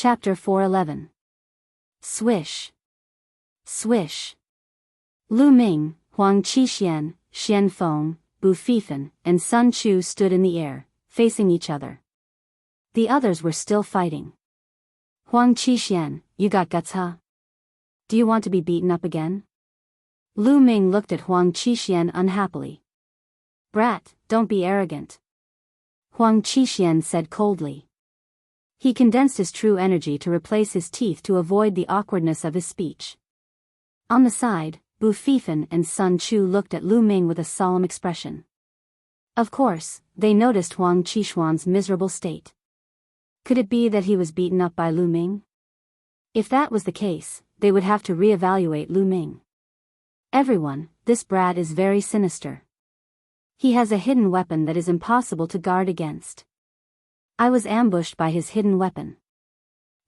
Chapter 411. Swish. Swish. Lu Ming, Huang Qixuan, Xian Feng, Bu Fifan, and Sun Chu stood in the air, facing each other. The others were still fighting. Huang Qixuan, you got guts, huh? Do you want to be beaten up again? Lu Ming looked at Huang Qixuan unhappily. Brat, don't be arrogant. Huang Qixuan said coldly. He condensed his true energy to replace his teeth to avoid the awkwardness of his speech. On the side, Bu Fifan and Sun Chu looked at Lu Ming with a solemn expression. Of course, they noticed Huang Qixuan's miserable state. Could it be that he was beaten up by Lu Ming? If that was the case, they would have to re-evaluate Lu Ming. Everyone, this brat is very sinister. He has a hidden weapon that is impossible to guard against. I was ambushed by his hidden weapon.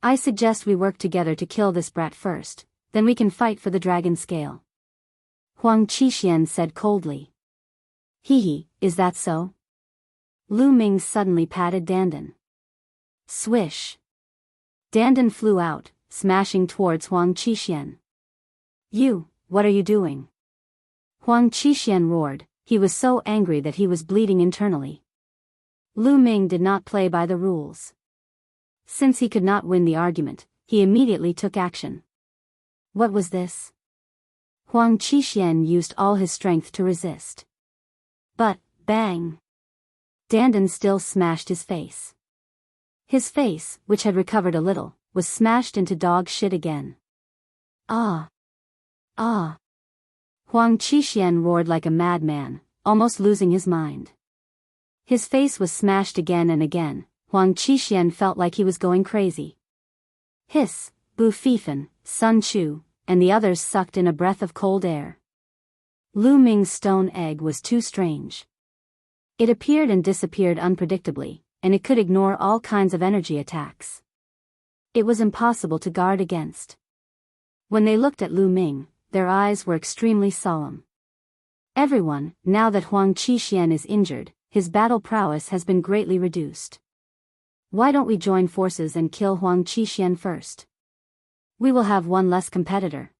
I suggest we work together to kill this brat first, then we can fight for the dragon scale. Huang Qixuan said coldly. Hee, is that so? Lu Ming suddenly patted Dandan. Swish. Dandan flew out, smashing towards Huang Qixuan. You, what are you doing? Huang Qixuan roared. He was so angry that he was bleeding internally. Lu Ming did not play by the rules. Since he could not win the argument, he immediately took action. What was this? Huang Qixuan used all his strength to resist. But, bang! Dandan still smashed his face. His face, which had recovered a little, was smashed into dog shit again. Ah! Ah! Huang Qixuan roared like a madman, almost losing his mind. His face was smashed again and again. Huang Qixuan felt like he was going crazy. Hiss, Bu Fifan, Sun Chu, and the others sucked in a breath of cold air. Lu Ming's stone egg was too strange. It appeared and disappeared unpredictably, and it could ignore all kinds of energy attacks. It was impossible to guard against. When they looked at Lu Ming, their eyes were extremely solemn. Everyone, now that Huang Qixuan is injured, his battle prowess has been greatly reduced. Why don't we join forces and kill Huang Qixuan first? We will have one less competitor.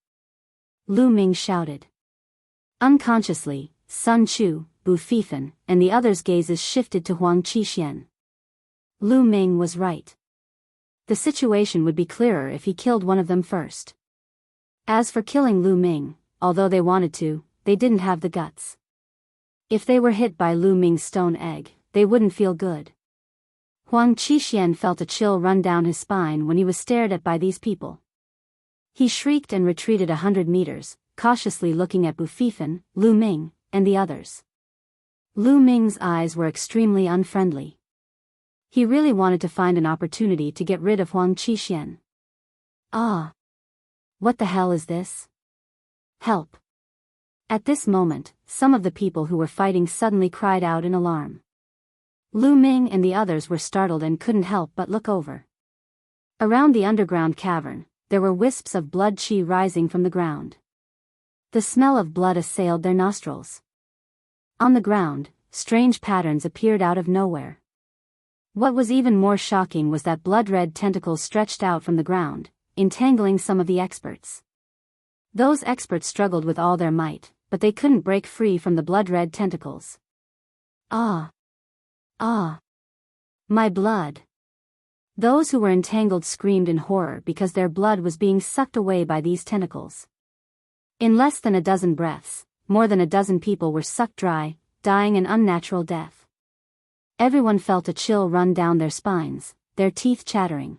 Lu Ming shouted. Unconsciously, Sun Chu, Bu Fifan, and the others' gazes shifted to Huang Qixuan. Lu Ming was right. The situation would be clearer if he killed one of them first. As for killing Lu Ming, although they wanted to, they didn't have the guts. If they were hit by Lu Ming's stone egg, they wouldn't feel good. Huang Qixuan felt a chill run down his spine when he was stared at by these people. He shrieked and retreated 100 meters, cautiously looking at Bu Fifan, Lu Ming, and the others. Lu Ming's eyes were extremely unfriendly. He really wanted to find an opportunity to get rid of Huang Qixuan. Ah! What the hell is this? Help! At this moment, some of the people who were fighting suddenly cried out in alarm. Lu Ming and the others were startled and couldn't help but look over. Around the underground cavern, there were wisps of blood qi rising from the ground. The smell of blood assailed their nostrils. On the ground, strange patterns appeared out of nowhere. What was even more shocking was that blood-red tentacles stretched out from the ground, entangling some of the experts. Those experts struggled with all their might, but they couldn't break free from the blood-red tentacles. Ah! Ah! My blood! Those who were entangled screamed in horror because their blood was being sucked away by these tentacles. In less than a dozen breaths, more than a dozen people were sucked dry, dying an unnatural death. Everyone felt a chill run down their spines, their teeth chattering.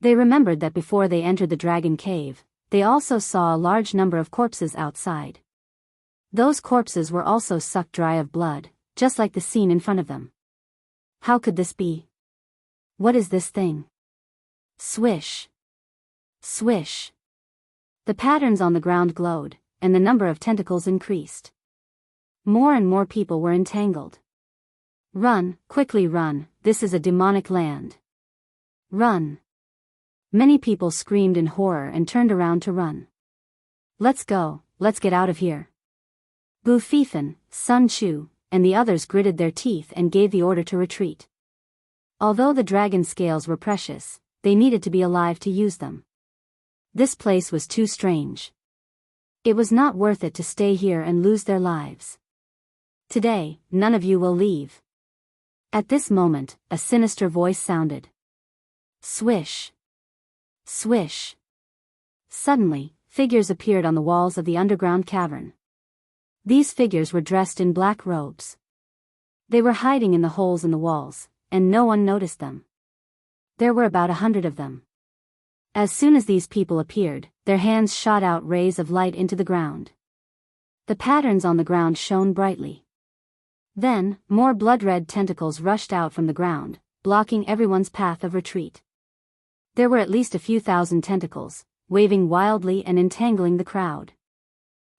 They remembered that before they entered the dragon cave, they also saw a large number of corpses outside. Those corpses were also sucked dry of blood, just like the scene in front of them. How could this be? What is this thing? Swish. Swish. The patterns on the ground glowed, and the number of tentacles increased. More and more people were entangled. Run, quickly run, this is a demonic land. Run. Many people screamed in horror and turned around to run. Let's go, let's get out of here. Bu Fifan, Sun Chu, and the others gritted their teeth and gave the order to retreat. Although the dragon scales were precious, they needed to be alive to use them. This place was too strange. It was not worth it to stay here and lose their lives. Today, none of you will leave. At this moment, a sinister voice sounded. Swish. Swish. Suddenly, figures appeared on the walls of the underground cavern. These figures were dressed in black robes. They were hiding in the holes in the walls, and no one noticed them. There were about 100 of them. As soon as these people appeared, their hands shot out rays of light into the ground. The patterns on the ground shone brightly. Then, more blood-red tentacles rushed out from the ground, blocking everyone's path of retreat. There were at least a few thousand tentacles, waving wildly and entangling the crowd.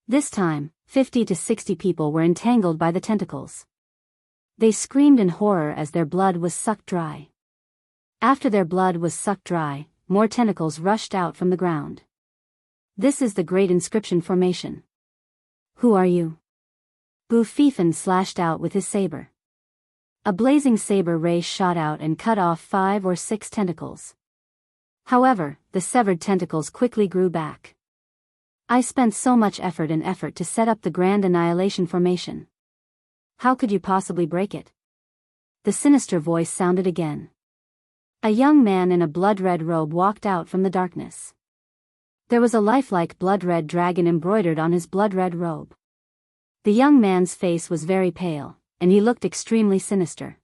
This time, 50 to 60 people were entangled by the tentacles. They screamed in horror as their blood was sucked dry. After their blood was sucked dry, more tentacles rushed out from the ground. This is the Great Inscription Formation. Who are you? Boufifin slashed out with his saber. A blazing saber ray shot out and cut off 5 or 6 tentacles. However, the severed tentacles quickly grew back. I spent so much effort to set up the Grand Annihilation Formation. How could you possibly break it? The sinister voice sounded again. A young man in a blood-red robe walked out from the darkness. There was a lifelike blood-red dragon embroidered on his blood-red robe. The young man's face was very pale, and he looked extremely sinister.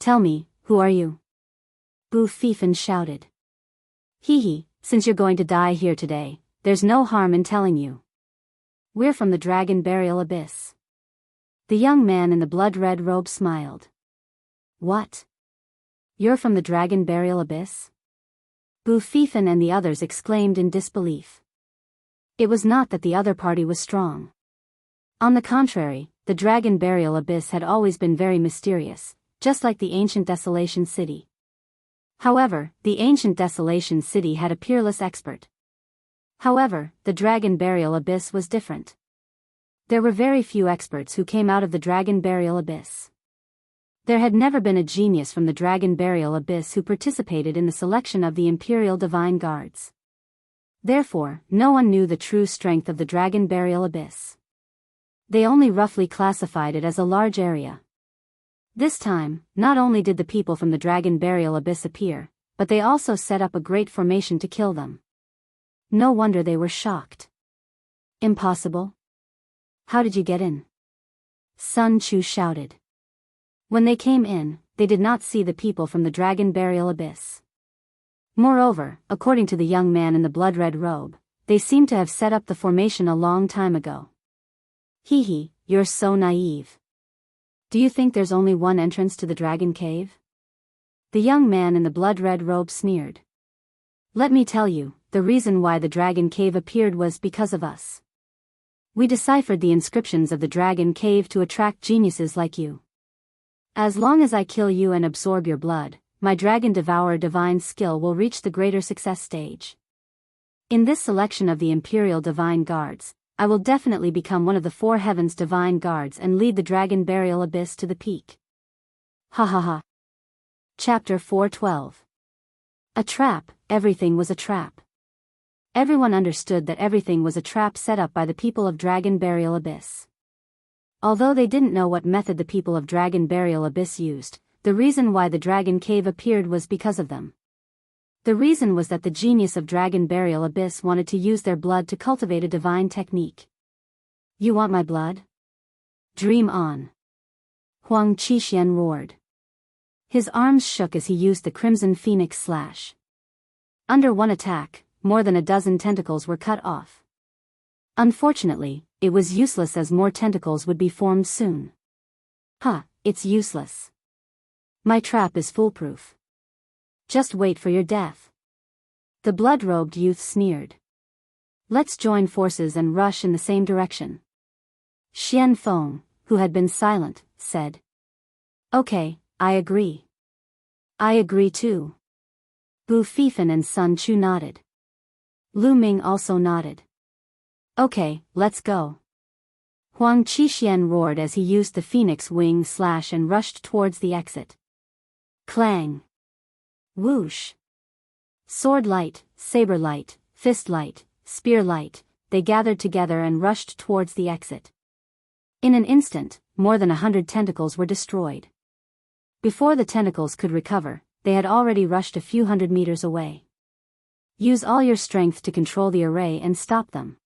Tell me, who are you? Boufifin shouted. Hee, since you're going to die here today, there's no harm in telling you. We're from the Dragon Burial Abyss. The young man in the blood-red robe smiled. What? You're from the Dragon Burial Abyss? Boufifin and the others exclaimed in disbelief. It was not that the other party was strong. On the contrary, the Dragon Burial Abyss had always been very mysterious, just like the ancient Desolation City. However, the ancient Desolation City had a peerless expert. However, the Dragon Burial Abyss was different. There were very few experts who came out of the Dragon Burial Abyss. There had never been a genius from the Dragon Burial Abyss who participated in the selection of the Imperial Divine Guards. Therefore, no one knew the true strength of the Dragon Burial Abyss. They only roughly classified it as a large area. This time, not only did the people from the Dragon Burial Abyss appear, but they also set up a great formation to kill them. No wonder they were shocked. Impossible? How did you get in? Sun Chu shouted. When they came in, they did not see the people from the Dragon Burial Abyss. Moreover, according to the young man in the blood-red robe, they seemed to have set up the formation a long time ago. Hee, you're so naive. Do you think there's only one entrance to the Dragon Cave? The young man in the blood-red robe sneered. Let me tell you, the reason why the Dragon Cave appeared was because of us. We deciphered the inscriptions of the Dragon Cave to attract geniuses like you. As long as I kill you and absorb your blood, my Dragon Devourer divine skill will reach the greater success stage. In this selection of the Imperial Divine Guards, I will definitely become one of the 4 heavens divine guards and lead the Dragon Burial Abyss to the peak. Ha ha ha. Chapter 412. A trap, everything was a trap. Everyone understood that everything was a trap set up by the people of Dragon Burial Abyss. Although they didn't know what method the people of Dragon Burial Abyss used, the reason why the Dragon Cave appeared was because of them. The reason was that the genius of Dragon Burial Abyss wanted to use their blood to cultivate a divine technique. You want my blood? Dream on. Huang Qixuan roared. His arms shook as he used the Crimson Phoenix Slash. Under one attack, more than a dozen tentacles were cut off. Unfortunately, it was useless as more tentacles would be formed soon. It's useless. My trap is foolproof. Just wait for your death. The blood-robed youth sneered. Let's join forces and rush in the same direction. Xian Feng, who had been silent, said. Okay, I agree. I agree too. Boufifin and Sun Chu nodded. Lu Ming also nodded. Okay, let's go. Huang Qixuan roared as he used the Phoenix Wing Slash and rushed towards the exit. Clang. Whoosh. Sword light, saber light, fist light, spear light, they gathered together and rushed towards the exit. In an instant, more than 100 tentacles were destroyed. Before the tentacles could recover, they had already rushed a few hundred meters away. Use all your strength to control the array and stop them.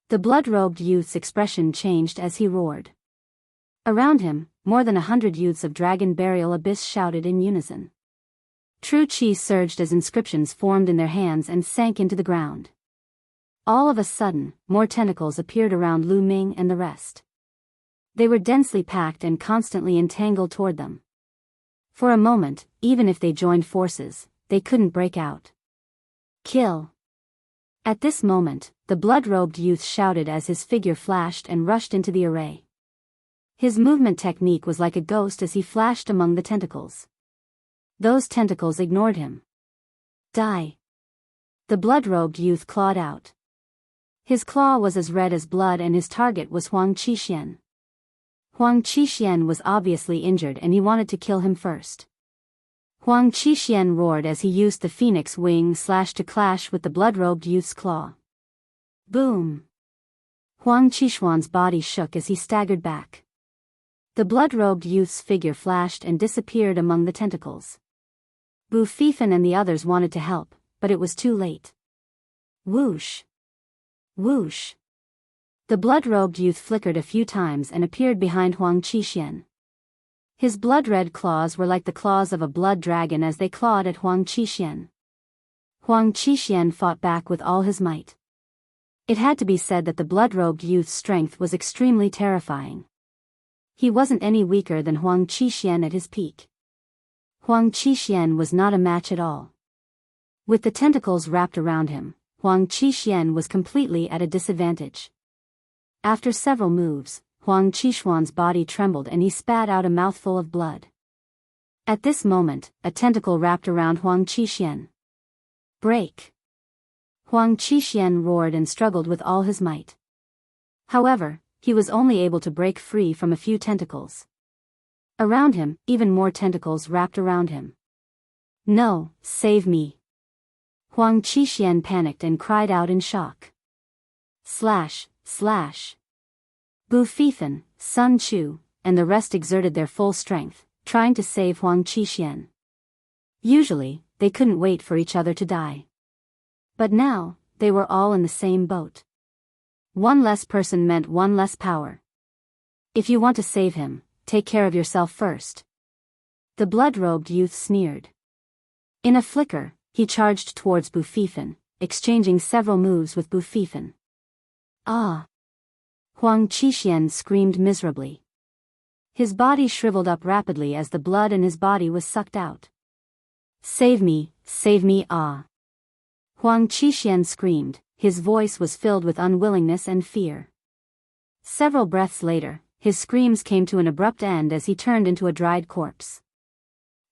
The blood-robed youth's expression changed as he roared. Around him, more than 100 youths of Dragon Burial Abyss shouted in unison. True chi surged as inscriptions formed in their hands and sank into the ground. All of a sudden, more tentacles appeared around Lu Ming and the rest. They were densely packed and constantly entangled toward them. For a moment, even if they joined forces, they couldn't break out. Kill! At this moment, the blood-robed youth shouted as his figure flashed and rushed into the array. His movement technique was like a ghost as he flashed among the tentacles. Those tentacles ignored him. Die! The blood-robed youth clawed out. His claw was as red as blood and his target was Huang Qixuan. Huang Qixuan was obviously injured and he wanted to kill him first. Huang Qixuan roared as he used the phoenix wing slash to clash with the blood-robed youth's claw. Boom! Huang Qixuan's body shook as he staggered back. The blood-robed youth's figure flashed and disappeared among the tentacles. Bu Fifan and the others wanted to help, but it was too late. Whoosh! Whoosh! The blood-robed youth flickered a few times and appeared behind Huang Qixuan. His blood-red claws were like the claws of a blood dragon as they clawed at Huang Qixuan. Huang Qixuan fought back with all his might. It had to be said that the blood-robed youth's strength was extremely terrifying. He wasn't any weaker than Huang Qixuan at his peak. Huang Qixuan was not a match at all. With the tentacles wrapped around him, Huang Qixuan was completely at a disadvantage. After several moves, Huang Qixuan's body trembled and he spat out a mouthful of blood. At this moment, a tentacle wrapped around Huang Qixuan. Break! Huang Qixuan roared and struggled with all his might. However, he was only able to break free from a few tentacles. Around him, even more tentacles wrapped around him. No, save me! Huang Qixuan panicked and cried out in shock. Slash! Slash! Bu Fifan, Sun Chu, and the rest exerted their full strength, trying to save Huang Qixuan. Usually, they couldn't wait for each other to die. But now, they were all in the same boat. One less person meant one less power. If you want to save him, take care of yourself first. The blood-robed youth sneered. In a flicker, he charged towards Bu Fifan, exchanging several moves with Bu Fifan. Ah! Huang Qixuan screamed miserably. His body shriveled up rapidly as the blood in his body was sucked out. Save me, ah! Huang Qixuan screamed, his voice was filled with unwillingness and fear. Several breaths later, his screams came to an abrupt end as he turned into a dried corpse.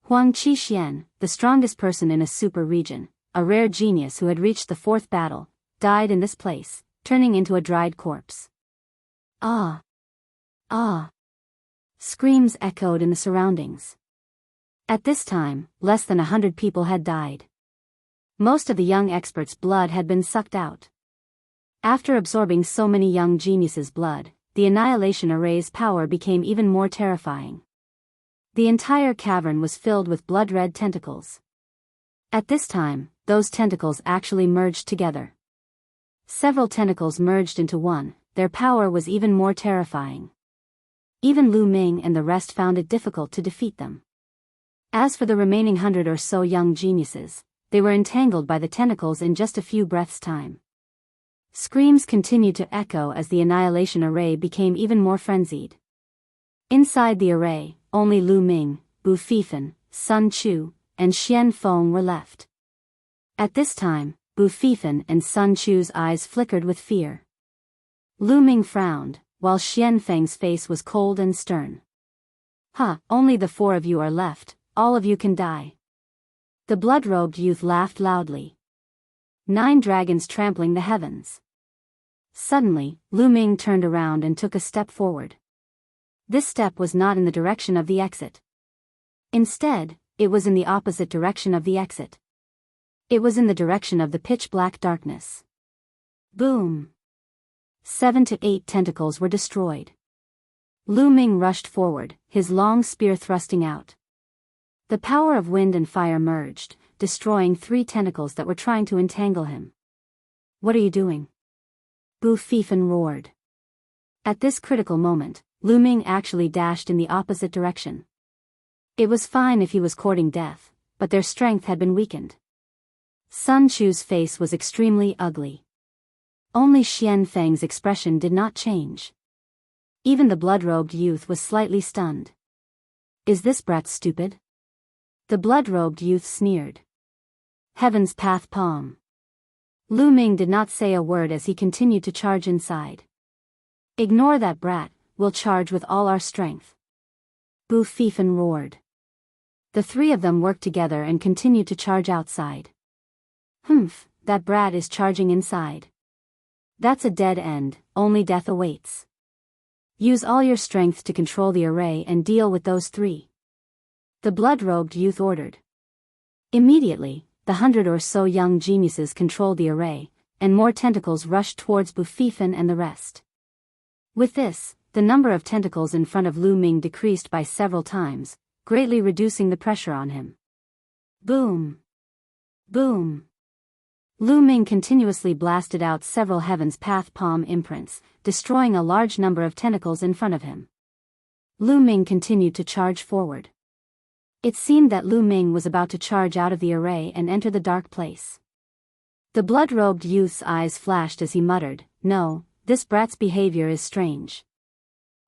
Huang Qixuan, the strongest person in a super region, a rare genius who had reached the fourth battle, died in this place, turning into a dried corpse. Ah! Ah! Screams echoed in the surroundings. At this time, less than 100 people had died. Most of the young experts' blood had been sucked out. After absorbing so many young geniuses' blood, the annihilation array's power became even more terrifying. The entire cavern was filled with blood-red tentacles. At this time, those tentacles actually merged together. Several tentacles merged into one, their power was even more terrifying. Even Lu Ming and the rest found it difficult to defeat them. As for the remaining 100 or so young geniuses, they were entangled by the tentacles in just a few breaths' time. Screams continued to echo as the annihilation array became even more frenzied. Inside the array, only Lu Ming, Bu Fifan, Sun Chu, and Xian Feng were left. At this time, Bu Fifan and Sun Chu's eyes flickered with fear. Lu Ming frowned, while Xian Feng's face was cold and stern. Only the 4 of you are left, all of you can die. The blood-robed youth laughed loudly. 9 dragons trampling the heavens. Suddenly, Lu Ming turned around and took a step forward. This step was not in the direction of the exit. Instead, it was in the opposite direction of the exit. It was in the direction of the pitch-black darkness. Boom! 7 to 8 tentacles were destroyed. Lu Ming rushed forward, his long spear thrusting out. The power of wind and fire merged, destroying 3 tentacles that were trying to entangle him. "What are you doing?" Bu Fifen roared. At this critical moment, Lu Ming actually dashed in the opposite direction. It was fine if he was courting death, but their strength had been weakened. Sun Chu's face was extremely ugly. Only Xian Feng's expression did not change. Even the blood-robed youth was slightly stunned. "Is this brat stupid?" The blood-robed youth sneered. "Heaven's path palm." Lu Ming did not say a word as he continued to charge inside. "Ignore that brat, we'll charge with all our strength." Bu Fifen roared. The 3 of them worked together and continued to charge outside. "Humph, that brat is charging inside. That's a dead end, only death awaits. Use all your strength to control the array and deal with those 3. The blood-robed youth ordered. Immediately, the 100 or so young geniuses controlled the array, and more tentacles rushed towards Bu Fifen and the rest. With this, the number of tentacles in front of Lu Ming decreased by several times, greatly reducing the pressure on him. Boom! Boom! Lu Ming continuously blasted out several Heaven's Path palm imprints, destroying a large number of tentacles in front of him. Lu Ming continued to charge forward. It seemed that Lu Ming was about to charge out of the array and enter the dark place. The blood-robed youth's eyes flashed as he muttered, "No, this brat's behavior is strange.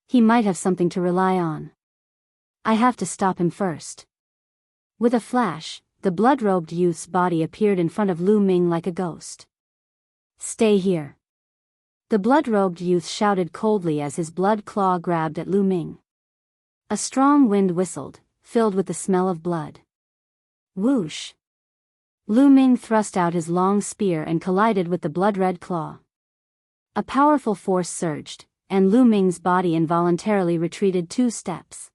He might have something to rely on. I have to stop him first." With a flash, the blood-robed youth's body appeared in front of Lu Ming like a ghost. "Stay here." The blood-robed youth shouted coldly as his blood claw grabbed at Lu Ming. A strong wind whistled, filled with the smell of blood. Whoosh! Lu Ming thrust out his long spear and collided with the blood-red claw. A powerful force surged, and Lu Ming's body involuntarily retreated 2 steps.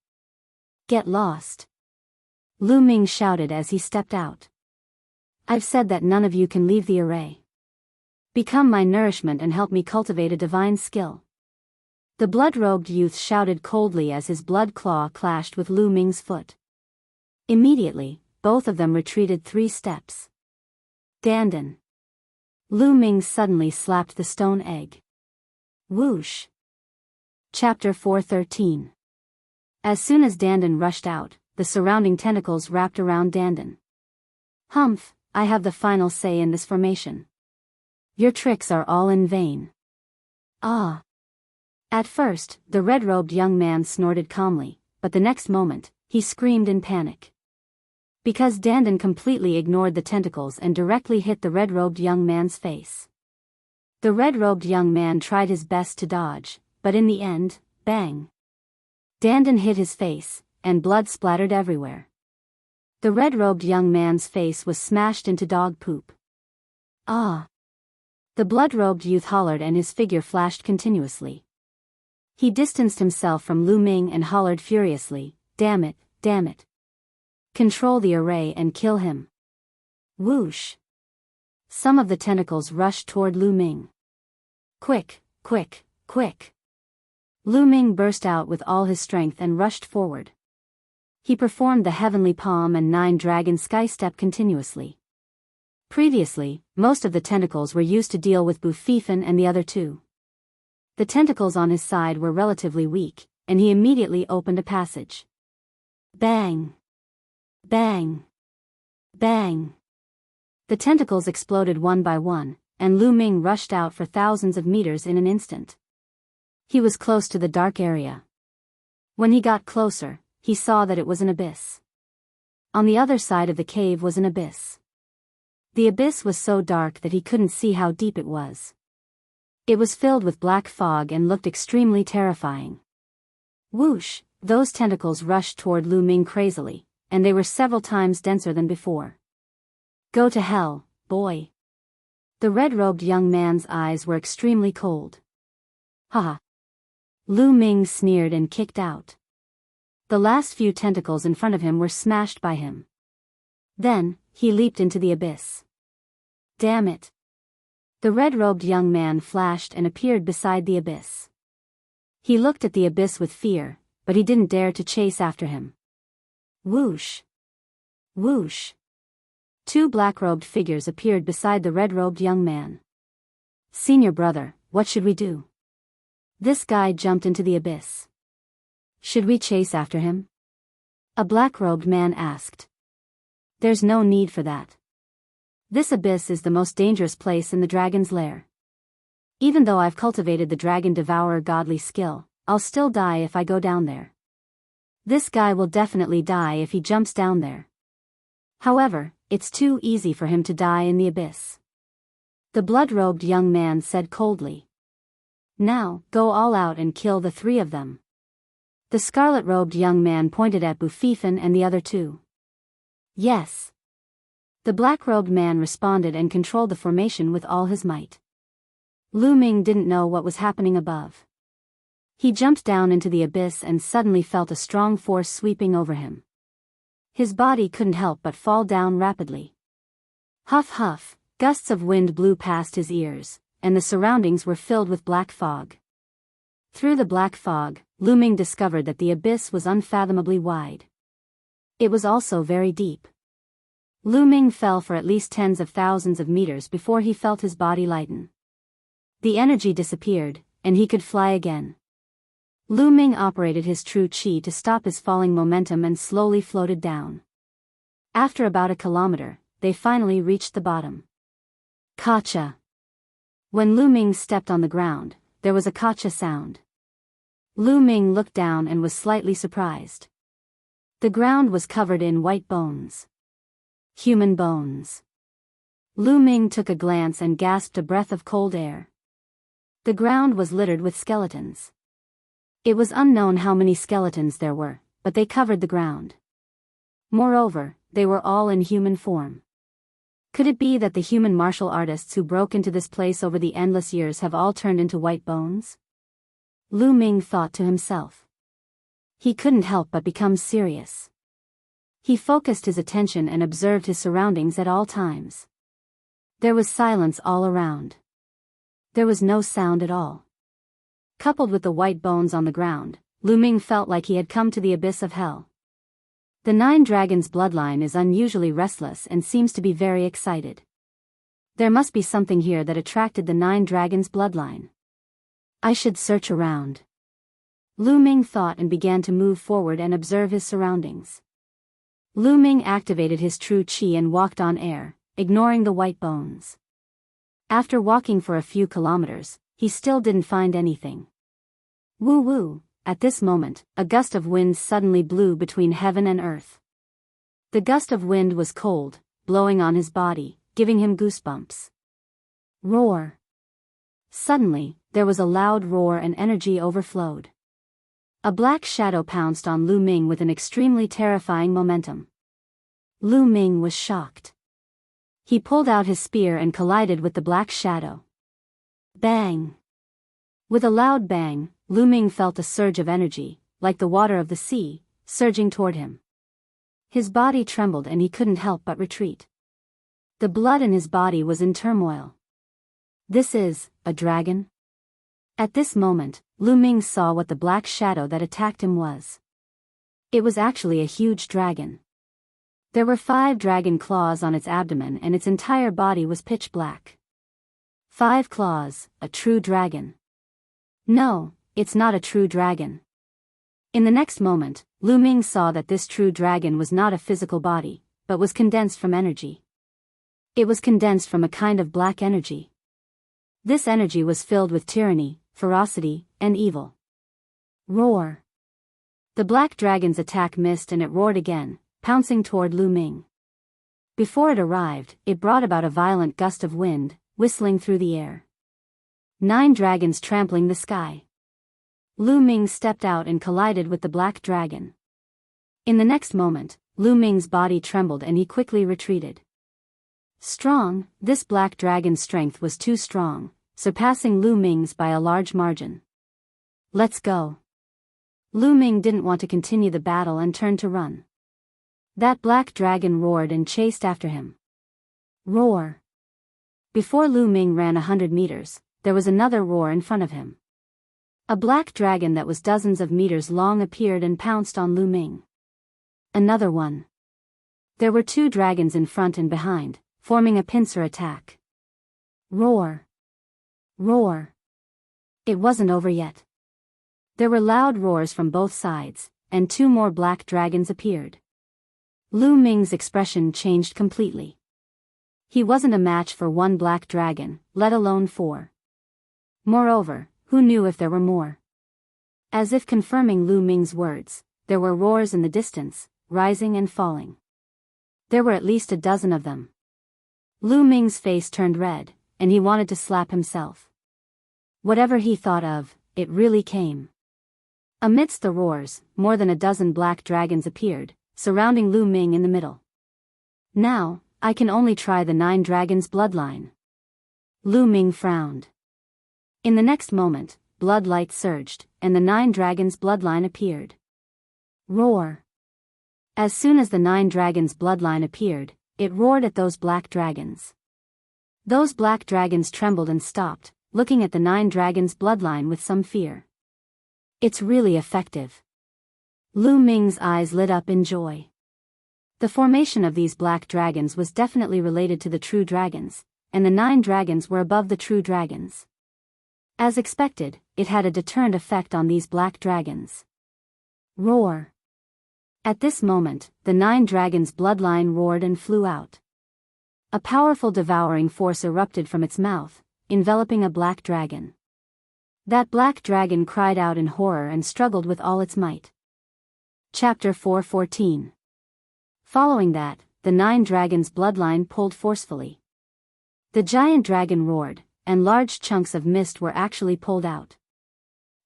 "Get lost!" Lu Ming shouted as he stepped out. "I've said that none of you can leave the array. Become my nourishment and help me cultivate a divine skill." The blood-robed youth shouted coldly as his blood claw clashed with Lu Ming's foot. Immediately, both of them retreated 3 steps. "Dandan!" Lu Ming suddenly slapped the stone egg. Whoosh! Chapter 413. As soon as Dandan rushed out, the surrounding tentacles wrapped around Dandan. "Humph, I have the final say in this formation. Your tricks are all in vain." "Ah!" At first, the red-robed young man snorted calmly, but the next moment, he screamed in panic. Because Dandan completely ignored the tentacles and directly hit the red-robed young man's face. The red-robed young man tried his best to dodge, but in the end, bang! Dandan hit his face, and blood splattered everywhere. The red-robed young man's face was smashed into dog poop. "Ah!" The blood-robed youth hollered and his figure flashed continuously. He distanced himself from Lu Ming and hollered furiously, damn it, damn it. Control the array and kill him." Whoosh! Some of the tentacles rushed toward Lu Ming. "Quick, quick, quick!" Lu Ming burst out with all his strength and rushed forward. He performed the Heavenly Palm and 9-Dragon Sky Step continuously. Previously, most of the tentacles were used to deal with Bu Fifen and the other 2. The tentacles on his side were relatively weak, and he immediately opened a passage. Bang! Bang! Bang! The tentacles exploded one by one, and Lu Ming rushed out for thousands of meters in an instant. He was close to the dark area. When he got closer, he saw that it was an abyss. On the other side of the cave was an abyss. The abyss was so dark that he couldn't see how deep it was. It was filled with black fog and looked extremely terrifying. Whoosh! Those tentacles rushed toward Lu Ming crazily, and they were several times denser than before. "Go to hell, boy." The red-robed young man's eyes were extremely cold. "Ha!" Lu Ming sneered and kicked out. The last few tentacles in front of him were smashed by him. Then, he leaped into the abyss. Damn it! The red-robed young man flashed and appeared beside the abyss. He looked at the abyss with fear, but he didn't dare to chase after him. Whoosh! Whoosh! Two black-robed figures appeared beside the red-robed young man. Senior brother, what should we do? This guy jumped into the abyss. Should we chase after him? A black-robed man asked. There's no need for that. This abyss is the most dangerous place in the dragon's lair. Even though I've cultivated the dragon devourer godly skill, I'll still die if I go down there. This guy will definitely die if he jumps down there. However, it's too easy for him to die in the abyss. The blood-robed young man said coldly. Now, go all out and kill the three of them. The scarlet-robed young man pointed at Bufifin and the other two. Yes. The black-robed man responded and controlled the formation with all his might. Lu Ming didn't know what was happening above. He jumped down into the abyss and suddenly felt a strong force sweeping over him. His body couldn't help but fall down rapidly. Huff huff, gusts of wind blew past his ears, and the surroundings were filled with black fog. Through the black fog, Lu Ming discovered that the abyss was unfathomably wide. It was also very deep. Lu Ming fell for at least tens of thousands of meters before he felt his body lighten. The energy disappeared, and he could fly again. Lu Ming operated his true qi to stop his falling momentum and slowly floated down. After about a kilometer, they finally reached the bottom. Kacha. When Lu Ming stepped on the ground, there was a kacha sound. Lu Ming looked down and was slightly surprised. The ground was covered in white bones. Human bones. Lu Ming took a glance and gasped a breath of cold air. The ground was littered with skeletons. It was unknown how many skeletons there were, but they covered the ground. Moreover, they were all in human form. Could it be that the human martial artists who broke into this place over the endless years have all turned into white bones? Lu Ming thought to himself. He couldn't help but become serious. He focused his attention and observed his surroundings at all times. There was silence all around. There was no sound at all. Coupled with the white bones on the ground, Lu Ming felt like he had come to the abyss of hell. The Nine Dragons bloodline is unusually restless and seems to be very excited. There must be something here that attracted the Nine Dragons bloodline. I should search around. Lu Ming thought and began to move forward and observe his surroundings. Lu Ming activated his true qi and walked on air, ignoring the white bones. After walking for a few kilometers, he still didn't find anything. Woo woo, at this moment, a gust of wind suddenly blew between heaven and earth. The gust of wind was cold, blowing on his body, giving him goosebumps. Roar. Suddenly, there was a loud roar and energy overflowed. A black shadow pounced on Lu Ming with an extremely terrifying momentum. Lu Ming was shocked. He pulled out his spear and collided with the black shadow. Bang! With a loud bang, Lu Ming felt a surge of energy, like the water of the sea, surging toward him. His body trembled and he couldn't help but retreat. The blood in his body was in turmoil. This is a dragon? At this moment, Lu Ming saw what the black shadow that attacked him was. It was actually a huge dragon. There were 5 dragon claws on its abdomen and its entire body was pitch black. 5 claws, a true dragon. No, it's not a true dragon. In the next moment, Lu Ming saw that this true dragon was not a physical body, but was condensed from energy. It was condensed from a kind of black energy. This energy was filled with tyranny, ferocity, and evil. Roar. The black dragon's attack missed and it roared again, pouncing toward Lu Ming. Before it arrived, it brought about a violent gust of wind, whistling through the air. 9 dragons trampling the sky. Lu Ming stepped out and collided with the black dragon. In the next moment, Lu Ming's body trembled and he quickly retreated. Strong, this black dragon's strength was too strong, surpassing Lu Ming's by a large margin. Let's go. Lu Ming didn't want to continue the battle and turned to run. That black dragon roared and chased after him. Roar. Before Lu Ming ran 100 meters, there was another roar in front of him. A black dragon that was dozens of meters long appeared and pounced on Lu Ming. Another one. There were 2 dragons in front and behind, forming a pincer attack. Roar. Roar. It wasn't over yet. There were loud roars from both sides, and 2 more black dragons appeared. Lu Ming's expression changed completely. He wasn't a match for 1 black dragon, let alone 4. Moreover, who knew if there were more? As if confirming Lu Ming's words, there were roars in the distance, rising and falling. There were at least a dozen of them. Lu Ming's face turned red, and he wanted to slap himself. Whatever he thought of, it really came. Amidst the roars, more than a dozen black dragons appeared, surrounding Lu Ming in the middle. Now, I can only try the 9 dragons' bloodline. Lu Ming frowned. In the next moment, blood light surged, and the 9 dragons' bloodline appeared. Roar. As soon as the 9 dragons' bloodline appeared, it roared at those black dragons. Those black dragons trembled and stopped, looking at the 9 dragons' bloodline with some fear. It's really effective. Lu Ming's eyes lit up in joy. The formation of these black dragons was definitely related to the true dragons, and the 9 dragons were above the true dragons. As expected, it had a deterrent effect on these black dragons. Roar. At this moment, the 9 dragons' bloodline roared and flew out. A powerful devouring force erupted from its mouth, enveloping a black dragon. That black dragon cried out in horror and struggled with all its might. Chapter 4:14. Following that, the 9 dragons' bloodline pulled forcefully. The giant dragon roared, and large chunks of mist were actually pulled out.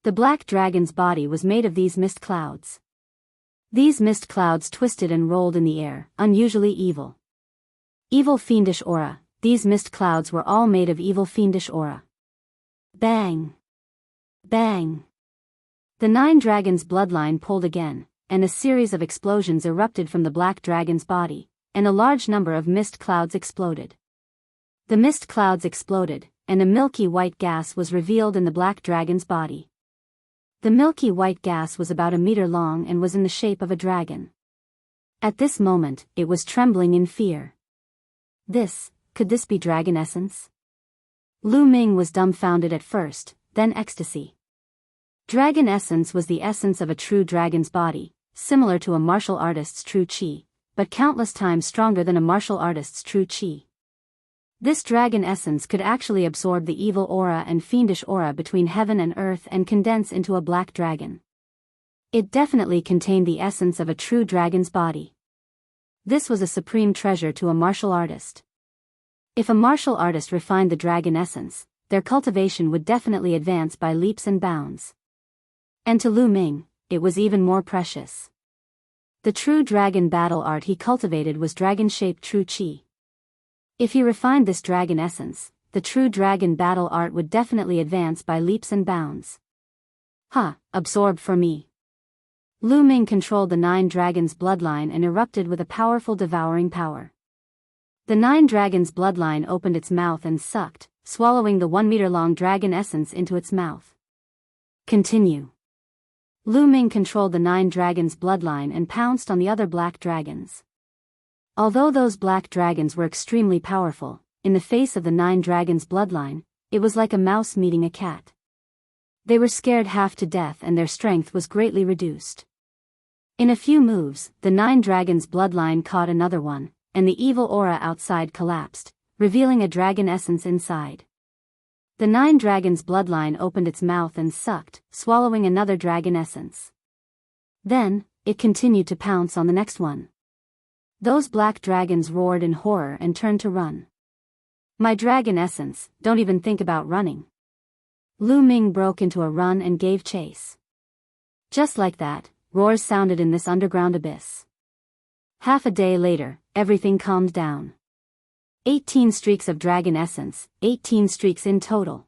The black dragon's body was made of these mist clouds. These mist clouds twisted and rolled in the air, unusually evil. Evil fiendish aura, these mist clouds were all made of evil fiendish aura. Bang! Bang! The 9 dragons' bloodline pulled again, and a series of explosions erupted from the black dragon's body, and a large number of mist clouds exploded. The mist clouds exploded, and a milky white gas was revealed in the black dragon's body. The milky white gas was about 1 meter long and was in the shape of a dragon. At this moment, it was trembling in fear. Could this be dragon essence? Lu Ming was dumbfounded at first, then ecstasy. Dragon essence was the essence of a true dragon's body, similar to a martial artist's true chi, but countless times stronger than a martial artist's true chi. This dragon essence could actually absorb the evil aura and fiendish aura between heaven and earth and condense into a black dragon. It definitely contained the essence of a true dragon's body. This was a supreme treasure to a martial artist. If a martial artist refined the dragon essence, their cultivation would definitely advance by leaps and bounds. And to Lu Ming, it was even more precious. The true dragon battle art he cultivated was dragon-shaped true chi. If he refined this dragon essence, the true dragon battle art would definitely advance by leaps and bounds. Absorbed for me. Lu Ming controlled the 9 dragons' bloodline and erupted with a powerful devouring power. The 9 dragons' bloodline opened its mouth and sucked, swallowing the 1-meter-long dragon essence into its mouth. Continue. Lu Ming controlled the 9 dragons' bloodline and pounced on the other black dragons. Although those black dragons were extremely powerful, in the face of the 9 dragons' bloodline, it was like a mouse meeting a cat. They were scared half to death and their strength was greatly reduced. In a few moves, the 9 dragons' bloodline caught another one, and the evil aura outside collapsed, revealing a dragon essence inside. The 9 dragons' bloodline opened its mouth and sucked, swallowing another dragon essence. Then, it continued to pounce on the next one. Those black dragons roared in horror and turned to run. My dragon essence, don't even think about running. Lu Ming broke into a run and gave chase. Just like that, roars sounded in this underground abyss. Half a day later, everything calmed down. 18 streaks of dragon essence, 18 streaks in total.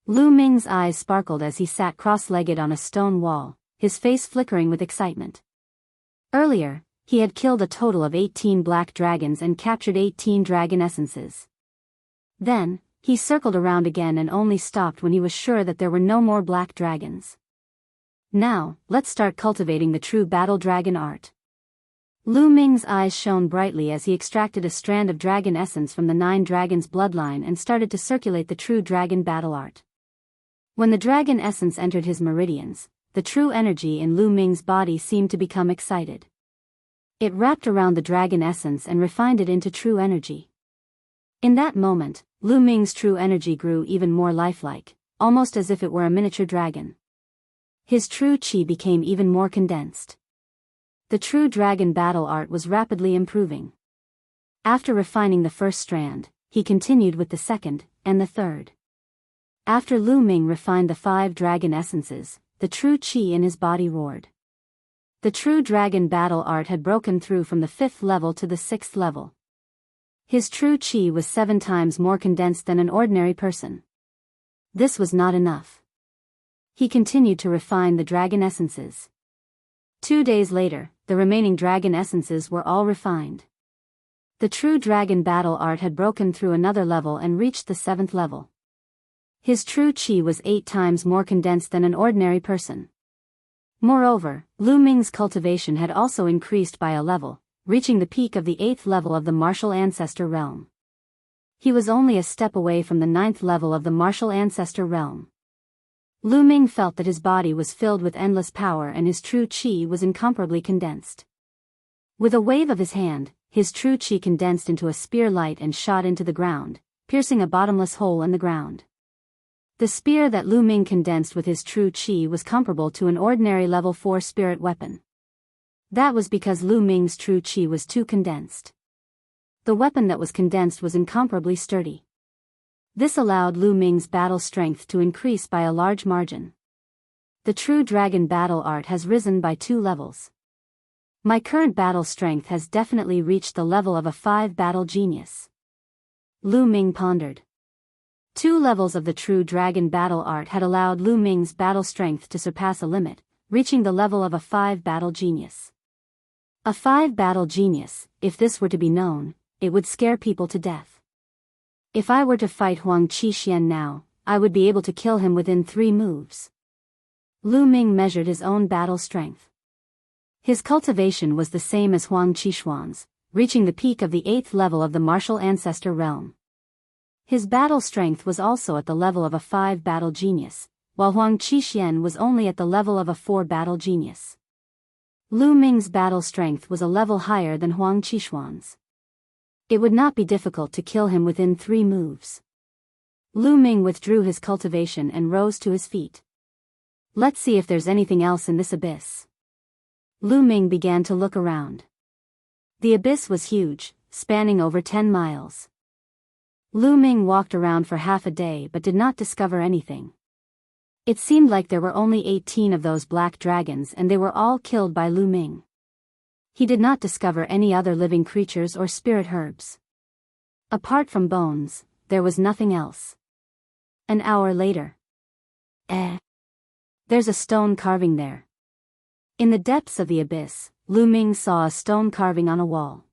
Lu Ming's eyes sparkled as he sat cross-legged on a stone wall, his face flickering with excitement. Earlier, he had killed a total of 18 black dragons and captured 18 dragon essences. Then, he circled around again and only stopped when he was sure that there were no more black dragons. Now, let's start cultivating the true battle dragon art. Lu Ming's eyes shone brightly as he extracted a strand of dragon essence from the 9 dragons' bloodline and started to circulate the true dragon battle art. When the dragon essence entered his meridians, the true energy in Lu Ming's body seemed to become excited. It wrapped around the dragon essence and refined it into true energy. In that moment, Lu Ming's true energy grew even more lifelike, almost as if it were a miniature dragon. His true qi became even more condensed. The true dragon battle art was rapidly improving. After refining the first strand, he continued with the second, and the third. After Lu Ming refined the 5 dragon essences, the true qi in his body roared. The true dragon battle art had broken through from the 5th level to the 6th level. His true qi was 7 times more condensed than an ordinary person. This was not enough. He continued to refine the dragon essences. 2 days later, the remaining dragon essences were all refined. The true dragon battle art had broken through another level and reached the 7th level. His true qi was 8 times more condensed than an ordinary person. Moreover, Lu Ming's cultivation had also increased by a level, reaching the peak of the 8th level of the martial ancestor realm. He was only a step away from the 9th level of the martial ancestor realm. Lu Ming felt that his body was filled with endless power and his true qi was incomparably condensed. With a wave of his hand, his true qi condensed into a spear light and shot into the ground, piercing a bottomless hole in the ground. The spear that Lu Ming condensed with his true qi was comparable to an ordinary level 4 spirit weapon. That was because Lu Ming's true qi was too condensed. The weapon that was condensed was incomparably sturdy. This allowed Lu Ming's battle strength to increase by a large margin. The true dragon battle art has risen by 2 levels. My current battle strength has definitely reached the level of a 5 battle genius. Lu Ming pondered. 2 levels of the true dragon battle art had allowed Lu Ming's battle strength to surpass a limit, reaching the level of a 5 battle genius. A 5 battle genius, if this were to be known, it would scare people to death. If I were to fight Huang Qixuan now, I would be able to kill him within 3 moves. Lu Ming measured his own battle strength. His cultivation was the same as Huang Qixuan's, reaching the peak of the 8th level of the martial ancestor realm. His battle strength was also at the level of a 5 battle genius, while Huang Qixuan was only at the level of a 4 battle genius. Lu Ming's battle strength was a level higher than Huang Qixuan's. It would not be difficult to kill him within 3 moves. Lu Ming withdrew his cultivation and rose to his feet. Let's see if there's anything else in this abyss. Lu Ming began to look around. The abyss was huge, spanning over 10 miles. Lu Ming walked around for half a day but did not discover anything. It seemed like there were only 18 of those black dragons and they were all killed by Lu Ming. He did not discover any other living creatures or spirit herbs. Apart from bones, there was nothing else. An hour later. There's a stone carving there. In the depths of the abyss, Lu Ming saw a stone carving on a wall.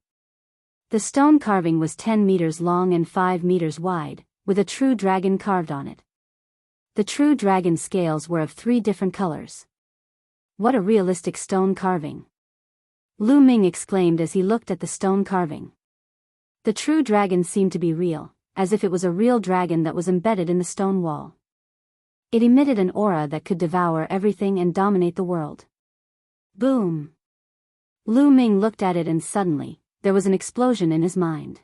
The stone carving was 10 meters long and 5 meters wide, with a true dragon carved on it. The true dragon scales were of 3 different colors. What a realistic stone carving! Lu Ming exclaimed as he looked at the stone carving. The true dragon seemed to be real, as if it was a real dragon that was embedded in the stone wall. It emitted an aura that could devour everything and dominate the world. Boom! Lu Ming looked at it and suddenly, there was an explosion in his mind.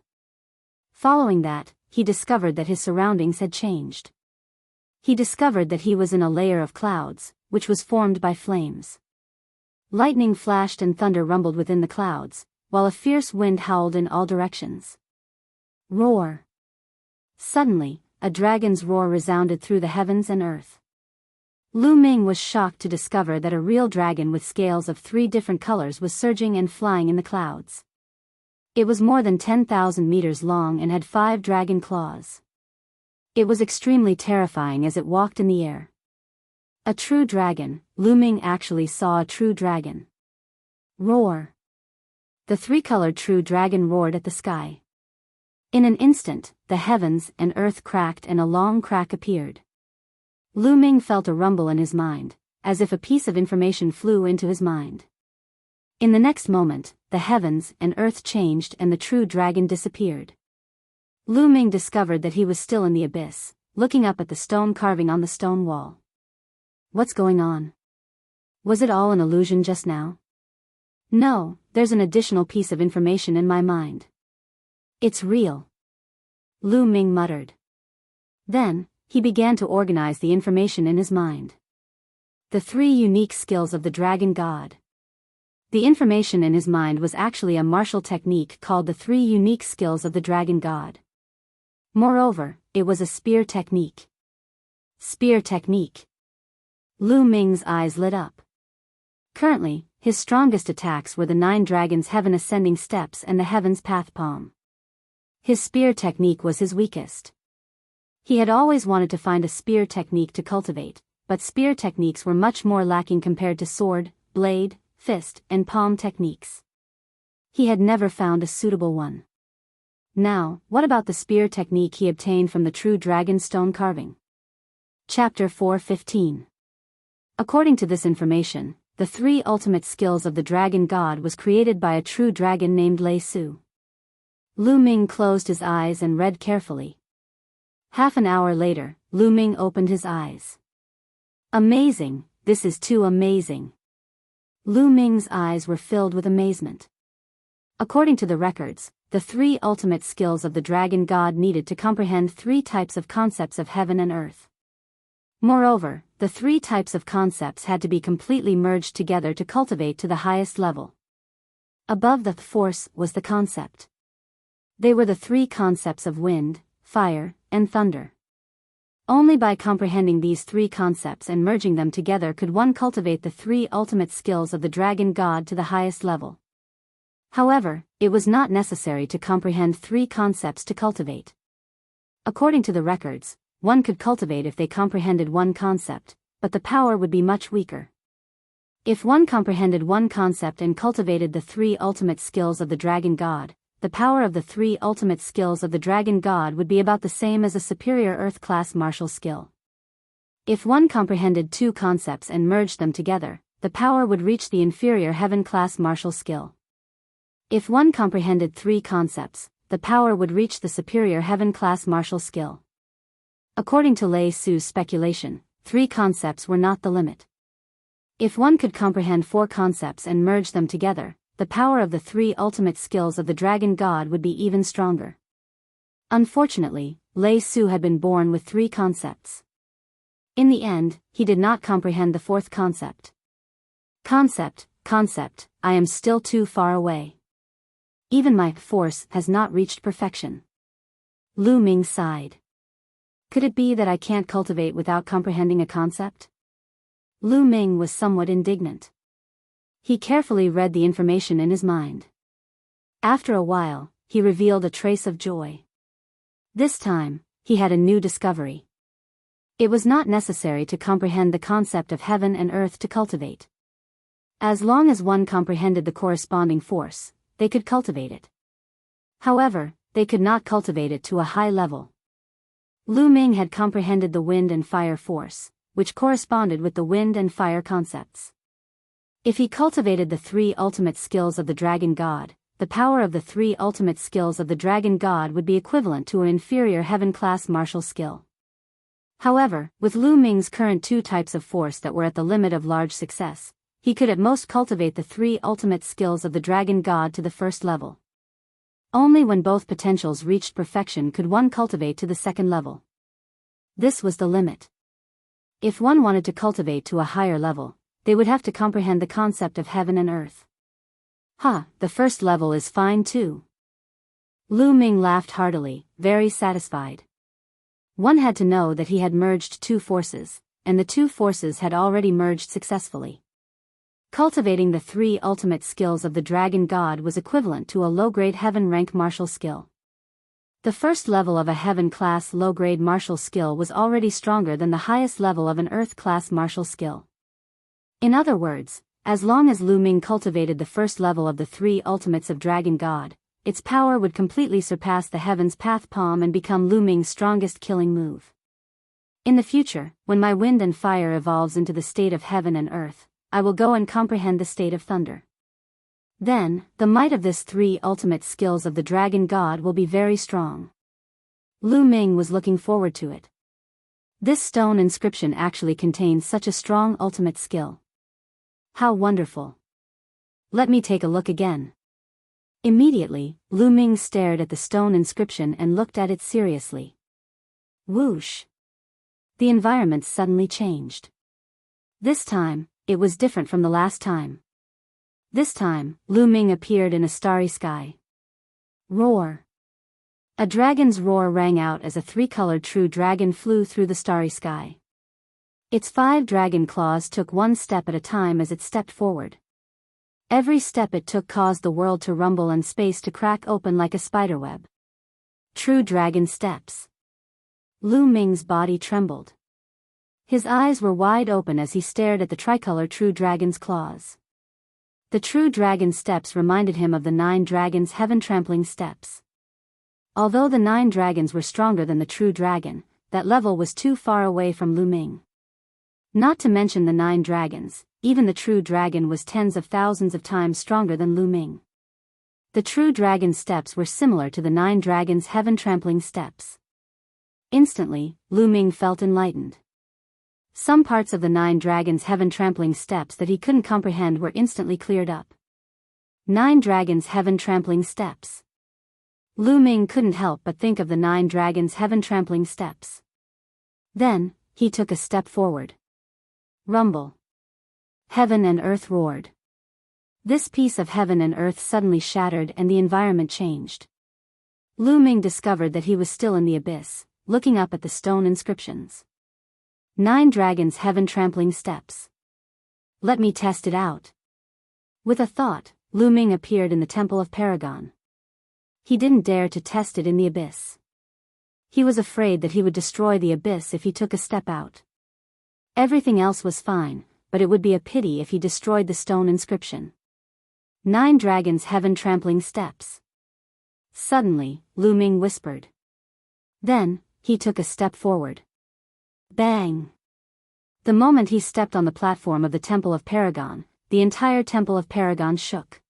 Following that, he discovered that his surroundings had changed. He discovered that he was in a layer of clouds, which was formed by flames. Lightning flashed and thunder rumbled within the clouds, while a fierce wind howled in all directions. Roar! Suddenly, a dragon's roar resounded through the heavens and earth. Lu Ming was shocked to discover that a real dragon with scales of 3 different colors was surging and flying in the clouds. It was more than 10,000 meters long and had 5 dragon claws. It was extremely terrifying as it walked in the air. A true dragon. Lu Ming actually saw a true dragon. Roar! The 3-colored true dragon roared at the sky. In an instant, the heavens and earth cracked and a long crack appeared. Lu Ming felt a rumble in his mind, as if a piece of information flew into his mind. In the next moment, the heavens and earth changed and the true dragon disappeared. Lu Ming discovered that he was still in the abyss, looking up at the stone carving on the stone wall. What's going on? Was it all an illusion just now? No, there's an additional piece of information in my mind. It's real. Lu Ming muttered. Then, he began to organize the information in his mind. The 3 unique skills of the dragon god. The information in his mind was actually a martial technique called the 3 unique skills of the dragon god. Moreover, it was a spear technique. Spear technique. Lu Ming's eyes lit up. Currently, his strongest attacks were the 9 dragons' heaven ascending steps and the heaven's path palm. His spear technique was his weakest. He had always wanted to find a spear technique to cultivate, but spear techniques were much more lacking compared to sword, blade, fist, and palm techniques. He had never found a suitable one. Now, what about the spear technique he obtained from the true dragon stone carving? Chapter 4:15. According to this information, the 3 ultimate skills of the dragon god was created by a true dragon named Lei Su. Lu Ming closed his eyes and read carefully. Half an hour later, Lu Ming opened his eyes. Amazing, this is too amazing. Lu Ming's eyes were filled with amazement. According to the records, the 3 ultimate skills of the dragon god needed to comprehend 3 types of concepts of heaven and earth. Moreover, the 3 types of concepts had to be completely merged together to cultivate to the highest level. Above the force was the concept. They were the 3 concepts of wind, fire, and thunder. Only by comprehending these 3 concepts and merging them together could one cultivate the 3 ultimate skills of the dragon god to the highest level. However, it was not necessary to comprehend 3 concepts to cultivate. According to the records, one could cultivate if they comprehended 1 concept, but the power would be much weaker. If one comprehended 1 concept and cultivated the 3 ultimate skills of the dragon god, the power of the 3 ultimate skills of the dragon god would be about the same as a superior earth-class martial skill. If one comprehended 2 concepts and merged them together, the power would reach the inferior heaven-class martial skill. If one comprehended 3 concepts, the power would reach the superior heaven-class martial skill. According to Lei Su's speculation, 3 concepts were not the limit. If one could comprehend 4 concepts and merge them together, the power of the 3 ultimate skills of the dragon god would be even stronger. Unfortunately, Lei Su had been born with 3 concepts. In the end, he did not comprehend the 4th concept. Concept, I am still too far away. Even my force has not reached perfection. Lu Ming sighed. Could it be that I can't cultivate without comprehending a concept? Lu Ming was somewhat indignant. He carefully read the information in his mind. After a while, he revealed a trace of joy. This time, he had a new discovery. It was not necessary to comprehend the concept of heaven and earth to cultivate. As long as one comprehended the corresponding force, they could cultivate it. However, they could not cultivate it to a high level. Lu Ming had comprehended the wind and fire force, which corresponded with the wind and fire concepts. If he cultivated the 3 ultimate skills of the dragon god, the power of the 3 ultimate skills of the dragon god would be equivalent to an inferior heaven-class martial skill. However, with Lu Ming's current 2 types of force that were at the limit of large success, he could at most cultivate the 3 ultimate skills of the dragon god to the 1st level. Only when both potentials reached perfection could one cultivate to the 2nd level. This was the limit. If one wanted to cultivate to a higher level, they would have to comprehend the concept of heaven and earth. The 1st level is fine too. Lu Ming laughed heartily, very satisfied. One had to know that he had merged 2 forces, and the 2 forces had already merged successfully. Cultivating the 3 ultimate skills of the dragon god was equivalent to a low-grade heaven rank martial skill. The 1st level of a heaven-class low-grade martial skill was already stronger than the highest level of an earth-class martial skill. In other words, as long as Lu Ming cultivated the 1st level of the 3 ultimates of dragon god, its power would completely surpass the Heaven's Path Palm and become Lu Ming's strongest killing move. In the future, when my wind and fire evolves into the state of heaven and earth, I will go and comprehend the state of thunder. Then, the might of this three ultimate skills of the dragon god will be very strong. Lu Ming was looking forward to it. This stone inscription actually contains such a strong ultimate skill. How wonderful. Let me take a look again. Immediately, Lu Ming stared at the stone inscription and looked at it seriously. Whoosh! The environment suddenly changed. This time, it was different from the last time. This time, Lu Ming appeared in a starry sky. Roar! A dragon's roar rang out as a three-colored true dragon flew through the starry sky. Its 5 dragon claws took one step at a time as it stepped forward. Every step it took caused the world to rumble and space to crack open like a spiderweb. True dragon steps. Lu Ming's body trembled. His eyes were wide open as he stared at the tricolor true dragon's claws. The true dragon steps reminded him of the 9 dragons' heaven-trampling steps. Although the 9 dragons were stronger than the true dragon, that level was too far away from Lu Ming. Not to mention the 9 dragons, even the true dragon was tens of thousands of times stronger than Lu Ming. The true dragon's steps were similar to the 9 dragons' heaven-trampling steps. Instantly, Lu Ming felt enlightened. Some parts of the 9 dragons' heaven-trampling steps that he couldn't comprehend were instantly cleared up. 9 dragons' heaven-trampling steps. Lu Ming couldn't help but think of the 9 dragons' heaven-trampling steps. Then, he took a step forward. Rumble. Heaven and earth roared. This piece of heaven and earth suddenly shattered and the environment changed. Lu Ming discovered that he was still in the abyss, looking up at the stone inscriptions. 9 dragons' heaven-trampling steps. Let me test it out. With a thought, Lu Ming appeared in the Temple of Paragon. He didn't dare to test it in the abyss. He was afraid that he would destroy the abyss if he took a step out. Everything else was fine, but it would be a pity if he destroyed the stone inscription. 9 dragons' heaven-trampling steps. Suddenly, Lu Ming whispered. Then, he took a step forward. Bang! The moment he stepped on the platform of the Temple of Paragon, the entire Temple of Paragon shook.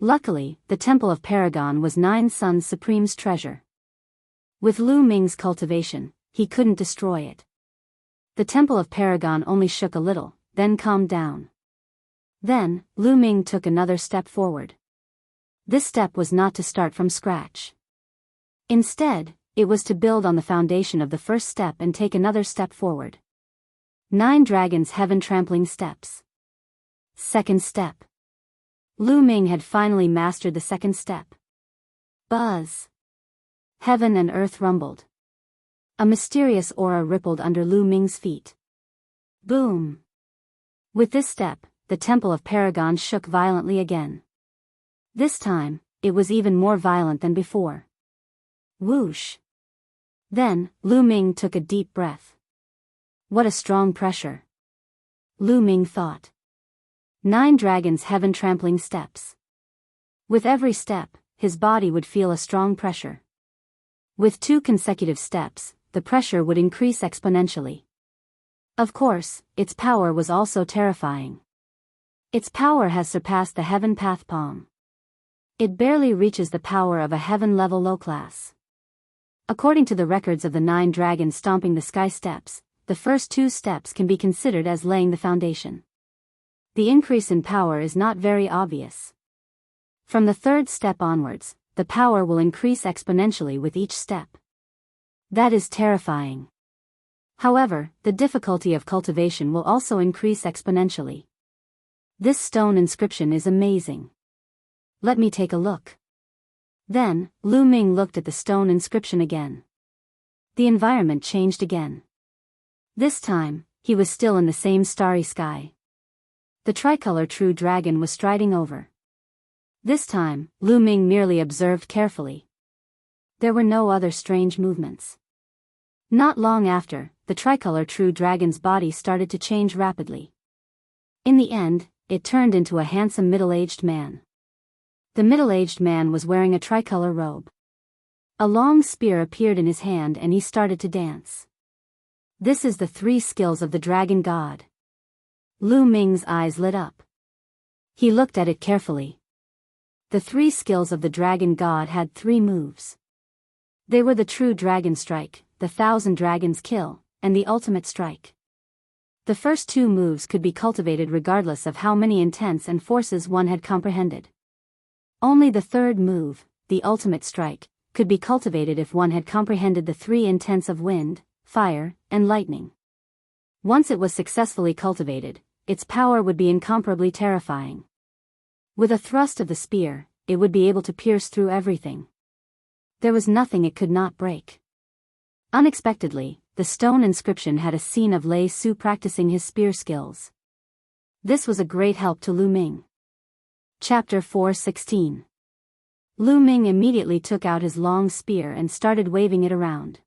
Luckily, the Temple of Paragon was 9 Suns Supreme's treasure. With Lu Ming's cultivation, he couldn't destroy it. The Temple of Paragon only shook a little, then calmed down. Then, Lu Ming took another step forward. This step was not to start from scratch. Instead, it was to build on the foundation of the first step and take another step forward. 9 dragons' heaven-trampling steps. Second step. Lu Ming had finally mastered the second step. Buzz. Heaven and earth rumbled. A mysterious aura rippled under Lu Ming's feet. Boom. With this step, the Temple of Paragon shook violently again. This time, it was even more violent than before. Whoosh. Then, Lu Ming took a deep breath. What a strong pressure. Lu Ming thought. 9 dragons' heaven-trampling steps. With every step, his body would feel a strong pressure. With 2 consecutive steps, the pressure would increase exponentially. Of course, its power was also terrifying. Its power has surpassed the Heaven Path Palm. It barely reaches the power of a heaven-level low class. According to the records of the 9 dragons stomping the sky steps, the first 2 steps can be considered as laying the foundation. The increase in power is not very obvious. From the 3rd step onwards, the power will increase exponentially with each step. That is terrifying. However, the difficulty of cultivation will also increase exponentially. This stone inscription is amazing. Let me take a look. Then, Lu Ming looked at the stone inscription again. The environment changed again. This time, he was still in the same starry sky. The tricolor true dragon was striding over. This time, Lu Ming merely observed carefully. There were no other strange movements. Not long after, the tricolor true dragon's body started to change rapidly. In the end, it turned into a handsome middle-aged man. The middle-aged man was wearing a tricolor robe. A long spear appeared in his hand and he started to dance. This is the 3 skills of the dragon god. Lu Ming's eyes lit up. He looked at it carefully. The 3 skills of the dragon god had 3 moves. They were the true dragon strike, the 1,000 dragons kill, and the ultimate strike. The first 2 moves could be cultivated regardless of how many intents and forces one had comprehended. Only the 3rd move, the ultimate strike, could be cultivated if one had comprehended the 3 intents of wind, fire, and lightning. Once it was successfully cultivated, its power would be incomparably terrifying. With a thrust of the spear, it would be able to pierce through everything. There was nothing it could not break. Unexpectedly, the stone inscription had a scene of Lei Su practicing his spear skills. This was a great help to Lu Ming. Chapter 4:16. Lu Ming immediately took out his long spear and started waving it around.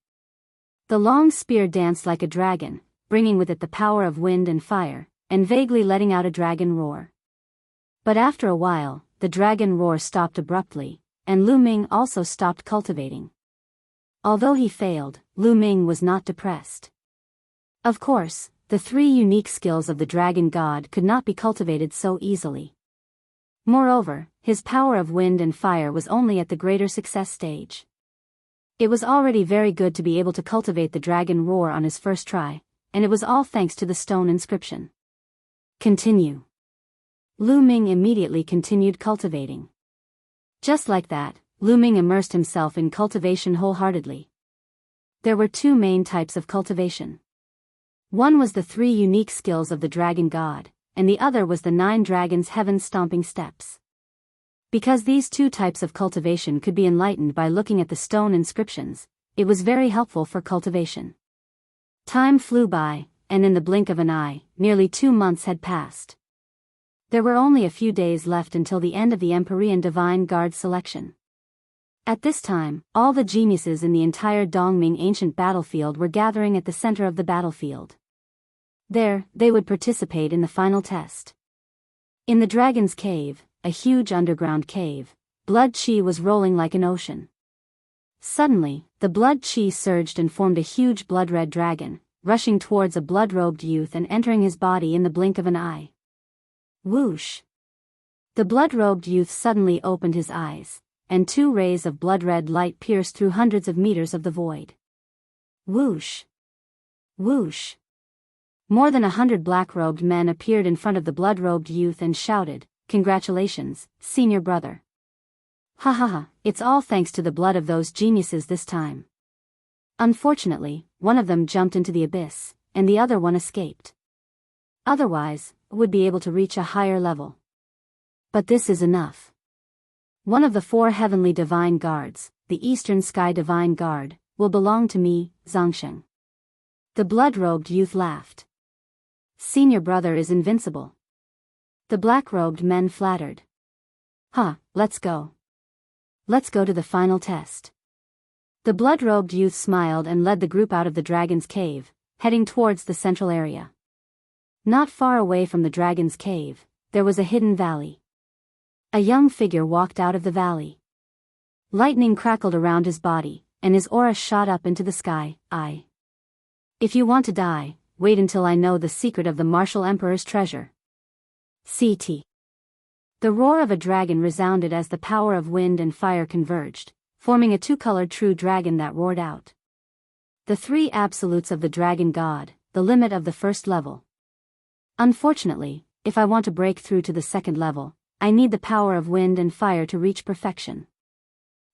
The long spear danced like a dragon, bringing with it the power of wind and fire, and vaguely letting out a dragon roar. But after a while, the dragon roar stopped abruptly, and Lu Ming also stopped cultivating. Although he failed, Lu Ming was not depressed. Of course, the 3 unique skills of the dragon god could not be cultivated so easily. Moreover, his power of wind and fire was only at the greater success stage. It was already very good to be able to cultivate the dragon roar on his first try, and it was all thanks to the stone inscription. Continue. Lu Ming immediately continued cultivating. Just like that, Lu Ming immersed himself in cultivation wholeheartedly. There were 2 main types of cultivation. One was the 3 unique skills of the dragon god, and the other was the 9 dragons' heaven-stomping steps. Because these 2 types of cultivation could be enlightened by looking at the stone inscriptions, it was very helpful for cultivation. Time flew by, and in the blink of an eye, nearly 2 months had passed. There were only a few days left until the end of the Empyrean Divine Guard selection. At this time, all the geniuses in the entire Dongming ancient battlefield were gathering at the center of the battlefield. There, they would participate in the final test. In the Dragon's Cave, a huge underground cave, blood qi was rolling like an ocean. Suddenly, the blood qi surged and formed a huge blood-red dragon, rushing towards a blood-robed youth and entering his body in the blink of an eye. Whoosh! The blood-robed youth suddenly opened his eyes, and 2 rays of blood-red light pierced through hundreds of meters of the void. Whoosh! Whoosh! More than 100 black-robed men appeared in front of the blood-robed youth and shouted, "Congratulations, senior brother. Ha ha ha, it's all thanks to the blood of those geniuses this time." Unfortunately, one of them jumped into the abyss, and the other one escaped. Otherwise, would be able to reach a higher level. But this is enough. One of the 4 heavenly divine guards, the Eastern Sky Divine Guard, will belong to me, Zhangsheng. The blood-robed youth laughed. Senior brother is invincible. The black-robed men flattered. Let's go. Let's go to the final test. The blood-robed youth smiled and led the group out of the dragon's cave, heading towards the central area. Not far away from the dragon's cave, there was a hidden valley. A young figure walked out of the valley. Lightning crackled around his body, and his aura shot up into the sky. If you want to die, wait until I know the secret of the Martial Emperor's treasure. CT. The roar of a dragon resounded as the power of wind and fire converged, forming a 2-colored true dragon that roared out. The 3 absolutes of the dragon god, the limit of the first level. Unfortunately, if I want to break through to the 2nd level, I need the power of wind and fire to reach perfection.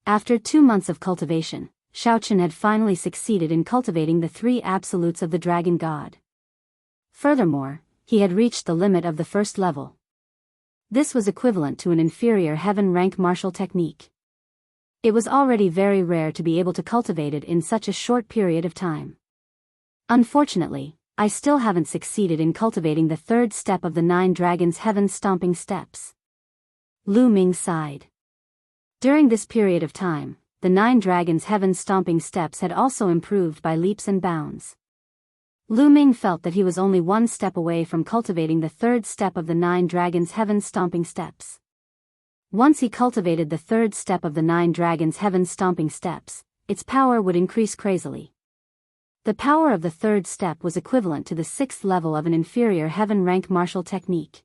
After 2 months of cultivation, Shaochen had finally succeeded in cultivating the 3 absolutes of the dragon god. Furthermore, he had reached the limit of the 1st level. This was equivalent to an inferior heaven-rank martial technique. It was already very rare to be able to cultivate it in such a short period of time. Unfortunately, I still haven't succeeded in cultivating the 3rd step of the 9 dragons' heaven-stomping steps. Lu Ming sighed. During this period of time, the 9 dragons' heaven-stomping steps had also improved by leaps and bounds. Lu Ming felt that he was only 1 step away from cultivating the 3rd step of the 9 dragons' heaven-stomping steps. Once he cultivated the third step of the 9 dragons' heaven-stomping steps, its power would increase crazily. The power of the third step was equivalent to the 6th level of an inferior heaven rank martial technique.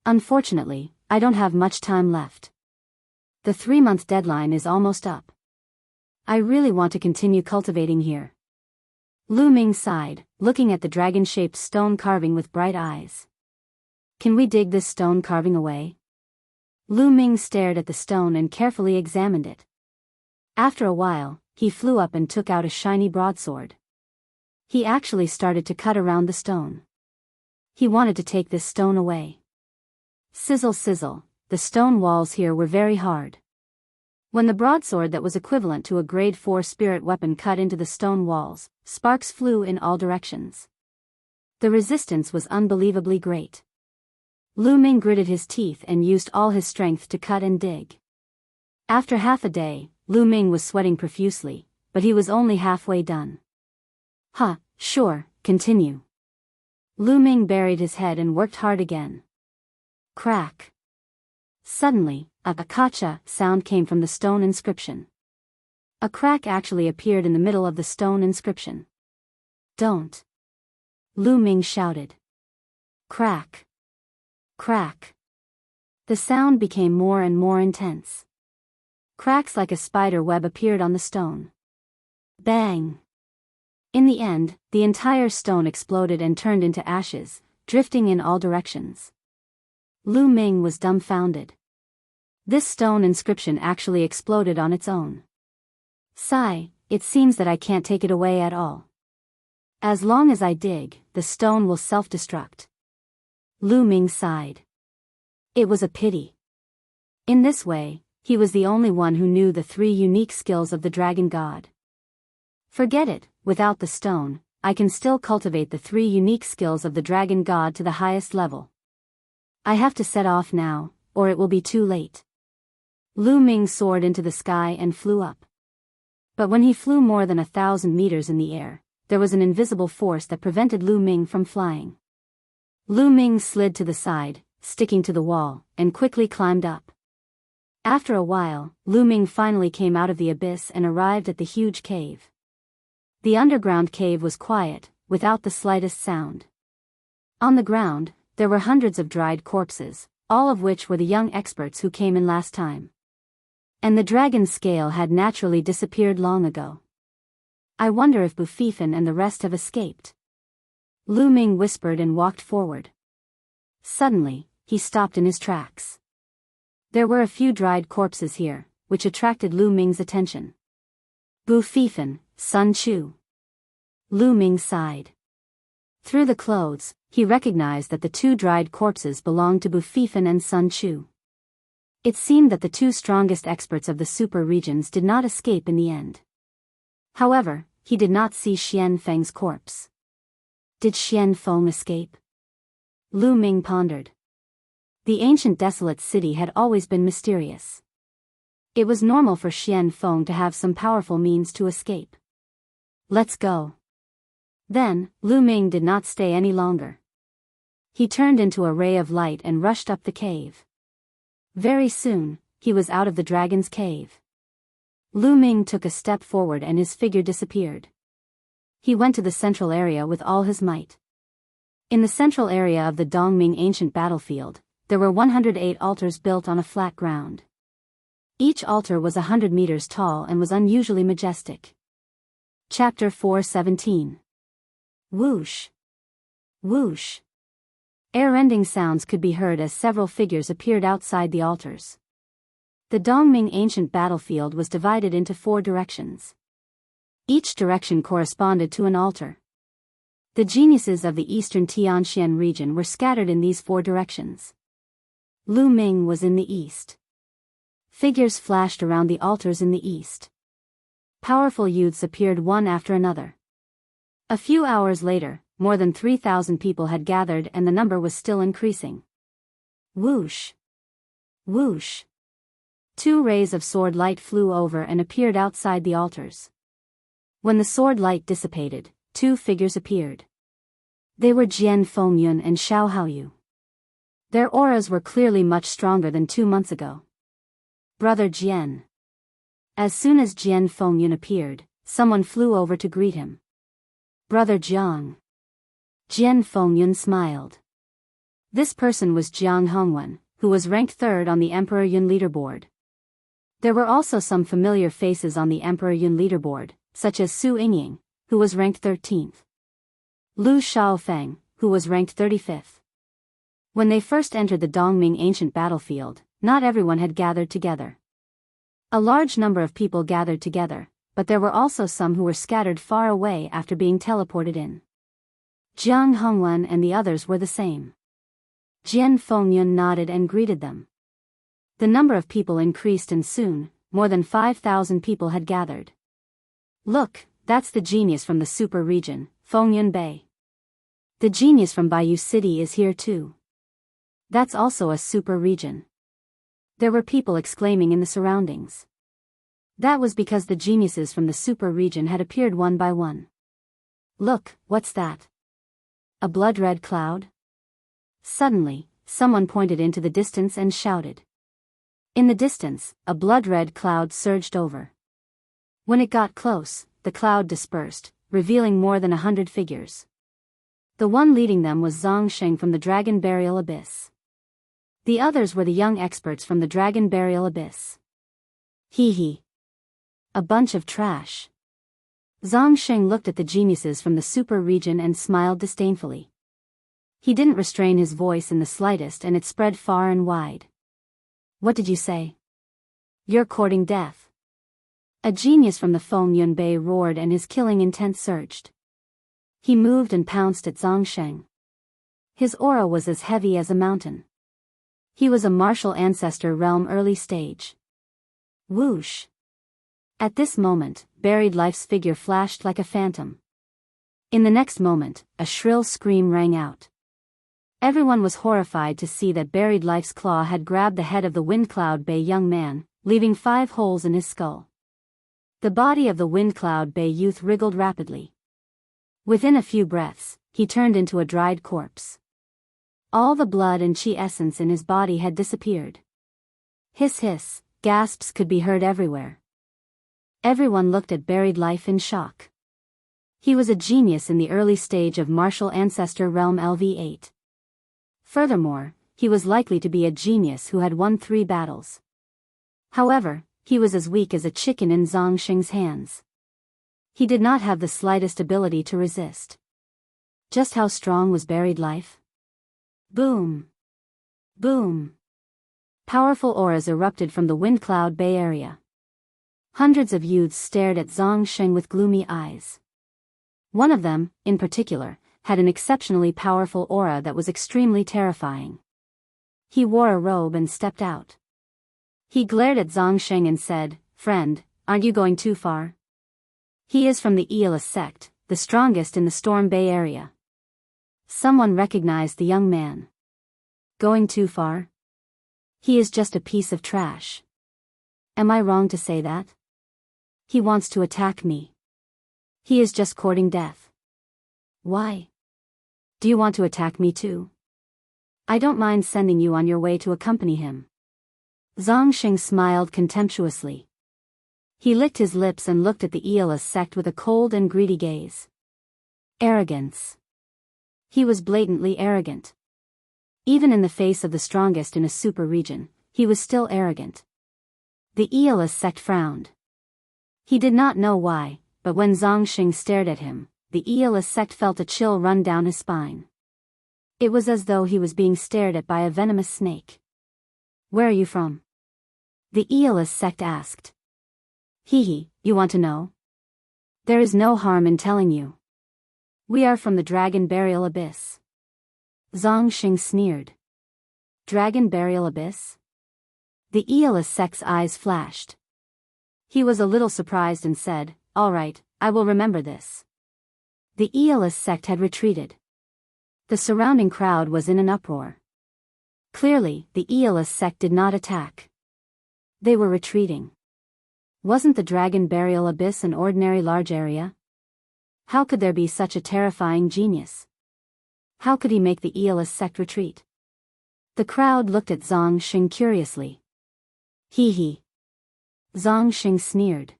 Unfortunately, I don't have much time left. The 3-month deadline is almost up. I really want to continue cultivating here. Lu Ming sighed, looking at the dragon-shaped stone carving with bright eyes. Can we dig this stone carving away? Lu Ming stared at the stone and carefully examined it. After a while, he flew up and took out a shiny broadsword. He actually started to cut around the stone. He wanted to take this stone away. Sizzle sizzle, the stone walls here were very hard. When the broadsword that was equivalent to a grade 4 spirit weapon cut into the stone walls, sparks flew in all directions. The resistance was unbelievably great. Lu Ming gritted his teeth and used all his strength to cut and dig. After half a day, Lu Ming was sweating profusely, but he was only halfway done. Sure, continue. Lu Ming buried his head and worked hard again. Crack. Suddenly, a kacha sound came from the stone inscription. A crack actually appeared in the middle of the stone inscription. Don't! Lu Ming shouted. Crack. Crack. The sound became more and more intense. Cracks like a spider web appeared on the stone. Bang! In the end, the entire stone exploded and turned into ashes, drifting in all directions. Lu Ming was dumbfounded. This stone inscription actually exploded on its own. Sigh, it seems that I can't take it away at all. As long as I dig, the stone will self-destruct. Lu Ming sighed. It was a pity. In this way, he was the only one who knew the 3 unique skills of the dragon god. Forget it, without the stone, I can still cultivate the 3 unique skills of the dragon god to the highest level. I have to set off now, or it will be too late. Lu Ming soared into the sky and flew up. But when he flew more than 1,000 meters in the air, there was an invisible force that prevented Lu Ming from flying. Lu Ming slid to the side, sticking to the wall, and quickly climbed up. After a while, Lu Ming finally came out of the abyss and arrived at the huge cave. The underground cave was quiet, without the slightest sound. On the ground, there were hundreds of dried corpses, all of which were the young experts who came in last time. And the dragon's scale had naturally disappeared long ago. I wonder if Bufifin and the rest have escaped. Lu Ming whispered and walked forward. Suddenly, he stopped in his tracks. There were a few dried corpses here, which attracted Lu Ming's attention. Bufifin, Sun Chu. Lu Ming sighed. Through the clothes, he recognized that the 2 dried corpses belonged to Bufifin and Sun Chu. It seemed that the 2 strongest experts of the super regions did not escape in the end. However, he did not see Xian Feng's corpse. Did Xian Feng escape? Lu Ming pondered. The ancient desolate city had always been mysterious. It was normal for Xian Feng to have some powerful means to escape. Let's go. Then, Lu Ming did not stay any longer. He turned into a ray of light and rushed up the cave. Very soon, he was out of the dragon's cave. Lu Ming took a step forward and his figure disappeared. He went to the central area with all his might. In the central area of the Dongming ancient battlefield, there were 108 altars built on a flat ground. Each altar was 100 meters tall and was unusually majestic. Chapter 4:17. Whoosh. Whoosh. Air-rending sounds could be heard as several figures appeared outside the altars. The Dongming ancient battlefield was divided into 4 directions. Each direction corresponded to an altar. The geniuses of the eastern Tianxian region were scattered in these 4 directions. Lu Ming was in the east. Figures flashed around the altars in the east. Powerful youths appeared one after another. A few hours later, more than 3,000 people had gathered and the number was still increasing. Whoosh! Whoosh! 2 rays of sword light flew over and appeared outside the altars. When the sword light dissipated, 2 figures appeared. They were Jian Fengyun and Xiao Haoyu. Their auras were clearly much stronger than 2 months ago. Brother Jian. As soon as Jian Fengyun appeared, someone flew over to greet him. Brother Jiang. Jian Fengyun smiled. This person was Jiang Hongwen, who was ranked 3rd on the Emperor Yun leaderboard. There were also some familiar faces on the Emperor Yun leaderboard, such as Su Yingying, who was ranked 13th. Lu Shaofeng, who was ranked 35th. When they first entered the Dongming ancient battlefield, not everyone had gathered together. A large number of people gathered together, but there were also some who were scattered far away after being teleported in. Jiang Hongwen and the others were the same. Jian Fengyun nodded and greeted them. The number of people increased and soon, more than 5,000 people had gathered. Look, that's the genius from the super region, Fengyun Bay. The genius from Bayou City is here too. That's also a super region. There were people exclaiming in the surroundings. That was because the geniuses from the super region had appeared one by one. Look, what's that? A blood-red cloud? Suddenly, someone pointed into the distance and shouted. In the distance, a blood-red cloud surged over. When it got close, the cloud dispersed, revealing more than 100 figures. The one leading them was Zhang Sheng from the Dragon Burial Abyss. The others were the young experts from the Dragon Burial Abyss. Hee hee. A bunch of trash. Zhang Sheng looked at the geniuses from the super region and smiled disdainfully. He didn't restrain his voice in the slightest and it spread far and wide. What did you say? You're courting death. A genius from the Fengyun Bay roared and his killing intent surged. He moved and pounced at Zhang Sheng. His aura was as heavy as a mountain. He was a martial ancestor realm early stage. Whoosh. At this moment, Buried Life's figure flashed like a phantom. In the next moment, a shrill scream rang out. Everyone was horrified to see that Buried Life's claw had grabbed the head of the Wind Cloud Bay young man, leaving 5 holes in his skull. The body of the Wind Cloud Bay youth wriggled rapidly. Within a few breaths, he turned into a dried corpse. All the blood and chi essence in his body had disappeared. Hiss hiss, gasps could be heard everywhere. Everyone looked at Buried Life in shock. He was a genius in the early stage of martial ancestor realm LV8. Furthermore, he was likely to be a genius who had won 3 battles. However, he was as weak as a chicken in Zhang Sheng's hands. He did not have the slightest ability to resist. Just how strong was Buried Life? Boom! Boom! Powerful auras erupted from the Wind Cloud Bay area. Hundreds of youths stared at Zhang Sheng with gloomy eyes. One of them, in particular, had an exceptionally powerful aura that was extremely terrifying. He wore a robe and stepped out. He glared at Zhang Sheng and said, "Friend, aren't you going too far?" He is from the Aeolus sect, the strongest in the Storm Bay area. Someone recognized the young man. Going too far? He is just a piece of trash. Am I wrong to say that? He wants to attack me. He is just courting death. Why? Do you want to attack me too? I don't mind sending you on your way to accompany him. Zhang Sheng smiled contemptuously. He licked his lips and looked at the Aeolus sect with a cold and greedy gaze. Arrogance. He was blatantly arrogant. Even in the face of the strongest in a super region, he was still arrogant. The Aeolus sect frowned. He did not know why, but when Zhang Sheng stared at him, the Aeolus sect felt a chill run down his spine. It was as though he was being stared at by a venomous snake. Where are you from? The Aeolus sect asked. Hee hee, you want to know? There is no harm in telling you. We are from the Dragon Burial Abyss. Zhang Sheng sneered. Dragon Burial Abyss? The Aeolus sect's eyes flashed. He was a little surprised and said, "All right, I will remember this." The Aeolus sect had retreated. The surrounding crowd was in an uproar. Clearly, the Aeolus sect did not attack. They were retreating. Wasn't the Dragon Burial Abyss an ordinary large area? How could there be such a terrifying genius? How could he make the Aeolus sect retreat? The crowd looked at Zhang Sheng curiously. Hee hee. Zhang Xing sneered.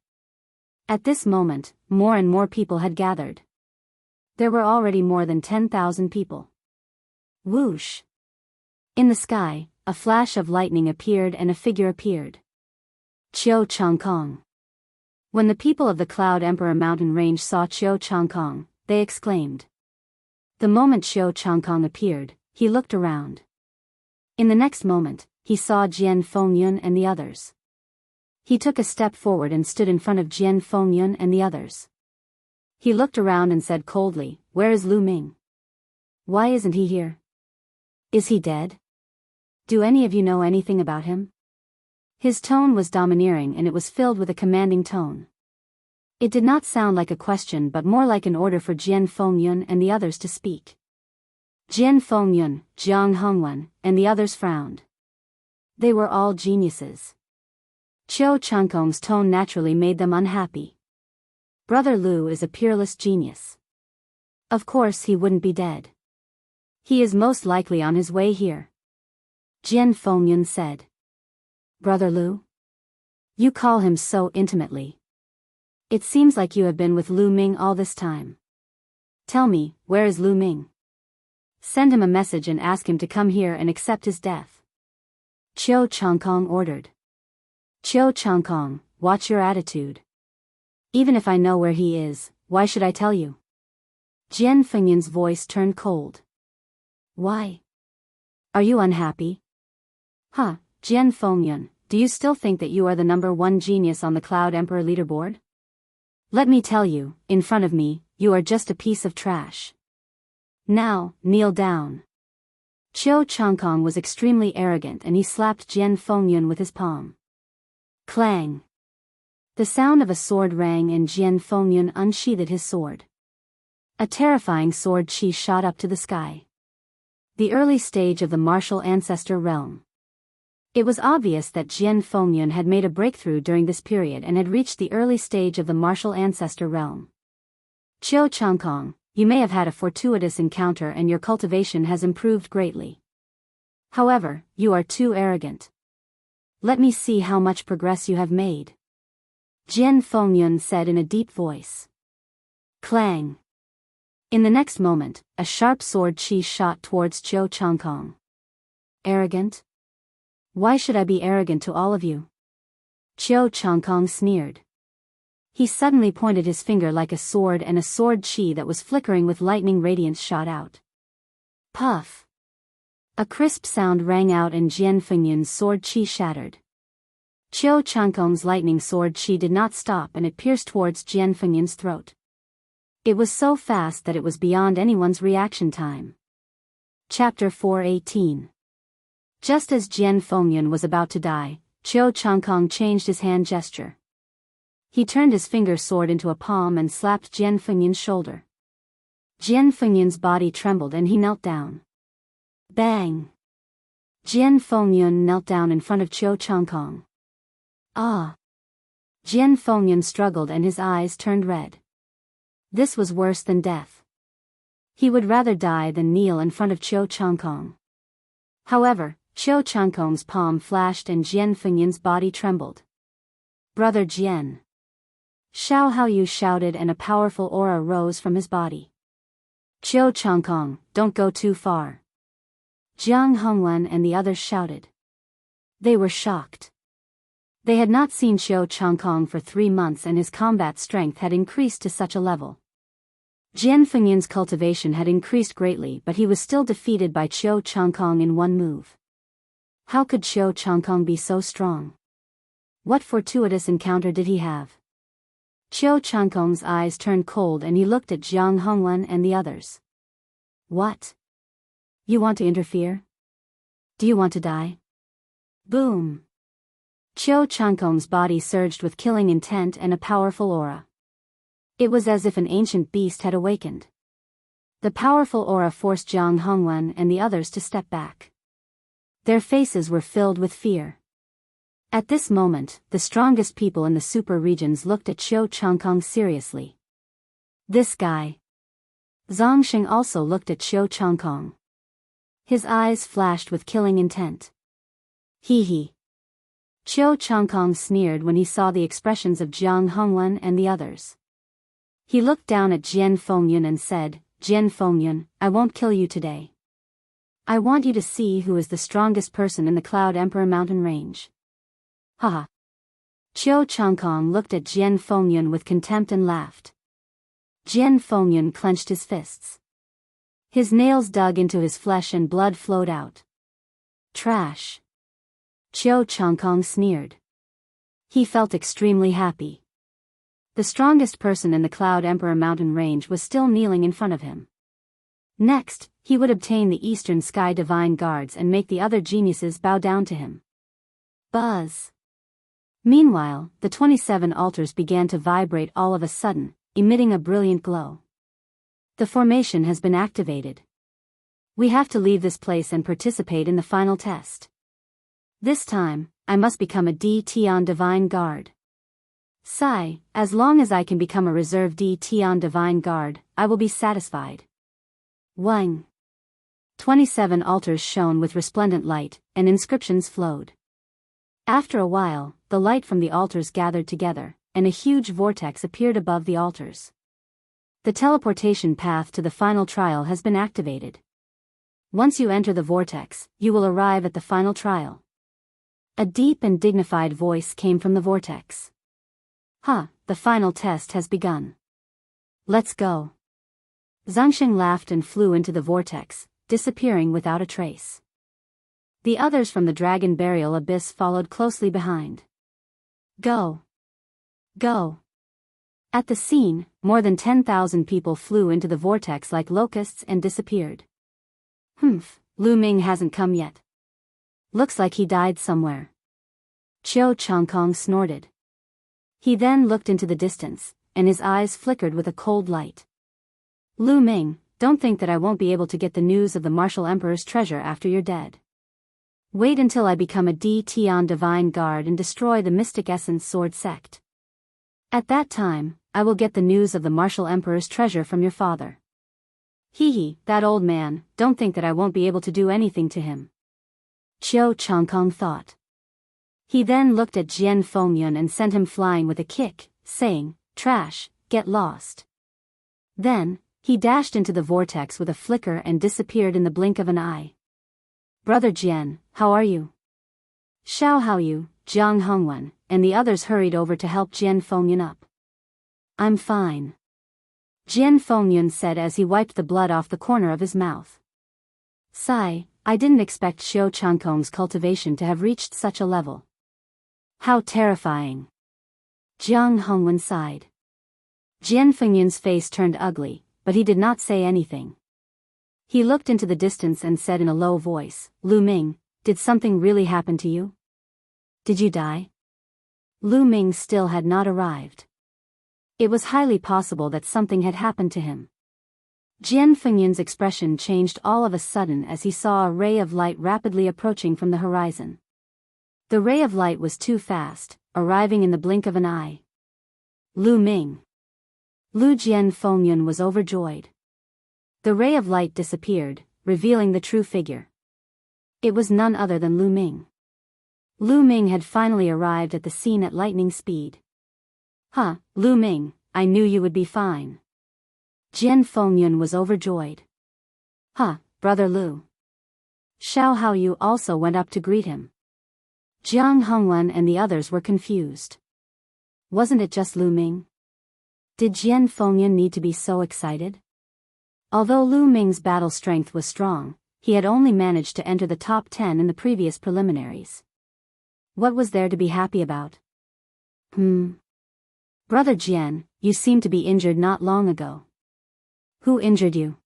At this moment, more and more people had gathered. There were already more than 10,000 people. Whoosh! In the sky, a flash of lightning appeared and a figure appeared. Qiu Changkong. When the people of the Cloud Emperor mountain range saw Qiu Changkong, they exclaimed. The moment Qiu Changkong appeared, he looked around. In the next moment, he saw Jian Fengyun and the others. He took a step forward and stood in front of Jian Fengyun and the others. He looked around and said coldly, "Where is Lu Ming? Why isn't he here? Is he dead? Do any of you know anything about him?" His tone was domineering and it was filled with a commanding tone. It did not sound like a question but more like an order for Jian Fengyun and the others to speak. Jian Fengyun, Jiang Hongwen, and the others frowned. They were all geniuses. Qiu Changkong's tone naturally made them unhappy. Brother Lu is a peerless genius. Of course he wouldn't be dead. He is most likely on his way here. Jian Fengyun said. Brother Lu? You call him so intimately. It seems like you have been with Lu Ming all this time. Tell me, where is Lu Ming? Send him a message and ask him to come here and accept his death. Qiu Changkong ordered. Qiu Changkong, watch your attitude. Even if I know where he is, why should I tell you? Jian Fengyun's voice turned cold. Why? Are you unhappy? Huh, Jian Fengyun, do you still think that you are the #1 genius on the Cloud Emperor leaderboard? Let me tell you, in front of me, you are just a piece of trash. Now, kneel down. Qiu Changkong was extremely arrogant and he slapped Jian Fengyun with his palm. Clang! The sound of a sword rang and Jian Fengyun unsheathed his sword. A terrifying sword chi shot up to the sky. The early stage of the martial ancestor realm. It was obvious that Jian Fengyun had made a breakthrough during this period and had reached the early stage of the martial ancestor realm. Qiu Changkong, you may have had a fortuitous encounter and your cultivation has improved greatly. However, you are too arrogant. Let me see how much progress you have made. Jian Fengyun said in a deep voice. Clang! In the next moment, a sharp sword chi shot towards Qiu Changkong. Arrogant? Why should I be arrogant to all of you? Qiu Changkong sneered. He suddenly pointed his finger like a sword and a sword chi that was flickering with lightning radiance shot out. Puff! A crisp sound rang out and Jian Fengyun's sword chi shattered. Qiu Changkong's lightning sword chi did not stop and it pierced towards Jian Fengyun's throat. It was so fast that it was beyond anyone's reaction time. Chapter 418. Just as Jian Fengyun was about to die, Qiu Changkong changed his hand gesture. He turned his finger sword into a palm and slapped Jian Fengyun's shoulder. Jian Fengyun's body trembled and he knelt down. Bang! Jian Fengyun knelt down in front of Qiu Changkong. Ah! Jian Fengyun struggled and his eyes turned red. This was worse than death. He would rather die than kneel in front of Qiu Changkong. However, Qiu Changkong's palm flashed and Jian Fengyun's body trembled. Brother Jian! Xiao Haoyu shouted and a powerful aura rose from his body. Qiu Changkong, don't go too far. Jiang Hongwen and the others shouted. They were shocked. They had not seen Qiu Changkong for 3 months and his combat strength had increased to such a level. Jian Fengyun's cultivation had increased greatly but he was still defeated by Qiu Changkong in one move. How could Qiu Changkong be so strong? What fortuitous encounter did he have? Qiu Changkong's eyes turned cold and he looked at Jiang Hongwen and the others. What? You want to interfere? Do you want to die? Boom! Qiu Changkong's body surged with killing intent and a powerful aura. It was as if an ancient beast had awakened. The powerful aura forced Jiang Hongwen and the others to step back. Their faces were filled with fear. At this moment, the strongest people in the super regions looked at Qiu Changkong seriously. This guy. Zhang Xing also looked at Qiu Changkong. His eyes flashed with killing intent. Hee hee. Chiu Changkong sneered when he saw the expressions of Jiang Hongwen and the others. He looked down at Jian Fengyun and said, Jian Fengyun, I won't kill you today. I want you to see who is the strongest person in the Cloud Emperor mountain range. Haha. Chiu Changkong looked at Jian Fengyun with contempt and laughed. Jian Fengyun clenched his fists. His nails dug into his flesh and blood flowed out. Trash. Chiu Changkong sneered. He felt extremely happy. The strongest person in the Cloud Emperor mountain range was still kneeling in front of him. Next, he would obtain the Eastern Sky Divine Guards and make the other geniuses bow down to him. Buzz. Meanwhile, the 27 altars began to vibrate all of a sudden, emitting a brilliant glow. The formation has been activated. We have to leave this place and participate in the final test. This time, I must become a D Tian Divine Guard. Sigh, as long as I can become a reserve D Tian Divine Guard, I will be satisfied. Wang. 27 altars shone with resplendent light, and inscriptions flowed. After a while, the light from the altars gathered together, and a huge vortex appeared above the altars. The teleportation path to the final trial has been activated. Once you enter the vortex, you will arrive at the final trial. A deep and dignified voice came from the vortex. The final test has begun. Let's go. Zhangsheng laughed and flew into the vortex, disappearing without a trace. The others from the Dragon Burial Abyss followed closely behind. Go. Go. At the scene, more than 10,000 people flew into the vortex like locusts and disappeared. Lu Ming hasn't come yet. Looks like he died somewhere. Chiu Changkong snorted. He then looked into the distance, and his eyes flickered with a cold light. Lu Ming, don't think that I won't be able to get the news of the Martial Emperor's treasure after you're dead. Wait until I become a D Tian Divine Guard and destroy the Mystic Essence Sword Sect. At that time, I will get the news of the Martial Emperor's treasure from your father. That old man, don't think that I won't be able to do anything to him. Chiu Changkong thought. He then looked at Jian Fengyun and sent him flying with a kick, saying, Trash, get lost. Then, he dashed into the vortex with a flicker and disappeared in the blink of an eye. Brother Jian, how are you? Xiao Haoyu, Jiang Hongwen, and the others hurried over to help Jian Fengyun up. I'm fine. Jian Fengyun said as he wiped the blood off the corner of his mouth. Sigh, I didn't expect Chiu Changkong's cultivation to have reached such a level. How terrifying. Jiang Hongwen sighed. Jian Fengyun's face turned ugly, but he did not say anything. He looked into the distance and said in a low voice, Lu Ming, did something really happen to you? Did you die? Lu Ming still had not arrived. It was highly possible that something had happened to him. Jian Fengyun's expression changed all of a sudden as he saw a ray of light rapidly approaching from the horizon. The ray of light was too fast, arriving in the blink of an eye. Lu Ming. Lu Jian Fengyun was overjoyed. The ray of light disappeared, revealing the true figure. It was none other than Lu Ming. Lu Ming had finally arrived at the scene at lightning speed. Lu Ming, I knew you would be fine. Jian Fengyun was overjoyed. Brother Lu. Xiao Haoyu also went up to greet him. Jiang Hongwen and the others were confused. Wasn't it just Lu Ming? Did Jian Fengyun need to be so excited? Although Lu Ming's battle strength was strong, he had only managed to enter the top 10 in the previous preliminaries. What was there to be happy about? Brother Jian, you seem to be injured not long ago. Who injured you?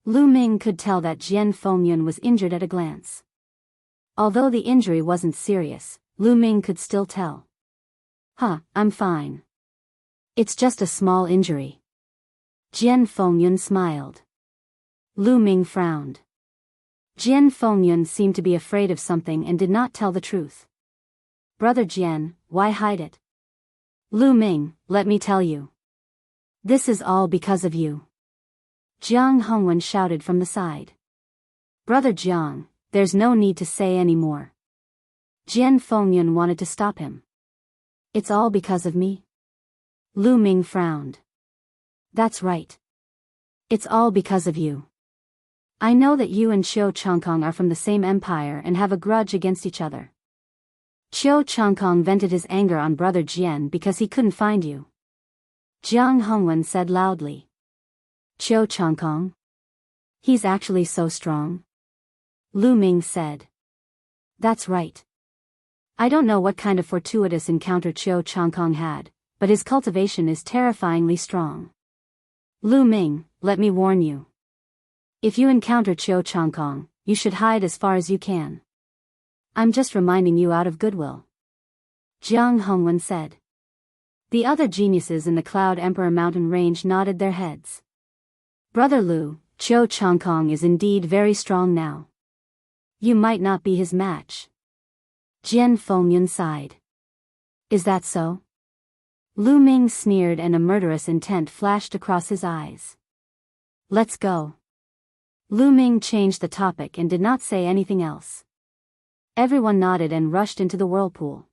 Lu Ming could tell that Jian Fengyun was injured at a glance. Although the injury wasn't serious, Lu Ming could still tell. I'm fine. It's just a small injury. Jian Fengyun smiled. Lu Ming frowned. Jian Fengyun seemed to be afraid of something and did not tell the truth. Brother Jian, why hide it? Lu Ming, let me tell you. This is all because of you. Jiang Hongwen shouted from the side. Brother Jiang, there's no need to say any more. Jian Fengyun wanted to stop him. It's all because of me? Lu Ming frowned. That's right. It's all because of you. I know that you and Qiu Changkong are from the same empire and have a grudge against each other. Qiu Changkong vented his anger on brother Jian because he couldn't find you. Jiang Hongwen said loudly. Qiu Changkong? He's actually so strong? Lu Ming said. That's right. I don't know what kind of fortuitous encounter Qiu Changkong had, but his cultivation is terrifyingly strong. Lu Ming, let me warn you. If you encounter Qiu Changkong, you should hide as far as you can. I'm just reminding you out of goodwill. Jiang Hongwen said. The other geniuses in the Cloud Emperor mountain range nodded their heads. Brother Lu, Qiu Changkong is indeed very strong now. You might not be his match. Jian Fengyun sighed. Is that so? Lu Ming sneered and a murderous intent flashed across his eyes. Let's go. Lu Ming changed the topic and did not say anything else. Everyone nodded and rushed into the whirlpool.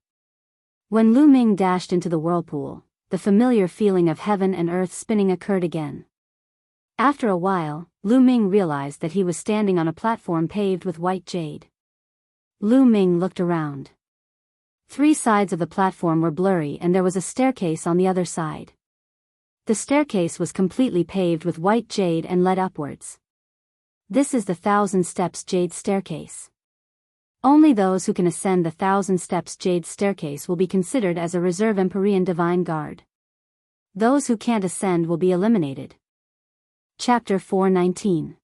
When Lu Ming dashed into the whirlpool, the familiar feeling of heaven and earth spinning occurred again. After a while, Lu Ming realized that he was standing on a platform paved with white jade. Lu Ming looked around. 3 sides of the platform were blurry and there was a staircase on the other side. The staircase was completely paved with white jade and led upwards. This is the 1,000 Steps Jade Staircase. Only those who can ascend the 1,000 Steps Jade Staircase will be considered as a reserve Empyrean Divine Guard. Those who can't ascend will be eliminated. Chapter 419.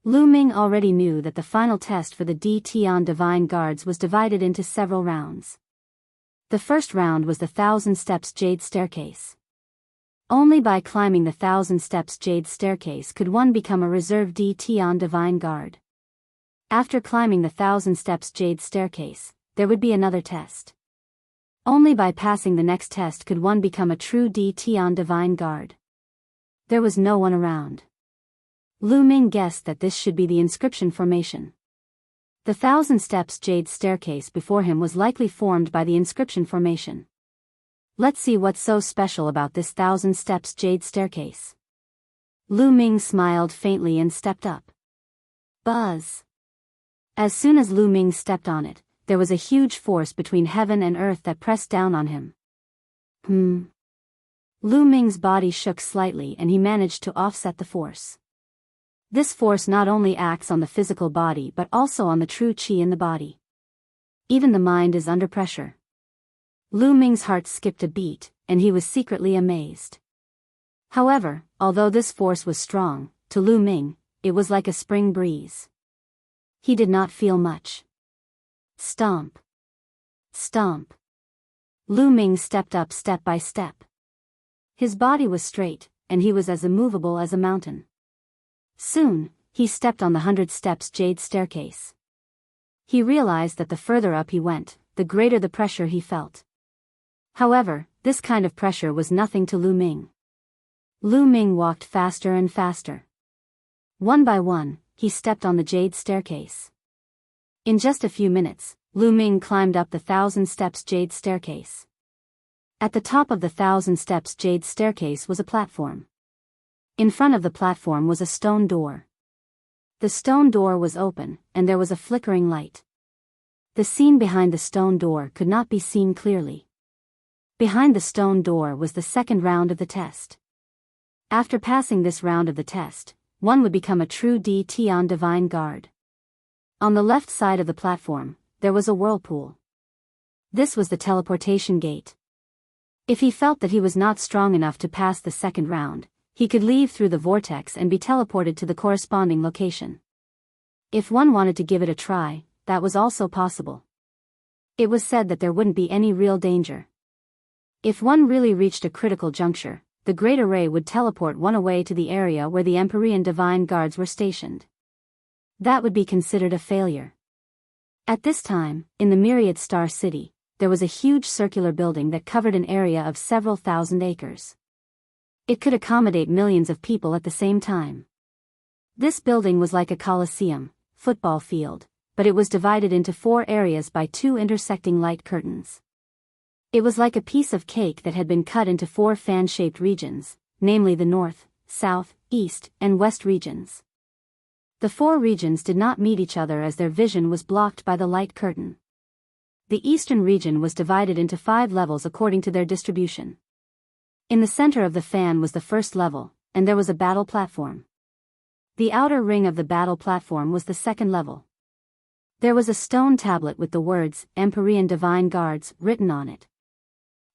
Lu Ming already knew that the final test for the D-Tian Divine Guards was divided into several rounds. The first round was the 1,000 Steps Jade Staircase. Only by climbing the 1,000 Steps Jade Staircase could one become a reserve D-Tian Divine Guard. After climbing the 1,000 Steps Jade Staircase, there would be another test. Only by passing the next test could one become a true D-Tian Divine Guard. There was no one around. Lu Ming guessed that this should be the inscription formation. The 1,000 Steps Jade Staircase before him was likely formed by the inscription formation. Let's see what's so special about this 1,000 Steps Jade Staircase. Lu Ming smiled faintly and stepped up. Buzz. As soon as Lu Ming stepped on it, there was a huge force between heaven and earth that pressed down on him. Lu Ming's body shook slightly and he managed to offset the force. This force not only acts on the physical body but also on the true qi in the body. Even the mind is under pressure. Lu Ming's heart skipped a beat, and he was secretly amazed. However, although this force was strong, to Lu Ming, it was like a spring breeze. He did not feel much. Stomp. Stomp. Lu Ming stepped up step by step. His body was straight, and he was as immovable as a mountain. Soon, he stepped on the 100 Steps Jade Staircase. He realized that the further up he went, the greater the pressure he felt. However, this kind of pressure was nothing to Lu Ming. Lu Ming walked faster and faster. One by one, he stepped on the Jade Staircase. In just a few minutes, Lu Ming climbed up the 1,000 Steps Jade Staircase. At the top of the 1,000 Steps Jade Staircase was a platform. In front of the platform was a stone door. The stone door was open, and there was a flickering light. The scene behind the stone door could not be seen clearly. Behind the stone door was the second round of the test. After passing this round of the test, one would become a true D-Tian Divine Guard. On the left side of the platform, there was a whirlpool. This was the teleportation gate. If he felt that he was not strong enough to pass the second round, he could leave through the vortex and be teleported to the corresponding location. If one wanted to give it a try, that was also possible. It was said that there wouldn't be any real danger. If one really reached a critical juncture, the Great Array would teleport one away to the area where the Empyrean Divine Guards were stationed. That would be considered a failure. At this time, in the Myriad Star City, there was a huge circular building that covered an area of several thousand acres. It could accommodate millions of people at the same time. This building was like a coliseum, football field, but it was divided into 4 areas by 2 intersecting light curtains. It was like a piece of cake that had been cut into 4 fan-shaped regions, namely the north, south, east, and west regions. The 4 regions did not meet each other as their vision was blocked by the light curtain. The eastern region was divided into 5 levels according to their distribution. In the center of the fan was the first level, and there was a battle platform. The outer ring of the battle platform was the second level. There was a stone tablet with the words, Empyrean Divine Guards, written on it.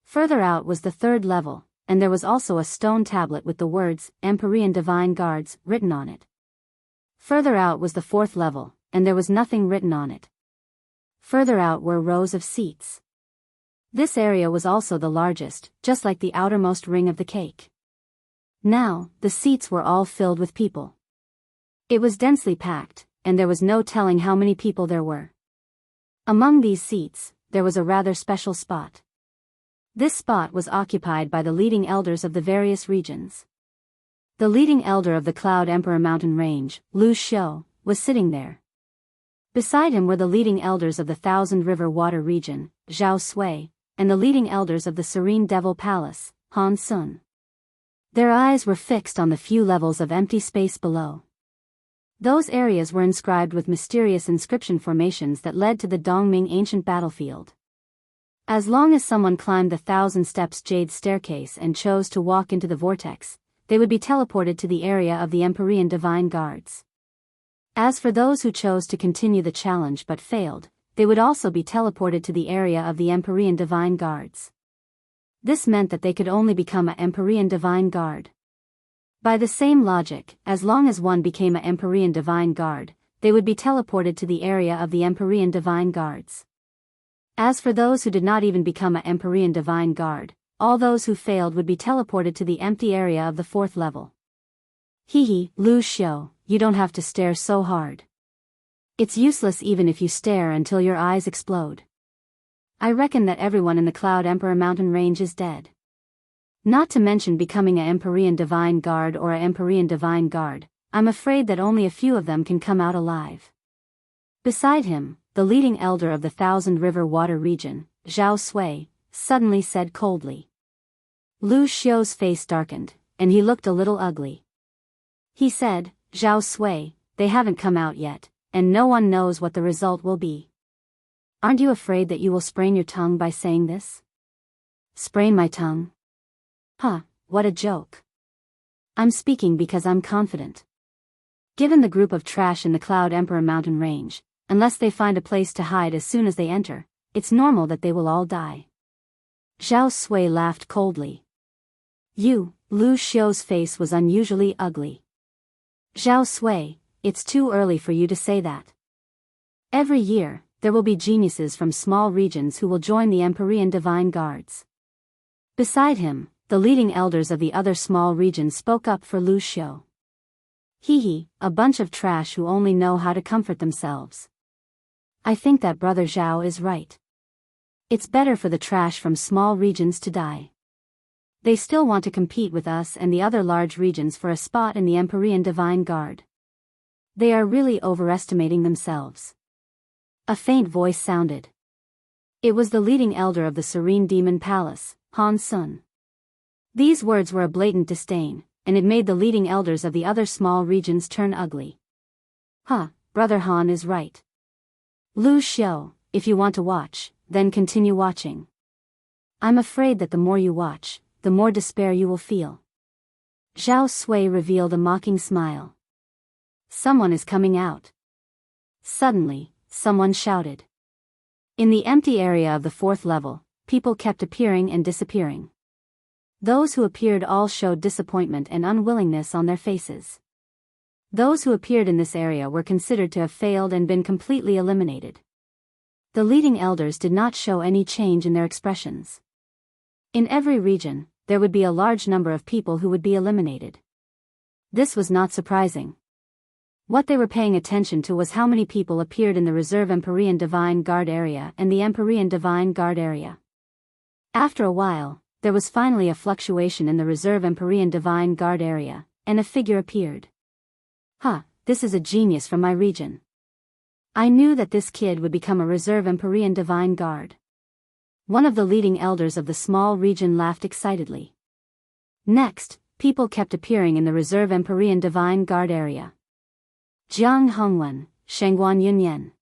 Further out was the third level, and there was also a stone tablet with the words, Empyrean Divine Guards, written on it. Further out was the fourth level, and there was nothing written on it. Further out were rows of seats. This area was also the largest, just like the outermost ring of the cake. Now, the seats were all filled with people. It was densely packed, and there was no telling how many people there were. Among these seats, there was a rather special spot. This spot was occupied by the leading elders of the various regions. The leading elder of the Cloud Emperor Mountain Range, Lu Xiu, was sitting there. Beside him were the leading elders of the Thousand River Water region, Zhao Sui, and the leading elders of the Serene Devil Palace, Han Sun. Their eyes were fixed on the few levels of empty space below. Those areas were inscribed with mysterious inscription formations that led to the Dongming ancient battlefield. As long as someone climbed the 1,000 steps jade staircase and chose to walk into the vortex, they would be teleported to the area of the Empyrean Divine Guards. As for those who chose to continue the challenge but failed, they would also be teleported to the area of the Empyrean Divine Guards. This meant that they could only become an Empyrean Divine Guard. By the same logic, as long as one became an Empyrean Divine Guard, they would be teleported to the area of the Empyrean Divine Guards. As for those who did not even become an Empyrean Divine Guard, all those who failed would be teleported to the empty area of the 4th level. Hehe, Lu Xiu, you don't have to stare so hard. It's useless even if you stare until your eyes explode. I reckon that everyone in the Cloud Emperor Mountain Range is dead. Not to mention becoming an Empyrean Divine Guard or an Empyrean Divine Guard, I'm afraid that only a few of them can come out alive. Beside him, the leading elder of the Thousand River Water region, Zhao Sui, suddenly said coldly. Lu Xiu's face darkened, and he looked a little ugly. He said, Zhao Sui, they haven't come out yet, and no one knows what the result will be. Aren't you afraid that you will sprain your tongue by saying this? Sprain my tongue? Huh, what a joke. I'm speaking because I'm confident. Given the group of trash in the Cloud Emperor Mountain Range, unless they find a place to hide as soon as they enter, it's normal that they will all die. Zhao Sui laughed coldly. Lu Xiu's face was unusually ugly. Zhao Sui, it's too early for you to say that. Every year, there will be geniuses from small regions who will join the Empyrean Divine Guards. Beside him, the leading elders of the other small regions spoke up for Lu Xiu. Hehe, a bunch of trash who only know how to comfort themselves. I think that Brother Zhao is right. It's better for the trash from small regions to die. They still want to compete with us and the other large regions for a spot in the Empyrean Divine Guard. They are really overestimating themselves. A faint voice sounded. It was the leading elder of the Serene Demon Palace, Han Sun. These words were a blatant disdain, and it made the leading elders of the other small regions turn ugly. Huh, Brother Han is right. Lu Xiu, if you want to watch, then continue watching. I'm afraid that the more you watch, the more despair you will feel. Zhao Sui revealed a mocking smile. Someone is coming out. Suddenly, someone shouted. In the empty area of the 4th level, people kept appearing and disappearing. Those who appeared all showed disappointment and unwillingness on their faces. Those who appeared in this area were considered to have failed and been completely eliminated. The leading elders did not show any change in their expressions. In every region, there would be a large number of people who would be eliminated. This was not surprising. What they were paying attention to was how many people appeared in the Reserve Empyrean Divine Guard area and the Empyrean Divine Guard area. After a while, there was finally a fluctuation in the Reserve Empyrean Divine Guard area, and a figure appeared. Huh, this is a genius from my region. I knew that this kid would become a reserve Empyrean divine guard. One of the leading elders of the small region laughed excitedly. Next, people kept appearing in the reserve Empyrean divine guard area. Jiang Hongwen, Shengguan Yunyan.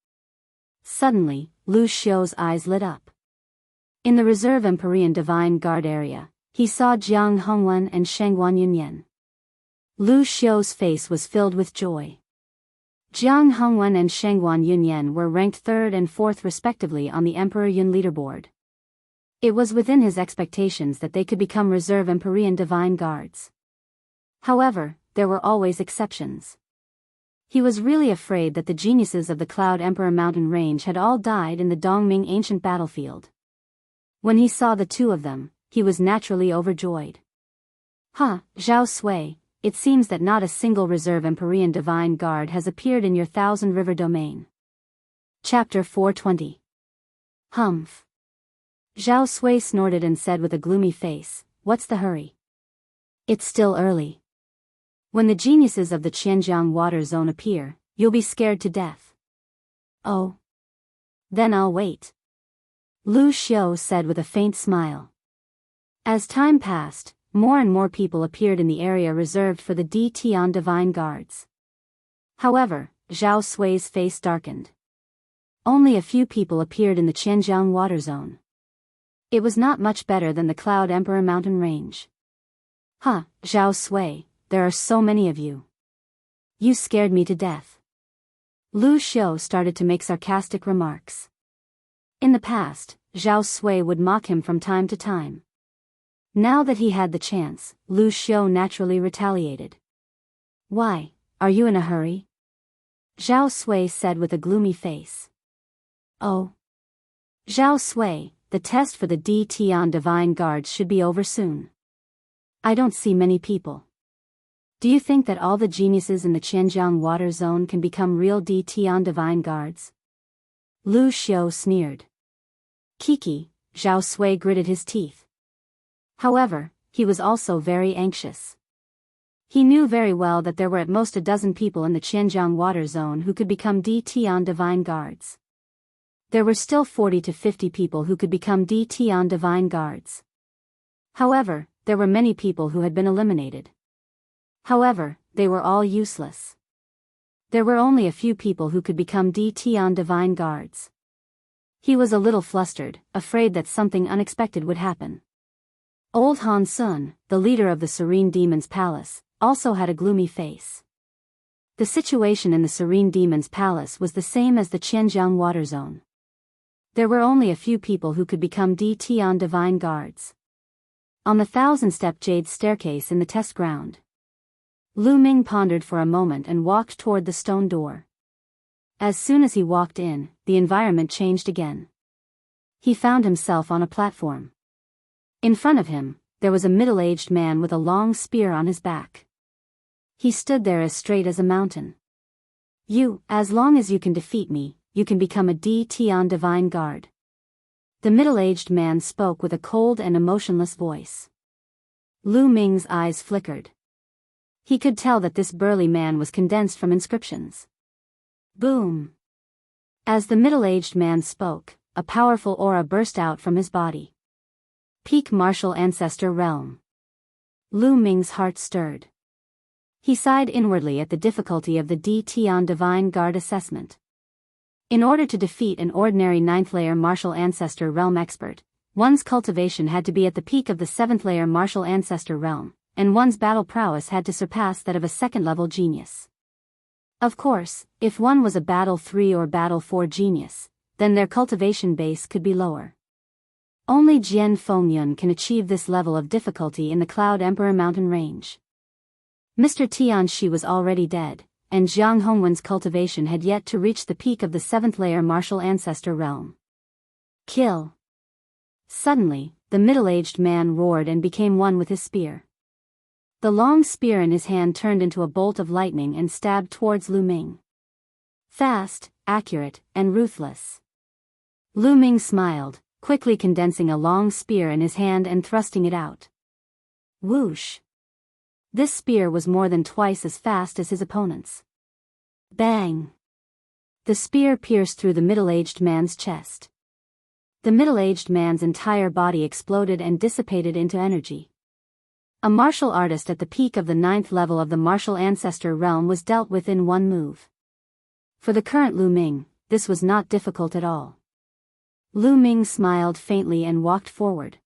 Suddenly, Lu Xiu's eyes lit up. In the reserve Empyrean divine guard area, he saw Jiang Hongwen and Shengguan Yunyan. Lu Xiu's face was filled with joy. Jiang Hongwen and Shengguan Yunyan were ranked 3rd and 4th respectively on the Emperor Yun leaderboard. It was within his expectations that they could become reserve Empyrean divine guards. However, there were always exceptions. He was really afraid that the geniuses of the Cloud Emperor mountain range had all died in the Dongming ancient battlefield. When he saw the two of them, he was naturally overjoyed. Zhao Sui, it seems that not a single reserve Empyrean divine guard has appeared in your Thousand River domain. Chapter 420. Humph. Zhao Sui snorted and said with a gloomy face, "What's the hurry? It's still early. When the geniuses of the Qianjiang water zone appear, you'll be scared to death." "Oh. Then I'll wait," Lu Xiu said with a faint smile. As time passed, more and more people appeared in the area reserved for the Di Tian divine guards. However, Zhao Sui's face darkened. Only a few people appeared in the Qianjiang water zone. It was not much better than the Cloud Emperor mountain range. Zhao Sui, there are so many of you. You scared me to death." Lu Xiu started to make sarcastic remarks. In the past, Zhao Sui would mock him from time to time. Now that he had the chance, Lu Xiu naturally retaliated. "Why, are you in a hurry?" Zhao Sui said with a gloomy face. "Oh. Zhao Sui, the test for the Di Tian divine guards should be over soon. I don't see many people. Do you think that all the geniuses in the Qianjiang water zone can become real Di Tian divine guards?" Lu Xiu sneered. "Kiki," Zhao Sui gritted his teeth. However, he was also very anxious. He knew very well that there were at most a dozen people in the Qianjiang water zone who could become Di Tian divine guards. There were still 40 to 50 people who could become Di Tian divine guards. However, there were many people who had been eliminated. However, they were all useless. There were only a few people who could become Di Tian divine guards. He was a little flustered, afraid that something unexpected would happen. Old Han Sun, the leader of the Serene Demon's Palace, also had a gloomy face. The situation in the Serene Demon's Palace was the same as the Qianjiang water zone. There were only a few people who could become Di Tian divine guards. On the 1,000-step jade staircase in the test ground, Lu Ming pondered for a moment and walked toward the stone door. As soon as he walked in, the environment changed again. He found himself on a platform. In front of him, there was a middle-aged man with a long spear on his back. He stood there as straight as a mountain. As long as you can defeat me, you can become a Di Tian divine guard." The middle-aged man spoke with a cold and emotionless voice. Lu Ming's eyes flickered. He could tell that this burly man was condensed from inscriptions. Boom! As the middle-aged man spoke, a powerful aura burst out from his body. Peak Martial Ancestor Realm. Lu Ming's heart stirred. He sighed inwardly at the difficulty of the Di Tian Divine Guard assessment. In order to defeat an ordinary 9th-layer Martial Ancestor Realm expert, one's cultivation had to be at the peak of the 7th-layer Martial Ancestor Realm, and one's battle prowess had to surpass that of a 2nd-level genius. Of course, if one was a Battle 3 or Battle 4 genius, then their cultivation base could be lower. Only Jian Fengyun can achieve this level of difficulty in the Cloud Emperor mountain range. Mr. Tianxi was already dead, and Jiang Hongwen's cultivation had yet to reach the peak of the 7th-layer Martial Ancestor Realm. Kill! Suddenly, the middle-aged man roared and became one with his spear. The long spear in his hand turned into a bolt of lightning and stabbed towards Lu Ming. Fast, accurate, and ruthless. Lu Ming smiled, quickly condensing a long spear in his hand and thrusting it out. Whoosh! This spear was more than twice as fast as his opponent's. Bang! The spear pierced through the middle-aged man's chest. The middle-aged man's entire body exploded and dissipated into energy. A martial artist at the peak of the 9th level of the martial ancestor realm was dealt with in one move. For the current Lu Ming, this was not difficult at all. Lu Ming smiled faintly and walked forward.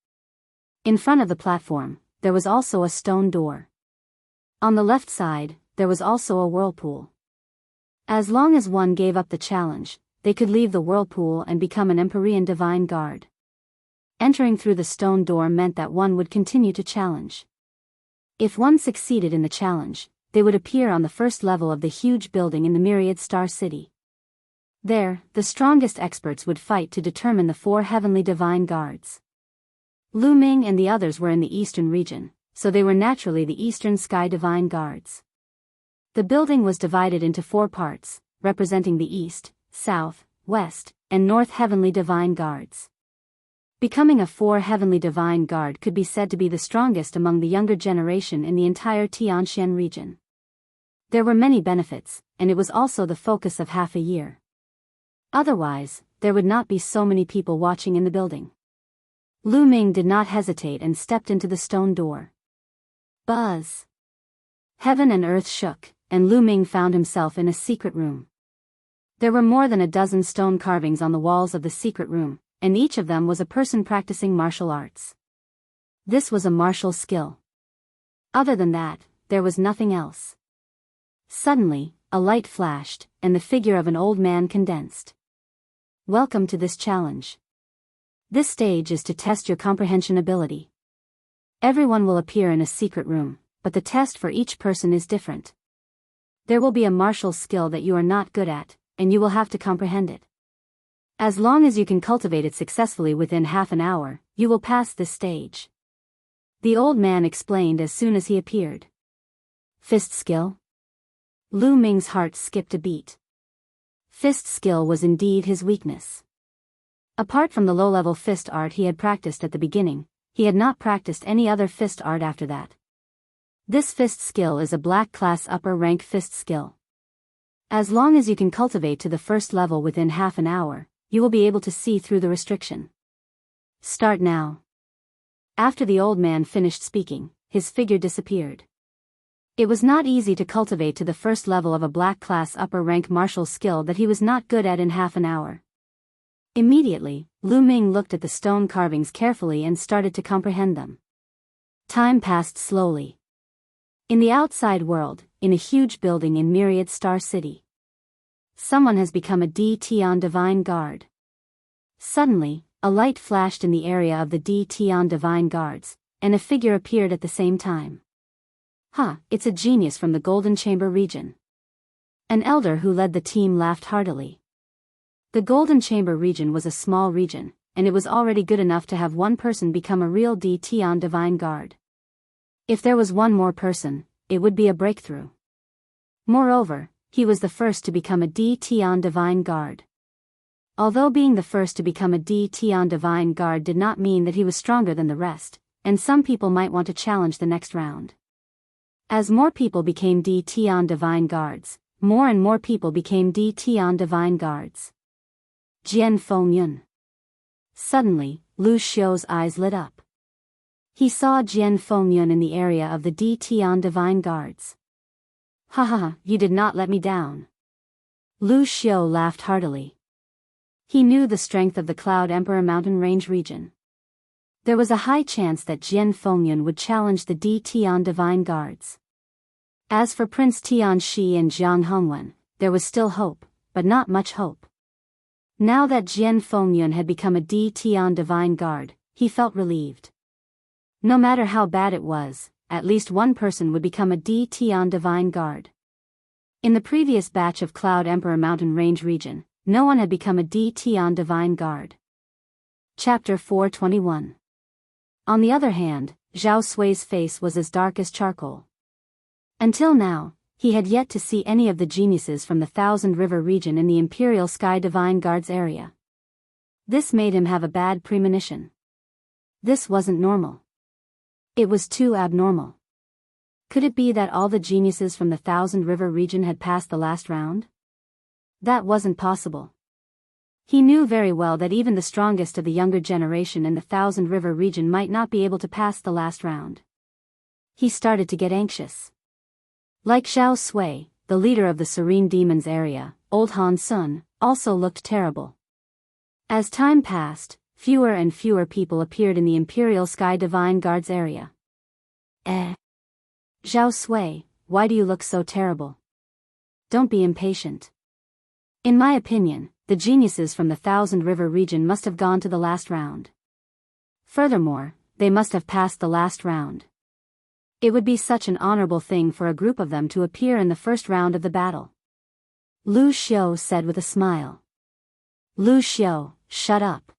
In front of the platform, there was also a stone door. On the left side, there was also a whirlpool. As long as one gave up the challenge, they could leave the whirlpool and become an Empyrean Divine Guard. Entering through the stone door meant that one would continue to challenge. If one succeeded in the challenge, they would appear on the first level of the huge building in the Myriad Star City. There, the strongest experts would fight to determine the 4 heavenly divine guards. Lu Ming and the others were in the eastern region, so they were naturally the Eastern Sky Divine Guards. The building was divided into 4 parts, representing the East, South, West, and North Heavenly Divine Guards. Becoming a 4 Heavenly Divine Guard could be said to be the strongest among the younger generation in the entire Tianxian region. There were many benefits, and it was also the focus of half a year. Otherwise, there would not be so many people watching in the building. Lu Ming did not hesitate and stepped into the stone door. Buzz! Heaven and earth shook, and Lu Ming found himself in a secret room. There were more than a dozen stone carvings on the walls of the secret room, and each of them was a person practicing martial arts. This was a martial skill. Other than that, there was nothing else. Suddenly, a light flashed, and the figure of an old man condensed. Welcome to this challenge. This stage is to test your comprehension ability. Everyone will appear in a secret room, but the test for each person is different. There will be a martial skill that you are not good at, and you will have to comprehend it. As long as you can cultivate it successfully within half an hour, you will pass this stage. The old man explained as soon as he appeared. Fist skill? Lu Ming's heart skipped a beat. Fist skill was indeed his weakness. Apart from the low-level fist art he had practiced at the beginning, he had not practiced any other fist art after that. This fist skill is a black class upper rank fist skill. As long as you can cultivate to the first level within half an hour, you will be able to see through the restriction. Start now. After the old man finished speaking, his figure disappeared. It was not easy to cultivate to the first level of a black class upper rank martial skill that he was not good at in half an hour. Immediately, Lu Ming looked at the stone carvings carefully and started to comprehend them. Time passed slowly. In the outside world, in a huge building in Myriad Star City, someone has become a Tian Divine Guard. Suddenly, a light flashed in the area of the Tian Divine Guards, and a figure appeared at the same time. It's a genius from the Golden Chamber region. An elder who led the team laughed heartily. The Golden Chamber region was a small region, and it was already good enough to have one person become a real Tian Divine Guard. If there was one more person, it would be a breakthrough. Moreover, he was the first to become a Tian Divine Guard. Although being the first to become a Tian Divine Guard did not mean that he was stronger than the rest, and some people might want to challenge the next round. As more people became Tian Divine Guards, more and more people became Tian Divine Guards. Jian Fengyun. Suddenly, Lu Xiu's eyes lit up. He saw Jian Fengyun in the area of the Tian Divine Guards. You did not let me down. Lu Xiu laughed heartily. He knew the strength of the Cloud Emperor mountain range region. There was a high chance that Jian Fengyun would challenge the Tian Divine Guards. As for Prince Tianxi and Jiang Hongwen, there was still hope, but not much hope. Now that Jian Fengyun had become a Tian Divine Guard, he felt relieved. No matter how bad it was, at least one person would become a Tian Divine Guard. In the previous batch of Cloud Emperor Mountain Range region, no one had become a Tian Divine Guard. Chapter 421. On the other hand, Zhao Sui's face was as dark as charcoal. Until now, he had yet to see any of the geniuses from the Thousand River region in the Imperial Sky Divine Guards area. This made him have a bad premonition. This wasn't normal. It was too abnormal. Could it be that all the geniuses from the Thousand River region had passed the last round? That wasn't possible. He knew very well that even the strongest of the younger generation in the Thousand River region might not be able to pass the last round. He started to get anxious. Like Zhao Sui, the leader of the Serene Demons area, old Han Sun also looked terrible. As time passed, fewer and fewer people appeared in the Imperial Sky Divine Guards area. Zhao Sui, why do you look so terrible? Don't be impatient. In my opinion, the geniuses from the Thousand River region must have gone to the last round. Furthermore, they must have passed the last round. It would be such an honorable thing for a group of them to appear in the first round of the battle. Lu Xiu said with a smile. Lu Xiu, shut up.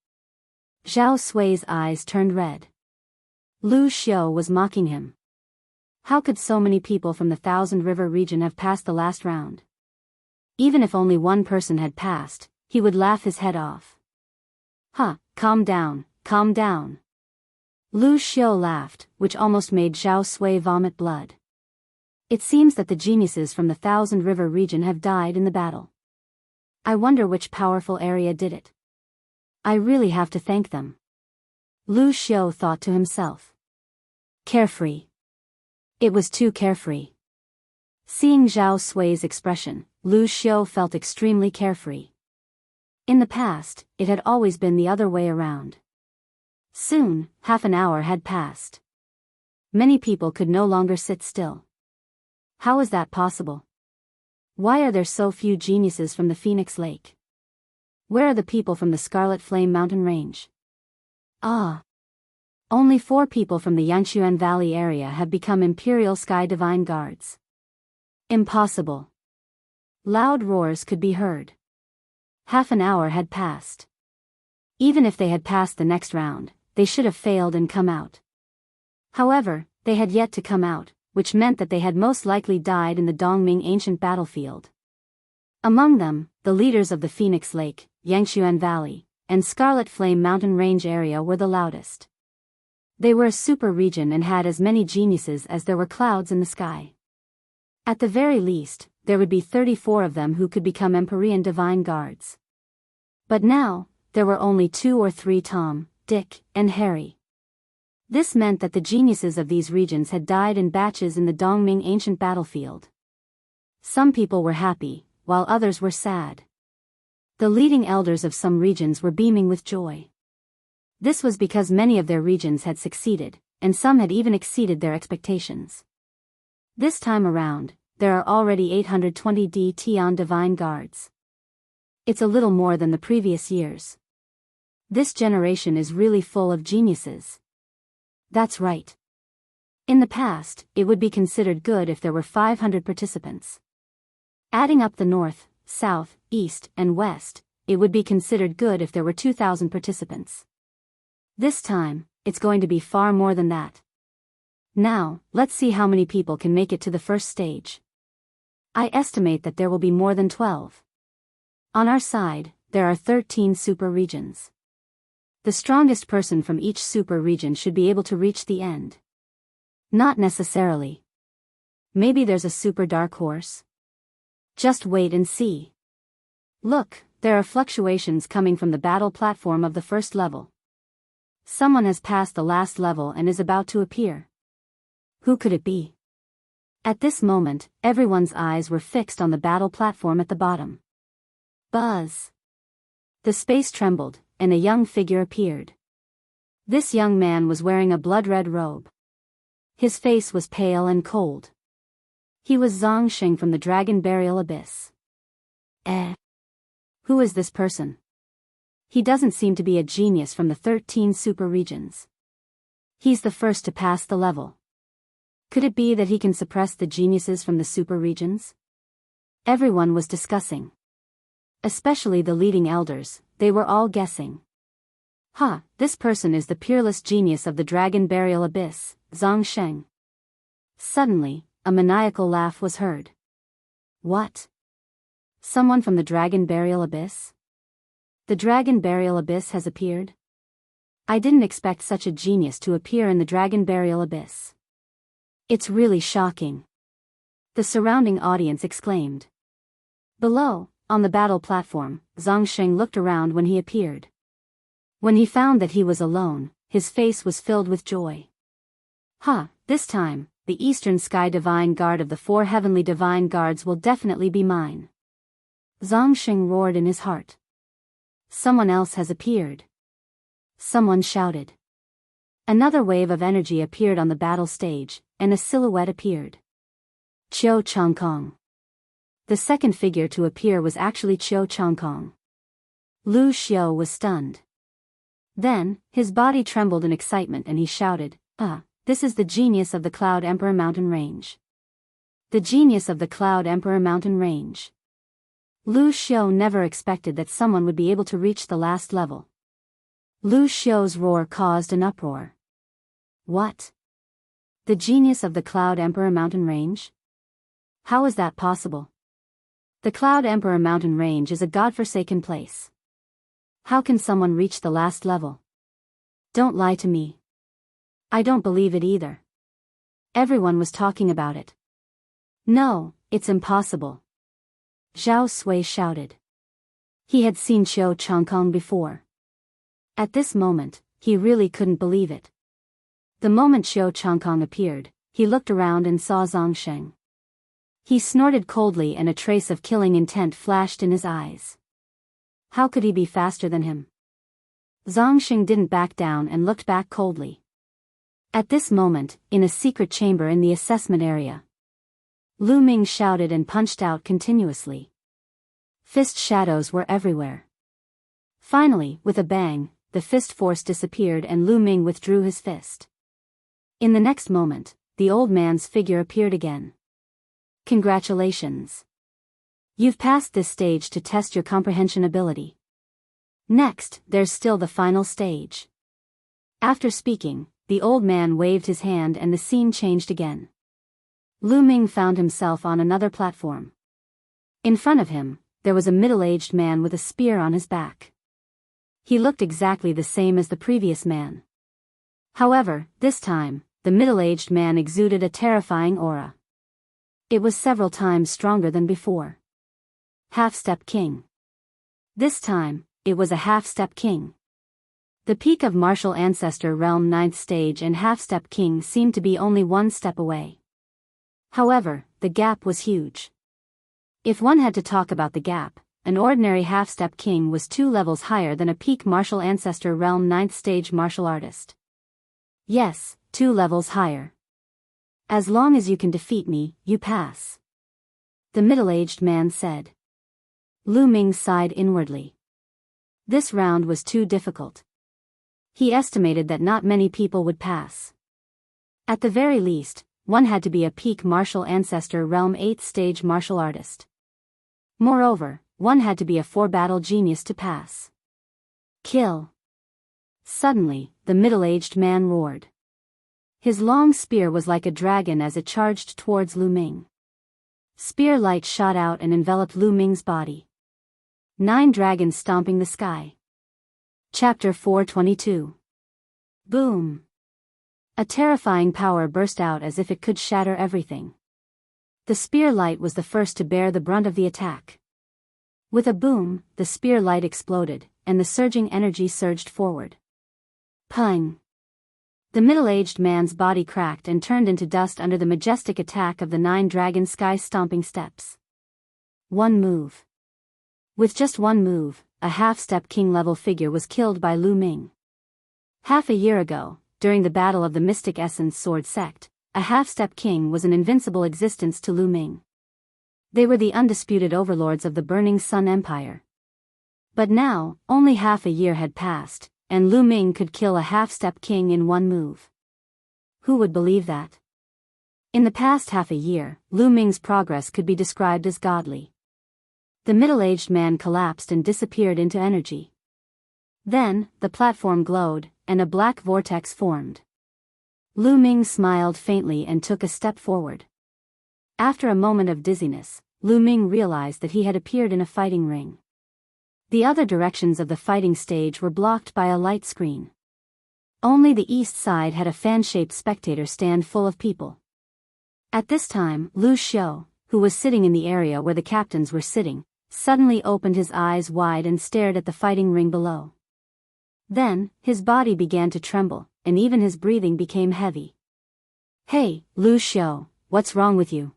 Zhao Sui's eyes turned red. Lu Xiu was mocking him. How could so many people from the Thousand River region have passed the last round? Even if only one person had passed, he would laugh his head off. Calm down, calm down. Lu Xiu laughed, which almost made Zhao Sui vomit blood. It seems that the geniuses from the Thousand River region have died in the battle. I wonder which powerful area did it. I really have to thank them. Lu Xiu thought to himself. Carefree. It was too carefree. Seeing Zhao Sui's expression, Lu Xiu felt extremely carefree. In the past, it had always been the other way around. Soon, half an hour had passed. Many people could no longer sit still. How is that possible? Why are there so few geniuses from the Phoenix Lake? Where are the people from the Scarlet Flame Mountain Range? Only 4 people from the Yangshuan Valley area have become Imperial Sky Divine Guards. Impossible. Loud roars could be heard. Half an hour had passed. Even if they had passed the next round, they should have failed and come out. However, they had yet to come out, which meant that they had most likely died in the Dongming ancient battlefield. Among them, the leaders of the Phoenix Lake, Yangshuan Valley, and Scarlet Flame Mountain Range area were the loudest. They were a super region and had as many geniuses as there were clouds in the sky. At the very least, there would be 34 of them who could become Empyrean Divine Guards. But now, there were only 2 or 3 Tom, Dick, and Harry. This meant that the geniuses of these regions had died in batches in the Dongming ancient battlefield. Some people were happy, while others were sad. The leading elders of some regions were beaming with joy. This was because many of their regions had succeeded, and some had even exceeded their expectations. This time around, there are already 820 Tian Divine Guards. It's a little more than the previous years. This generation is really full of geniuses. That's right. In the past, it would be considered good if there were 500 participants. Adding up the north, south, east, and west, it would be considered good if there were 2,000 participants. This time, it's going to be far more than that. Now, let's see how many people can make it to the first stage. I estimate that there will be more than 12. On our side, there are 13 super regions. The strongest person from each super region should be able to reach the end. Not necessarily. Maybe there's a super dark horse. Just wait and see. Look, there are fluctuations coming from the battle platform of the first level. Someone has passed the last level and is about to appear. Who could it be? At this moment, everyone's eyes were fixed on the battle platform at the bottom. Buzz! The space trembled, and a young figure appeared. This young man was wearing a blood-red robe. His face was pale and cold. He was Zhang Sheng from the Dragon Burial Abyss. Who is this person? He doesn't seem to be a genius from the 13 super regions. He's the first to pass the level. Could it be that he can suppress the geniuses from the super regions? Everyone was discussing. Especially the leading elders, they were all guessing. This person is the peerless genius of the Dragon Burial Abyss, Zhang Sheng. Suddenly, a maniacal laugh was heard. What? Someone from the Dragon Burial Abyss? The Dragon Burial Abyss has appeared? I didn't expect such a genius to appear in the Dragon Burial Abyss. It's really shocking. The surrounding audience exclaimed. Below, on the battle platform, Zhang Sheng looked around when he appeared. When he found that he was alone, his face was filled with joy. This time, the Eastern Sky Divine Guard of the 4 Heavenly Divine Guards will definitely be mine. Zhang Sheng roared in his heart. Someone else has appeared. Someone shouted. Another wave of energy appeared on the battle stage, and a silhouette appeared. Qiu Changkong. The second figure to appear was actually Qiu Changkong. Lu Xiu was stunned. Then, his body trembled in excitement and he shouted, this is the genius of the Cloud Emperor Mountain Range. The genius of the Cloud Emperor Mountain Range. Lu Xiu never expected that someone would be able to reach the last level. Lu Xiu's roar caused an uproar. What? The genius of the Cloud Emperor Mountain Range? How is that possible? The Cloud Emperor Mountain Range is a godforsaken place. How can someone reach the last level? Don't lie to me. I don't believe it either. Everyone was talking about it. No, it's impossible. Zhao Sui shouted. He had seen Qiu Changkong before. At this moment, he really couldn't believe it. The moment Qiu Changkong appeared, he looked around and saw Zhang Sheng. He snorted coldly and a trace of killing intent flashed in his eyes. How could he be faster than him? Zhang Sheng didn't back down and looked back coldly. At this moment, in a secret chamber in the assessment area, Lu Ming shouted and punched out continuously. Fist shadows were everywhere. Finally, with a bang, the fist force disappeared and Lu Ming withdrew his fist. In the next moment, the old man's figure appeared again. Congratulations. You've passed this stage to test your comprehension ability. Next, there's still the final stage. After speaking, the old man waved his hand and the scene changed again. Lu Ming found himself on another platform. In front of him, there was a middle-aged man with a spear on his back. He looked exactly the same as the previous man. However, this time, the middle-aged man exuded a terrifying aura. It was several times stronger than before. Half-Step King. This time, it was a Half-Step King. The peak of Martial Ancestor Realm 9th Stage and Half-Step King seemed to be only one step away. However, the gap was huge. If one had to talk about the gap, an ordinary Half-Step King was 2 levels higher than a peak Martial Ancestor Realm 9th Stage martial artist. Yes, 2 levels higher. As long as you can defeat me, you pass. The middle-aged man said. Lu Ming sighed inwardly. This round was too difficult. He estimated that not many people would pass. At the very least, one had to be a peak Martial Ancestor Realm 8th Stage martial artist. Moreover, one had to be a 4-battle genius to pass. Kill. Suddenly, the middle-aged man roared. His long spear was like a dragon as it charged towards Lu Ming. Spear light shot out and enveloped Lu Ming's body. 9 dragons stomping the sky. Chapter 422. Boom. A terrifying power burst out as if it could shatter everything. The spear light was the first to bear the brunt of the attack. With a boom, the spear light exploded, and the surging energy surged forward. Pung. The middle-aged man's body cracked and turned into dust under the majestic attack of the 9 dragon sky-stomping steps. One move. With just one move, a Half-Step King-level figure was killed by Lu Ming. Half a year ago, during the battle of the Mystic Essence Sword Sect, a Half-Step King was an invincible existence to Lu Ming. They were the undisputed overlords of the Burning Sun Empire. But now, only half a year had passed, and Lu Ming could kill a Half-Step King in one move. Who would believe that? In the past half a year, Lu Ming's progress could be described as godly. The middle-aged man collapsed and disappeared into energy. Then, the platform glowed, and a black vortex formed. Lu Ming smiled faintly and took a step forward. After a moment of dizziness, Lu Ming realized that he had appeared in a fighting ring. The other directions of the fighting stage were blocked by a light screen. Only the east side had a fan-shaped spectator stand full of people. At this time, Lu Xiu, who was sitting in the area where the captains were sitting, suddenly opened his eyes wide and stared at the fighting ring below. Then, his body began to tremble, and even his breathing became heavy. "Hey, Lu Xiao, what's wrong with you?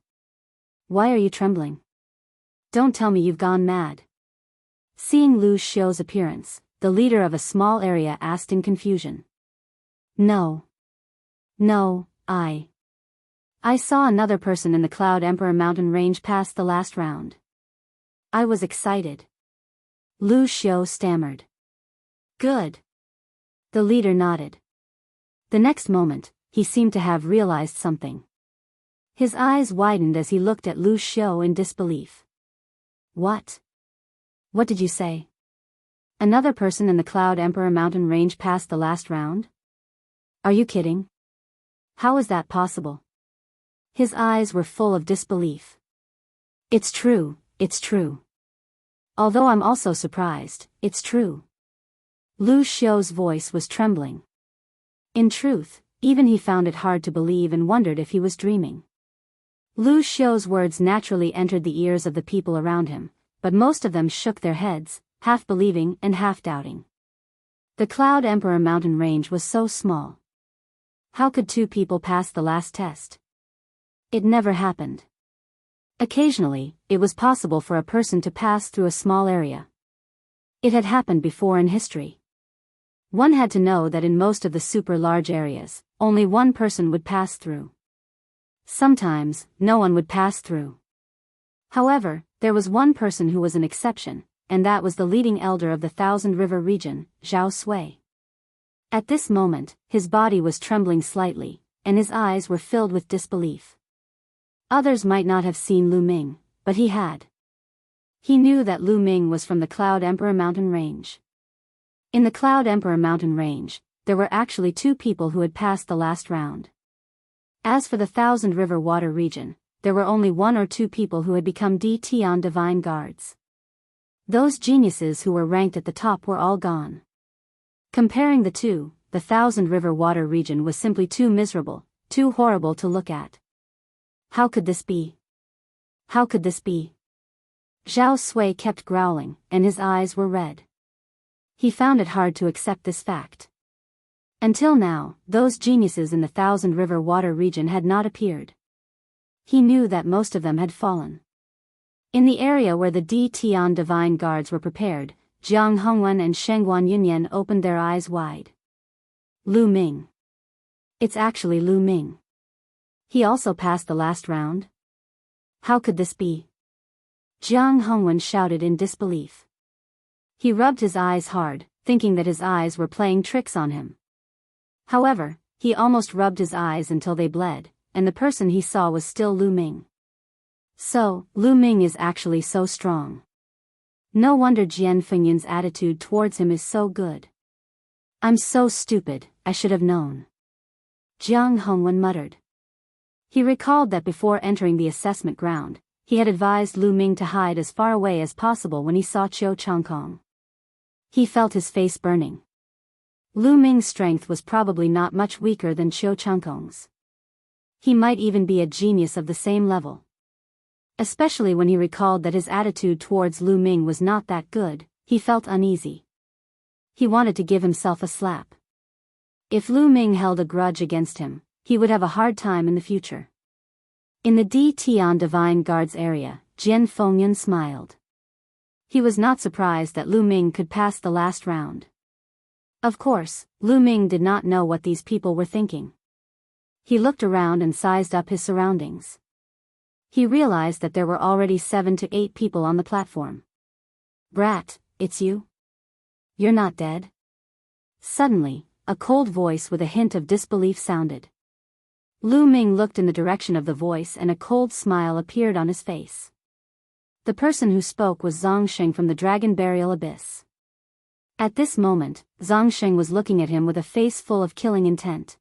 Why are you trembling? Don't tell me you've gone mad." Seeing Lu Xiao's appearance, the leader of a small area asked in confusion. No, I saw another person in the Cloud Emperor mountain range pass the last round. I was excited. Lu Xiao stammered. Good. The leader nodded. The next moment, he seemed to have realized something. His eyes widened as he looked at Lu Xiao in disbelief. What? What did you say? Another person in the Cloud Emperor mountain range passed the last round? Are you kidding? How is that possible? His eyes were full of disbelief. It's true. Although I'm also surprised, it's true. Lu Xiao's voice was trembling. In truth, even he found it hard to believe and wondered if he was dreaming. Lu Xiao's words naturally entered the ears of the people around him, but most of them shook their heads, half believing and half doubting. The Cloud Emperor mountain range was so small. How could two people pass the last test? It never happened. Occasionally, it was possible for a person to pass through a small area. It had happened before in history. One had to know that in most of the super large areas, only one person would pass through. Sometimes, no one would pass through. However, there was one person who was an exception, and that was the leading elder of the Thousand River region, Zhao Sui. At this moment, his body was trembling slightly, and his eyes were filled with disbelief. Others might not have seen Lu Ming, but he had. He knew that Lu Ming was from the Cloud Emperor mountain range. In the Cloud Emperor mountain range, there were actually two people who had passed the last round. As for the Thousand River water region, there were only one or two people who had become Tian divine guards. Those geniuses who were ranked at the top were all gone. Comparing the two, the Thousand River water region was simply too miserable, too horrible to look at. How could this be? How could this be? Zhao Sui kept growling, and his eyes were red. He found it hard to accept this fact. Until now, those geniuses in the Thousand River water region had not appeared. He knew that most of them had fallen. In the area where the Tian divine guards were prepared, Jiang Hongwen and Shengguan Yunyan opened their eyes wide. Lu Ming. It's actually Lu Ming. He also passed the last round? How could this be? Jiang Hongwen shouted in disbelief. He rubbed his eyes hard, thinking that his eyes were playing tricks on him. However, he almost rubbed his eyes until they bled, and the person he saw was still Lu Ming. So, Lu Ming is actually so strong. No wonder Jian Fengyun's attitude towards him is so good. I'm so stupid, I should have known. Jiang Hongwen muttered. He recalled that before entering the assessment ground, he had advised Lu Ming to hide as far away as possible when he saw Qiu Changkong. He felt his face burning. Lu Ming's strength was probably not much weaker than Qiu Changkong's. He might even be a genius of the same level. Especially when he recalled that his attitude towards Lu Ming was not that good, he felt uneasy. He wanted to give himself a slap. If Lu Ming held a grudge against him, he would have a hard time in the future. In the Tian Divine Guards area, Jian Fengyun smiled. He was not surprised that Lu Ming could pass the last round. Of course, Lu Ming did not know what these people were thinking. He looked around and sized up his surroundings. He realized that there were already 7 to 8 people on the platform. Brat, it's you? You're not dead? Suddenly, a cold voice with a hint of disbelief sounded. Lu Ming looked in the direction of the voice and a cold smile appeared on his face. The person who spoke was Zhongsheng from the Dragon Burial Abyss. At this moment, Zhongsheng was looking at him with a face full of killing intent.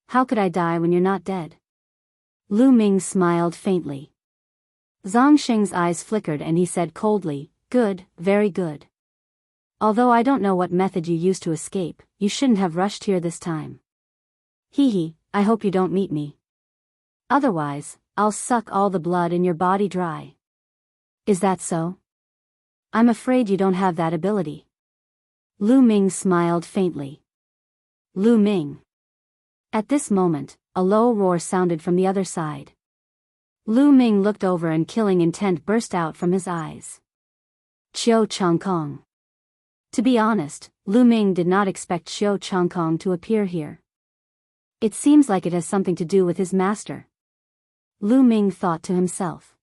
How could I die when you're not dead? Lu Ming smiled faintly. Zhongsheng's eyes flickered and he said coldly, Good, very good. Although I don't know what method you used to escape, you shouldn't have rushed here this time. Hee, I hope you don't meet me. Otherwise, I'll suck all the blood in your body dry. Is that so? I'm afraid you don't have that ability. Lu Ming smiled faintly. Lu Ming. At this moment, a low roar sounded from the other side. Lu Ming looked over and killing intent burst out from his eyes. Xiao Changkong. To be honest, Lu Ming did not expect Xiao Changkong to appear here. It seems like it has something to do with his master. Lu Ming thought to himself.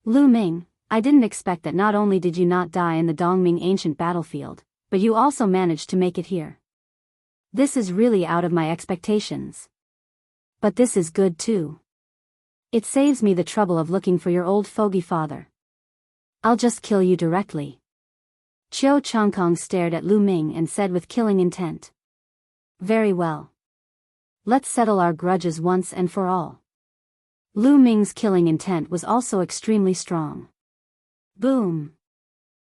Lu Ming, I didn't expect that not only did you not die in the Dongming ancient battlefield, but you also managed to make it here. This is really out of my expectations. But this is good too. It saves me the trouble of looking for your old fogey father. I'll just kill you directly. Xiao Changkong stared at Lu Ming and said with killing intent. Very well. Let's settle our grudges once and for all. Lu Ming's killing intent was also extremely strong. Boom.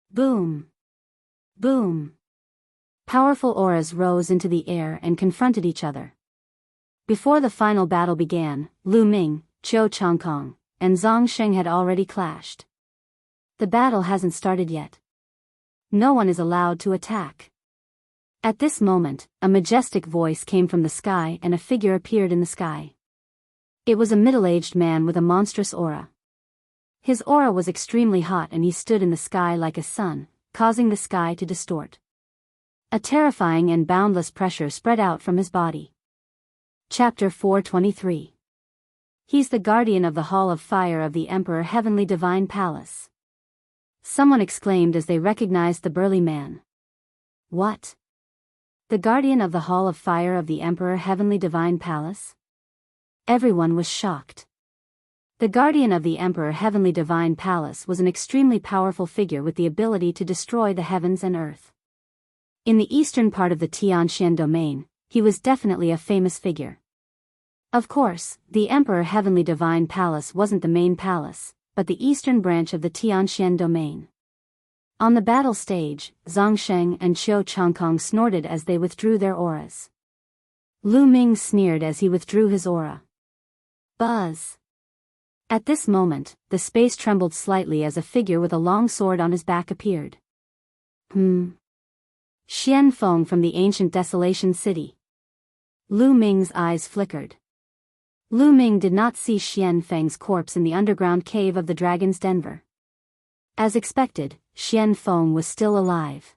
Boom. Boom. Powerful auras rose into the air and confronted each other. Before the final battle began, Lu Ming, Xiao Changkong, and Zhang Sheng had already clashed. The battle hasn't started yet. No one is allowed to attack. At this moment, a majestic voice came from the sky and a figure appeared in the sky. It was a middle-aged man with a monstrous aura. His aura was extremely hot and he stood in the sky like a sun, causing the sky to distort. A terrifying and boundless pressure spread out from his body. Chapter 423. He's the guardian of the Hall of Fire of the Emperor Heavenly Divine Palace. Someone exclaimed as they recognized the burly man. What? The guardian of the Hall of Fire of the Emperor Heavenly Divine Palace? Everyone was shocked. The guardian of the Emperor Heavenly Divine Palace was an extremely powerful figure with the ability to destroy the heavens and earth. In the eastern part of the Tianxian domain, he was definitely a famous figure. Of course, the Emperor Heavenly Divine Palace wasn't the main palace, but the eastern branch of the Tianxian domain. On the battle stage, Zhang Sheng and Xiao Changkong snorted as they withdrew their auras. Lu Ming sneered as he withdrew his aura. Buzz. At this moment, the space trembled slightly as a figure with a long sword on his back appeared. Xian Feng from the ancient Desolation City. Lu Ming's eyes flickered. Lu Ming did not see Xian Feng's corpse in the underground cave of the Dragon's Denver. As expected, Xian Feng was still alive.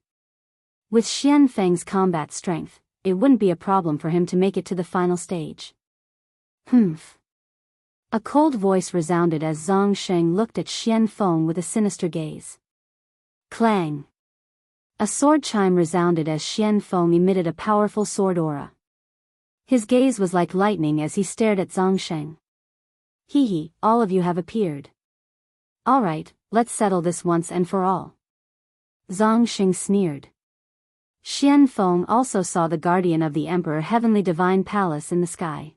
With Xian Feng's combat strength, it wouldn't be a problem for him to make it to the final stage. A cold voice resounded as Zhang Sheng looked at Xian Feng with a sinister gaze. Clang! A sword chime resounded as Xian Feng emitted a powerful sword aura. His gaze was like lightning as he stared at Zhang Sheng. Hee, all of you have appeared. Alright, let's settle this once and for all. Zhang Sheng sneered. Xian Feng also saw the guardian of the Emperor Heavenly Divine Palace in the sky.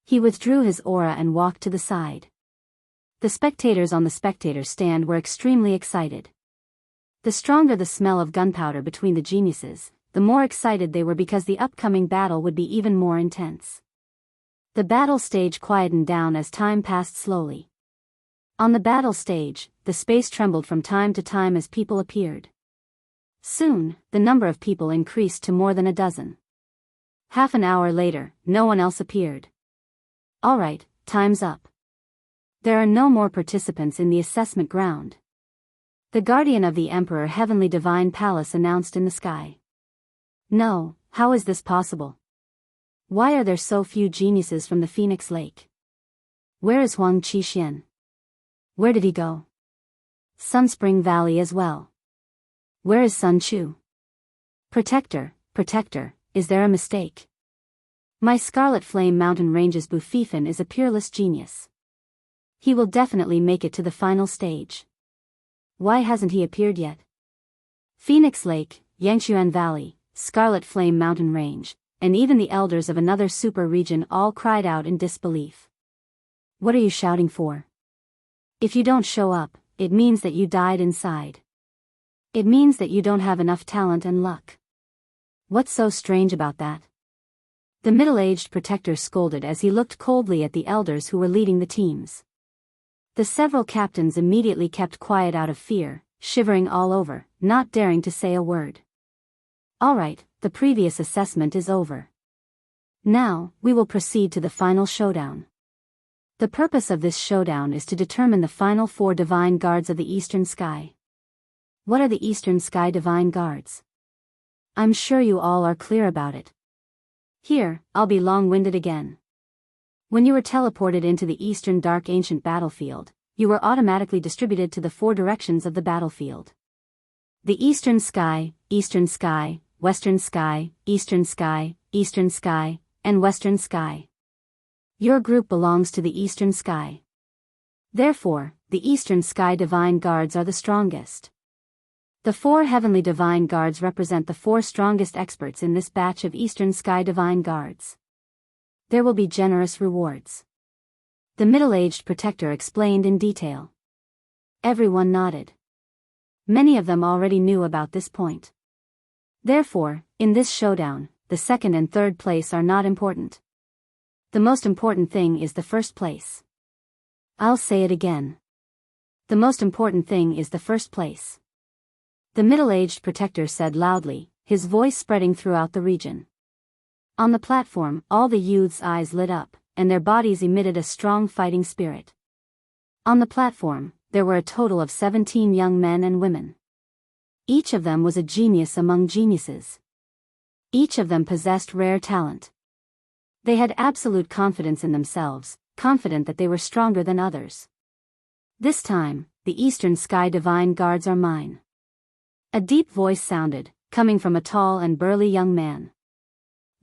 He withdrew his aura and walked to the side. The spectators on the spectator stand were extremely excited. The stronger the smell of gunpowder between the geniuses, the more excited they were because the upcoming battle would be even more intense. The battle stage quietened down as time passed slowly. On the battle stage, the space trembled from time to time as people appeared. Soon, the number of people increased to more than a dozen. Half an hour later, no one else appeared. Alright, time's up. There are no more participants in the assessment ground. The guardian of the Emperor Heavenly Divine Palace announced in the sky. No, how is this possible? Why are there so few geniuses from the Phoenix Lake? Where is Huang Qixin? Where did he go? Sunspring Valley as well. Where is Sun Chu? Protector, is there a mistake? My Scarlet Flame Mountain Range's Bufifin is a peerless genius. He will definitely make it to the final stage. Why hasn't he appeared yet? Phoenix Lake, Yangchuan Valley, Scarlet Flame Mountain Range, and even the elders of another super region all cried out in disbelief. What are you shouting for? If you don't show up, it means that you died inside. It means that you don't have enough talent and luck. What's so strange about that? The middle-aged protector scolded as he looked coldly at the elders who were leading the teams. The several captains immediately kept quiet out of fear, shivering all over, not daring to say a word. Alright, the previous assessment is over. Now, we will proceed to the final showdown. The purpose of this showdown is to determine the final 4 divine guards of the Eastern Sky. What are the Eastern Sky divine guards? I'm sure you all are clear about it. Here, I'll be long-winded again. When you were teleported into the Eastern Dark Ancient battlefield, you were automatically distributed to the 4 directions of the battlefield. The Eastern Sky, Eastern Sky, Western Sky, Eastern Sky, Eastern Sky, and Western Sky. Your group belongs to the Eastern Sky. Therefore, the Eastern Sky Divine Guards are the strongest. The 4 Heavenly Divine Guards represent the 4 strongest experts in this batch of Eastern Sky Divine Guards. There will be generous rewards. The middle-aged protector explained in detail. Everyone nodded. Many of them already knew about this point. Therefore, in this showdown, the 2nd and 3rd place are not important. The most important thing is the 1st place. I'll say it again. The most important thing is the 1st place. The middle-aged protector said loudly, his voice spreading throughout the region. On the platform, all the youths' eyes lit up, and their bodies emitted a strong fighting spirit. On the platform, there were a total of 17 young men and women. Each of them was a genius among geniuses. Each of them possessed rare talent. They had absolute confidence in themselves, confident that they were stronger than others. This time, the Eastern Sky Divine Guards are mine. A deep voice sounded, coming from a tall and burly young man.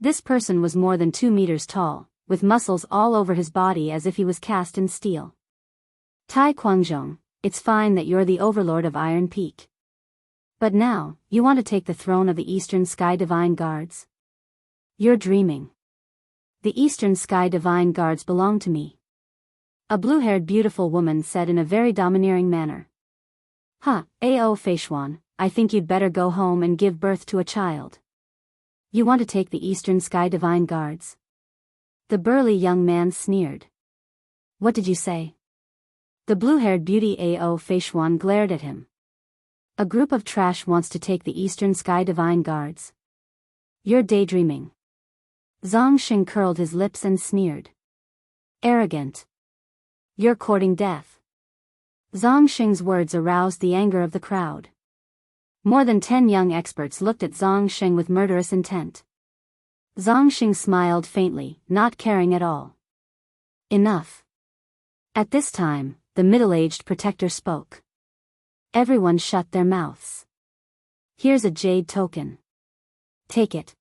This person was more than 2 meters tall, with muscles all over his body as if he was cast in steel. Tai Quanzhong, it's fine that you're the overlord of Iron Peak. But now, you want to take the throne of the Eastern Sky Divine Guards? You're dreaming. The Eastern Sky Divine Guards belong to me. A blue-haired beautiful woman said in a very domineering manner. Ao Feishuan, I think you'd better go home and give birth to a child. You want to take the Eastern Sky Divine Guards? The burly young man sneered. What did you say? The blue-haired beauty Ao Feishuan glared at him. A group of trash wants to take the Eastern Sky Divine Guards. You're daydreaming. Zhang Xing curled his lips and sneered. Arrogant. You're courting death. Zhang Xing's words aroused the anger of the crowd. More than 10 young experts looked at Zhang Xing with murderous intent. Zhang Xing smiled faintly, not caring at all. Enough. At this time, the middle-aged protector spoke. Everyone shut their mouths. Here's a jade token. Take it.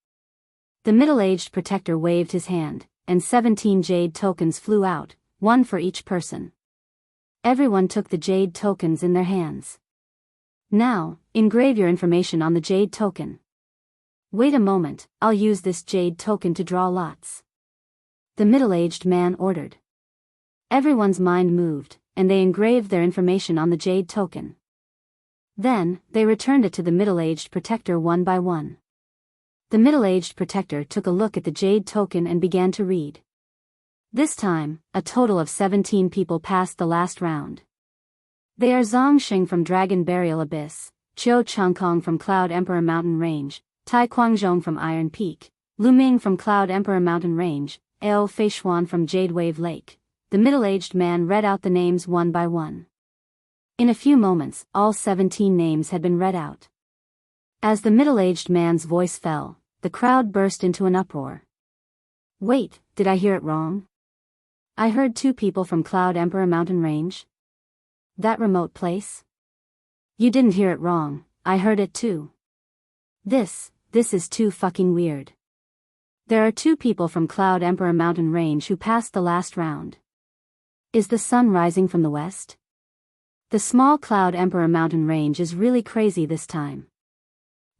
The middle-aged protector waved his hand, and 17 jade tokens flew out, 1 for each person. Everyone took the jade tokens in their hands. Now, engrave your information on the jade token. Wait a moment, I'll use this jade token to draw lots. The middle-aged man ordered. Everyone's mind moved, and they engraved their information on the jade token. Then, they returned it to the middle-aged protector one by one. The middle-aged protector took a look at the jade token and began to read. This time, a total of 17 people passed the last round. They are Zhang Xing from Dragon Burial Abyss, Qiu Changkong from Cloud Emperor Mountain Range, Tai Quanzhong from Iron Peak, Lu Ming from Cloud Emperor Mountain Range, Ao Feishuan from Jade Wave Lake. The middle-aged man read out the names one by one. In a few moments, all 17 names had been read out. As the middle-aged man's voice fell, the crowd burst into an uproar. Wait, did I hear it wrong? I heard 2 people from Cloud Emperor Mountain Range? That remote place? You didn't hear it wrong, I heard it too. This is too fucking weird. There are 2 people from Cloud Emperor Mountain Range who passed the last round. Is the sun rising from the west? The small Cloud Emperor Mountain Range is really crazy this time.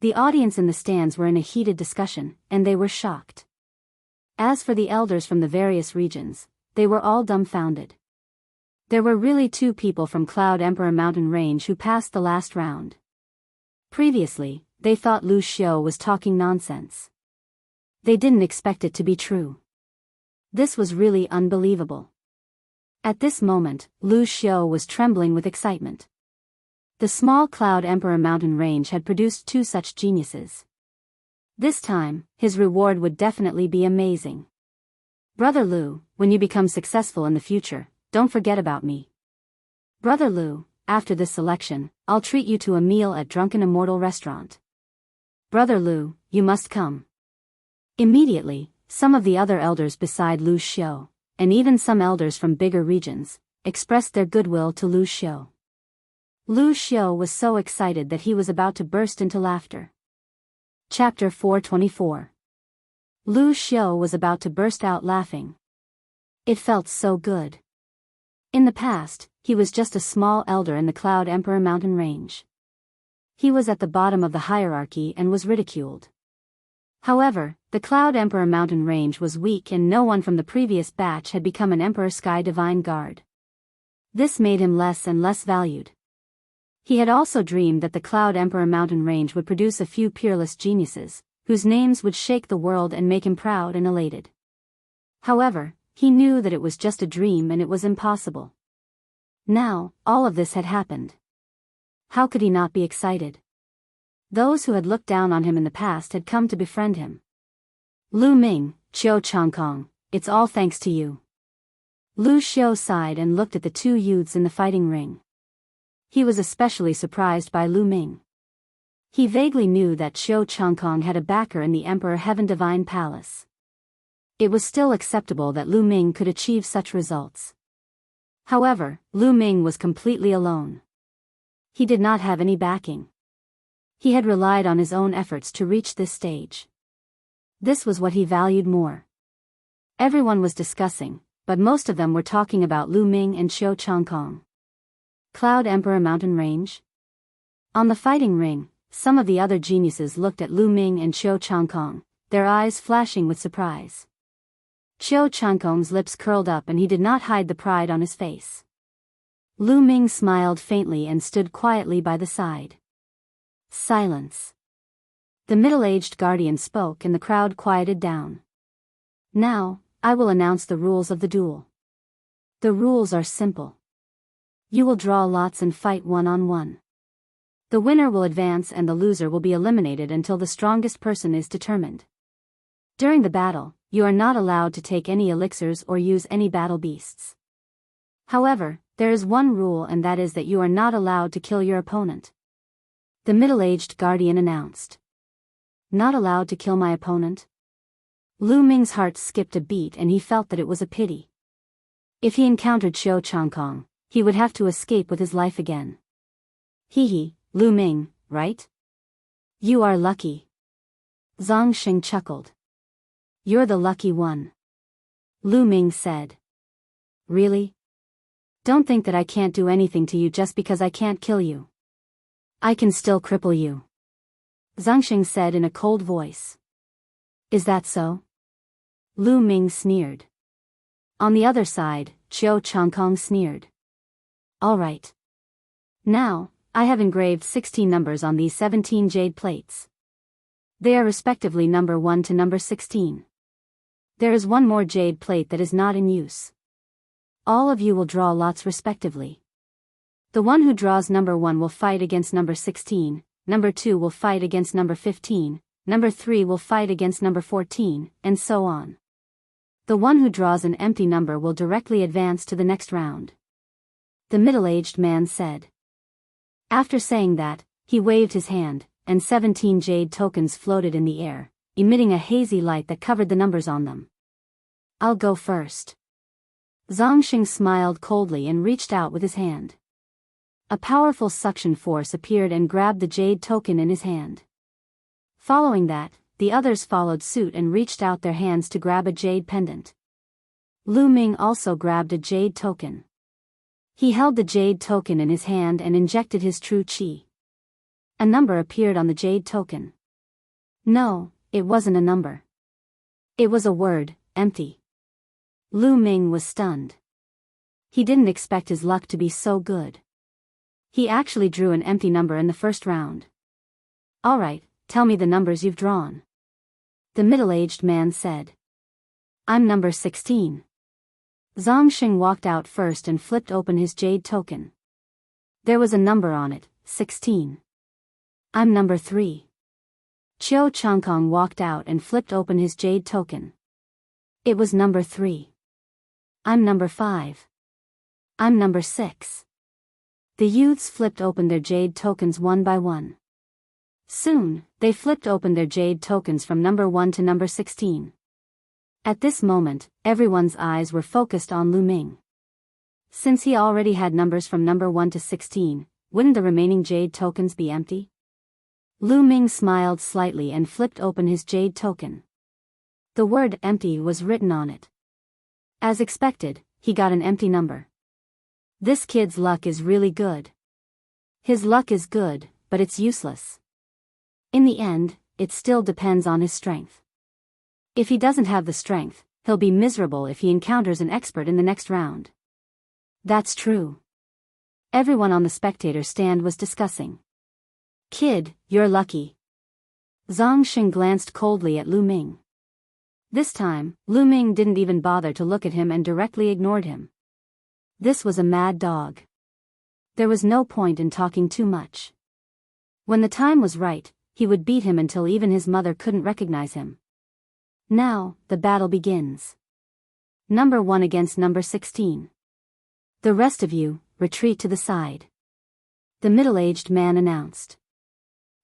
The audience in the stands were in a heated discussion, and they were shocked. As for the elders from the various regions, they were all dumbfounded. There were really 2 people from Cloud Emperor Mountain Range who passed the last round. Previously, they thought Lu Xiao was talking nonsense. They didn't expect it to be true. This was really unbelievable. At this moment, Lu Xiao was trembling with excitement. The small Cloud Emperor mountain range had produced 2 such geniuses. This time, his reward would definitely be amazing. Brother Lu, when you become successful in the future, don't forget about me. Brother Lu, after this selection, I'll treat you to a meal at Drunken Immortal Restaurant. Brother Lu, you must come. Immediately, some of the other elders beside Lu Xiu, and even some elders from bigger regions, expressed their goodwill to Lu Xiu. Lu Xiu was so excited that he was about to burst into laughter. Chapter 424. Lu Xiu was about to burst out laughing. It felt so good. In the past, he was just a small elder in the Cloud Emperor mountain range. He was at the bottom of the hierarchy and was ridiculed. However, the Cloud Emperor mountain range was weak and no one from the previous batch had become an Emperor Sky Divine Guard. This made him less and less valued. He had also dreamed that the Cloud Emperor mountain range would produce a few peerless geniuses, whose names would shake the world and make him proud and elated. However, he knew that it was just a dream and it was impossible. Now, all of this had happened. How could he not be excited? Those who had looked down on him in the past had come to befriend him. Lu Ming, Qiu Changkong, it's all thanks to you. Lu Xiu sighed and looked at the 2 youths in the fighting ring. He was especially surprised by Lu Ming. He vaguely knew that Qiu Changkong had a backer in the Emperor Heaven Divine Palace. It was still acceptable that Lu Ming could achieve such results. However, Lu Ming was completely alone. He did not have any backing. He had relied on his own efforts to reach this stage. This was what he valued more. Everyone was discussing, but most of them were talking about Lu Ming and Qiu Changkong. Cloud Emperor mountain range? On the fighting ring, some of the other geniuses looked at Lu Ming and Qiu Changkong, their eyes flashing with surprise. Qiu Changkong's lips curled up and he did not hide the pride on his face. Lu Ming smiled faintly and stood quietly by the side. Silence. The middle-aged guardian spoke and the crowd quieted down. Now, I will announce the rules of the duel. The rules are simple. You will draw lots and fight one-on-one. The winner will advance and the loser will be eliminated until the strongest person is determined. During the battle, you are not allowed to take any elixirs or use any battle beasts. However, there is one rule and that is that you are not allowed to kill your opponent. The middle-aged guardian announced. Not allowed to kill my opponent? Lu Ming's heart skipped a beat and he felt that it was a pity. If he encountered Qiu Changkong, he would have to escape with his life again. Hee, Lu Ming, right? You are lucky. Zhang Xing chuckled. You're the lucky one. Lu Ming said. Really? Don't think that I can't do anything to you just because I can't kill you. I can still cripple you. Zhang Xing said in a cold voice. Is that so? Lu Ming sneered. On the other side, Qiu Changkong sneered. All right. Now, I have engraved 16 numbers on these 17 jade plates. They are respectively number 1 to number 16. There is one more jade plate that is not in use. All of you will draw lots respectively. The one who draws number 1 will fight against number 16, number 2 will fight against number 15, number 3 will fight against number 14, and so on. The one who draws an empty number will directly advance to the next round. The middle-aged man said. After saying that, he waved his hand, and 17 jade tokens floated in the air, emitting a hazy light that covered the numbers on them. I'll go first. Zhang Xing smiled coldly and reached out with his hand. A powerful suction force appeared and grabbed the jade token in his hand. Following that, the others followed suit and reached out their hands to grab a jade pendant. Lu Ming also grabbed a jade token. He held the jade token in his hand and injected his true qi. A number appeared on the jade token. No, it wasn't a number. It was a word, empty. Lu Ming was stunned. He didn't expect his luck to be so good. He actually drew an empty number in the first round. All right, tell me the numbers you've drawn. The middle-aged man said. I'm number 16. Zhang Xing walked out first and flipped open his jade token. There was a number on it, 16. I'm number 3. Chiu Changkong walked out and flipped open his jade token. It was number 3. I'm number 5. I'm number 6. The youths flipped open their jade tokens one by one. Soon, they flipped open their jade tokens from number 1 to number 16. At this moment, everyone's eyes were focused on Lu Ming. Since he already had numbers from number 1 to 16, wouldn't the remaining jade tokens be empty? Lu Ming smiled slightly and flipped open his jade token. The word empty was written on it. As expected, he got an empty number. This kid's luck is really good. His luck is good, but it's useless. In the end, it still depends on his strength. If he doesn't have the strength, he'll be miserable if he encounters an expert in the next round. That's true. Everyone on the spectator stand was discussing. Kid, you're lucky. Zhang Xing glanced coldly at Lu Ming. This time, Lu Ming didn't even bother to look at him and directly ignored him. This was a mad dog. There was no point in talking too much. When the time was right, he would beat him until even his mother couldn't recognize him. Now, the battle begins. Number 1 against number 16. The rest of you, retreat to the side. The middle-aged man announced.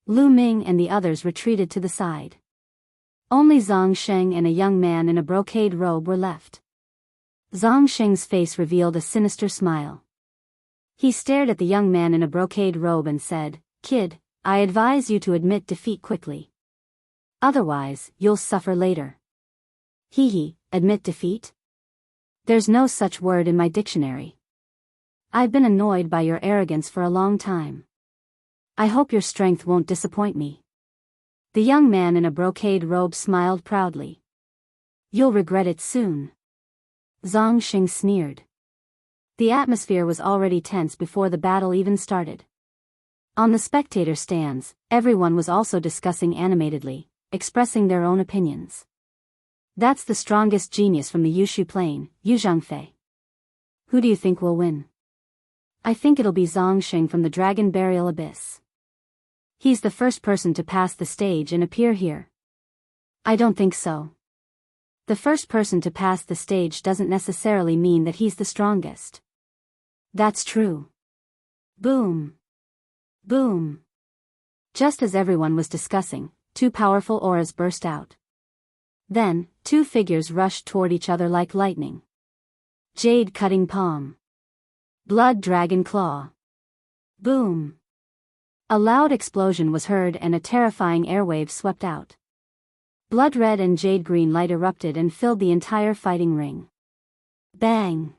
Lu Ming and the others retreated to the side. Only Zhang Sheng and a young man in a brocade robe were left. Zhang Sheng's face revealed a sinister smile. He stared at the young man in a brocade robe and said, Kid, I advise you to admit defeat quickly. Otherwise, you'll suffer later. Hee, admit defeat? There's no such word in my dictionary. I've been annoyed by your arrogance for a long time. I hope your strength won't disappoint me. The young man in a brocade robe smiled proudly. You'll regret it soon. Zhang Xing sneered. The atmosphere was already tense before the battle even started. On the spectator stands, everyone was also discussing animatedly, expressing their own opinions. That's the strongest genius from the Yushu Plain, Yu Zhangfei. Who do you think will win? I think it'll be Zhang Xing from the Dragon Burial Abyss. He's the first person to pass the stage and appear here. I don't think so. The first person to pass the stage doesn't necessarily mean that he's the strongest. That's true. Boom. Boom. Just as everyone was discussing, 2 powerful auras burst out. Then, 2 figures rushed toward each other like lightning. Jade Cutting Palm. Blood Dragon Claw. Boom. A loud explosion was heard and a terrifying airwave swept out. Blood red and jade green light erupted and filled the entire fighting ring. Bang!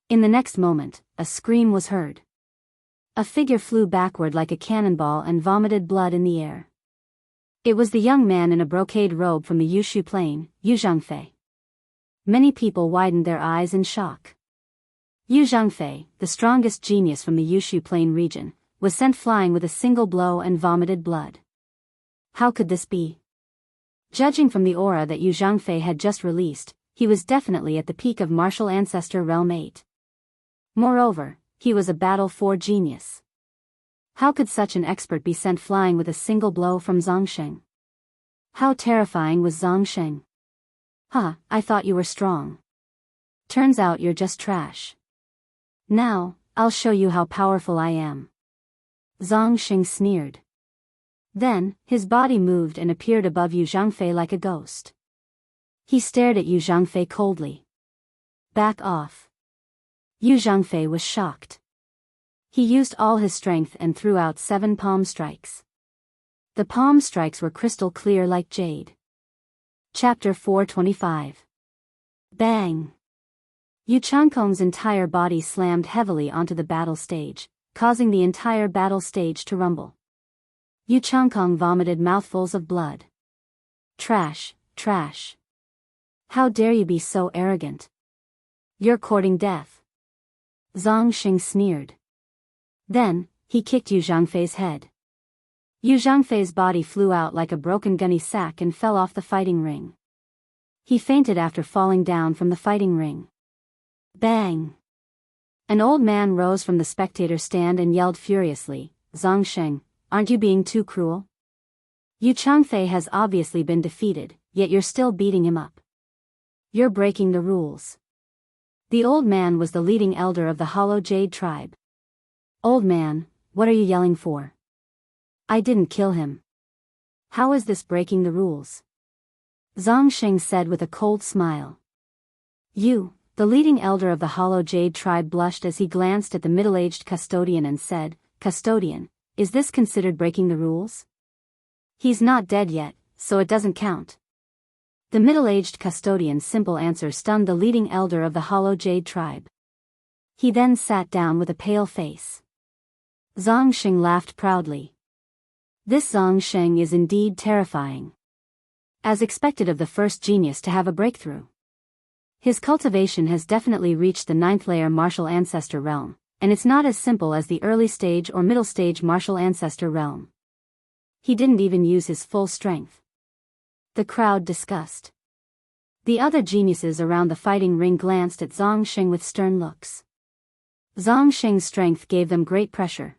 In the next moment, a scream was heard. A figure flew backward like a cannonball and vomited blood in the air. It was the young man in a brocade robe from the Yushu Plain, Yu Zhangfei. Many people widened their eyes in shock. Yu Zhangfei, the strongest genius from the Yushu Plain region, was sent flying with a single blow and vomited blood. How could this be? Judging from the aura that Yu Zhangfei had just released, he was definitely at the peak of Martial Ancestor Realm 8. Moreover, he was a Battle 4 genius. How could such an expert be sent flying with a single blow from Zhang Sheng? How terrifying was Zhang Sheng? I thought you were strong. Turns out you're just trash. Now, I'll show you how powerful I am. Zhang Xing sneered. Then, his body moved and appeared above Yu Zhangfei like a ghost. He stared at Yu Zhangfei coldly. Back off. Yu Zhangfei was shocked. He used all his strength and threw out 7 palm strikes. The palm strikes were crystal clear like jade. Chapter 425. Bang! Yu Changkong's entire body slammed heavily onto the battle stage, causing the entire battle stage to rumble. Yu Changkong vomited mouthfuls of blood. Trash, trash. How dare you be so arrogant? You're courting death. Zhang Xing sneered. Then, he kicked Yu Zhangfei's head. Yu Zhangfei's body flew out like a broken gunny sack and fell off the fighting ring. He fainted after falling down from the fighting ring. Bang! An old man rose from the spectator stand and yelled furiously, Zhongsheng, aren't you being too cruel? Yu Changfei has obviously been defeated, yet you're still beating him up. You're breaking the rules. The old man was the leading elder of the Hollow Jade tribe. Old man, what are you yelling for? I didn't kill him. How is this breaking the rules? Zhongsheng said with a cold smile. You, the leading elder of the Hollow Jade tribe, blushed as he glanced at the middle-aged custodian and said, Custodian, is this considered breaking the rules? He's not dead yet, so it doesn't count. The middle-aged custodian's simple answer stunned the leading elder of the Hollow Jade tribe. He then sat down with a pale face. Zhongsheng laughed proudly. This Zhongsheng is indeed terrifying. As expected of the first genius to have a breakthrough. His cultivation has definitely reached the 9th layer martial ancestor realm, and it's not as simple as the early stage or middle stage martial ancestor realm. He didn't even use his full strength. The crowd discussed. The other geniuses around the fighting ring glanced at Zhongsheng with stern looks. Zhongsheng's strength gave them great pressure.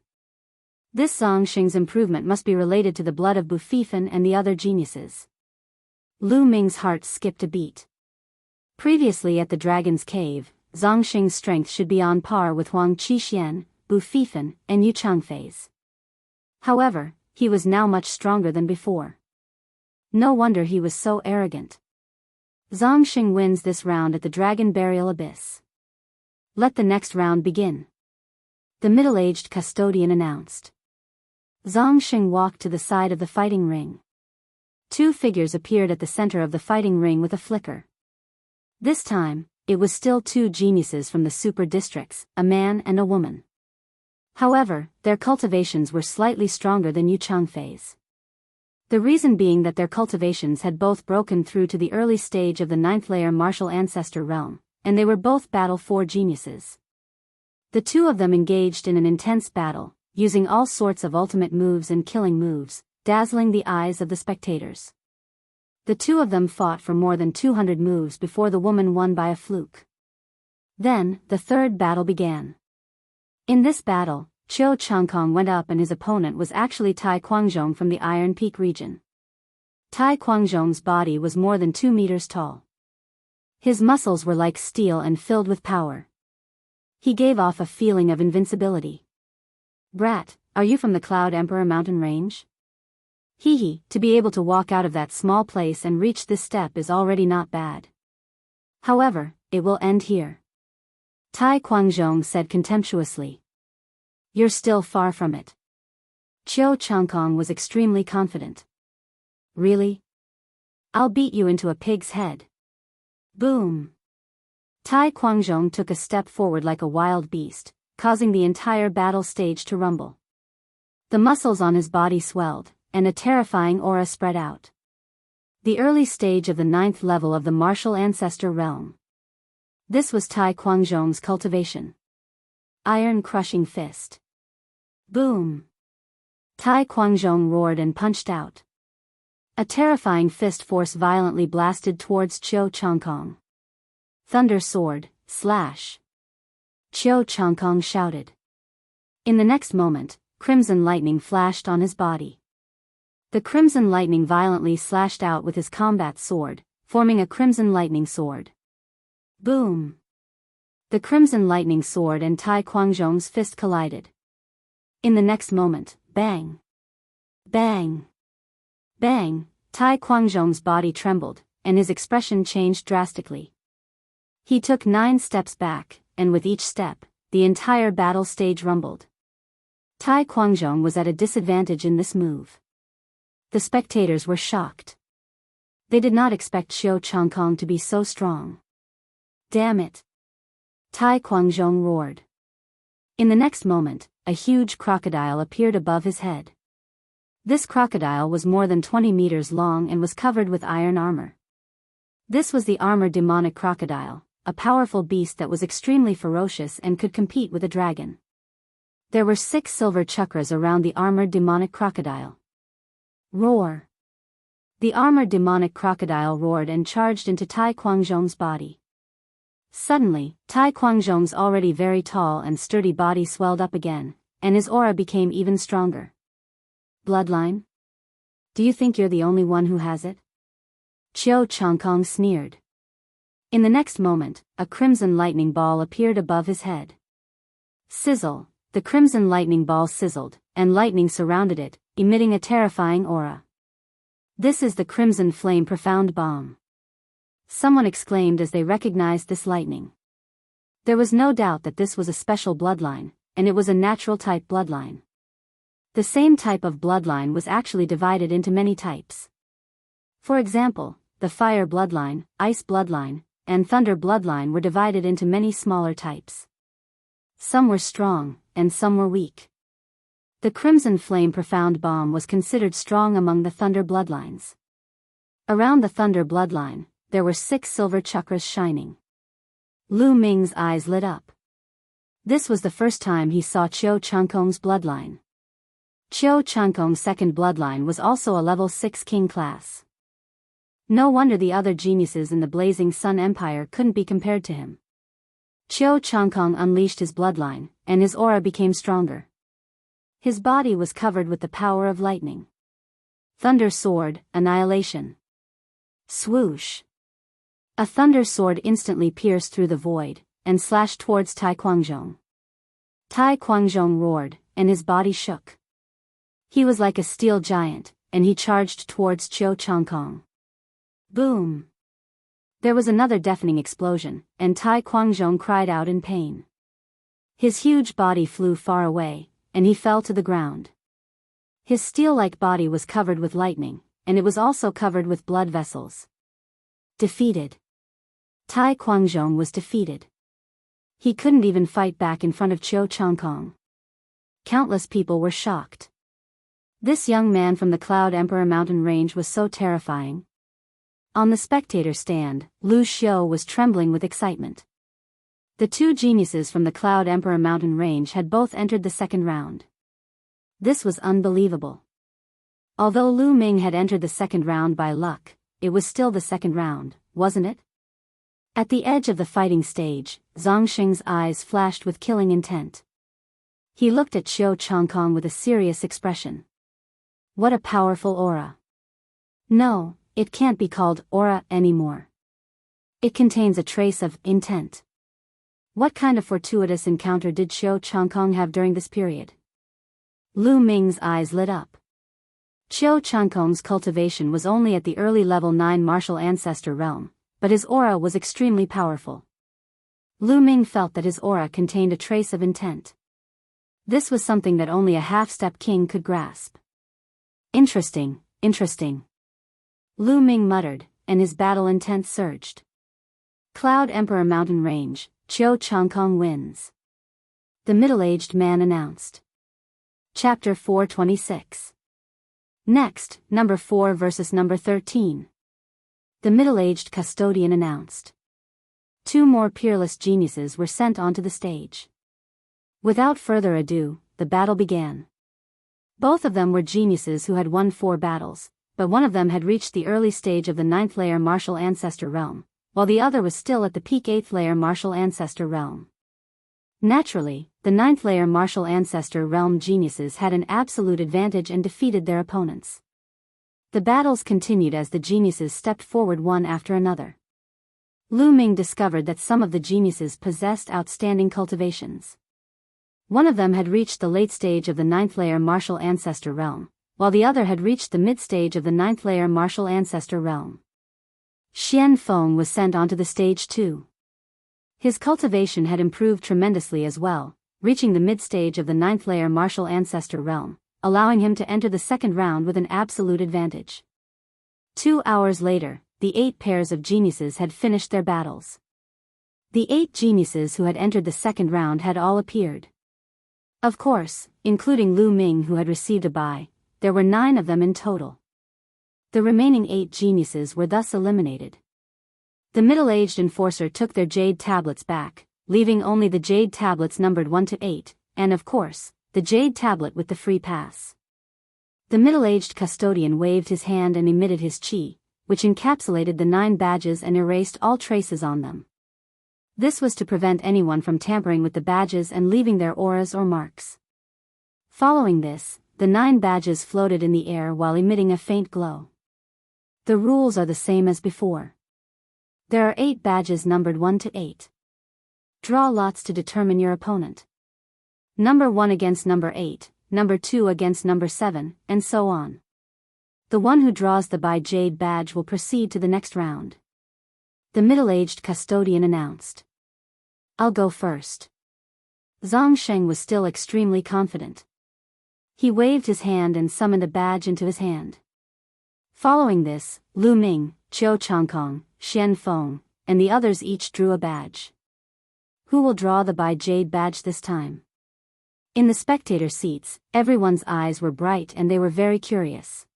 This Zhongsheng's improvement must be related to the blood of Bufifan and the other geniuses. Lu Ming's heart skipped a beat. Previously at the Dragon's Cave, Zhongsheng's strength should be on par with Huang Qixuan, Bufifan, and Yu Changfei's. However, he was now much stronger than before. No wonder he was so arrogant. Zhongsheng wins this round at the Dragon Burial Abyss. Let the next round begin. The middle-aged custodian announced. Zhongsheng walked to the side of the fighting ring. Two figures appeared at the center of the fighting ring with a flicker. This time, it was still two geniuses from the super districts, a man and a woman. However, their cultivations were slightly stronger than Yu Changfei's. The reason being that their cultivations had both broken through to the early stage of the 9th layer martial ancestor realm, and they were both Battle 4 geniuses. The two of them engaged in an intense battle, using all sorts of ultimate moves and killing moves, dazzling the eyes of the spectators. The two of them fought for more than 200 moves before the woman won by a fluke. Then, the third battle began. In this battle, Qiu Changkong went up and his opponent was actually Tai Quanzhong from the Iron Peak region. Tai Quanzhong's body was more than 2 meters tall. His muscles were like steel and filled with power. He gave off a feeling of invincibility. Brat, are you from the Cloud Emperor mountain range? Hee, to be able to walk out of that small place and reach this step is already not bad. However, it will end here. Tai Quanzhong said contemptuously. You're still far from it. Qiu Changkong was extremely confident. Really? I'll beat you into a pig's head. Boom. Tai Quanzhong took a step forward like a wild beast, causing the entire battle stage to rumble. The muscles on his body swelled, and a terrifying aura spread out. The early stage of the 9th level of the martial ancestor realm. This was Tai Quanzhong's cultivation. Iron-crushing fist. Boom. Tai Quanzhong roared and punched out. A terrifying fist force violently blasted towards Qiu Changkong. Thunder sword, slash. Qiu Changkong shouted. In the next moment, crimson lightning flashed on his body. The crimson lightning violently slashed out with his combat sword, forming a crimson lightning sword. Boom. The crimson lightning sword and Tai Quanzhong's fist collided. In the next moment, bang. Bang. Bang, Tai Quanzhong's body trembled, and his expression changed drastically. He took 9 steps back, and with each step, the entire battle stage rumbled. Tai Quanzhong was at a disadvantage in this move. The spectators were shocked. They did not expect Qiu Changkong to be so strong. Damn it. Tai Quanzhong roared. In the next moment, a huge crocodile appeared above his head. This crocodile was more than 20 meters long and was covered with iron armor. This was the armored demonic crocodile, a powerful beast that was extremely ferocious and could compete with a dragon. There were 6 silver chakras around the armored demonic crocodile. Roar! The armored demonic crocodile roared and charged into Tai Quanzhong's body. Suddenly, Tai Quanzhong's already very tall and sturdy body swelled up again, and his aura became even stronger. Bloodline? Do you think you're the only one who has it? Qiu Changkong sneered. In the next moment, a crimson lightning ball appeared above his head. Sizzle, the crimson lightning ball sizzled, and lightning surrounded it, emitting a terrifying aura. This is the Crimson Flame Profound Bomb. Someone exclaimed as they recognized this lightning. There was no doubt that this was a special bloodline, and it was a natural type bloodline. The same type of bloodline was actually divided into many types. For example, the Fire bloodline, Ice bloodline, and Thunder bloodline were divided into many smaller types. Some were strong, and some were weak. The Crimson Flame Profound Bomb was considered strong among the Thunder bloodlines. Around the Thunder bloodline, there were 6 silver chakras shining. Lu Ming's eyes lit up. This was the first time he saw Qiu Changkong's bloodline. Qiu Changkong's second bloodline was also a level 6 king class. No wonder the other geniuses in the Blazing Sun Empire couldn't be compared to him. Qiu Changkong unleashed his bloodline, and his aura became stronger. His body was covered with the power of lightning. Thunder Sword, Annihilation. Swoosh. A thunder sword instantly pierced through the void, and slashed towards Tai Quanzhong. Tai Quanzhong roared, and his body shook. He was like a steel giant, and he charged towards Qiu Changkong. Boom! There was another deafening explosion, and Tai Quanzhong cried out in pain. His huge body flew far away, and he fell to the ground. His steel-like body was covered with lightning, and it was also covered with blood vessels. Defeated. Tai Quanzhong was defeated. He couldn't even fight back in front of Qiu Changkong. Countless people were shocked. This young man from the Cloud Emperor mountain range was so terrifying. On the spectator stand, Lu Xiu was trembling with excitement. The 2 geniuses from the Cloud Emperor mountain range had both entered the second round. This was unbelievable. Although Lu Ming had entered the second round by luck, it was still the second round, wasn't it? At the edge of the fighting stage, Zhang Xing's eyes flashed with killing intent. He looked at Qiu Changkong with a serious expression. What a powerful aura. No, it can't be called aura anymore. It contains a trace of intent. What kind of fortuitous encounter did Qiu Changkong have during this period? Lu Ming's eyes lit up. Qiu Changkong's cultivation was only at the early level 9 martial ancestor realm, but his aura was extremely powerful. Lu Ming felt that his aura contained a trace of intent. This was something that only a half-step king could grasp. Interesting, interesting. Lu Ming muttered, and his battle intent surged. Cloud Emperor Mountain Range, Qiu Changkong wins. The middle-aged man announced. Chapter 426. Next, number 4 versus number 13. The middle-aged custodian announced. 2 more peerless geniuses were sent onto the stage. Without further ado, the battle began. Both of them were geniuses who had won 4 battles, but one of them had reached the early stage of the 9th layer martial ancestor realm, while the other was still at the peak 8th layer martial ancestor realm. Naturally, the 9th layer martial ancestor realm geniuses had an absolute advantage and defeated their opponents. The battles continued as the geniuses stepped forward one after another. Lu Ming discovered that some of the geniuses possessed outstanding cultivations. One of them had reached the late stage of the 9th layer martial ancestor realm, while the other had reached the mid-stage of the 9th layer martial ancestor realm. Xian Feng was sent onto the stage too. His cultivation had improved tremendously as well, reaching the mid-stage of the 9th layer martial ancestor realm, allowing him to enter the second round with an absolute advantage. 2 hours later, the 8 pairs of geniuses had finished their battles. The 8 geniuses who had entered the second round had all appeared. Of course, including Lu Ming who had received a bye, there were 9 of them in total. The remaining 8 geniuses were thus eliminated. The middle-aged enforcer took their jade tablets back, leaving only the jade tablets numbered 1 to 8, and of course, the jade tablet with the free pass. The middle-aged custodian waved his hand and emitted his qi, which encapsulated the 9 badges and erased all traces on them. This was to prevent anyone from tampering with the badges and leaving their auras or marks. Following this, the 9 badges floated in the air while emitting a faint glow. The rules are the same as before. There are 8 badges numbered 1 to 8. Draw lots to determine your opponent. Number 1 against number 8, number 2 against number 7, and so on. The one who draws the by Jade badge will proceed to the next round. The middle-aged custodian announced. I'll go first. Zhang Sheng was still extremely confident. He waved his hand and summoned a badge into his hand. Following this, Lu Ming, Qiu Changkong, Xian Feng, and the others each drew a badge. Who will draw the by Jade badge this time? In the spectator seats, everyone's eyes were bright and they were very curious.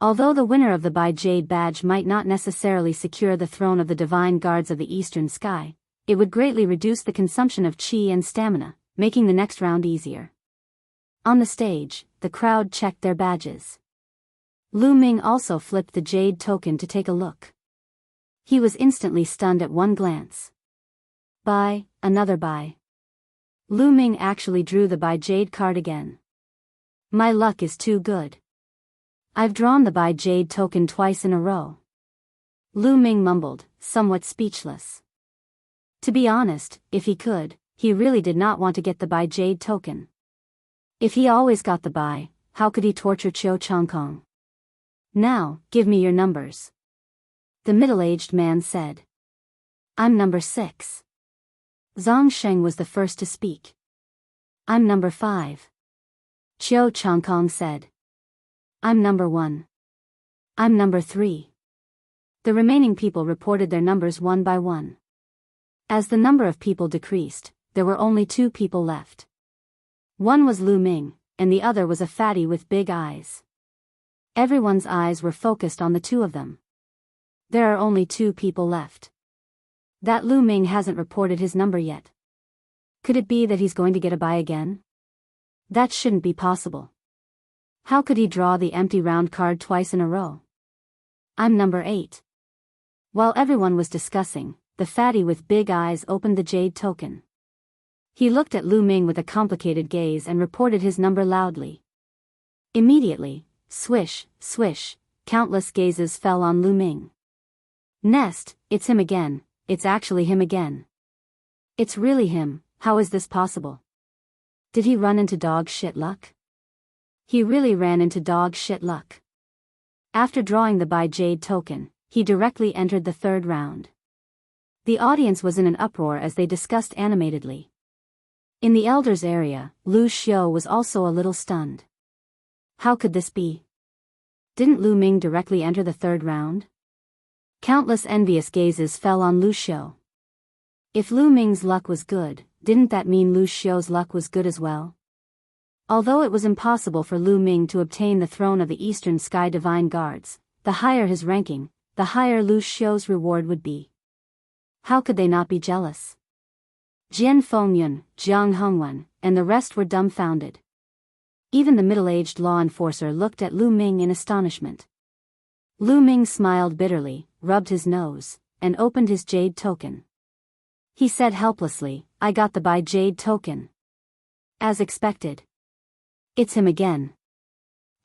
Although the winner of the by Jade badge might not necessarily secure the throne of the divine guards of the eastern sky, it would greatly reduce the consumption of qi and stamina, making the next round easier. On the stage, the crowd checked their badges. Lu Ming also flipped the jade token to take a look. He was instantly stunned at one glance. Buy, another buy. Lu Ming actually drew the by jade card again. My luck is too good. I've drawn the by jade token twice in a row. Lu Ming mumbled, somewhat speechless. To be honest, if he could, he really did not want to get the by jade token. If he always got the buy, how could he torture Qiu Changkong? Now, give me your numbers. The middle-aged man said. I'm number 6. Zhang Sheng was the first to speak. I'm number 5. Qiu Changkong said. I'm number 1. I'm number 3. The remaining people reported their numbers one by one. As the number of people decreased, there were only 2 people left. One was Lu Ming, and the other was a fatty with big eyes. Everyone's eyes were focused on the 2 of them. There are only 2 people left. That Lu Ming hasn't reported his number yet. Could it be that he's going to get a buy again? That shouldn't be possible. How could he draw the empty round card twice in a row? I'm number 8. While everyone was discussing, the fatty with big eyes opened the jade token. He looked at Lu Ming with a complicated gaze and reported his number loudly. Immediately, swish, swish, countless gazes fell on Lu Ming. Nest, it's him again, it's actually him again. It's really him, how is this possible? Did he run into dog shit luck? He really ran into dog shit luck. After drawing the by jade token, he directly entered the 3rd round. The audience was in an uproar as they discussed animatedly. In the elders area, Lu Xiu was also a little stunned. How could this be? Didn't Lu Ming directly enter the 3rd round? Countless envious gazes fell on Lu Xiu. If Lu Ming's luck was good, didn't that mean Lu Xiu's luck was good as well? Although it was impossible for Lu Ming to obtain the throne of the Eastern Sky Divine Guards, the higher his ranking, the higher Lu Xiu's reward would be. How could they not be jealous? Jian Fengyun, Jiang Hongwen, and the rest were dumbfounded. Even the middle-aged law enforcer looked at Lu Ming in astonishment. Lu Ming smiled bitterly, rubbed his nose, and opened his jade token. He said helplessly, I got the by jade token. As expected. It's him again.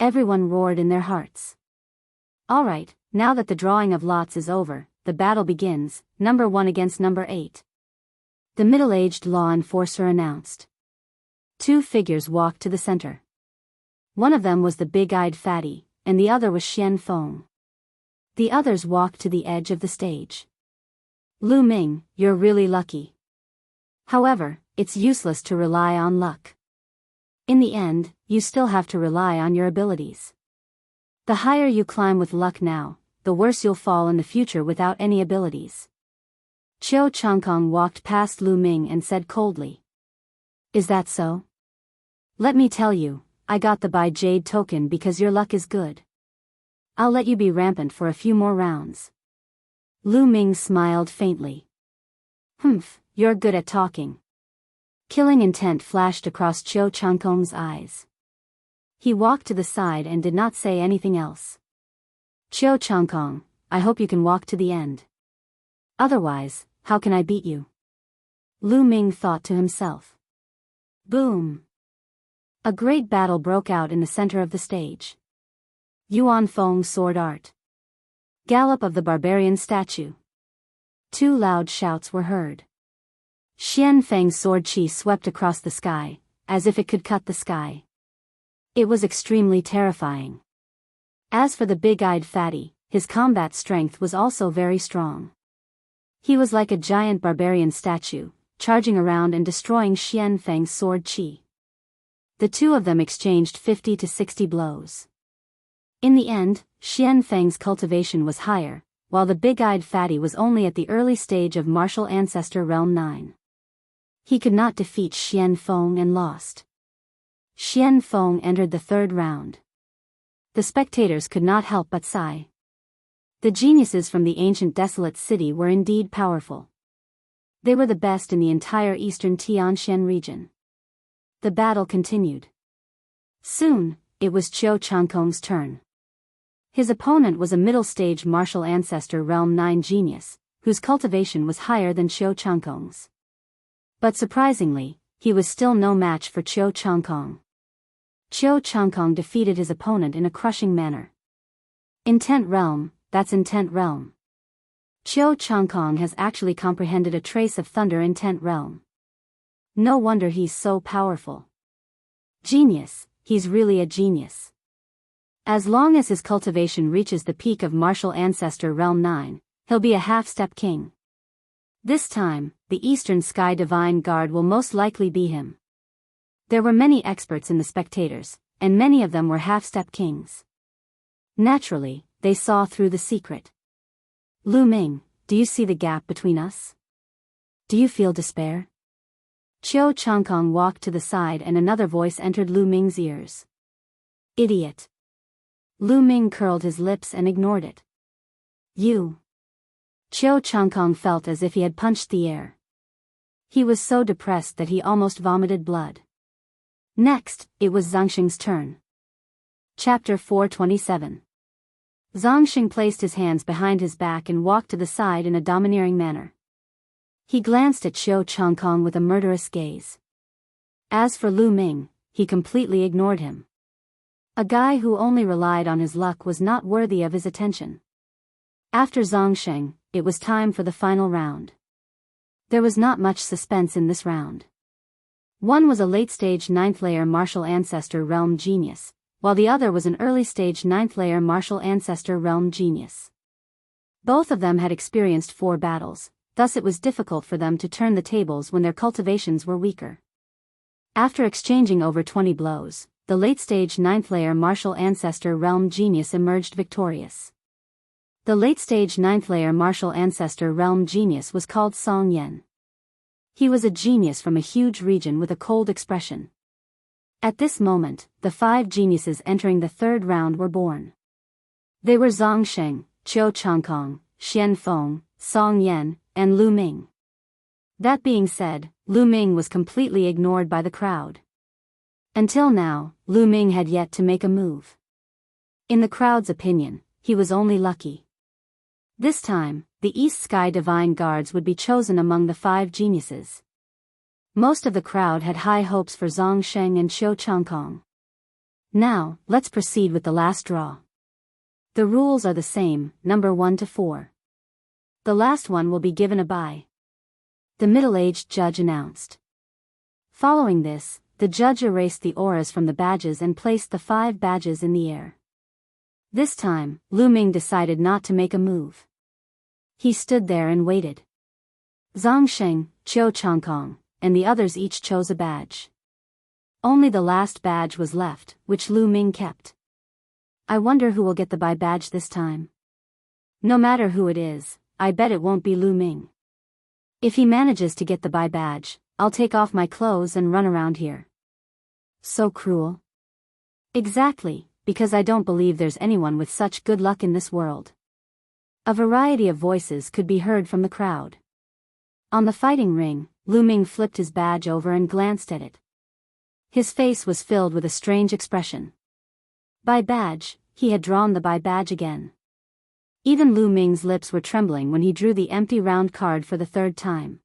Everyone roared in their hearts. Alright, now that the drawing of lots is over, the battle begins, number 1 against number 8. The middle-aged law enforcer announced. 2 figures walked to the center. One of them was the big-eyed fatty, and the other was Xian Feng. The others walked to the edge of the stage. Lu Ming, you're really lucky. However, it's useless to rely on luck. In the end, you still have to rely on your abilities. The higher you climb with luck now, the worse you'll fall in the future without any abilities. Qiu Changkong walked past Lu Ming and said coldly. Is that so? Let me tell you, I got the by jade token because your luck is good. I'll let you be rampant for a few more rounds. Lu Ming smiled faintly. Humph, you're good at talking. Killing intent flashed across Qiu Changkong's eyes. He walked to the side and did not say anything else. Qiu Changkong, I hope you can walk to the end. Otherwise, how can I beat you? Lu Ming thought to himself. Boom. A great battle broke out in the center of the stage. Yuan Feng sword art. Gallop of the barbarian statue. Two loud shouts were heard. Xian Feng's sword chi swept across the sky, as if it could cut the sky. It was extremely terrifying. As for the big-eyed fatty, his combat strength was also very strong. He was like a giant barbarian statue, charging around and destroying Xian Feng's sword chi. The two of them exchanged 50 to 60 blows. In the end, Xian Feng's cultivation was higher, while the big-eyed fatty was only at the early stage of martial ancestor realm 9. He could not defeat Xian Feng and lost. Xian Feng entered the third round. The spectators could not help but sigh. The geniuses from the ancient desolate city were indeed powerful. They were the best in the entire eastern Tianshan region. The battle continued. Soon, it was Qiu Changkong's turn. His opponent was a middle-stage martial ancestor realm 9 genius, whose cultivation was higher than Qiu Changkong's. But surprisingly, he was still no match for Qiu Changkong. Qiu Changkong defeated his opponent in a crushing manner. Intent realm, that's intent realm. Qiu Changkong has actually comprehended a trace of thunder intent realm. No wonder he's so powerful. Genius, he's really a genius. As long as his cultivation reaches the peak of martial ancestor realm 9, he'll be a half-step king. This time, the Eastern Sky Divine Guard will most likely be him. There were many experts in the spectators, and many of them were half-step kings. Naturally, they saw through the secret. Lu Ming, do you see the gap between us? Do you feel despair? Qiu Changkong walked to the side and another voice entered Lu Ming's ears. Idiot. Lu Ming curled his lips and ignored it. You. Qiu Changkong felt as if he had punched the air. He was so depressed that he almost vomited blood. Next, it was Zhangxing's turn. Chapter 427. Zhangxing placed his hands behind his back and walked to the side in a domineering manner. He glanced at Qiu Changkong with a murderous gaze. As for Lu Ming, he completely ignored him. A guy who only relied on his luck was not worthy of his attention. After Zhangxing, it was time for the final round. There was not much suspense in this round. One was a late-stage 9th-layer martial ancestor realm genius, while the other was an early-stage 9th-layer martial ancestor realm genius. Both of them had experienced 4 battles, thus it was difficult for them to turn the tables when their cultivations were weaker. After exchanging over 20 blows, the late-stage 9th-layer martial ancestor realm genius emerged victorious. The late-stage 9th-layer martial ancestor realm genius was called Song Yan. He was a genius from a huge region with a cold expression. At this moment, the 5 geniuses entering the third round were born. They were Zhangxing, Qiu Changkong, Xian Feng, Song Yan, and Lu Ming. That being said, Lu Ming was completely ignored by the crowd. Until now, Lu Ming had yet to make a move. In the crowd's opinion, he was only lucky. This time, the East Sky Divine Guards would be chosen among the 5 geniuses. Most of the crowd had high hopes for Zhangxing and Qiu Changkong. Now, let's proceed with the last draw. The rules are the same, number 1 to 4. The last one will be given a bye. The middle-aged judge announced. Following this, the judge erased the auras from the badges and placed the 5 badges in the air. This time, Lu Ming decided not to make a move. He stood there and waited. Zhangxing, Qiu Changkong, and the others each chose a badge. Only the last badge was left, which Lu Ming kept. I wonder who will get the bye badge this time. No matter who it is, I bet it won't be Lu Ming. If he manages to get the bye badge, I'll take off my clothes and run around here. So cruel. Exactly, because I don't believe there's anyone with such good luck in this world. A variety of voices could be heard from the crowd. On the fighting ring, Lu Ming flipped his badge over and glanced at it. His face was filled with a strange expression. Bye badge, he had drawn the bye badge again. Even Lu Ming's lips were trembling when he drew the empty round card for the 3rd time.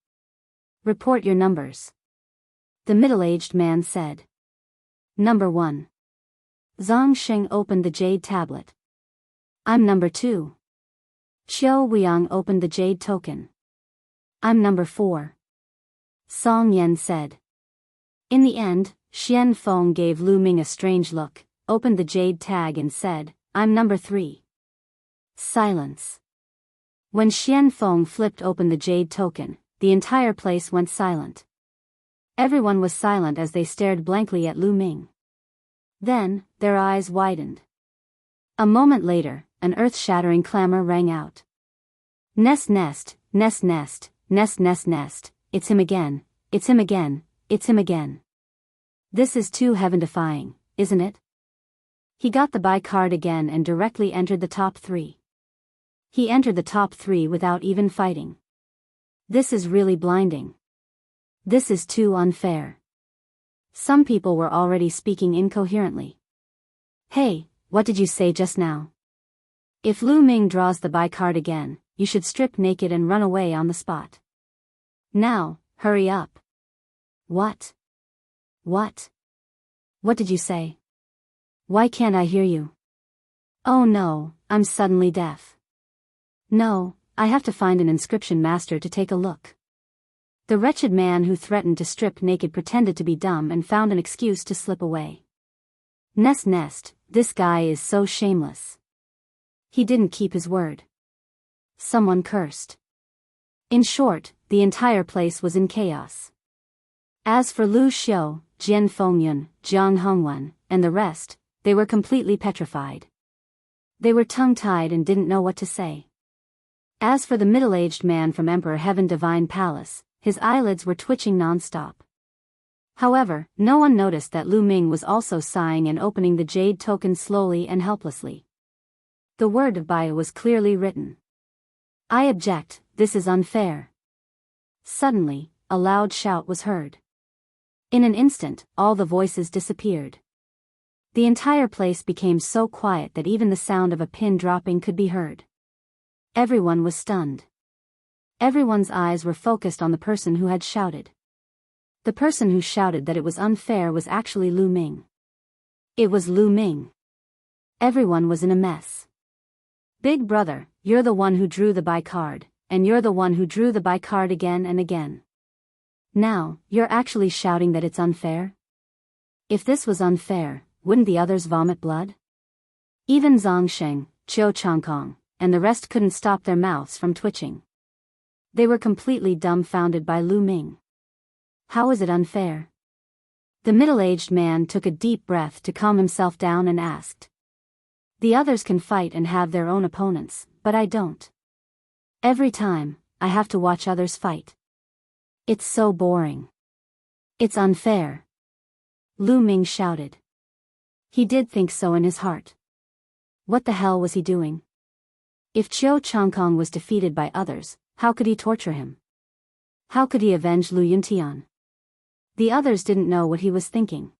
Report your numbers. The middle-aged man said. Number 1. Zhang Sheng opened the jade tablet. I'm number 2. Qiu Weiyang opened the jade token. I'm number 4. Song Yan said. In the end, Xian Feng gave Lu Ming a strange look, opened the jade tag and said, I'm number 3. Silence. When Xian Feng flipped open the jade token, the entire place went silent. Everyone was silent as they stared blankly at Lu Ming. Then, their eyes widened. A moment later, an earth-shattering clamor rang out. Nest nest, nest nest, nest nest nest, it's him again, it's him again, it's him again. This is too heaven-defying, isn't it? He got the buy card again and directly entered the top 3. He entered the top 3 without even fighting. This is really blinding. This is too unfair. Some people were already speaking incoherently. Hey, what did you say just now? If Lu Ming draws the buy card again, you should strip naked and run away on the spot. Now, hurry up. What? What? What did you say? Why can't I hear you? Oh no, I'm suddenly deaf. No, I have to find an inscription master to take a look. The wretched man who threatened to strip naked pretended to be dumb and found an excuse to slip away. Nest nest, this guy is so shameless. He didn't keep his word. Someone cursed. In short, the entire place was in chaos. As for Lu Xiu, Jian Fengyun, Jiang Hongwen, and the rest, they were completely petrified. They were tongue-tied and didn't know what to say. As for the middle-aged man from Emperor Heaven Divine Palace, his eyelids were twitching non-stop. However, no one noticed that Lu Ming was also sighing and opening the jade token slowly and helplessly. The word of buy was clearly written. I object, this is unfair. Suddenly, a loud shout was heard. In an instant, all the voices disappeared. The entire place became so quiet that even the sound of a pin dropping could be heard. Everyone was stunned. Everyone's eyes were focused on the person who had shouted. The person who shouted that it was unfair was actually Lu Ming. It was Lu Ming. Everyone was in a mess. Big brother, you're the one who drew the buy card, and you're the one who drew the buy card again and again. Now, you're actually shouting that it's unfair? If this was unfair, wouldn't the others vomit blood? Even Zhang Sheng, Qiu Changkong, and the rest couldn't stop their mouths from twitching. They were completely dumbfounded by Lu Ming. How is it unfair? The middle-aged man took a deep breath to calm himself down and asked. The others can fight and have their own opponents, but I don't. Every time, I have to watch others fight. It's so boring. It's unfair. Lu Ming shouted. He did think so in his heart. What the hell was he doing? If Qiu Changkong was defeated by others, how could he torture him? How could he avenge Lu Yuntian? The others didn't know what he was thinking.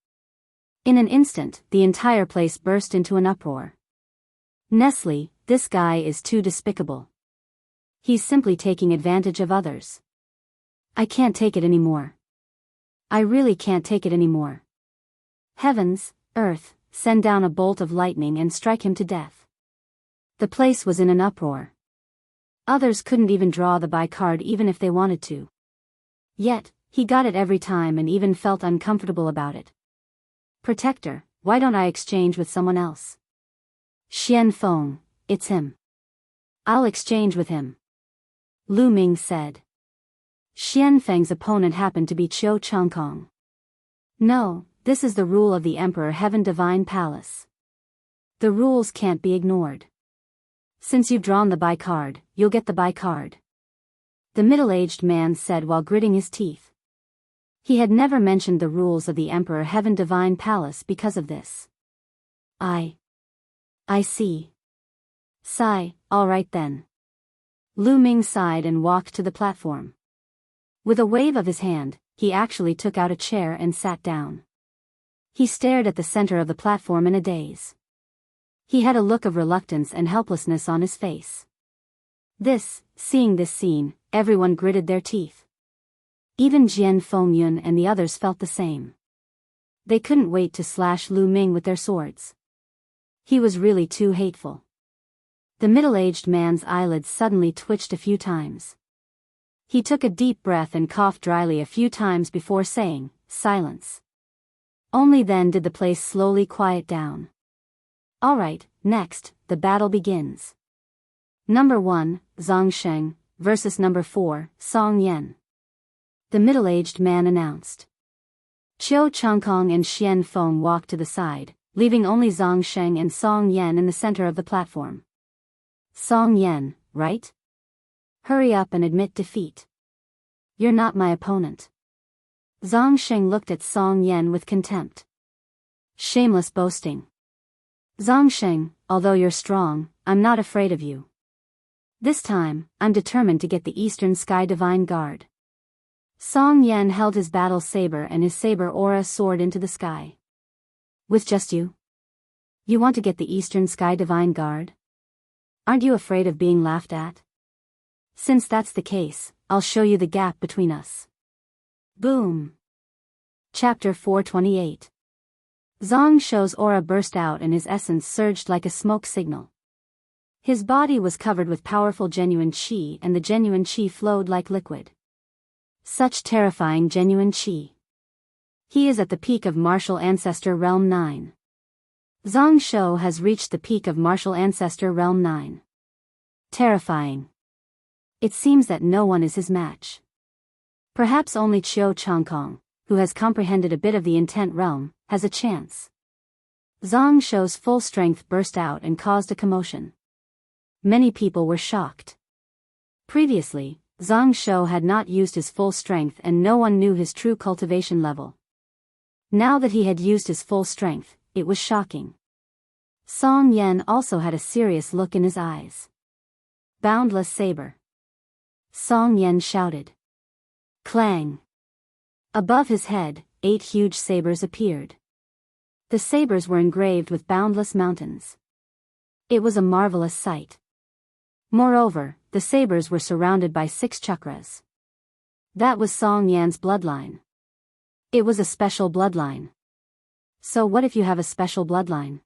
In an instant, the entire place burst into an uproar. Nestle, this guy is too despicable. He's simply taking advantage of others. I can't take it anymore. I really can't take it anymore. Heavens, earth, send down a bolt of lightning and strike him to death. The place was in an uproar. Others couldn't even draw the buy card even if they wanted to. Yet, he got it every time and even felt uncomfortable about it. Protector, why don't I exchange with someone else? Xian Feng, it's him. I'll exchange with him. Lu Ming said. Xian Feng's opponent happened to be Qiu Changkong. No, this is the rule of the Emperor Heaven Divine Palace. The rules can't be ignored. Since you've drawn the buy card, you'll get the buy card. The middle-aged man said while gritting his teeth. He had never mentioned the rules of the Emperor Heaven Divine Palace because of this. I see. Sigh, all right then. Lu Ming sighed and walked to the platform. With a wave of his hand, he actually took out a chair and sat down. He stared at the center of the platform in a daze. He had a look of reluctance and helplessness on his face. Seeing this scene, everyone gritted their teeth. Even Jian Fengyun and the others felt the same. They couldn't wait to slash Lu Ming with their swords. He was really too hateful. The middle-aged man's eyelids suddenly twitched a few times. He took a deep breath and coughed dryly a few times before saying, "Silence." Only then did the place slowly quiet down. All right, next, the battle begins. Number 1, Zhang Sheng, versus number 4, Song Yan. The middle-aged man announced. Qiu Changkong and Xian Feng walked to the side, leaving only Zhang Sheng and Song Yan in the center of the platform. Song Yan, right? Hurry up and admit defeat. You're not my opponent. Zhang Sheng looked at Song Yan with contempt. Shameless boasting. Zhang Sheng, although you're strong, I'm not afraid of you. This time, I'm determined to get the Eastern Sky Divine Guard. Song Yan held his battle saber and his saber aura soared into the sky. With just you? You want to get the Eastern Sky Divine Guard? Aren't you afraid of being laughed at? Since that's the case, I'll show you the gap between us. Boom. Chapter 428. Zhang Shou's aura burst out and his essence surged like a smoke signal. His body was covered with powerful genuine qi and the genuine qi flowed like liquid. Such terrifying genuine qi. He is at the peak of Martial Ancestor Realm 9. Zhang Shou has reached the peak of Martial Ancestor Realm 9. Terrifying. It seems that no one is his match. Perhaps only Qiu Changkong, who has comprehended a bit of the intent realm, has a chance. Zhang Shou's full strength burst out and caused a commotion. Many people were shocked. Previously, Zhang Shou had not used his full strength and no one knew his true cultivation level. Now that he had used his full strength, it was shocking. Song Yan also had a serious look in his eyes. Boundless saber. Song Yan shouted. Clang. Above his head, 8 huge sabers appeared. The sabers were engraved with boundless mountains. It was a marvelous sight. Moreover, the sabers were surrounded by 6 chakras. That was Song Yan's bloodline. It was a special bloodline. So what if you have a special bloodline?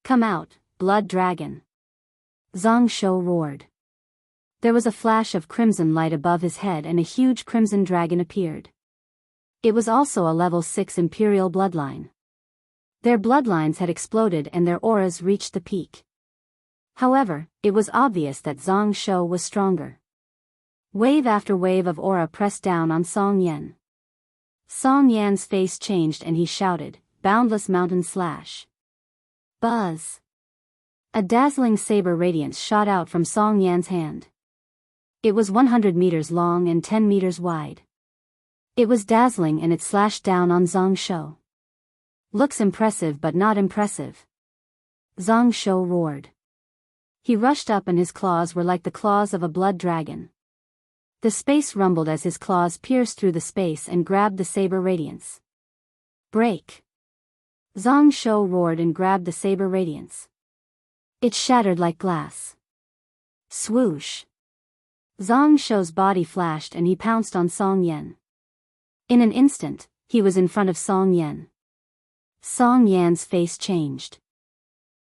Come out, blood dragon. Zhang Shou roared. There was a flash of crimson light above his head and a huge crimson dragon appeared. It was also a level 6 imperial bloodline. Their bloodlines had exploded and their auras reached the peak. However, it was obvious that Zhang Shou was stronger. Wave after wave of aura pressed down on Song Yan. Song Yan's face changed and he shouted, "Boundless mountain slash." Buzz. A dazzling saber radiance shot out from Song Yan's hand. It was 100 meters long and 10 meters wide. It was dazzling and it slashed down on Zhang Shou. Looks impressive but not impressive. Zhang Shou roared. He rushed up and his claws were like the claws of a blood dragon. The space rumbled as his claws pierced through the space and grabbed the saber radiance. Break. Zhang Shou roared and grabbed the saber radiance. It shattered like glass. Swoosh. Zhang Shou's body flashed and he pounced on Song Yan. In an instant, he was in front of Song Yan. Song Yan's face changed.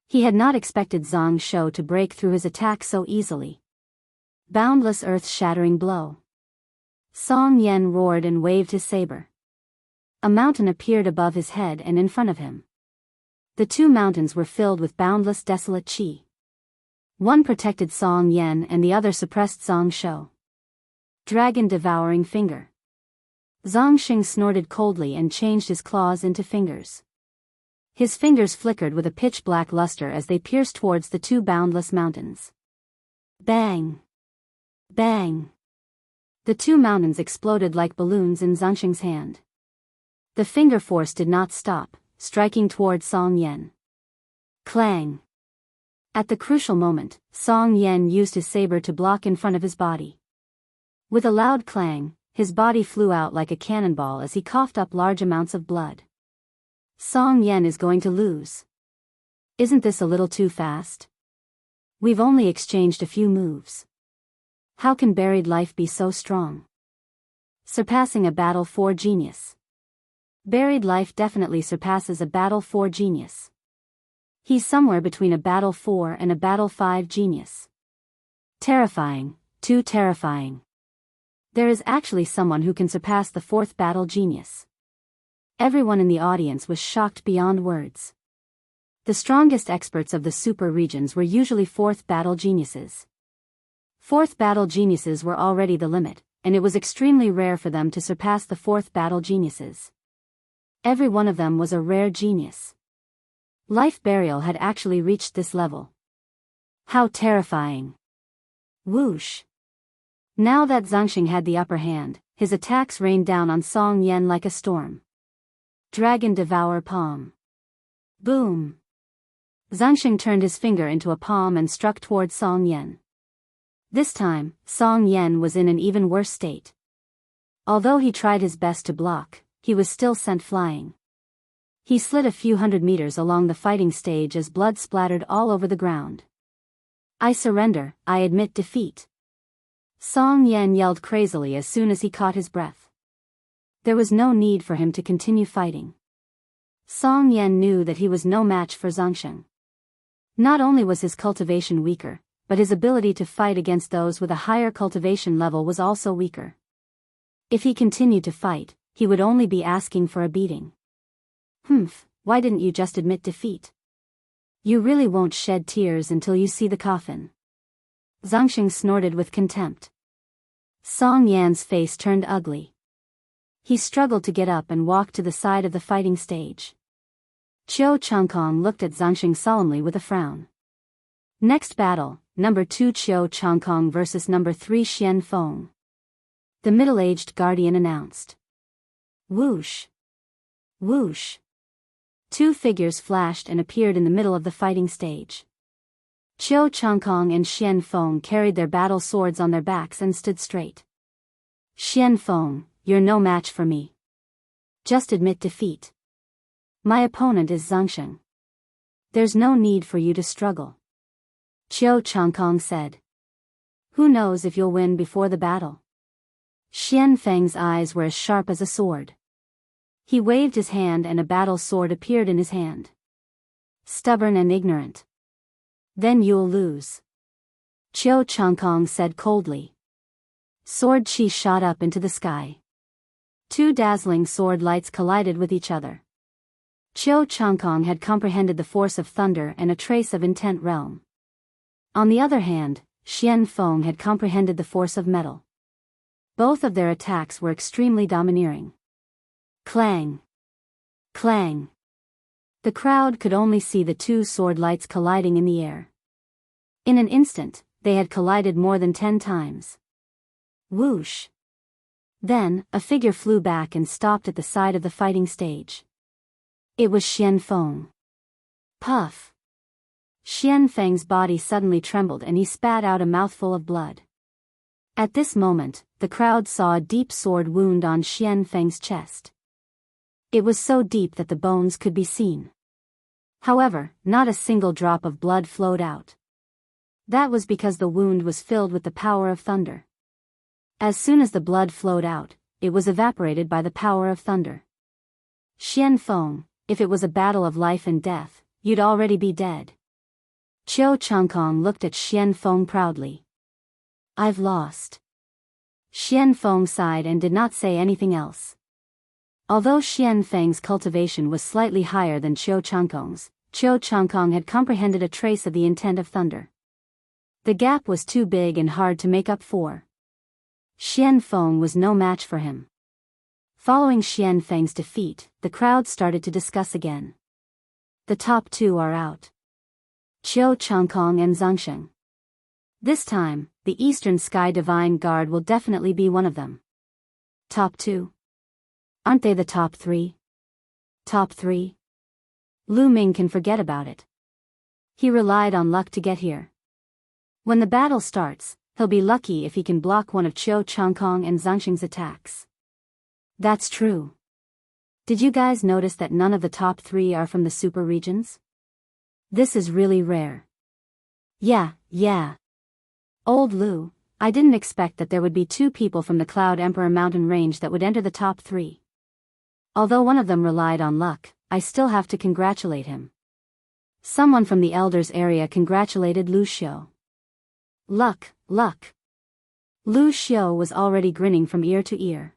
He had not expected Zhang Shou to break through his attack so easily. Boundless earth-shattering blow. Song Yan roared and waved his saber. A mountain appeared above his head and in front of him. The 2 mountains were filled with boundless desolate qi. One protected Song Yan and the other suppressed Zhang Shou. Dragon devouring finger. Zhang Sheng snorted coldly and changed his claws into fingers. His fingers flickered with a pitch-black luster as they pierced towards the 2 boundless mountains. Bang! Bang! The 2 mountains exploded like balloons in Zhang Sheng's hand. The finger force did not stop, striking toward Song Yan. Clang! At the crucial moment, Song Yan used his saber to block in front of his body. With a loud clang, his body flew out like a cannonball as he coughed up large amounts of blood. Song Yan is going to lose. Isn't this a little too fast? We've only exchanged a few moves. How can buried life be so strong? Surpassing a battle for genius. Buried life definitely surpasses a Battle 4 genius. He's somewhere between a Battle 4 and a Battle 5 genius. Terrifying, too terrifying. There is actually someone who can surpass the 4th Battle genius. Everyone in the audience was shocked beyond words. The strongest experts of the super regions were usually 4th Battle geniuses. 4th Battle geniuses were already the limit, and it was extremely rare for them to surpass the 4th Battle geniuses. Every one of them was a rare genius. Life burial had actually reached this level. How terrifying. Whoosh. Now that Zhangxing had the upper hand, his attacks rained down on Song Yan like a storm. Dragon Devour Palm. Boom. Zhangxing turned his finger into a palm and struck toward Song Yan. This time, Song Yan was in an even worse state. Although he tried his best to block, he was still sent flying. He slid a few hundred meters along the fighting stage as blood splattered all over the ground. I surrender, I admit defeat. Song Yan yelled crazily as soon as he caught his breath. There was no need for him to continue fighting. Song Yan knew that he was no match for Zhangxing. Not only was his cultivation weaker, but his ability to fight against those with a higher cultivation level was also weaker. If he continued to fight, he would only be asking for a beating. Why didn't you just admit defeat? You really won't shed tears until you see the coffin. Zhangxing snorted with contempt. Song Yan's face turned ugly. He struggled to get up and walk to the side of the fighting stage. Qiu Changkong looked at Zhangxing solemnly with a frown. Next battle, number 2 Qiu Changkong versus number 3 Xian Feng. The middle-aged guardian announced. Whoosh. Whoosh. 2 figures flashed and appeared in the middle of the fighting stage. Qiu Changkong and Xian Feng carried their battle swords on their backs and stood straight. Xian Feng, you're no match for me. Just admit defeat. My opponent is Zhangxing. There's no need for you to struggle. Qiu Changkong said. Who knows if you'll win before the battle? Xian Feng's eyes were as sharp as a sword. He waved his hand and a battle sword appeared in his hand. Stubborn and ignorant. Then you'll lose. Qiu Changkong said coldly. Sword chi shot up into the sky. 2 dazzling sword lights collided with each other. Qiu Changkong had comprehended the force of thunder and a trace of intent realm. On the other hand, Xian Feng had comprehended the force of metal. Both of their attacks were extremely domineering. Clang! Clang! The crowd could only see the 2 sword lights colliding in the air. In an instant, they had collided more than 10 times. Whoosh! Then, a figure flew back and stopped at the side of the fighting stage. It was Xian Feng. Puff! Xian Feng's body suddenly trembled and he spat out a mouthful of blood. At this moment, the crowd saw a deep sword wound on Xian Feng's chest. It was so deep that the bones could be seen. However, not a single drop of blood flowed out. That was because the wound was filled with the power of thunder. As soon as the blood flowed out, it was evaporated by the power of thunder. Xian Feng, if it was a battle of life and death, you'd already be dead. Qiu Changkong looked at Xian Feng proudly. I've lost. Xian Feng sighed and did not say anything else. Although Xian Feng's cultivation was slightly higher than Qiu Changkong's, Qiu Changkong had comprehended a trace of the intent of thunder. The gap was too big and hard to make up for. Xian Feng was no match for him. Following Xian Feng's defeat, the crowd started to discuss again. The top 2 are out. Qiu Changkong and Zhangxing. This time, the Eastern Sky Divine Guard will definitely be one of them. Top 2. Aren't they the top 3? Top 3? Lu Ming can forget about it. He relied on luck to get here. When the battle starts, he'll be lucky if he can block one of Qiu Changkong and Zhangxing's attacks. That's true. Did you guys notice that none of the top 3 are from the super regions? This is really rare. Yeah. Old Lu, I didn't expect that there would be 2 people from the Cloud Emperor mountain range that would enter the top 3. Although one of them relied on luck, I still have to congratulate him. Someone from the elders area congratulated Lu Xiu. Luck, luck. Lu Xiu was already grinning from ear to ear.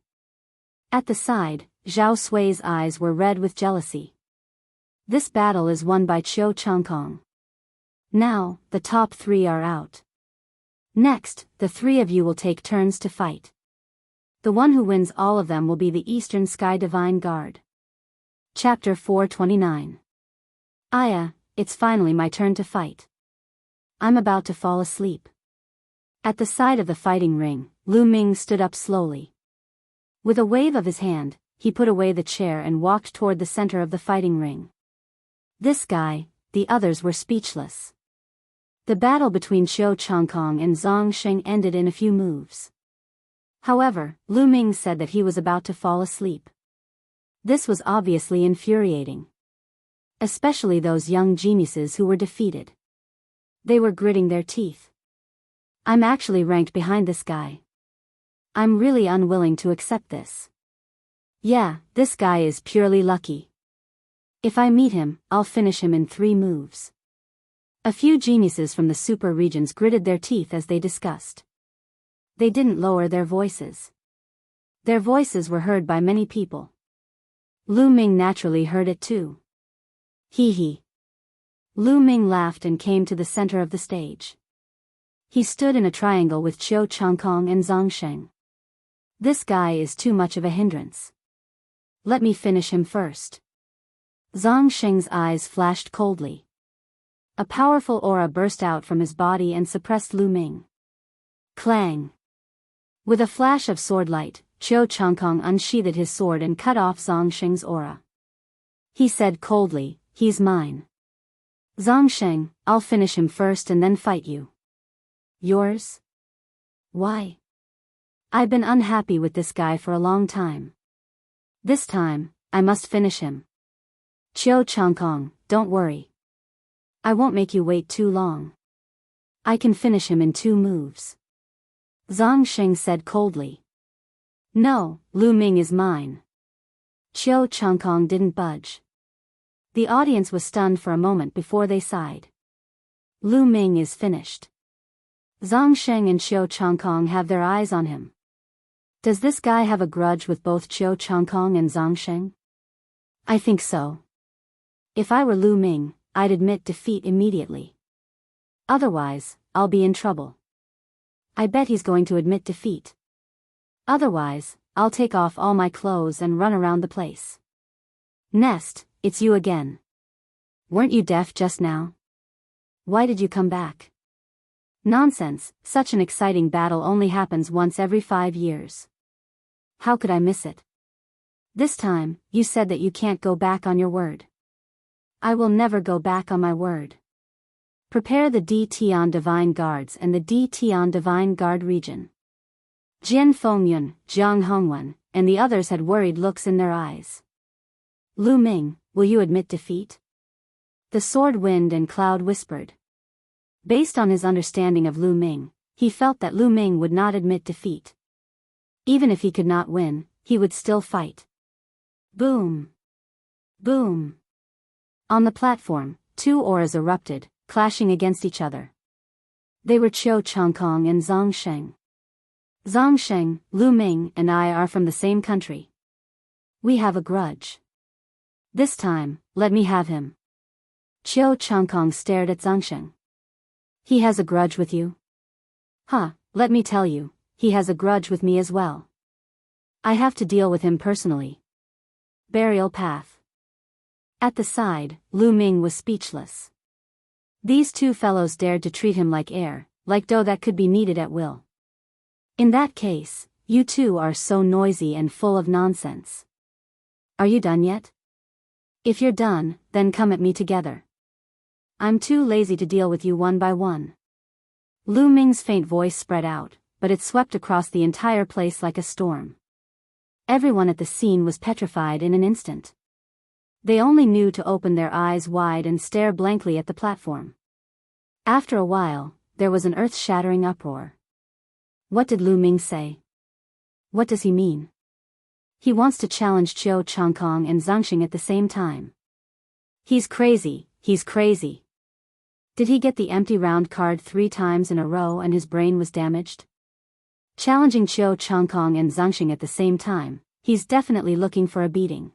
At the side, Zhao Sui's eyes were red with jealousy. This battle is won by Qiu Changkong. Now, the top 3 are out. Next, the 3 of you will take turns to fight. The one who wins all of them will be the Eastern Sky Divine Guard. Chapter 429. Aya, it's finally my turn to fight. I'm about to fall asleep. At the side of the fighting ring, Lu Ming stood up slowly. With a wave of his hand, he put away the chair and walked toward the center of the fighting ring. This guy, the others were speechless. The battle between Qiu Changkong and Zhang Sheng ended in a few moves. However, Lu Ming said that he was about to fall asleep. This was obviously infuriating. Especially those young geniuses who were defeated. They were gritting their teeth. I'm actually ranked behind this guy. I'm really unwilling to accept this. Yeah, this guy is purely lucky. If I meet him, I'll finish him in 3 moves. A few geniuses from the super regions gritted their teeth as they discussed. They didn't lower their voices. Their voices were heard by many people. Lu Ming naturally heard it too. Hee hee. Lu Ming laughed and came to the center of the stage. He stood in a triangle with Qiu Changkong and Zhang Sheng. This guy is too much of a hindrance. Let me finish him first. Zhang Sheng's eyes flashed coldly. A powerful aura burst out from his body and suppressed Lu Ming. Clang! With a flash of sword light, Qiu Changkong unsheathed his sword and cut off Zhang Sheng's aura. He said coldly, "He's mine. Zhang Sheng, I'll finish him first and then fight you." Yours? Why? I've been unhappy with this guy for a long time. This time, I must finish him. Qiu Changkong, don't worry. I won't make you wait too long. I can finish him in 2 moves. Zhang Sheng said coldly. No, Lu Ming is mine. Qiu Changkong didn't budge. The audience was stunned for a moment before they sighed. Lu Ming is finished. Zhang Sheng and Qiu Changkong have their eyes on him. Does this guy have a grudge with both Qiu Changkong and Zhang Sheng? I think so. If I were Lu Ming, I'd admit defeat immediately. Otherwise, I'll be in trouble. I bet he's going to admit defeat. Otherwise, I'll take off all my clothes and run around the place. Nest, it's you again. Weren't you deaf just now? Why did you come back? Nonsense, such an exciting battle only happens once every 5 years. How could I miss it? This time, you said that you can't go back on your word. I will never go back on my word. Prepare the D Tian Divine Guards and the D Tian Divine Guard region. Jian Fengyun, Jiang Hongwen, and the others had worried looks in their eyes. Lu Ming, will you admit defeat? The Sword Wind and Cloud whispered. Based on his understanding of Lu Ming, he felt that Lu Ming would not admit defeat. Even if he could not win, he would still fight. Boom! Boom! On the platform, 2 auras erupted, clashing against each other. They were Qiu Changkong and Zhang Sheng. Zhang Sheng, Lu Ming, and I are from the same country. We have a grudge. This time, let me have him. Qiu Changkong stared at Zhang Sheng. He has a grudge with you? Huh, let me tell you, he has a grudge with me as well. I have to deal with him personally. Burial path. At the side, Lu Ming was speechless. These 2 fellows dared to treat him like air, like dough that could be kneaded at will. In that case, you 2 are so noisy and full of nonsense. Are you done yet? If you're done, then come at me together. I'm too lazy to deal with you one by one. Lu Ming's faint voice spread out, but it swept across the entire place like a storm. Everyone at the scene was petrified in an instant. They only knew to open their eyes wide and stare blankly at the platform. After a while, there was an earth-shattering uproar. What did Lu Ming say? What does he mean? He wants to challenge Chiu Changkong and Zhangxing at the same time. He's crazy, he's crazy. Did he get the empty round card 3 times in a row and his brain was damaged? Challenging Chiu Changkong and Zhangxing at the same time, he's definitely looking for a beating.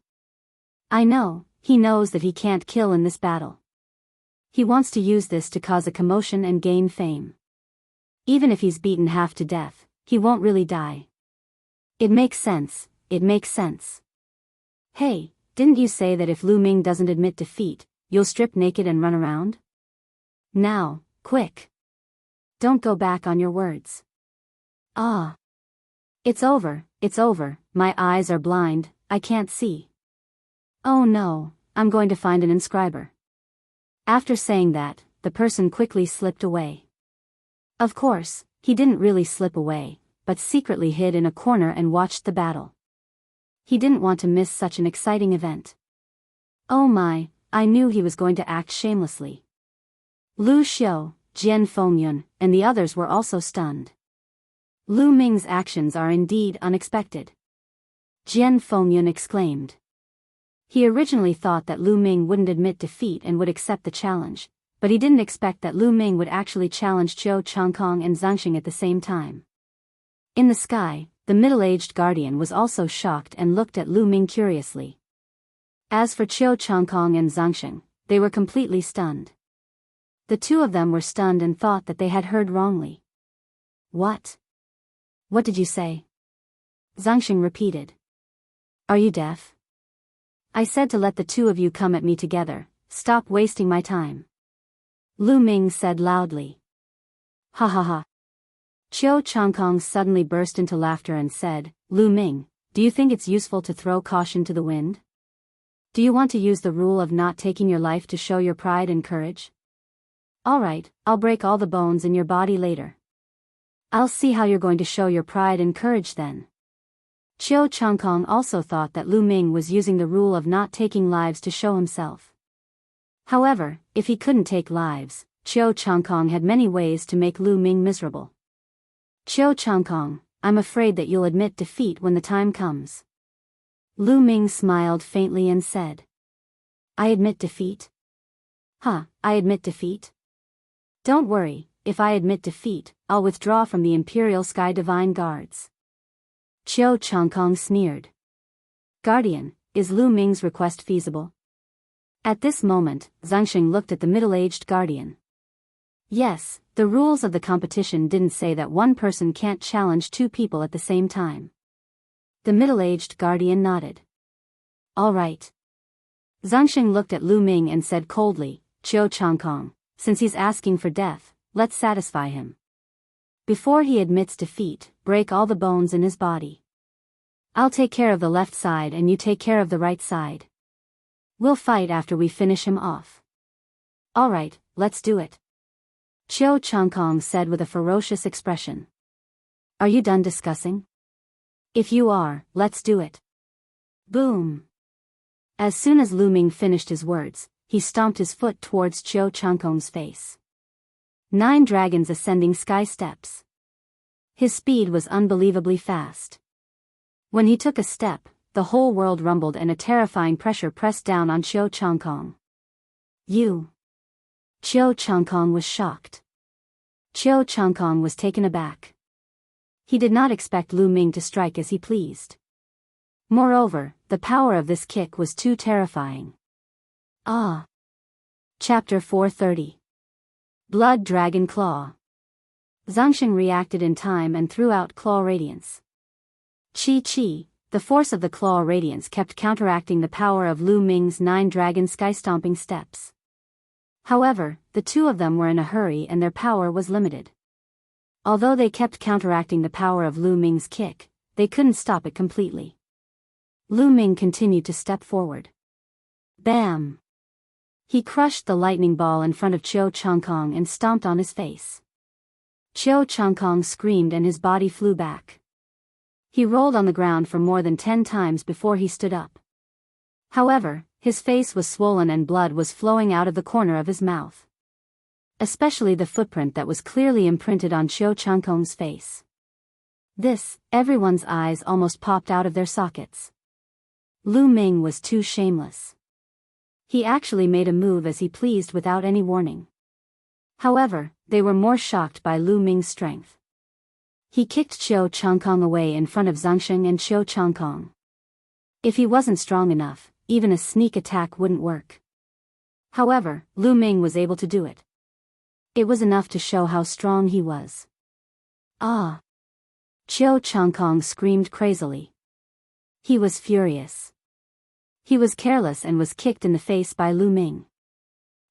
I know, he knows that he can't kill in this battle. He wants to use this to cause a commotion and gain fame. Even if he's beaten half to death, he won't really die. It makes sense, it makes sense. Hey, didn't you say that if Lu Ming doesn't admit defeat, you'll strip naked and run around? Now, quick. Don't go back on your words. Ah. It's over, my eyes are blind, I can't see. Oh no, I'm going to find an inscriber. After saying that, the person quickly slipped away. Of course, he didn't really slip away, but secretly hid in a corner and watched the battle. He didn't want to miss such an exciting event. Oh my, I knew he was going to act shamelessly. Lu Xiu, Jian Fengyun, and the others were also stunned. Lu Ming's actions are indeed unexpected. Jian Fengyun exclaimed. He originally thought that Lu Ming wouldn't admit defeat and would accept the challenge, but he didn't expect that Lu Ming would actually challenge Chiu Changkong and Zhangxing at the same time. In the sky, the middle-aged guardian was also shocked and looked at Lu Ming curiously. As for Chiu Changkong and Zhangxing, they were completely stunned. The two of them were stunned and thought that they had heard wrongly. What? What did you say? Zhangxing repeated. Are you deaf? I said to let the two of you come at me together, stop wasting my time. Lu Ming said loudly. Ha ha ha. Chiu Changkong suddenly burst into laughter and said, Lu Ming, do you think it's useful to throw caution to the wind? Do you want to use the rule of not taking your life to show your pride and courage? Alright, I'll break all the bones in your body later. I'll see how you're going to show your pride and courage then. Chiu Changkong also thought that Lu Ming was using the rule of not taking lives to show himself. However, if he couldn't take lives, Chiu Changkong had many ways to make Lu Ming miserable. Chiu Changkong, I'm afraid that you'll admit defeat when the time comes. Lu Ming smiled faintly and said. I admit defeat? Huh, I admit defeat? Don't worry, if I admit defeat, I'll withdraw from the Imperial Sky Divine Guards. Chiu Changkong sneered. Guardian, is Lu Ming's request feasible? At this moment, Zhangxing looked at the middle-aged guardian. Yes, the rules of the competition didn't say that one person can't challenge 2 people at the same time. The middle-aged guardian nodded. All right. Zhangxing looked at Lu Ming and said coldly, Chiu Changkong, since he's asking for death, let's satisfy him. Before he admits defeat, break all the bones in his body. I'll take care of the left side and you take care of the right side. We'll fight after we finish him off. Alright, let's do it. Chiu Changkong said with a ferocious expression. Are you done discussing? If you are, let's do it. Boom. As soon as Lu Ming finished his words, he stomped his foot towards Chiu Changkong's face. 9 dragons ascending sky steps. His speed was unbelievably fast. When he took a step, the whole world rumbled and a terrifying pressure pressed down on Chiu Changkong. You. Chiu Changkong was shocked. Chiu Changkong was taken aback. He did not expect Lu Ming to strike as he pleased. Moreover, the power of this kick was too terrifying. Ah. Chapter 430. Blood Dragon Claw. Zhangxing reacted in time and threw out Claw Radiance. Chi, the force of the Claw Radiance kept counteracting the power of Lu Ming's 9 dragon sky-stomping steps. However, the two of them were in a hurry and their power was limited. Although they kept counteracting the power of Lu Ming's kick, they couldn't stop it completely. Lu Ming continued to step forward. Bam! He crushed the lightning ball in front of Chiu Changkong and stomped on his face. Chiu Changkong screamed and his body flew back. He rolled on the ground for more than 10 times before he stood up. However, his face was swollen and blood was flowing out of the corner of his mouth. Especially the footprint that was clearly imprinted on Chiu Changkong's face. Everyone's eyes almost popped out of their sockets. Lu Ming was too shameless. He actually made a move as he pleased without any warning. However, they were more shocked by Lu Ming's strength. He kicked Qiu Changkong away in front of Zhangsheng and Qiu Changkong. If he wasn't strong enough, even a sneak attack wouldn't work. However, Lu Ming was able to do it. It was enough to show how strong he was. Ah! Qiu Changkong screamed crazily. He was furious. He was careless and was kicked in the face by Lu Ming.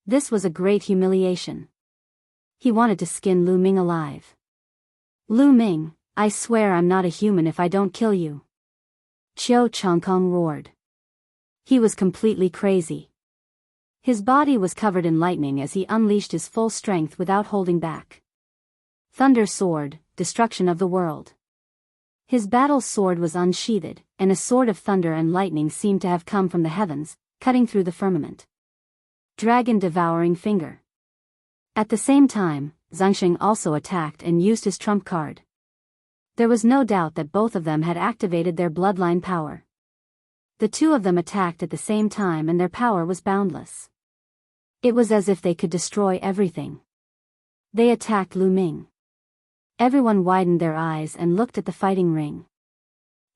This was a great humiliation. He wanted to skin Lu Ming alive. Lu Ming, I swear I'm not a human if I don't kill you. Qiu Changkong roared. He was completely crazy. His body was covered in lightning as he unleashed his full strength without holding back. Thunder sword, destruction of the world. His battle sword was unsheathed, and a sword of thunder and lightning seemed to have come from the heavens, cutting through the firmament. Dragon devouring finger. At the same time, Zhangsheng also attacked and used his trump card. There was no doubt that both of them had activated their bloodline power. The two of them attacked at the same time and their power was boundless. It was as if they could destroy everything. They attacked Lu Ming. Everyone widened their eyes and looked at the fighting ring.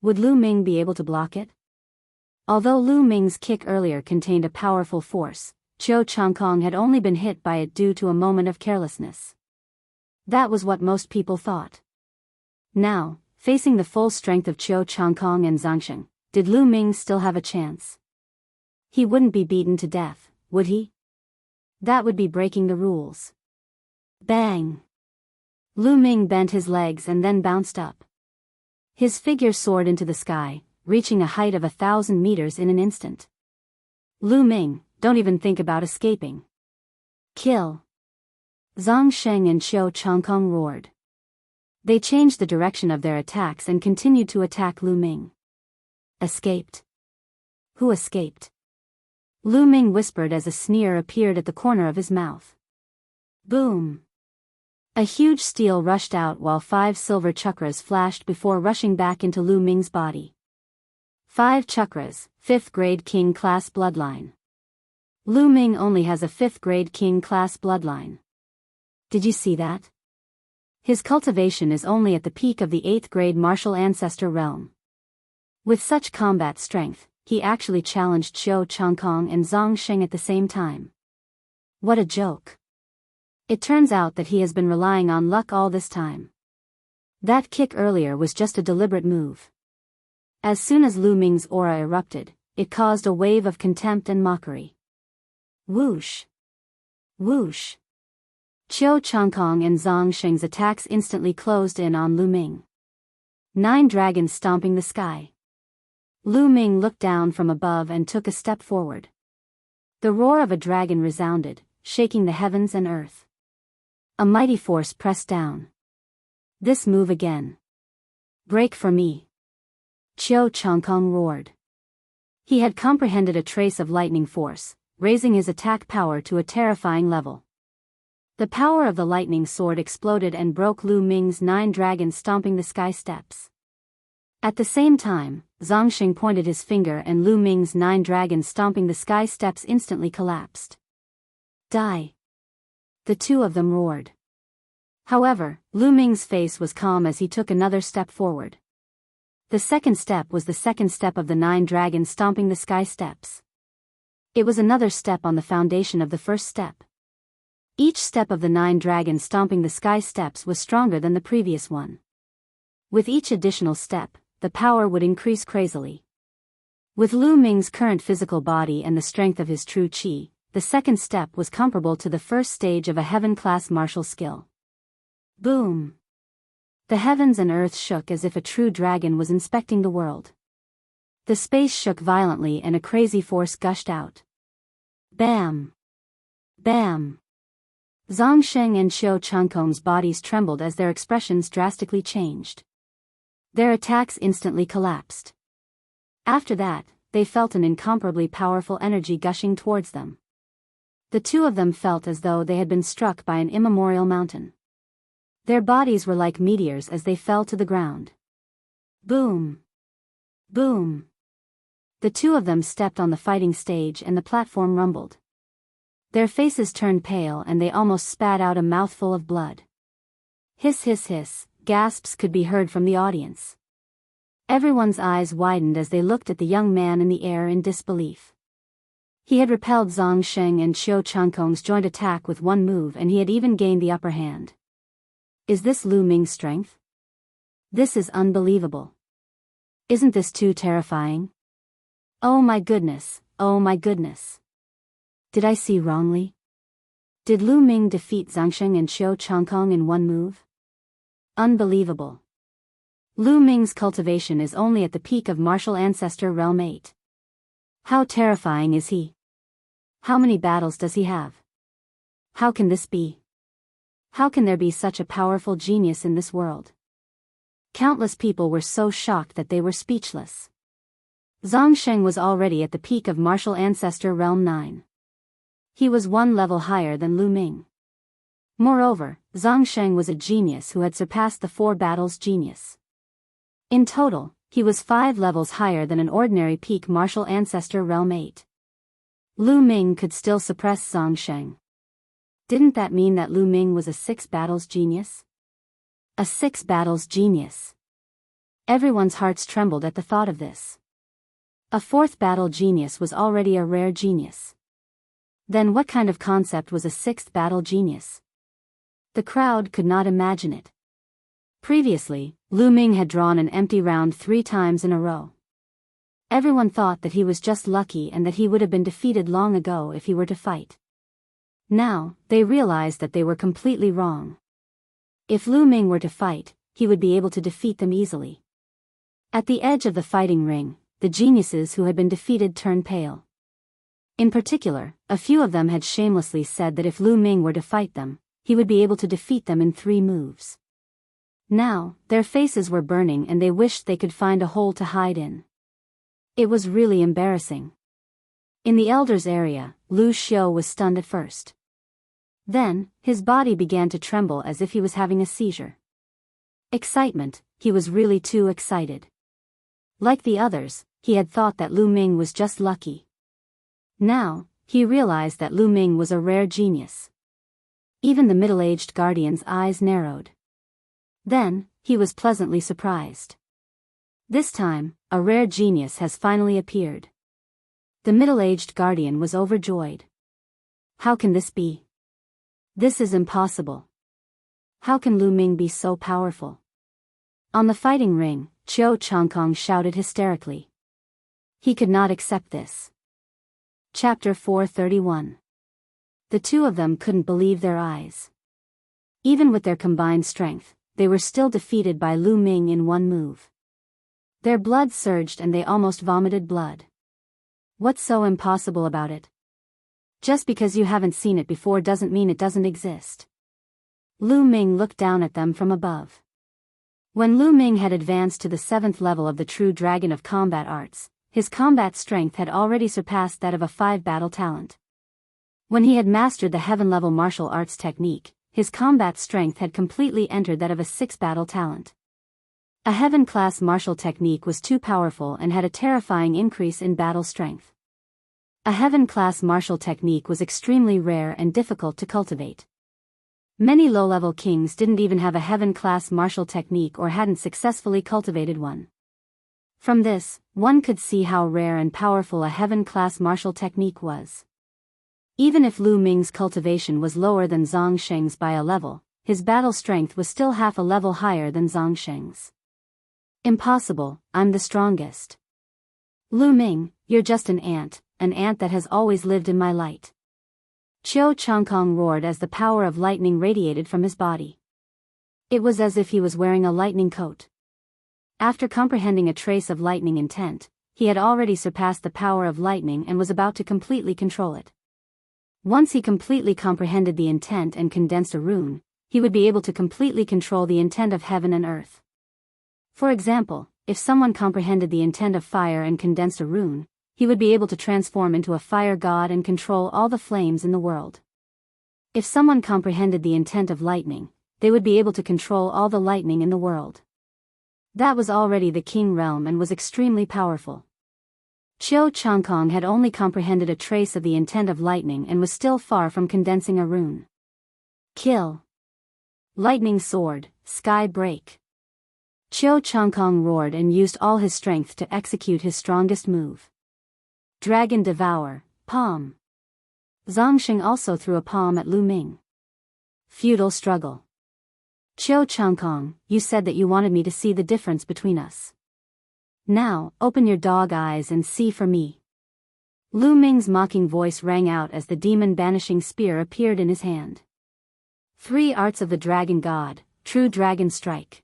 Would Lu Ming be able to block it? Although Lu Ming's kick earlier contained a powerful force, Qiu Changkong had only been hit by it due to a moment of carelessness. That was what most people thought. Now, facing the full strength of Qiu Changkong and Zhangsheng, did Lu Ming still have a chance? He wouldn't be beaten to death, would he? That would be breaking the rules. Bang! Lu Ming bent his legs and then bounced up. His figure soared into the sky, reaching a height of 1,000 meters in an instant. Lu Ming, don't even think about escaping. Kill! Zhangsheng and Qiu Changkong roared. They changed the direction of their attacks and continued to attack Lu Ming. Escaped? Who escaped? Lu Ming whispered as a sneer appeared at the corner of his mouth. Boom! A huge steel rushed out while 5 silver chakras flashed before rushing back into Lu Ming's body. 5 chakras, 5th grade king class bloodline. Lu Ming only has a 5th grade king class bloodline. Did you see that? His cultivation is only at the peak of the 8th grade martial ancestor realm. With such combat strength, he actually challenged Qiu Changkong and Zhangsheng at the same time. What a joke. It turns out that he has been relying on luck all this time. That kick earlier was just a deliberate move. As soon as Lu Ming's aura erupted, it caused a wave of contempt and mockery. Whoosh! Whoosh! Qiu Changkong and Zhangsheng's attacks instantly closed in on Lu Ming. 9 dragons stomping the sky. Lu Ming looked down from above and took a step forward. The roar of a dragon resounded, shaking the heavens and earth. A mighty force pressed down. This move again. Break for me. Qiu Changkong roared. He had comprehended a trace of lightning force, raising his attack power to a terrifying level. The power of the lightning sword exploded and broke Lu Ming's 9 dragons stomping the sky steps. At the same time, Zhangsheng pointed his finger and Lu Ming's 9 dragons stomping the sky steps instantly collapsed. Die! The two of them roared. However, Lu Ming's face was calm as he took another step forward. The second step was the second step of the 9 dragons stomping the sky steps. It was another step on the foundation of the first step. Each step of the 9 dragons stomping the sky steps was stronger than the previous one. With each additional step, the power would increase crazily. With Lu Ming's current physical body and the strength of his true qi, the second step was comparable to the first stage of a heaven-class martial skill. Boom! The heavens and earth shook as if a true dragon was inspecting the world. The space shook violently and a crazy force gushed out. Bam! Bam! Zhangsheng and Qiu Changkong's bodies trembled as their expressions drastically changed. Their attacks instantly collapsed. After that, they felt an incomparably powerful energy gushing towards them. The two of them felt as though they had been struck by an immemorial mountain. Their bodies were like meteors as they fell to the ground. Boom! Boom! The two of them stepped on the fighting stage and the platform rumbled. Their faces turned pale and they almost spat out a mouthful of blood. Hiss hiss hiss, gasps could be heard from the audience. Everyone's eyes widened as they looked at the young man in the air in disbelief. He had repelled Zhang Sheng and Qiu Changkong's joint attack with one move, and he had even gained the upper hand. Is this Lu Ming's strength? This is unbelievable. Isn't this too terrifying? Oh my goodness, oh my goodness. Did I see wrongly? Did Lu Ming defeat Zhang Sheng and Qiu Changkong in one move? Unbelievable. Lu Ming's cultivation is only at the peak of martial ancestor realm 8. How terrifying is he? How many battles does he have? How can this be? How can there be such a powerful genius in this world? Countless people were so shocked that they were speechless. Zhang Sheng was already at the peak of martial ancestor realm 9. He was one level higher than Lu Ming. Moreover, Zhang Sheng was a genius who had surpassed the 4 battles genius. In total, he was 5 levels higher than an ordinary peak martial ancestor realm 8. Lu Ming could still suppress Zhang Sheng. Didn't that mean that Lu Ming was a 6 battles genius? A 6 battles genius. Everyone's hearts trembled at the thought of this. A 4th battle genius was already a rare genius. Then what kind of concept was a 6th battle genius? The crowd could not imagine it. Previously, Lu Ming had drawn an empty round 3 times in a row. Everyone thought that he was just lucky and that he would have been defeated long ago if he were to fight. Now, they realized that they were completely wrong. If Lu Ming were to fight, he would be able to defeat them easily. At the edge of the fighting ring, the geniuses who had been defeated turned pale. In particular, a few of them had shamelessly said that if Lu Ming were to fight them, he would be able to defeat them in 3 moves. Now, their faces were burning and they wished they could find a hole to hide in. It was really embarrassing. In the elders' area, Lu Xiu was stunned at first. Then, his body began to tremble as if he was having a seizure. Excitement, he was really too excited. Like the others, he had thought that Lu Ming was just lucky. Now, he realized that Lu Ming was a rare genius. Even the middle-aged guardian's eyes narrowed. Then, he was pleasantly surprised. This time, a rare genius has finally appeared. The middle-aged guardian was overjoyed. How can this be? This is impossible. How can Lu Ming be so powerful? On the fighting ring, Qiu Changkong shouted hysterically. He could not accept this. Chapter 431. The two of them couldn't believe their eyes. Even with their combined strength, they were still defeated by Lu Ming in one move. Their blood surged and they almost vomited blood. What's so impossible about it? Just because you haven't seen it before doesn't mean it doesn't exist. Lu Ming looked down at them from above. When Lu Ming had advanced to the 7th level of the true dragon of combat arts, his combat strength had already surpassed that of a 5 battle talent. When he had mastered the heaven-level martial arts technique, his combat strength had completely entered that of a 6 battle talent. A heaven-class martial technique was too powerful and had a terrifying increase in battle strength. A heaven-class martial technique was extremely rare and difficult to cultivate. Many low-level kings didn't even have a heaven-class martial technique or hadn't successfully cultivated one. From this, one could see how rare and powerful a heaven-class martial technique was. Even if Lu Ming's cultivation was lower than Zhang Sheng's by a level, his battle strength was still half a level higher than Zhang Sheng's. Impossible, I'm the strongest. Lu Ming, you're just an ant that has always lived in my light. Qiu Changkong roared as the power of lightning radiated from his body. It was as if he was wearing a lightning coat. After comprehending a trace of lightning intent, he had already surpassed the power of lightning and was about to completely control it. Once he completely comprehended the intent and condensed a rune, he would be able to completely control the intent of heaven and earth. For example, if someone comprehended the intent of fire and condensed a rune, he would be able to transform into a fire god and control all the flames in the world. If someone comprehended the intent of lightning, they would be able to control all the lightning in the world. That was already the king realm and was extremely powerful. Qiu Changkong had only comprehended a trace of the intent of lightning and was still far from condensing a rune. Kill. Lightning sword, sky break. Qiu Changkong roared and used all his strength to execute his strongest move. Dragon devour, palm. Zhongxing also threw a palm at Lu Ming. Feudal struggle. Qiu Changkong, you said that you wanted me to see the difference between us. Now, open your dog eyes and see for me. Lu Ming's mocking voice rang out as the demon-banishing spear appeared in his hand. 3 arts of the dragon god, true dragon strike.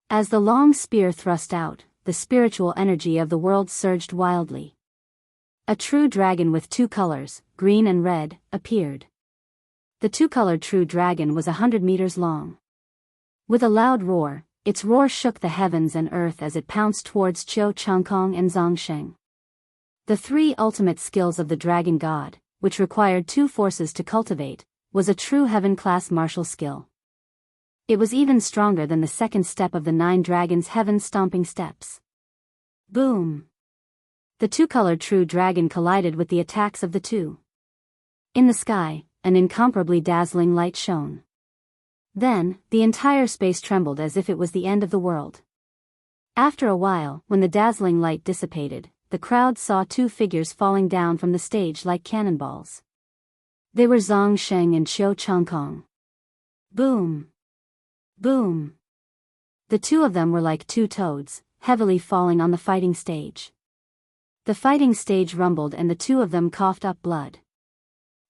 As the long spear thrust out, the spiritual energy of the world surged wildly. A true dragon with 2 colors, green and red, appeared. The 2-colored true dragon was 100 meters long. With a loud roar, its roar shook the heavens and earth as it pounced towards Qiu Changkong and Zhongxing. The 3 ultimate skills of the dragon god, which required 2 forces to cultivate, was a true heaven-class martial skill. It was even stronger than the 2nd step of the 9 dragons' heaven-stomping steps. Boom! The 2-colored true dragon collided with the attacks of the 2. In the sky, an incomparably dazzling light shone. Then, the entire space trembled as if it was the end of the world. After a while, when the dazzling light dissipated, the crowd saw 2 figures falling down from the stage like cannonballs. They were Zhongxing and Qiu Changkong. Boom! Boom! The 2 of them were like 2 toads, heavily falling on the fighting stage. The fighting stage rumbled and the 2 of them coughed up blood.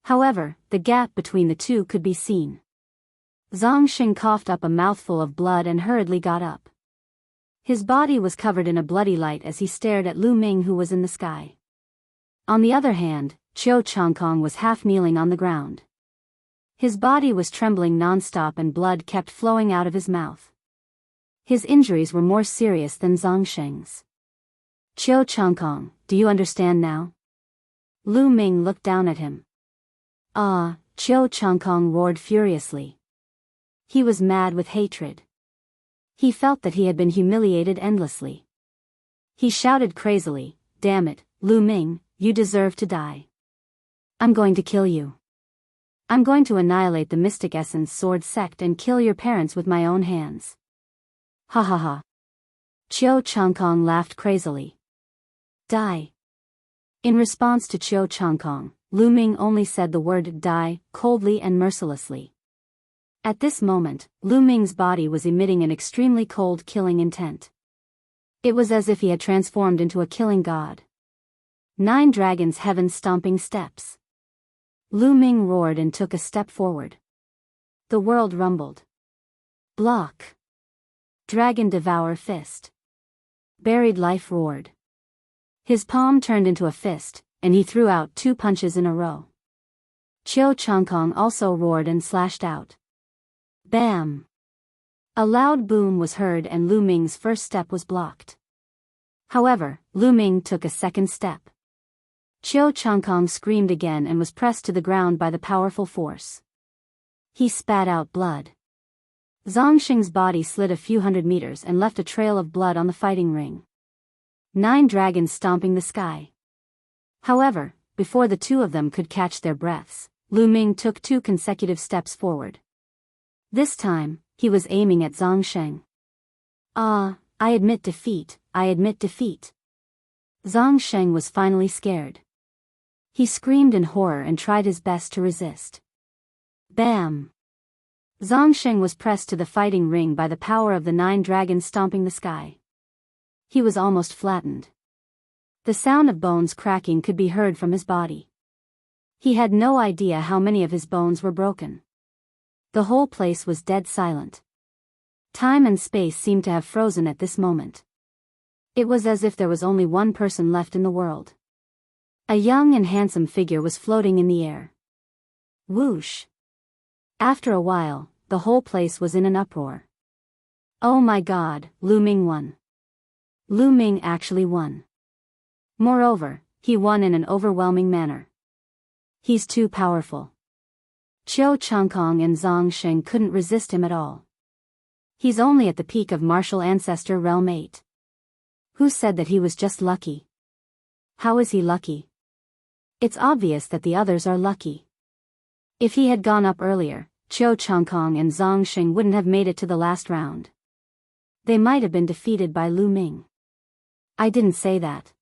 However, the gap between the 2 could be seen. Zhongxing coughed up a mouthful of blood and hurriedly got up. His body was covered in a bloody light as he stared at Lu Ming, who was in the sky. On the other hand, Qiu Changkong was half kneeling on the ground. His body was trembling non-stop and blood kept flowing out of his mouth. His injuries were more serious than Zhongxing's. Qiu Changkong, do you understand now? Lu Ming looked down at him. Ah, Qiu Changkong roared furiously. He was mad with hatred. He felt that he had been humiliated endlessly. He shouted crazily, "Damn it, Lu Ming, you deserve to die. I'm going to kill you. I'm going to annihilate the Mystic Essence Sword sect and kill your parents with my own hands." Ha ha ha. Qiu Changkong laughed crazily. Die. In response to Qiu Changkong, Lu Ming only said the word die, coldly and mercilessly. At this moment, Lu Ming's body was emitting an extremely cold killing intent. It was as if he had transformed into a killing god. 9 dragons heaven-stomping steps. Lu Ming roared and took a step forward. The world rumbled. Block. Dragon devour fist. Buried life roared. His palm turned into a fist, and he threw out 2 punches in a row. Qiu Changkong also roared and slashed out. Bam! A loud boom was heard and Lu Ming's first step was blocked. However, Lu Ming took a second step. Qiu Changkong screamed again and was pressed to the ground by the powerful force. He spat out blood. Zhongxing's body slid a few hundred meters and left a trail of blood on the fighting ring. 9 dragons stomping the sky. However, before the 2 of them could catch their breaths, Lu Ming took 2 consecutive steps forward. This time, he was aiming at Zhongxing. Ah, I admit defeat, I admit defeat. Zhongxing was finally scared. He screamed in horror and tried his best to resist. Bam! Zhongxing was pressed to the fighting ring by the power of the 9 dragons stomping the sky. He was almost flattened. The sound of bones cracking could be heard from his body. He had no idea how many of his bones were broken. The whole place was dead silent. Time and space seemed to have frozen at this moment. It was as if there was only one person left in the world. A young and handsome figure was floating in the air. Whoosh! After a while, the whole place was in an uproar. Oh my God, Lu Ming won. Lu Ming actually won. Moreover, he won in an overwhelming manner. He's too powerful. Qiu Changkong and Zhongxing couldn't resist him at all. He's only at the peak of martial ancestor realm 8. Who said that he was just lucky? How is he lucky? It's obvious that the others are lucky. If he had gone up earlier, Qiu Changkong and Zhang Xing wouldn't have made it to the last round. They might have been defeated by Lu Ming. I didn't say that.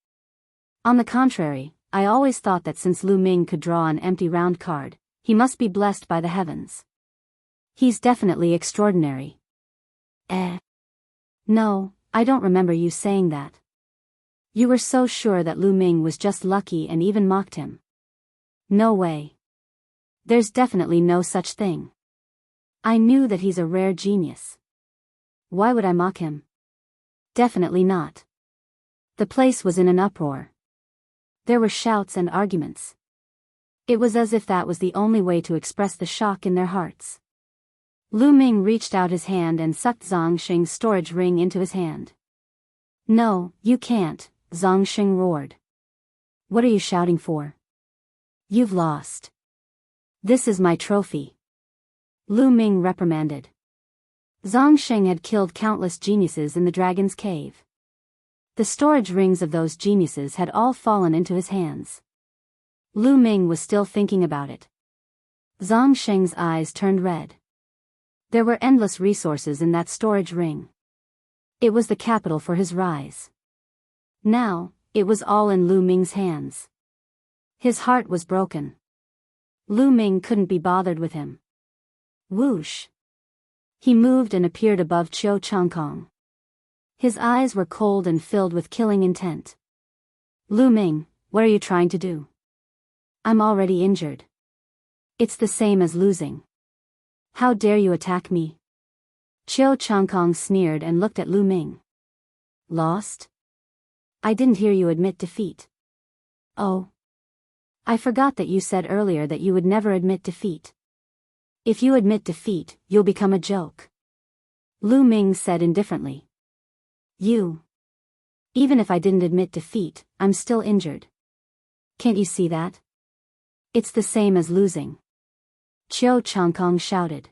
On the contrary, I always thought that since Lu Ming could draw an empty round card, he must be blessed by the heavens. He's definitely extraordinary. No, I don't remember you saying that. You were so sure that Lu Ming was just lucky and even mocked him. No way. There's definitely no such thing. I knew that he's a rare genius. Why would I mock him? Definitely not. The place was in an uproar. There were shouts and arguments. It was as if that was the only way to express the shock in their hearts. Lu Ming reached out his hand and sucked Zhang Xing's storage ring into his hand. No, you can't, Zhang Xing roared. What are you shouting for? You've lost. This is my trophy. Lu Ming reprimanded. Zhang Xing had killed countless geniuses in the dragon's cave. The storage rings of those geniuses had all fallen into his hands. Lu Ming was still thinking about it. Zhang Xing's eyes turned red. There were endless resources in that storage ring. It was the capital for his rise. Now, it was all in Lu Ming's hands. His heart was broken. Lu Ming couldn't be bothered with him. Whoosh! He moved and appeared above Qiu Changkong. His eyes were cold and filled with killing intent. Lu Ming, what are you trying to do? I'm already injured. It's the same as losing. How dare you attack me? Qiu Changkong sneered and looked at Lu Ming. Lost? I didn't hear you admit defeat. Oh. I forgot that you said earlier that you would never admit defeat. If you admit defeat, you'll become a joke. Lu Ming said indifferently. Even if I didn't admit defeat, I'm still injured. Can't you see that? It's the same as losing. Qiu Changkong shouted.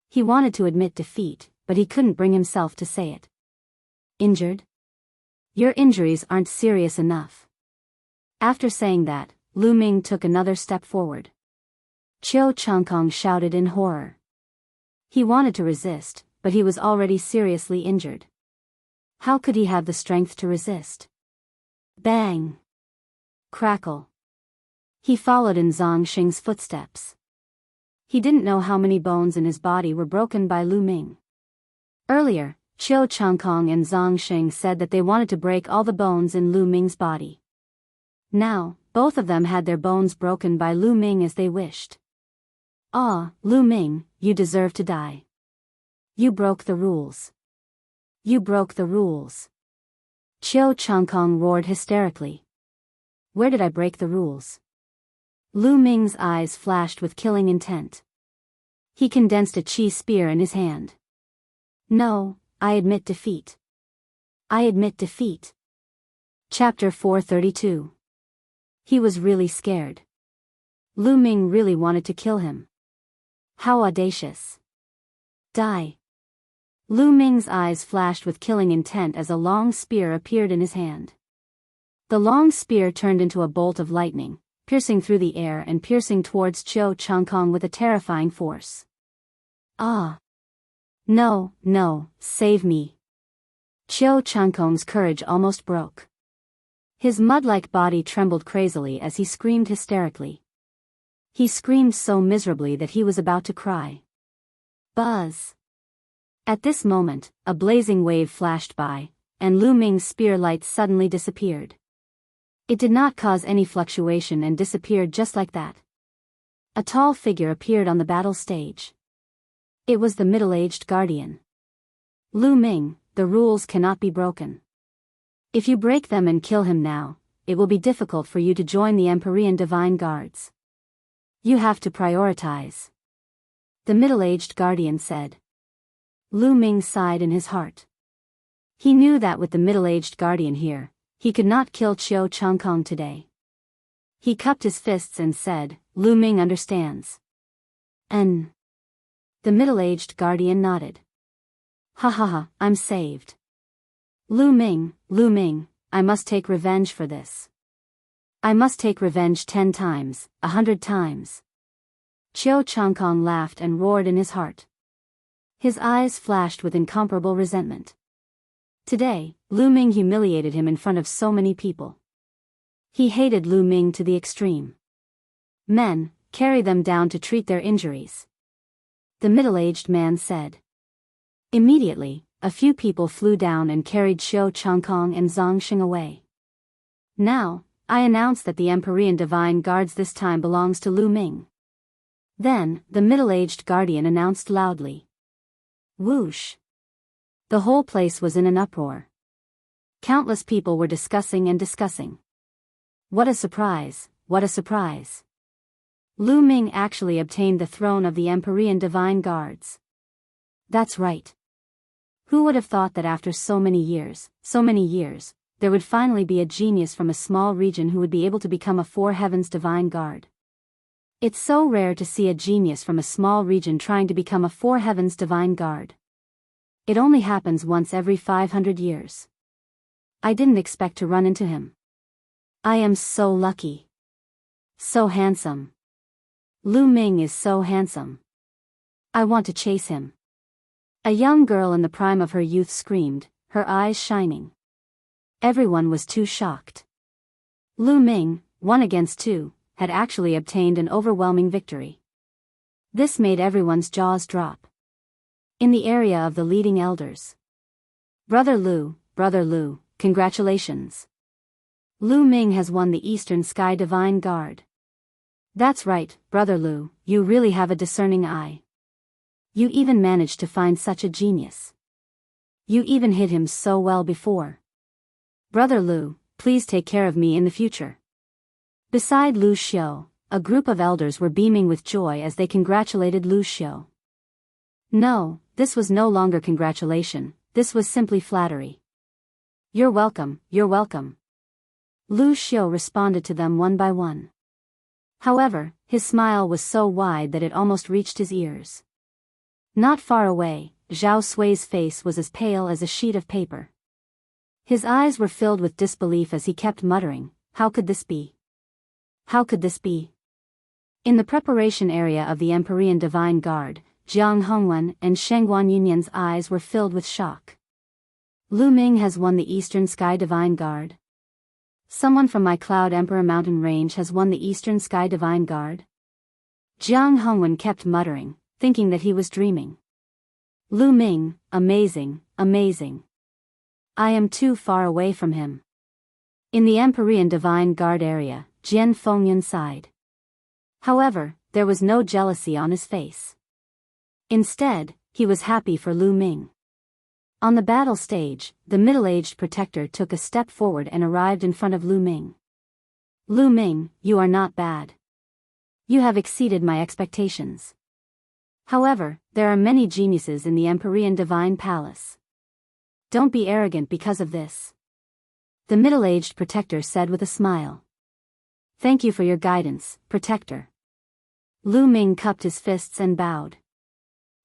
He wanted to admit defeat, but he couldn't bring himself to say it. Injured? Your injuries aren't serious enough. After saying that, Lu Ming took another step forward. Qiu Changkong shouted in horror. He wanted to resist, but he was already seriously injured. How could he have the strength to resist? Bang! Crackle. He followed in Zhang Xing's footsteps. He didn't know how many bones in his body were broken by Lu Ming. Earlier, Qiu Changkong and Zhang Xing said that they wanted to break all the bones in Lu Ming's body. Now, both of them had their bones broken by Lu Ming as they wished. Ah, Lu Ming, you deserve to die. You broke the rules. You broke the rules. Qiu Changkong roared hysterically. Where did I break the rules? Lu Ming's eyes flashed with killing intent. He condensed a chi spear in his hand. No, I admit defeat. I admit defeat. Chapter 432. He was really scared. Lu Ming really wanted to kill him. How audacious. Die. Lu Ming's eyes flashed with killing intent as a long spear appeared in his hand. The long spear turned into a bolt of lightning, piercing through the air and piercing towards Qiu Changkong with a terrifying force. Ah! No, save me. Qiu Changkong's courage almost broke. His mud-like body trembled crazily as he screamed hysterically. He screamed so miserably that he was about to cry. Buzz! At this moment, a blazing wave flashed by, and Lu Ming's spear light suddenly disappeared. It did not cause any fluctuation and disappeared just like that. A tall figure appeared on the battle stage. It was the middle-aged guardian. Lu Ming, the rules cannot be broken. If you break them and kill him now, it will be difficult for you to join the Empyrean Divine Guards. You have to prioritize. The middle-aged guardian said. Lu Ming sighed in his heart. He knew that with the middle-aged guardian here, he could not kill Qiu Changkong today. He cupped his fists and said, Lu Ming understands. The middle-aged guardian nodded. Ha ha ha, I'm saved. Lu Ming, I must take revenge for this. I must take revenge 10 times, 100 times. Qiu Changkong laughed and roared in his heart. His eyes flashed with incomparable resentment. Today, Lu Ming humiliated him in front of so many people. He hated Lu Ming to the extreme. Men, carry them down to treat their injuries, the middle-aged man said. Immediately, a few people flew down and carried Qiu Changkong and Zhang Xing away. Now, I announce that the Empyrean Divine Guards this time belongs to Lu Ming. Then, the middle-aged guardian announced loudly. Whoosh! The whole place was in an uproar. Countless people were discussing and discussing. What a surprise, what a surprise. Lu Ming actually obtained the throne of the Empyrean Divine Guards. That's right. Who would have thought that after so many years, there would finally be a genius from a small region who would be able to become a Four Heavens Divine Guard? It's so rare to see a genius from a small region trying to become a Four Heavens Divine Guard. It only happens once every 500 years. I didn't expect to run into him. I am so lucky. So handsome. Lu Ming is so handsome. I want to chase him. A young girl in the prime of her youth screamed, her eyes shining. Everyone was too shocked. Lu Ming, 1 against 2, had actually obtained an overwhelming victory. This made everyone's jaws drop. In the area of the leading elders. Brother Lu, congratulations. Lu Ming has won the Eastern Sky Divine Guard. That's right, Brother Lu, you really have a discerning eye. You even managed to find such a genius. You even hit him so well before. Brother Lu, please take care of me in the future. Beside Lu Xiu, a group of elders were beaming with joy as they congratulated Lu Xiu. No, this was no longer congratulation, this was simply flattery. You're welcome, you're welcome. Lu Xiu responded to them one by one. However, his smile was so wide that it almost reached his ears. Not far away, Zhao Sui's face was as pale as a sheet of paper. His eyes were filled with disbelief as he kept muttering, how could this be? How could this be? In the preparation area of the Empyrean Divine Guard, Jiang Hongwen and Sheng Guanyunyan's eyes were filled with shock. Lu Ming has won the Eastern Sky Divine Guard. Someone from my Cloud Emperor Mountain Range has won the Eastern Sky Divine Guard. Jiang Hongwen kept muttering, thinking that he was dreaming. Lu Ming, amazing, amazing. I am too far away from him. In the Empyrean Divine Guard area, Jian Fengyun sighed. However, there was no jealousy on his face. Instead, he was happy for Lu Ming. On the battle stage, the middle-aged protector took a step forward and arrived in front of Lu Ming. Lu Ming, you are not bad. You have exceeded my expectations. However, there are many geniuses in the Empyrean Divine Palace. Don't be arrogant because of this. The middle-aged protector said with a smile. Thank you for your guidance, protector. Lu Ming cupped his fists and bowed.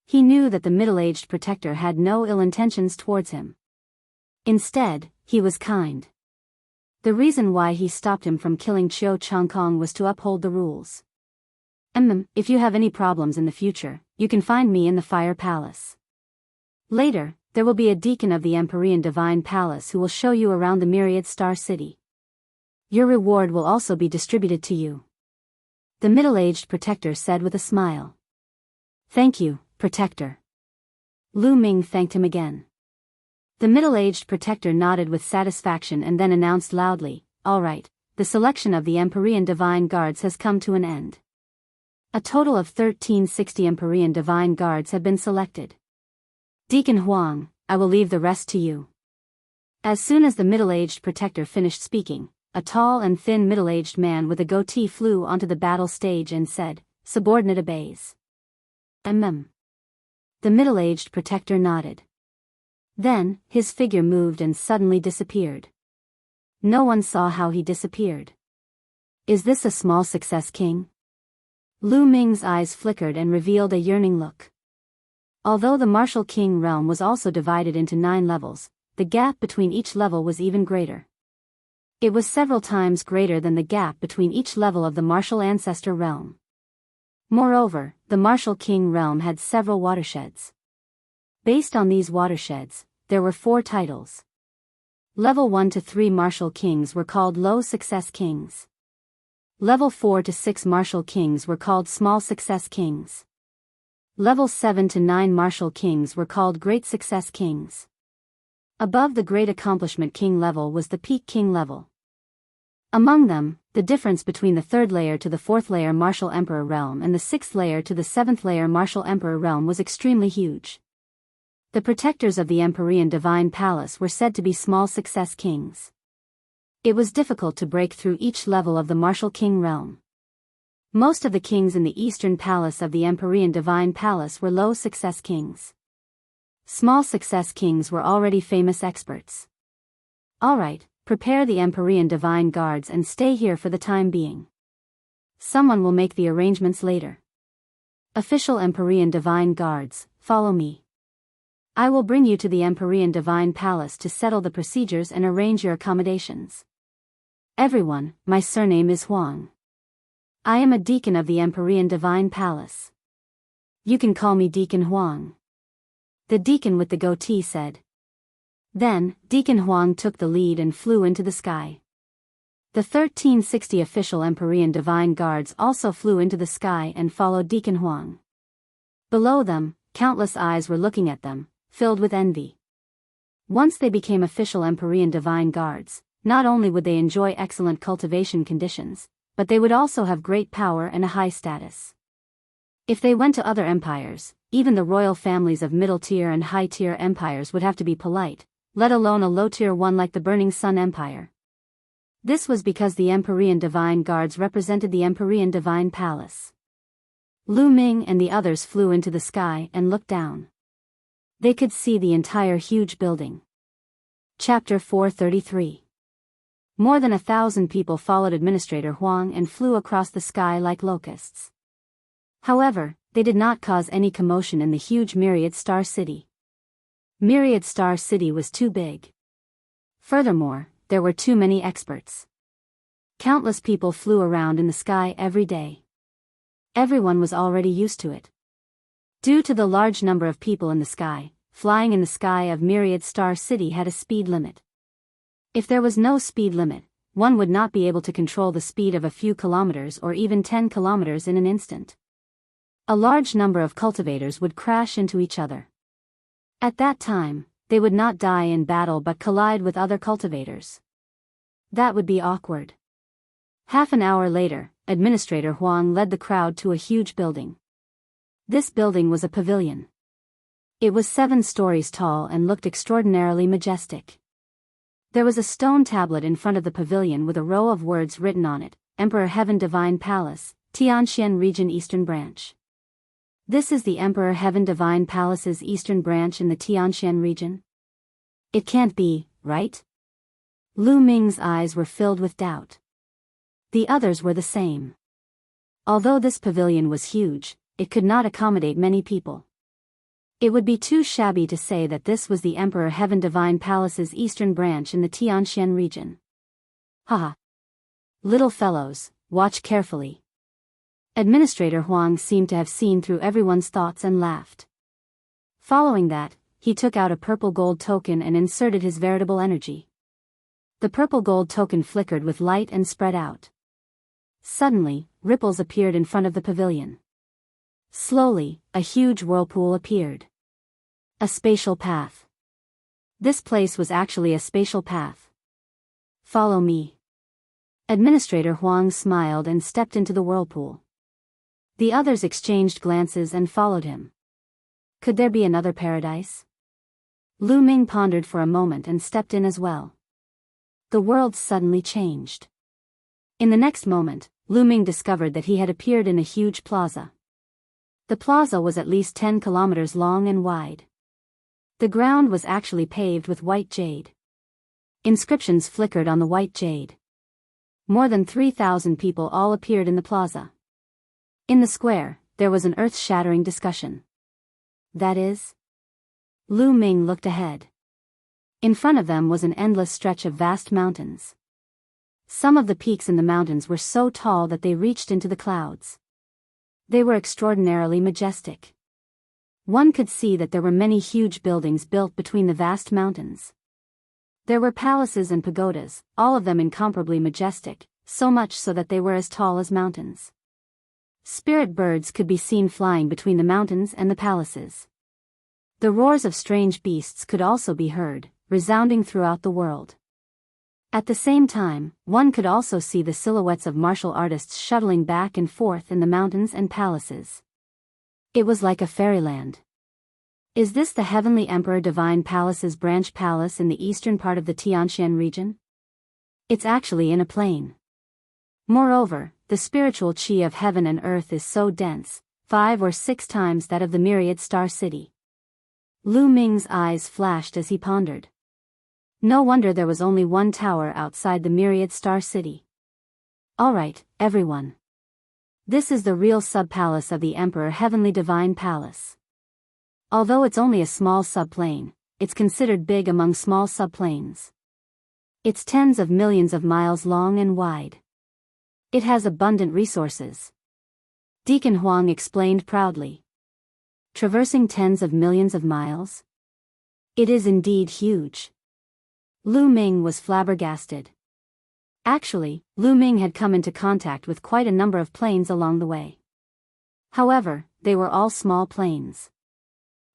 He knew that the middle-aged protector had no ill intentions towards him. Instead, he was kind. The reason why he stopped him from killing Qiu Changkong was to uphold the rules. If you have any problems in the future, you can find me in the Fire Palace. Later, there will be a deacon of the Empyrean Divine Palace who will show you around the Myriad Star City. Your reward will also be distributed to you. The middle-aged protector said with a smile. Thank you, protector. Lu Ming thanked him again. The middle-aged protector nodded with satisfaction and then announced loudly, all right, the selection of the Empyrean Divine Guards has come to an end. A total of 1360 Empyrean Divine Guards have been selected. Deacon Huang, I will leave the rest to you. As soon as the middle-aged protector finished speaking, a tall and thin middle-aged man with a goatee flew onto the battle stage and said, subordinate obeys. The middle-aged protector nodded. Then, his figure moved and suddenly disappeared. No one saw how he disappeared. Is this a small success, King? Lu Ming's eyes flickered and revealed a yearning look. Although the Martial King realm was also divided into 9 levels, the gap between each level was even greater. It was several times greater than the gap between each level of the Martial Ancestor realm. Moreover, the Martial King realm had several watersheds. Based on these watersheds, there were 4 titles. Level 1 to 3 Martial Kings were called Low Success Kings. Level 4 to 6 Martial Kings were called Small Success Kings. Level 7 to 9 Martial Kings were called Great Success Kings. Above the Great Accomplishment King level was the Peak King level. Among them, the difference between the 3rd layer to the 4th layer Martial Emperor realm and the 6th layer to the 7th layer Martial Emperor realm was extremely huge. The protectors of the Empyrean Divine Palace were said to be Small Success Kings. It was difficult to break through each level of the Martial King realm. Most of the kings in the Eastern Palace of the Empyrean Divine Palace were Low Success Kings. Small Success Kings were already famous experts. Alright, prepare the Empyrean Divine Guards and stay here for the time being. Someone will make the arrangements later. Official Empyrean Divine Guards, follow me. I will bring you to the Empyrean Divine Palace to settle the procedures and arrange your accommodations. Everyone, my surname is Huang. I am a deacon of the Empyrean Divine Palace. You can call me Deacon Huang. The deacon with the goatee said. Then, Deacon Huang took the lead and flew into the sky. The 1360 official Empyrean Divine Guards also flew into the sky and followed Deacon Huang. Below them, countless eyes were looking at them, filled with envy. Once they became official Empyrean Divine Guards, not only would they enjoy excellent cultivation conditions, but they would also have great power and a high status. If they went to other empires, even the royal families of middle-tier and high-tier empires would have to be polite, let alone a low-tier one like the Burning Sun Empire. This was because the Empyrean Divine Guards represented the Empyrean Divine Palace. Lu Ming and the others flew into the sky and looked down. They could see the entire huge building. Chapter 433. More than 1,000 people followed Administrator Huang and flew across the sky like locusts. However, they did not cause any commotion in the huge Myriad Star City. Myriad Star City was too big. Furthermore, there were too many experts. Countless people flew around in the sky every day. Everyone was already used to it. Due to the large number of people in the sky, flying in the sky of Myriad Star City had a speed limit. If there was no speed limit, one would not be able to control the speed of a few kilometers or even 10 kilometers in an instant. A large number of cultivators would crash into each other. At that time, they would not die in battle but collide with other cultivators. That would be awkward. Half an hour later, Administrator Huang led the crowd to a huge building. This building was a pavilion. It was 7 stories tall and looked extraordinarily majestic. There was a stone tablet in front of the pavilion with a row of words written on it, Emperor Heaven Divine Palace, Tianxian Region Eastern Branch. This is the Emperor Heaven Divine Palace's eastern branch in the Tianxian region? It can't be, right? Lu Ming's eyes were filled with doubt. The others were the same. Although this pavilion was huge, it could not accommodate many people. It would be too shabby to say that this was the Emperor Heaven Divine Palace's eastern branch in the Tianxian region. Haha. Little fellows, watch carefully. Administrator Huang seemed to have seen through everyone's thoughts and laughed. Following that, he took out a purple gold token and inserted his veritable energy. The purple gold token flickered with light and spread out. Suddenly, ripples appeared in front of the pavilion. Slowly, a huge whirlpool appeared. A spatial path. This place was actually a spatial path. Follow me. Administrator Huang smiled and stepped into the whirlpool. The others exchanged glances and followed him. Could there be another paradise? Lu Ming pondered for a moment and stepped in as well. The world suddenly changed. In the next moment, Lu Ming discovered that he had appeared in a huge plaza. The plaza was at least 10 kilometers long and wide. The ground was actually paved with white jade. Inscriptions flickered on the white jade. More than 3,000 people all appeared in the plaza. In the square, there was an earth-shattering discussion. that is? Lu Ming looked ahead. In front of them was an endless stretch of vast mountains. Some of the peaks in the mountains were so tall that they reached into the clouds. They were extraordinarily majestic. One could see that there were many huge buildings built between the vast mountains. There were palaces and pagodas, all of them incomparably majestic, so much so that they were as tall as mountains. Spirit birds could be seen flying between the mountains and the palaces. The roars of strange beasts could also be heard, resounding throughout the world. At the same time, one could also see the silhouettes of martial artists shuttling back and forth in the mountains and palaces. It was like a fairyland. Is this the Heavenly Emperor Divine Palace's branch palace in the eastern part of the Tianxian region? It's actually in a plain. Moreover, the spiritual qi of heaven and earth is so dense, 5 or 6 times that of the myriad star city. Lu Ming's eyes flashed as he pondered. No wonder there was only one tower outside the myriad star city. Alright, everyone. This is the real sub-palace of the Emperor Heavenly Divine Palace. Although it's only a small subplane, it's considered big among small subplanes. It's tens of millions of miles long and wide. It has abundant resources. Deacon Huang explained proudly. Traversing tens of millions of miles? It is indeed huge. Lu Ming was flabbergasted. Actually, Lu Ming had come into contact with quite a number of planes along the way. However, they were all small planes.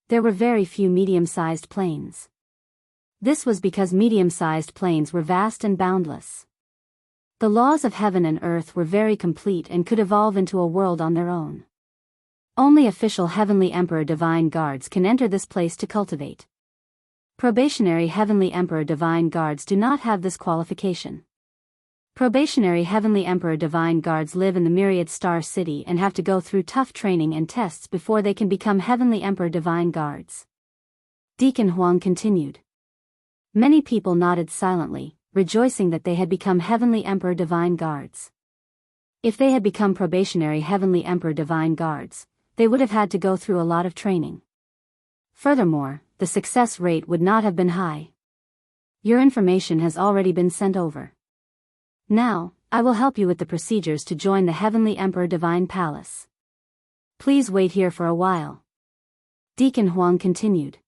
There were very few medium-sized planes. This was because medium-sized planes were vast and boundless. The laws of heaven and earth were very complete and could evolve into a world on their own. Only official Heavenly Emperor Divine Guards can enter this place to cultivate. Probationary Heavenly Emperor Divine Guards do not have this qualification. Probationary Heavenly Emperor Divine Guards live in the Myriad Star City and have to go through tough training and tests before they can become Heavenly Emperor Divine Guards. Deacon Huang continued. Many people nodded silently, rejoicing that they had become Heavenly Emperor Divine Guards. If they had become Probationary Heavenly Emperor Divine Guards, they would have had to go through a lot of training. Furthermore, the success rate would not have been high. Your information has already been sent over. Now, I will help you with the procedures to join the Heavenly Emperor Divine Palace. Please wait here for a while. Deacon Huang continued.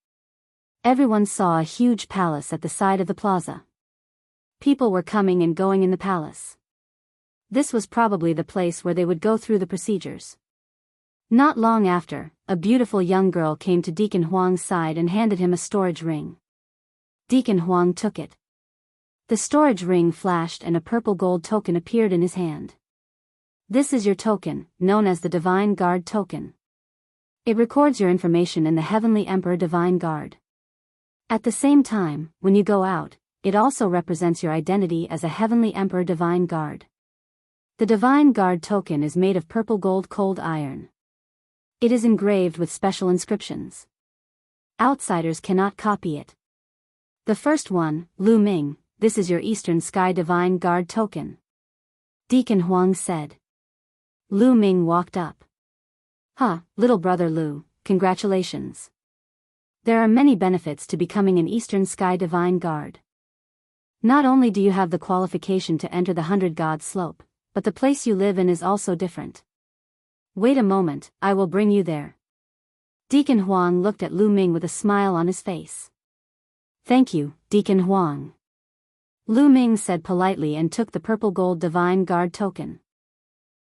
Everyone saw a huge palace at the side of the plaza. People were coming and going in the palace. This was probably the place where they would go through the procedures. Not long after, a beautiful young girl came to Deacon Huang's side and handed him a storage ring. Deacon Huang took it. The storage ring flashed and a purple gold token appeared in his hand. This is your token, known as the Divine Guard token. It records your information in the Heavenly Emperor Divine Guard. At the same time, when you go out, it also represents your identity as a Heavenly Emperor Divine Guard. The Divine Guard token is made of purple gold cold iron. It is engraved with special inscriptions. Outsiders cannot copy it. The first one, Lu Ming, this is your Eastern Sky Divine Guard token. Deacon Huang said. Lu Ming walked up. Little brother Lu, congratulations. There are many benefits to becoming an Eastern Sky Divine Guard. Not only do you have the qualification to enter the 100 God slope, but the place you live in is also different. Wait a moment, I will bring you there. Deacon Huang looked at Lu Ming with a smile on his face. Thank you, Deacon Huang. Lu Ming said politely and took the purple gold Divine Guard token.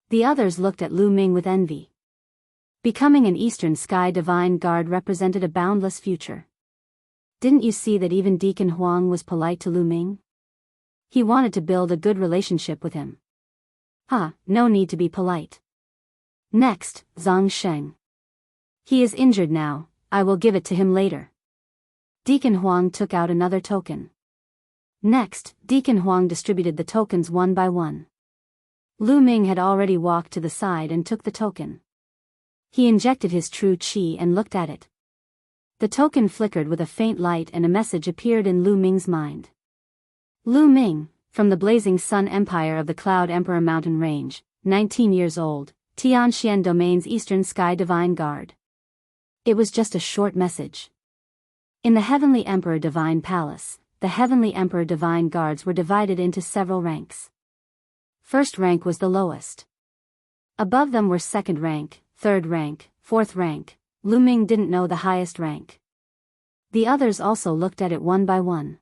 The others looked at Lu Ming with envy. Becoming an Eastern Sky Divine Guard represented a boundless future. Didn't you see that even Deacon Huang was polite to Lu Ming? He wanted to build a good relationship with him. No need to be polite. Next, Zhang Sheng. He is injured now, I will give it to him later. Deacon Huang took out another token. Next, Deacon Huang distributed the tokens one by one. Lu Ming had already walked to the side and took the token. He injected his true qi and looked at it. The token flickered with a faint light and a message appeared in Lu Ming's mind. Lu Ming, from the Blazing Sun Empire of the Cloud Emperor Mountain Range, 19 years old, Tianxian Domain's Eastern Sky Divine Guard. It was just a short message. In the Heavenly Emperor Divine Palace, the Heavenly Emperor Divine Guards were divided into several ranks. First rank was the lowest. Above them were second rank, third rank, fourth rank. Lu Ming didn't know the highest rank. The others also looked at it one by one.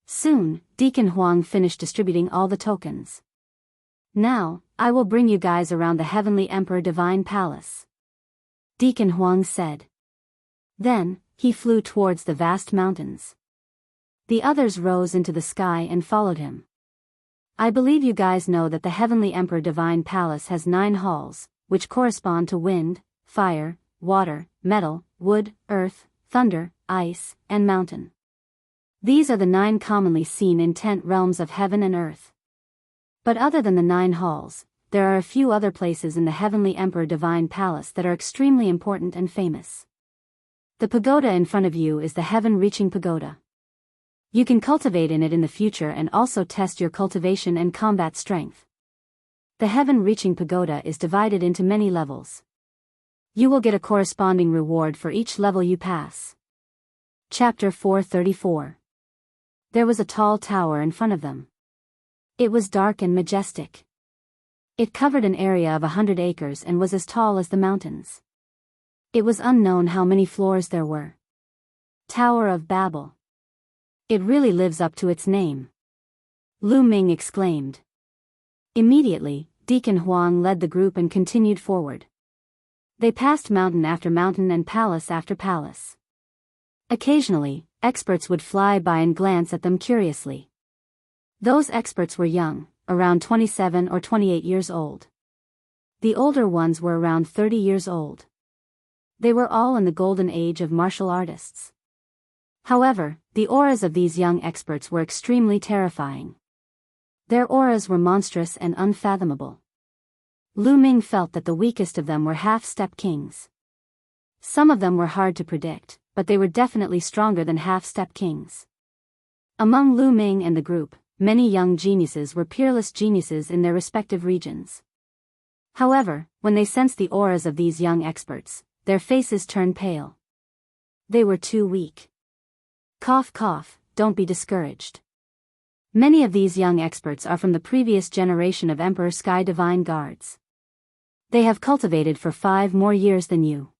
Soon, Deacon Huang finished distributing all the tokens. Now, I will bring you guys around the Heavenly Emperor Divine Palace, Deacon Huang said. Then, he flew towards the vast mountains. The others rose into the sky and followed him. I believe you guys know that the Heavenly Emperor Divine Palace has 9 halls, which correspond to wind, fire, water, metal, wood, earth, thunder, ice, and mountain. These are the 9 commonly seen in 10 realms of heaven and earth. But other than the 9 halls, there are a few other places in the Heavenly Emperor Divine Palace that are extremely important and famous. The pagoda in front of you is the heaven-reaching pagoda. You can cultivate in it in the future and also test your cultivation and combat strength. The heaven-reaching pagoda is divided into many levels. You will get a corresponding reward for each level you pass. Chapter 434. There was a tall tower in front of them. It was dark and majestic. It covered an area of 100 acres and was as tall as the mountains. It was unknown how many floors there were. Tower of Babel. It really lives up to its name, Lu Ming exclaimed. Immediately, Deacon Huang led the group and continued forward. They passed mountain after mountain and palace after palace. Occasionally, experts would fly by and glance at them curiously. Those experts were young, around 27 or 28 years old. The older ones were around 30 years old. They were all in the golden age of martial artists. However, the auras of these young experts were extremely terrifying. Their auras were monstrous and unfathomable. Lu Ming felt that the weakest of them were half-step kings. Some of them were hard to predict, but they were definitely stronger than half-step kings. Among Lu Ming and the group, many young geniuses were peerless geniuses in their respective regions. However, when they sensed the auras of these young experts, their faces turned pale. They were too weak. Cough cough, don't be discouraged. Many of these young experts are from the previous generation of Emperor Sky Divine Guards. They have cultivated for 5 more years than you.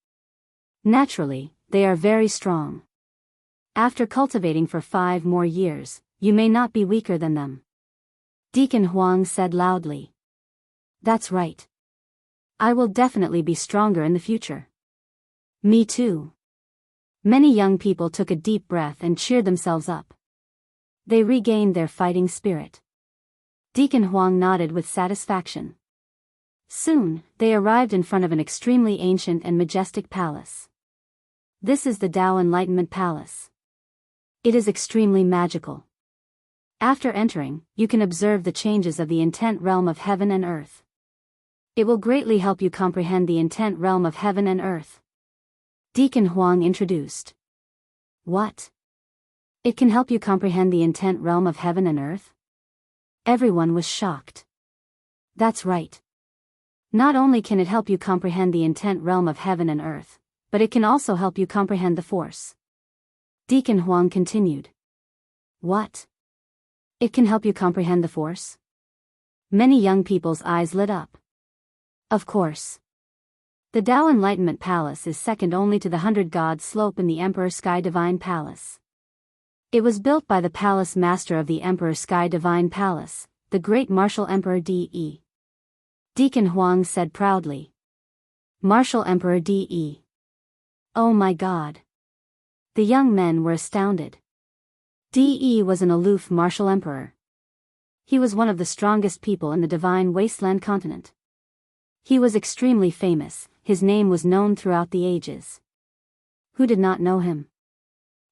Naturally, they are very strong. After cultivating for 5 more years, you may not be weaker than them, Deacon Huang said loudly. That's right. I will definitely be stronger in the future. Me too. Many young people took a deep breath and cheered themselves up. They regained their fighting spirit. Deacon Huang nodded with satisfaction. Soon, they arrived in front of an extremely ancient and majestic palace. This is the Tao Enlightenment Palace. It is extremely magical. After entering, you can observe the changes of the intent realm of heaven and earth. It will greatly help you comprehend the intent realm of heaven and earth, Deacon Huang introduced. What? It can help you comprehend the intent realm of heaven and earth? Everyone was shocked. That's right. Not only can it help you comprehend the intent realm of heaven and earth, but it can also help you comprehend the force. Deacon Huang continued. What? It can help you comprehend the force? Many young people's eyes lit up. Of course. The Tao Enlightenment Palace is second only to the 100 God Slope in the Emperor Sky Divine Palace. It was built by the Palace Master of the Emperor Sky Divine Palace, the Great Martial Emperor De. Deacon Huang said proudly. Martial Emperor De. Oh my God. The young men were astounded. De was an aloof martial emperor. He was one of the strongest people in the Divine Wasteland continent. He was extremely famous. His name was known throughout the ages. Who did not know him?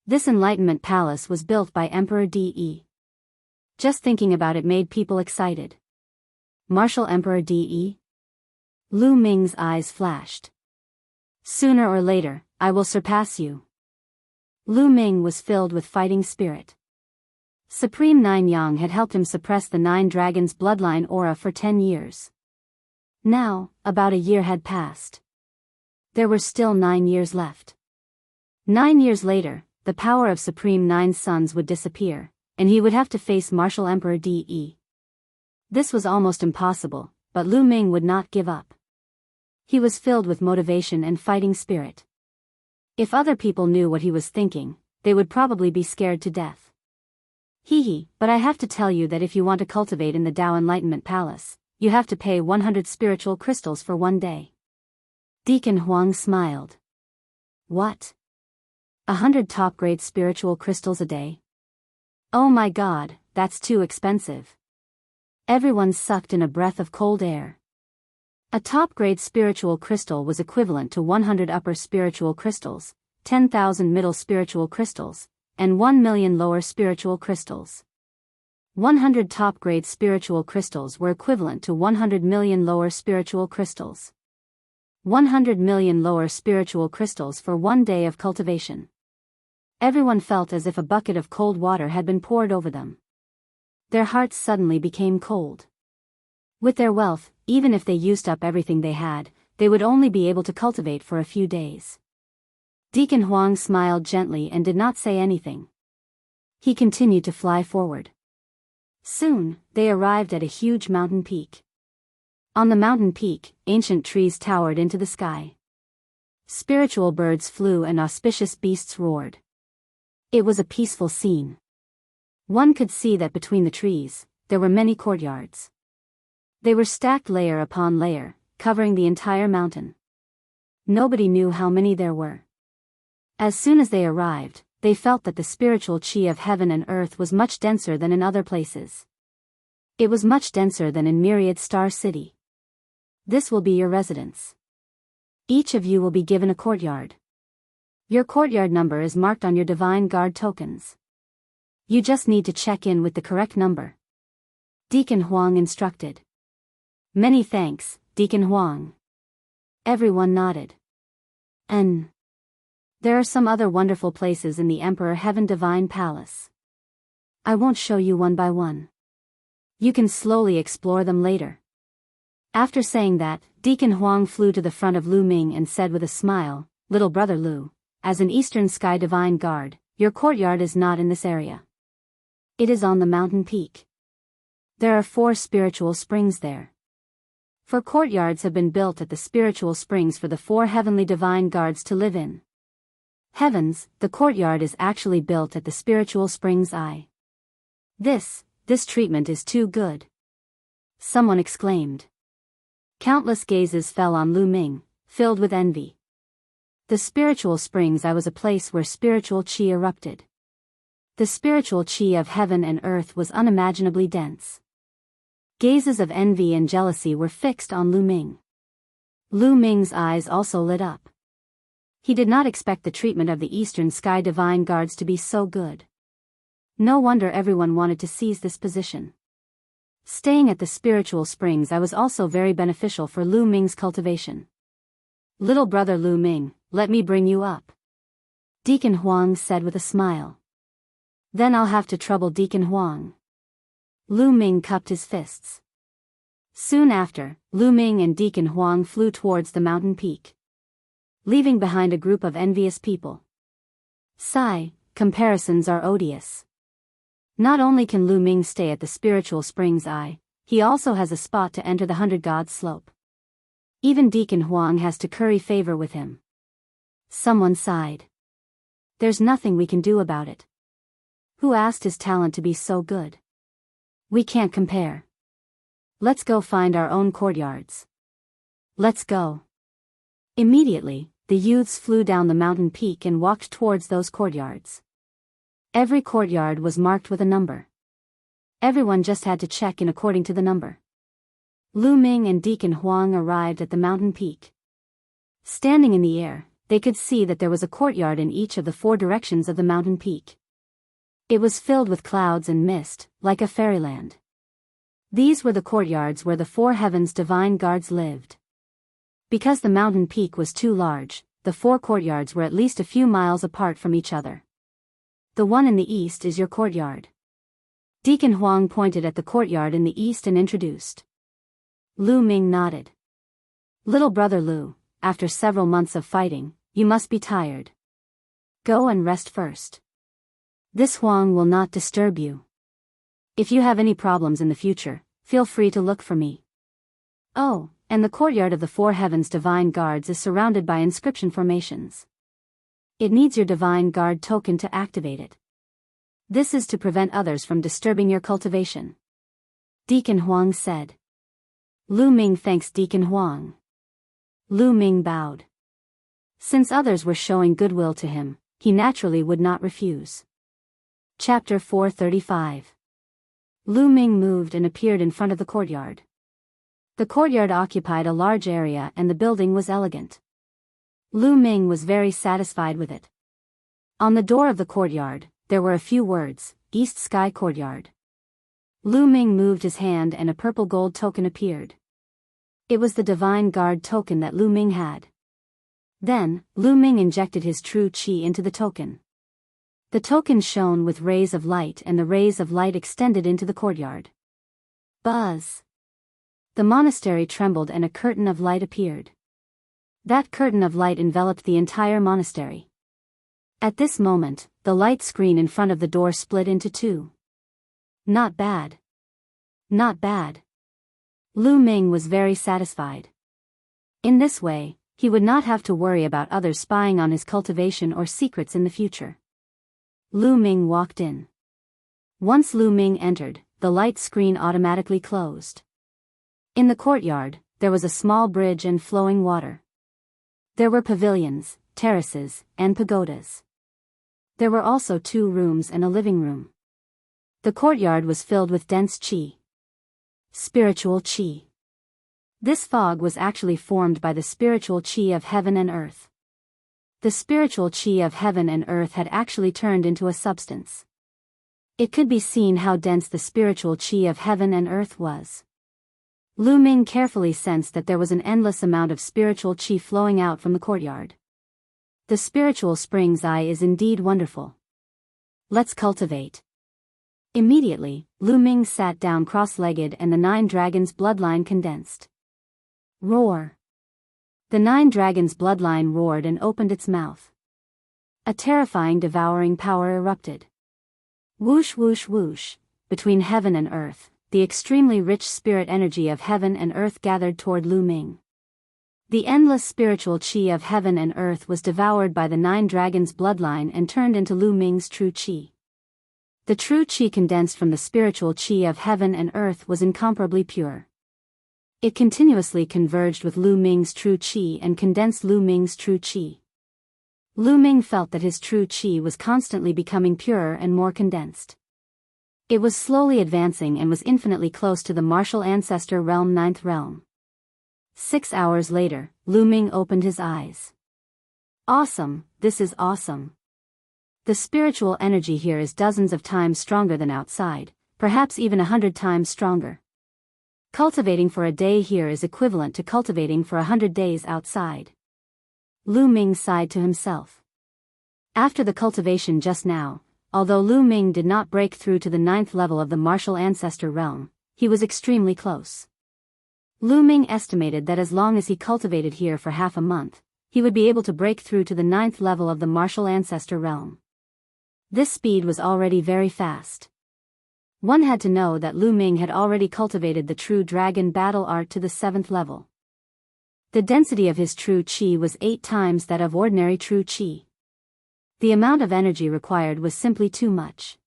This Enlightenment Palace was built by Emperor De. Just thinking about it made people excited. Martial Emperor De? Lu Ming's eyes flashed. Sooner or later, I will surpass you. Lu Ming was filled with fighting spirit. Supreme Nine Yang had helped him suppress the 9 Dragons' bloodline aura for 10 years. Now, about a year had passed. There were still 9 years left. 9 years later, the power of Supreme Nine's sons would disappear, and he would have to face Martial Emperor De. This was almost impossible, but Lu Ming would not give up. He was filled with motivation and fighting spirit. If other people knew what he was thinking, they would probably be scared to death. But I have to tell you that if you want to cultivate in the Tao Enlightenment Palace, you have to pay 100 spiritual crystals for 1 day. Deacon Huang smiled. What? 100 top-grade spiritual crystals a day? Oh my God, that's too expensive. Everyone sucked in a breath of cold air. A top-grade spiritual crystal was equivalent to 100 upper spiritual crystals, 10,000 middle spiritual crystals, and 1 million lower spiritual crystals. 100 top-grade spiritual crystals were equivalent to 100 million lower spiritual crystals. 100 million lower spiritual crystals for 1 day of cultivation. Everyone felt as if a bucket of cold water had been poured over them. Their hearts suddenly became cold. With their wealth, even if they used up everything they had, they would only be able to cultivate for a few days. Deacon Huang smiled gently and did not say anything. He continued to fly forward. Soon, they arrived at a huge mountain peak. On the mountain peak, ancient trees towered into the sky. Spiritual birds flew and auspicious beasts roared. It was a peaceful scene. One could see that between the trees, there were many courtyards. They were stacked layer upon layer, covering the entire mountain. Nobody knew how many there were. As soon as they arrived, they felt that the spiritual chi of heaven and earth was much denser than in other places. It was much denser than in Myriad Star City. This will be your residence. Each of you will be given a courtyard. Your courtyard number is marked on your Divine Guard tokens. You just need to check in with the correct number. Deacon Huang instructed. Many thanks, Deacon Huang. Everyone nodded. There are some other wonderful places in the Emperor Heaven Divine Palace. I won't show you one by one. You can slowly explore them later. After saying that, Deacon Huang flew to the front of Lu Ming and said with a smile, Little brother Lu, as an Eastern Sky Divine Guard, your courtyard is not in this area. It is on the mountain peak. There are 4 spiritual springs there. 4 courtyards have been built at the spiritual springs for the 4 heavenly divine guards to live in. Heavens, the courtyard is actually built at the spiritual spring's eye. This treatment is too good. Someone exclaimed. Countless gazes fell on Lu Ming, filled with envy. The spiritual springs eye was a place where spiritual chi erupted. The spiritual chi of heaven and earth was unimaginably dense. Gazes of envy and jealousy were fixed on Lu Ming. Lu Ming's eyes also lit up. He did not expect the treatment of the Eastern Sky Divine Guards to be so good. No wonder everyone wanted to seize this position. Staying at the spiritual springs eye was also very beneficial for Lu Ming's cultivation. Little brother Lu Ming, let me bring you up. Deacon Huang said with a smile. Then I'll have to trouble Deacon Huang. Lu Ming cupped his fists. Soon after, Lu Ming and Deacon Huang flew towards the mountain peak, leaving behind a group of envious people. Sigh, comparisons are odious. Not only can Lu Ming stay at the spiritual spring's eye, he also has a spot to enter the 100 Gods slope. Even Deacon Huang has to curry favor with him. Someone sighed. There's nothing we can do about it. Who asked his talent to be so good? We can't compare. Let's go find our own courtyards. Let's go. Immediately, the youths flew down the mountain peak and walked towards those courtyards. Every courtyard was marked with a number. Everyone just had to check in according to the number. Lu Ming and Deacon Huang arrived at the mountain peak. Standing in the air, they could see that there was a courtyard in each of the 4 directions of the mountain peak. It was filled with clouds and mist, like a fairyland. These were the courtyards where the 4 heavens divine guards lived. Because the mountain peak was too large, the 4 courtyards were at least a few miles apart from each other. The one in the east is your courtyard. Deacon Huang pointed at the courtyard in the east and introduced. Lu Ming nodded. Little brother Lu, after several months of fighting, you must be tired. Go and rest first. This Huang will not disturb you. If you have any problems in the future, feel free to look for me. Oh, and the courtyard of the Four Heavens Divine Guards is surrounded by inscription formations. It needs your Divine Guard token to activate it. This is to prevent others from disturbing your cultivation. Deacon Huang said. Lu Ming thanks Deacon Huang. Lu Ming bowed. Since others were showing goodwill to him, he naturally would not refuse. Chapter 435. Lu Ming moved and appeared in front of the courtyard. The courtyard occupied a large area and the building was elegant. Lu Ming was very satisfied with it. On the door of the courtyard, there were a few words, East Sky Courtyard. Lu Ming moved his hand and a purple gold token appeared. It was the Divine Guard token that Lu Ming had. Then, Lu Ming injected his true qi into the token. The token shone with rays of light and the rays of light extended into the courtyard. Buzz! The monastery trembled and a curtain of light appeared. That curtain of light enveloped the entire monastery. At this moment, the light screen in front of the door split into two. Not bad. Not bad. Lu Ming was very satisfied. In this way, he would not have to worry about others spying on his cultivation or secrets in the future. Lu Ming walked in. Once Lu Ming entered, the light screen automatically closed. In the courtyard, there was a small bridge and flowing water. There were pavilions, terraces, and pagodas. There were also 2 rooms and a living room. The courtyard was filled with dense qi. Spiritual qi. This fog was actually formed by the spiritual qi of heaven and earth. The spiritual qi of heaven and earth had actually turned into a substance. It could be seen how dense the spiritual qi of heaven and earth was. Lu Ming carefully sensed that there was an endless amount of spiritual qi flowing out from the courtyard. The spiritual spring's eye is indeed wonderful. Let's cultivate. Immediately, Lu Ming sat down cross-legged and the 9 dragons' bloodline condensed. Roar! The 9 dragons' bloodline roared and opened its mouth. A terrifying devouring power erupted. Whoosh whoosh whoosh, between heaven and earth, the extremely rich spirit energy of heaven and earth gathered toward Lu Ming. The endless spiritual qi of heaven and earth was devoured by the 9 dragons' bloodline and turned into Lu Ming's true qi. The true qi condensed from the spiritual qi of heaven and earth was incomparably pure. It continuously converged with Lu Ming's true qi and condensed Lu Ming's true qi. Lu Ming felt that his true qi was constantly becoming purer and more condensed. It was slowly advancing and was infinitely close to the martial ancestor realm 9th realm. 6 hours later, Lu Ming opened his eyes. Awesome, this is awesome. The spiritual energy here is dozens of times stronger than outside, perhaps even 100 times stronger. Cultivating for a day here is equivalent to cultivating for 100 days outside. Lu Ming sighed to himself. After the cultivation just now, although Lu Ming did not break through to the 9th level of the martial ancestor realm, he was extremely close. Lu Ming estimated that as long as he cultivated here for half a month, he would be able to break through to the 9th level of the martial ancestor realm. This speed was already very fast. One had to know that Lu Ming had already cultivated the true dragon battle art to the 7th level. The density of his true qi was 8 times that of ordinary true qi. The amount of energy required was simply too much.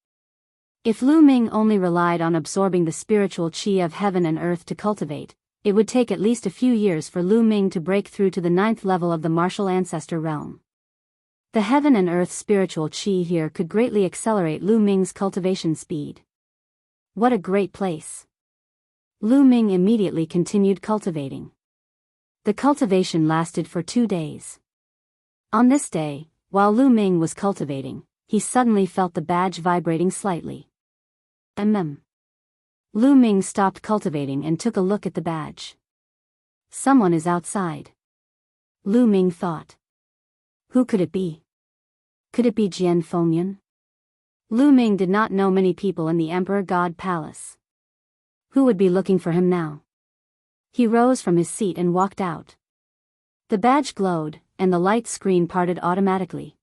If Lu Ming only relied on absorbing the spiritual qi of heaven and earth to cultivate, it would take at least a few years for Lu Ming to break through to the 9th level of the martial ancestor realm. The heaven and earth spiritual qi here could greatly accelerate Lu Ming's cultivation speed. What a great place! Lu Ming immediately continued cultivating. The cultivation lasted for 2 days. On this day, while Lu Ming was cultivating, he suddenly felt the badge vibrating slightly. Lu Ming stopped cultivating and took a look at the badge. Someone is outside. Lu Ming thought. Who could it be? Could it be Jian Fengyan? Lu Ming did not know many people in the Emperor God Palace. Who would be looking for him now? He rose from his seat and walked out. The badge glowed, and the light screen parted automatically.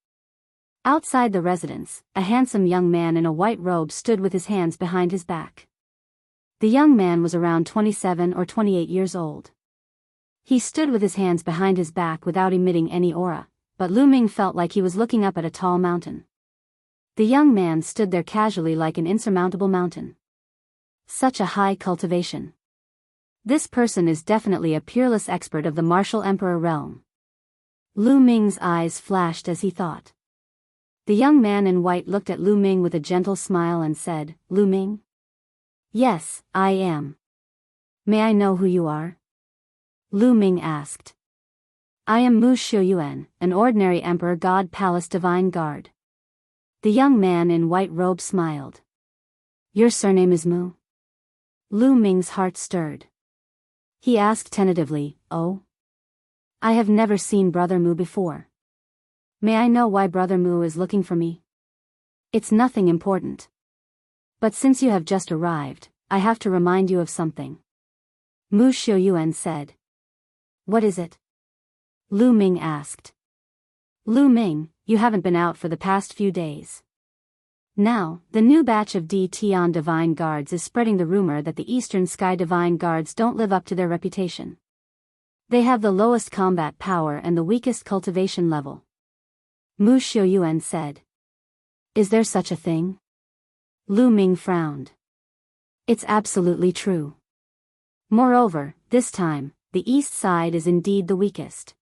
Outside the residence, a handsome young man in a white robe stood with his hands behind his back. The young man was around 27 or 28 years old. He stood with his hands behind his back without emitting any aura, but Lu Ming felt like he was looking up at a tall mountain. The young man stood there casually like an insurmountable mountain. Such a high cultivation. This person is definitely a peerless expert of the martial emperor realm. Lu Ming's eyes flashed as he thought. The young man in white looked at Lu Ming with a gentle smile and said, "Lu Ming?" "Yes, I am." "May I know who you are?" Lu Ming asked. "I am Mu Xiuyuan, an ordinary Emperor God Palace Divine Guard." The young man in white robe smiled. "Your surname is Mu?" Lu Ming's heart stirred. He asked tentatively, "Oh? I have never seen Brother Mu before. May I know why Brother Mu is looking for me?" "It's nothing important. But since you have just arrived, I have to remind you of something," Mu Xiuyuan said. "What is it?" Lu Ming asked. "Lu Ming, you haven't been out for the past few days. Now, the new batch of D Tian Divine Guards is spreading the rumor that the Eastern Sky Divine Guards don't live up to their reputation. They have the lowest combat power and the weakest cultivation level," Mu Xiuyuan said. "Is there such a thing?" Lu Ming frowned. "It's absolutely true. Moreover, this time, the east side is indeed the weakest.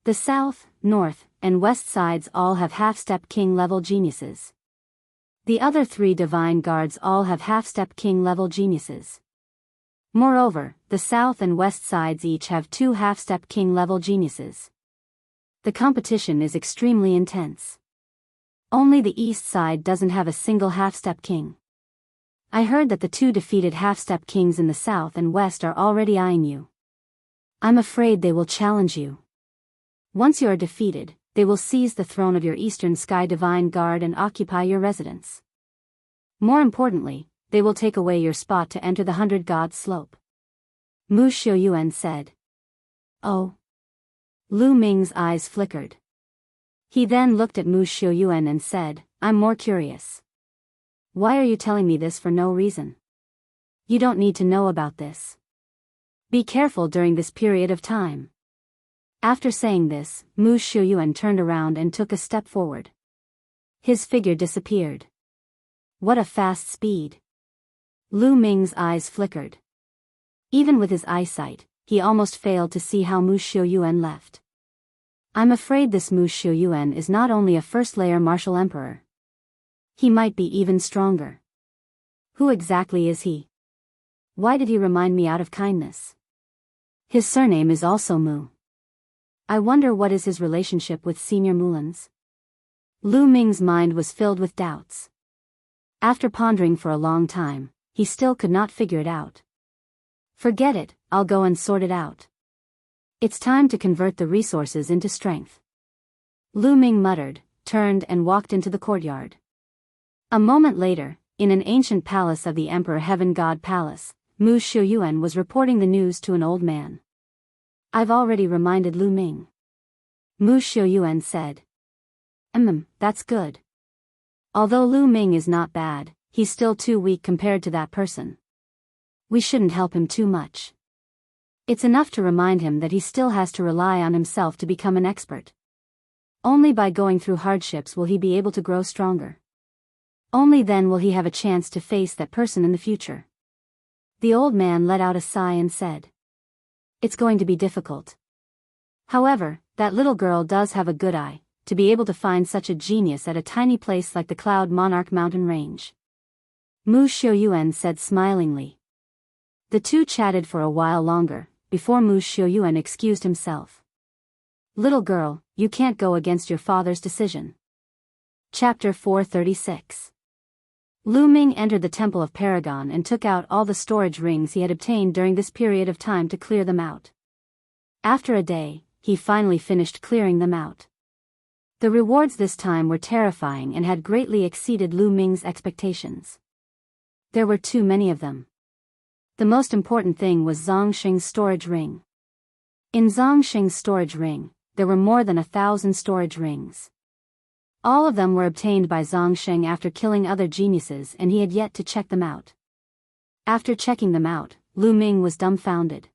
The south, north, and west sides all have half-step king-level geniuses. The other 3 divine guards all have half-step king-level geniuses. Moreover, the south and west sides each have 2 half-step king-level geniuses. The competition is extremely intense. Only the east side doesn't have a single half-step king. I heard that the 2 defeated half-step kings in the south and west are already eyeing you. I'm afraid they will challenge you. Once you are defeated, they will seize the throne of your Eastern Sky Divine Guard and occupy your residence. More importantly, they will take away your spot to enter the 100 Gods Slope," Mu Xiuyuan said. "Oh?" Lu Ming's eyes flickered. He then looked at Mu Xiuyuan and said, "I'm more curious. Why are you telling me this for no reason? You don't need to know about this. Be careful during this period of time." After saying this, Mu Xiuyuan turned around and took a step forward. His figure disappeared. What a fast speed! Lu Ming's eyes flickered. Even with his eyesight, he almost failed to see how Mu Xiuyuan left. I'm afraid this Mu Xiuyuan is not only a first-layer martial emperor. He might be even stronger. Who exactly is he? Why did he remind me out of kindness? His surname is also Mu. I wonder what is his relationship with Senior Mulan's? Lu Ming's mind was filled with doubts. After pondering for a long time, he still could not figure it out. Forget it, I'll go and sort it out. It's time to convert the resources into strength. Lu Ming muttered, turned and walked into the courtyard. A moment later, in an ancient palace of the Emperor Heaven God Palace, Mu Xiuyuan was reporting the news to an old man. I've already reminded Lu Ming. Mu Xiuyuan said. That's good. Although Lu Ming is not bad, he's still too weak compared to that person. We shouldn't help him too much. It's enough to remind him that he still has to rely on himself to become an expert. Only by going through hardships will he be able to grow stronger. Only then will he have a chance to face that person in the future. The old man let out a sigh and said. It's going to be difficult. However, that little girl does have a good eye, to be able to find such a genius at a tiny place like the Cloud Monarch mountain range. Mu Xiuyuan said smilingly. The two chatted for a while longer, before Mu Xiuyuan excused himself. Little girl, you can't go against your father's decision. Chapter 436. Lu Ming entered the Temple of Paragon and took out all the storage rings he had obtained during this period of time to clear them out. After a day, he finally finished clearing them out. The rewards this time were terrifying and had greatly exceeded Lu Ming's expectations. There were too many of them. The most important thing was Zhongxing's storage ring. In Zhongxing's storage ring, there were more than 1,000 storage rings. All of them were obtained by Zhongxing after killing other geniuses, and he had yet to check them out. After checking them out, Lu Ming was dumbfounded.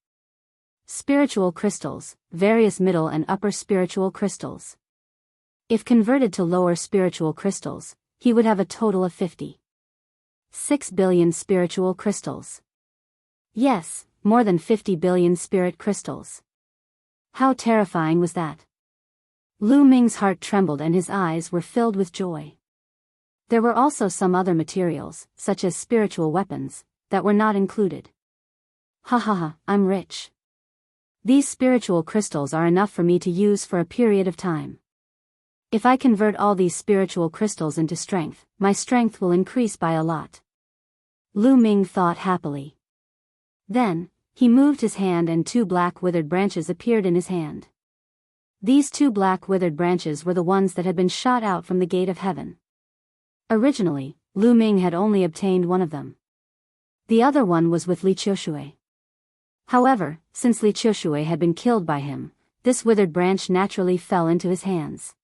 Spiritual crystals, various middle and upper spiritual crystals. If converted to lower spiritual crystals, he would have a total of 56 billion spiritual crystals. Yes, more than 50 billion spirit crystals. How terrifying was that? Lu Ming's heart trembled and his eyes were filled with joy. There were also some other materials, such as spiritual weapons, that were not included. Ha ha ha, I'm rich. These spiritual crystals are enough for me to use for a period of time. If I convert all these spiritual crystals into strength, my strength will increase by a lot. Lu Ming thought happily. Then, he moved his hand and 2 black withered branches appeared in his hand. These 2 black withered branches were the ones that had been shot out from the gate of heaven. Originally, Lu Ming had only obtained one of them. The other one was with Li Qiushui. However, since Li Qiushui had been killed by him, this withered branch naturally fell into his hands.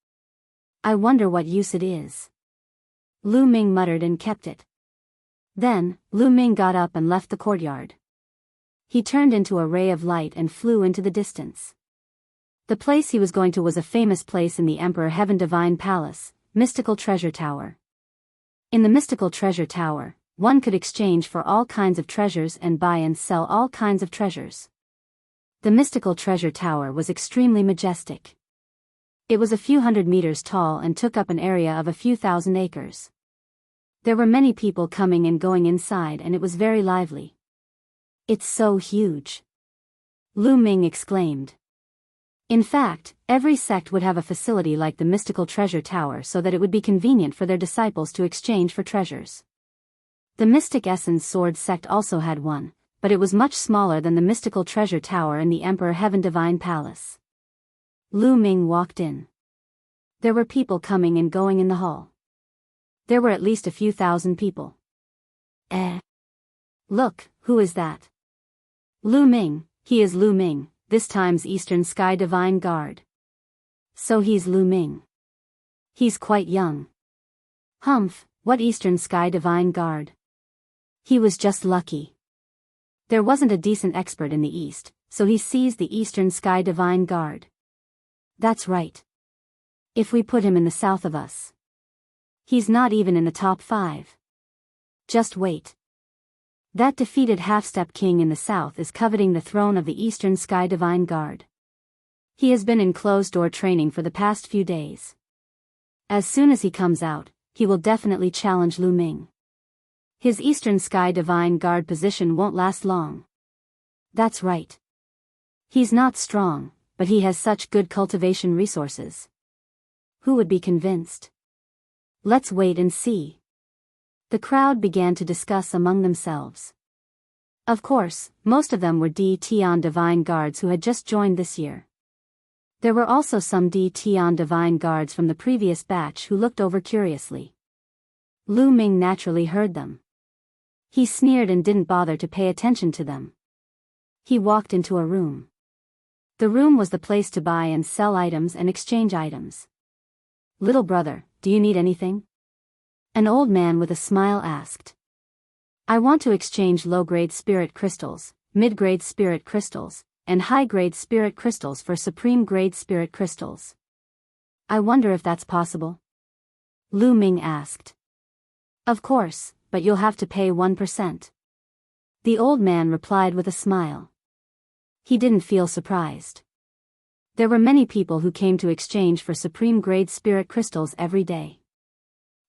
I wonder what use it is. Lu Ming muttered and kept it. Then, Lu Ming got up and left the courtyard. He turned into a ray of light and flew into the distance. The place he was going to was a famous place in the Emperor Heaven Divine Palace, Mystical Treasure Tower. In the Mystical Treasure Tower, one could exchange for all kinds of treasures and buy and sell all kinds of treasures. The Mystical Treasure Tower was extremely majestic. It was a few hundred meters tall and took up an area of a few thousand acres. There were many people coming and going inside, and it was very lively. It's so huge! Lu Ming exclaimed. In fact, every sect would have a facility like the Mystical Treasure Tower so that it would be convenient for their disciples to exchange for treasures. The Mystic Essence Sword sect also had one, but it was much smaller than the Mystical Treasure Tower in the Emperor Heaven Divine Palace. Lu Ming walked in. There were people coming and going in the hall. There were at least a few thousand people. Look, who is that? Lu Ming, he is Lu Ming, this time's Eastern Sky Divine Guard. So he's Lu Ming. He's quite young. Humph, what Eastern Sky Divine Guard? He was just lucky. There wasn't a decent expert in the East, so he seized the Eastern Sky Divine Guard. That's right. If we put him in the south of us. He's not even in the top 5. Just wait. That defeated half-step king in the south is coveting the throne of the Eastern Sky Divine Guard. He has been in closed-door training for the past few days. As soon as he comes out, he will definitely challenge Lu Ming. His Eastern Sky Divine Guard position won't last long. That's right. He's not strong, but he has such good cultivation resources. Who would be convinced? Let's wait and see. The crowd began to discuss among themselves. Of course, most of them were D. Tian Divine Guards who had just joined this year. There were also some D. Tian Divine Guards from the previous batch who looked over curiously. Lu Ming naturally heard them. He sneered and didn't bother to pay attention to them. He walked into a room. The room was the place to buy and sell items and exchange items. Little brother, do you need anything? An old man with a smile asked. I want to exchange low-grade spirit crystals, mid-grade spirit crystals, and high-grade spirit crystals for supreme-grade spirit crystals. I wonder if that's possible? Lu Ming asked. Of course, but you'll have to pay 1%. The old man replied with a smile. He didn't feel surprised. There were many people who came to exchange for supreme-grade spirit crystals every day.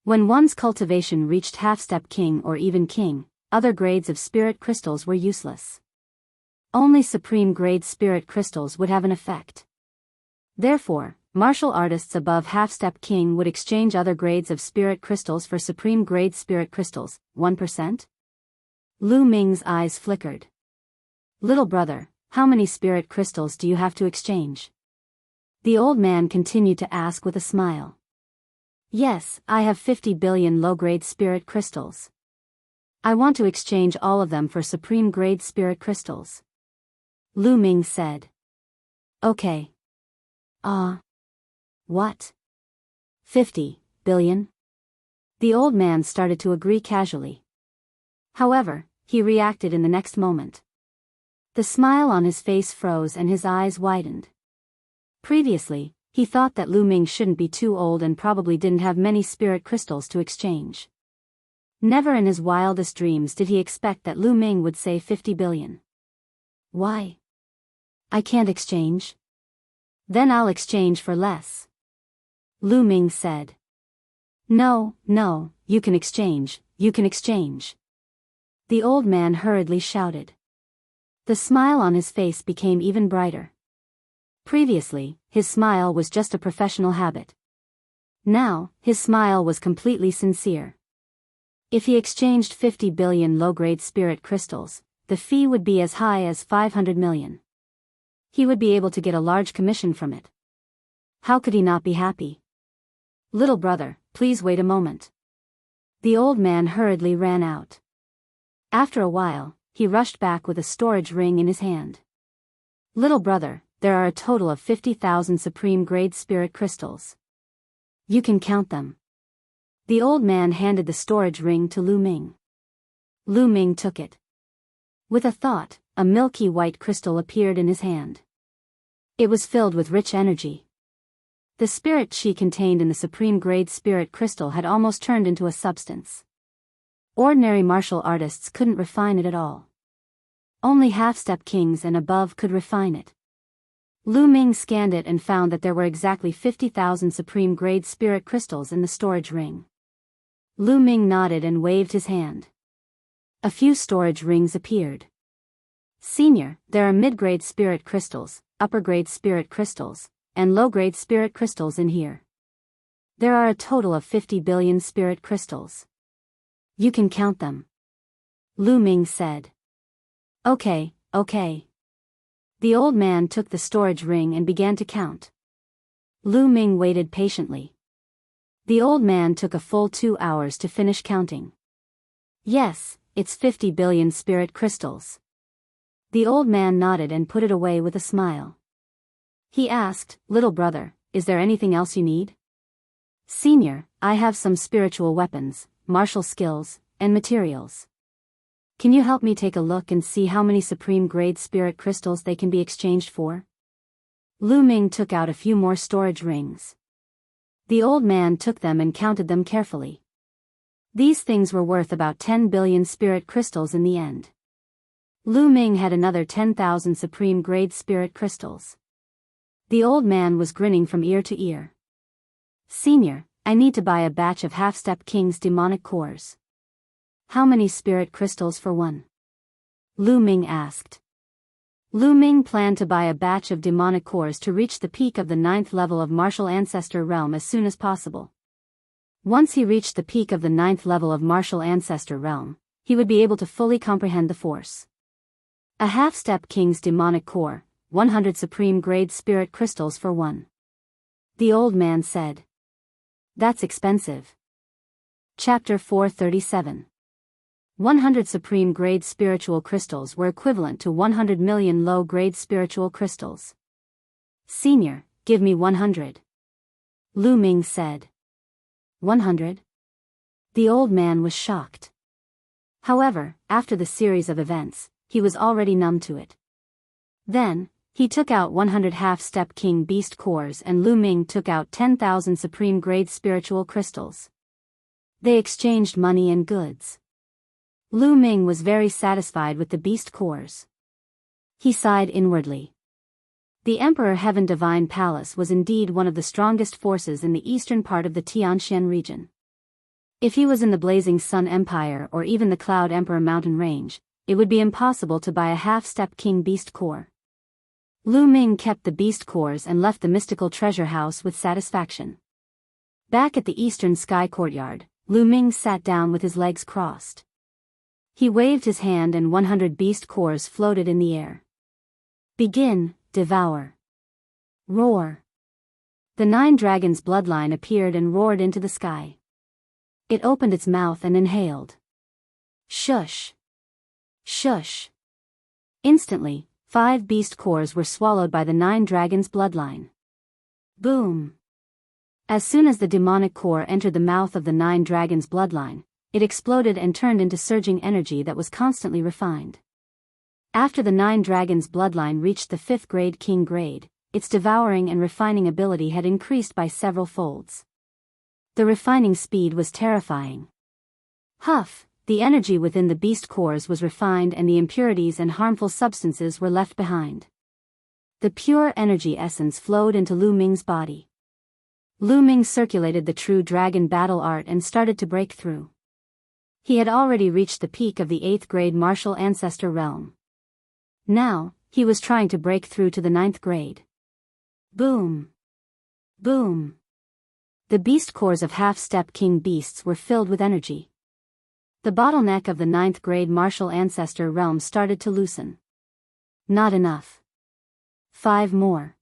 When one's cultivation reached half-step king or even king, other grades of spirit crystals were useless. Only supreme-grade spirit crystals would have an effect. Therefore, martial artists above half-step king would exchange other grades of spirit crystals for supreme-grade spirit crystals, 1%? Lu Ming's eyes flickered. Little brother, how many spirit crystals do you have to exchange? The old man continued to ask with a smile. Yes, I have 50 billion low-grade spirit crystals. I want to exchange all of them for supreme-grade spirit crystals. Lu Ming said. Okay. What? 50 billion? The old man started to agree casually. However, he reacted in the next moment. The smile on his face froze and his eyes widened. Previously, he thought that Lu Ming shouldn't be too old and probably didn't have many spirit crystals to exchange. Never in his wildest dreams did he expect that Lu Ming would say 50 billion. Why? I can't exchange? Then I'll exchange for less. Lu Ming said. No, you can exchange, you can exchange. The old man hurriedly shouted. The smile on his face became even brighter. Previously, his smile was just a professional habit. Now, his smile was completely sincere. If he exchanged 50 billion low-grade spirit crystals, the fee would be as high as 500 million. He would be able to get a large commission from it. How could he not be happy? Little brother, please wait a moment. The old man hurriedly ran out. After a while, he rushed back with a storage ring in his hand. Little brother, there are a total of 50,000 supreme-grade spirit crystals. You can count them. The old man handed the storage ring to Lu Ming. Lu Ming took it. With a thought, a milky white crystal appeared in his hand. It was filled with rich energy. The spirit chi contained in the supreme-grade spirit crystal had almost turned into a substance. Ordinary martial artists couldn't refine it at all. Only half-step kings and above could refine it. Lu Ming scanned it and found that there were exactly 50,000 supreme-grade spirit crystals in the storage ring. Lu Ming nodded and waved his hand. A few storage rings appeared. Senior, there are mid-grade spirit crystals, upper-grade spirit crystals, and low-grade spirit crystals in here. There are a total of 50 billion spirit crystals. You can count them. Lu Ming said. Okay. The old man took the storage ring and began to count. Lu Ming waited patiently. The old man took a full 2 hours to finish counting. Yes, it's 50 billion spirit crystals. The old man nodded and put it away with a smile. He asked, Little brother, is there anything else you need? Senior, I have some spiritual weapons, martial skills, and materials. Can you help me take a look and see how many supreme-grade spirit crystals they can be exchanged for? Lu Ming took out a few more storage rings. The old man took them and counted them carefully. These things were worth about 10 billion spirit crystals in the end. Lu Ming had another 10,000 supreme-grade spirit crystals. The old man was grinning from ear to ear. Senior, I need to buy a batch of half-step king's demonic cores. How many spirit crystals for one? Lu Ming asked. Lu Ming planned to buy a batch of demonic cores to reach the peak of the 9th level of martial ancestor realm as soon as possible. Once he reached the peak of the 9th level of martial ancestor realm, he would be able to fully comprehend the force. A half-step king's demonic core, 100 supreme-grade spirit crystals for one. The old man said. That's expensive. Chapter 437. 100 supreme-grade spiritual crystals were equivalent to 100 million low-grade spiritual crystals. Senior, give me 100. Lu Ming said. 100? The old man was shocked. However, after the series of events, he was already numb to it. Then, he took out 100 half-step king beast cores and Lu Ming took out 10,000 supreme-grade spiritual crystals. They exchanged money and goods. Lu Ming was very satisfied with the beast cores. He sighed inwardly. The Emperor Heaven Divine Palace was indeed one of the strongest forces in the eastern part of the Tianxian region. If he was in the Blazing Sun Empire or even the Cloud Emperor Mountain Range, it would be impossible to buy a half-step king beast core. Lu Ming kept the beast cores and left the mystical treasure house with satisfaction. Back at the eastern sky courtyard, Lu Ming sat down with his legs crossed. He waved his hand and 100 beast cores floated in the air. Begin, devour. Roar. The 9 dragons' bloodline appeared and roared into the sky. It opened its mouth and inhaled. Shush. Shush. Instantly, 5 beast cores were swallowed by the 9 dragons' bloodline. Boom! As soon as the demonic core entered the mouth of the 9 dragons' bloodline, it exploded and turned into surging energy that was constantly refined. After the 9 dragons' bloodline reached the 5th grade king grade, its devouring and refining ability had increased by several folds. The refining speed was terrifying. Huff! The energy within the beast cores was refined and the impurities and harmful substances were left behind. The pure energy essence flowed into Lu Ming's body. Lu Ming circulated the true dragon battle art and started to break through. He had already reached the peak of the 8th grade martial ancestor realm. Now, he was trying to break through to the 9th grade. Boom! Boom! The beast cores of half-step king beasts were filled with energy. The bottleneck of the 9th grade martial ancestor realm started to loosen. Not enough. 5 more.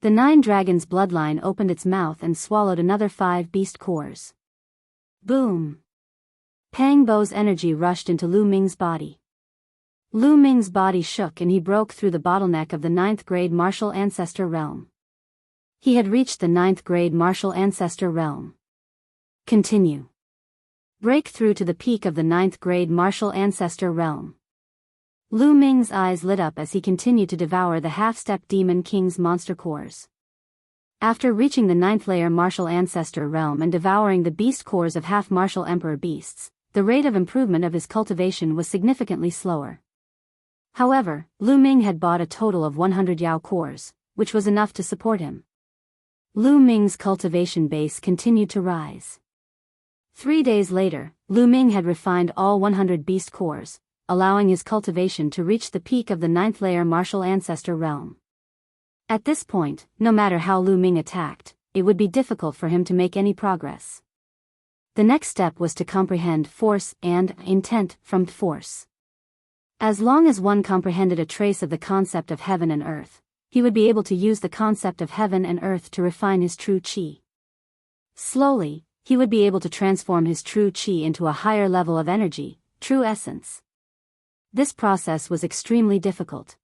The 9 dragons' bloodline opened its mouth and swallowed another 5 beast cores. Boom! Pang Bo's energy rushed into Lu Ming's body. Lu Ming's body shook and he broke through the bottleneck of the 9th grade martial ancestor realm. He had reached the 9th grade martial ancestor realm. Continue. Break through to the peak of the 9th grade martial ancestor realm. Lu Ming's eyes lit up as he continued to devour the half-step demon king's monster cores. After reaching the 9th layer martial ancestor realm and devouring the beast cores of half-martial emperor beasts, the rate of improvement of his cultivation was significantly slower. However, Lu Ming had bought a total of 100 Yao cores, which was enough to support him. Lu Ming's cultivation base continued to rise. 3 days later, Lu Ming had refined all 100 beast cores, allowing his cultivation to reach the peak of the 9th layer martial ancestor realm. At this point, no matter how Lu Ming attacked, it would be difficult for him to make any progress. The next step was to comprehend force and intent from force. As long as one comprehended a trace of the concept of heaven and earth, he would be able to use the concept of heaven and earth to refine his true qi. Slowly, he would be able to transform his true qi into a higher level of energy, true essence. This process was extremely difficult.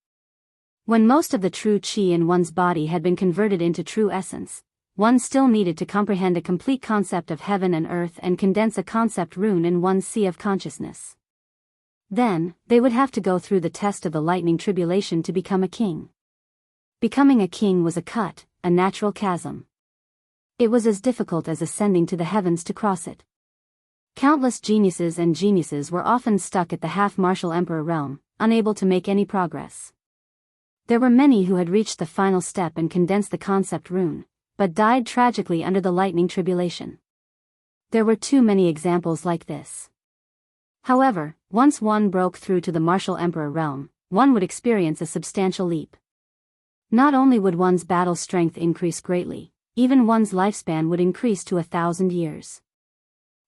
When most of the true qi in one's body had been converted into true essence, one still needed to comprehend a complete concept of heaven and earth and condense a concept rune in one's sea of consciousness. Then, they would have to go through the test of the lightning tribulation to become a king. Becoming a king was a cut, a natural chasm. It was as difficult as ascending to the heavens to cross it. Countless geniuses were often stuck at the half-martial emperor realm, unable to make any progress. There were many who had reached the final step and condensed the concept rune, but died tragically under the lightning tribulation. There were too many examples like this. However, once one broke through to the martial emperor realm, one would experience a substantial leap. Not only would one's battle strength increase greatly, even one's lifespan would increase to 1,000 years.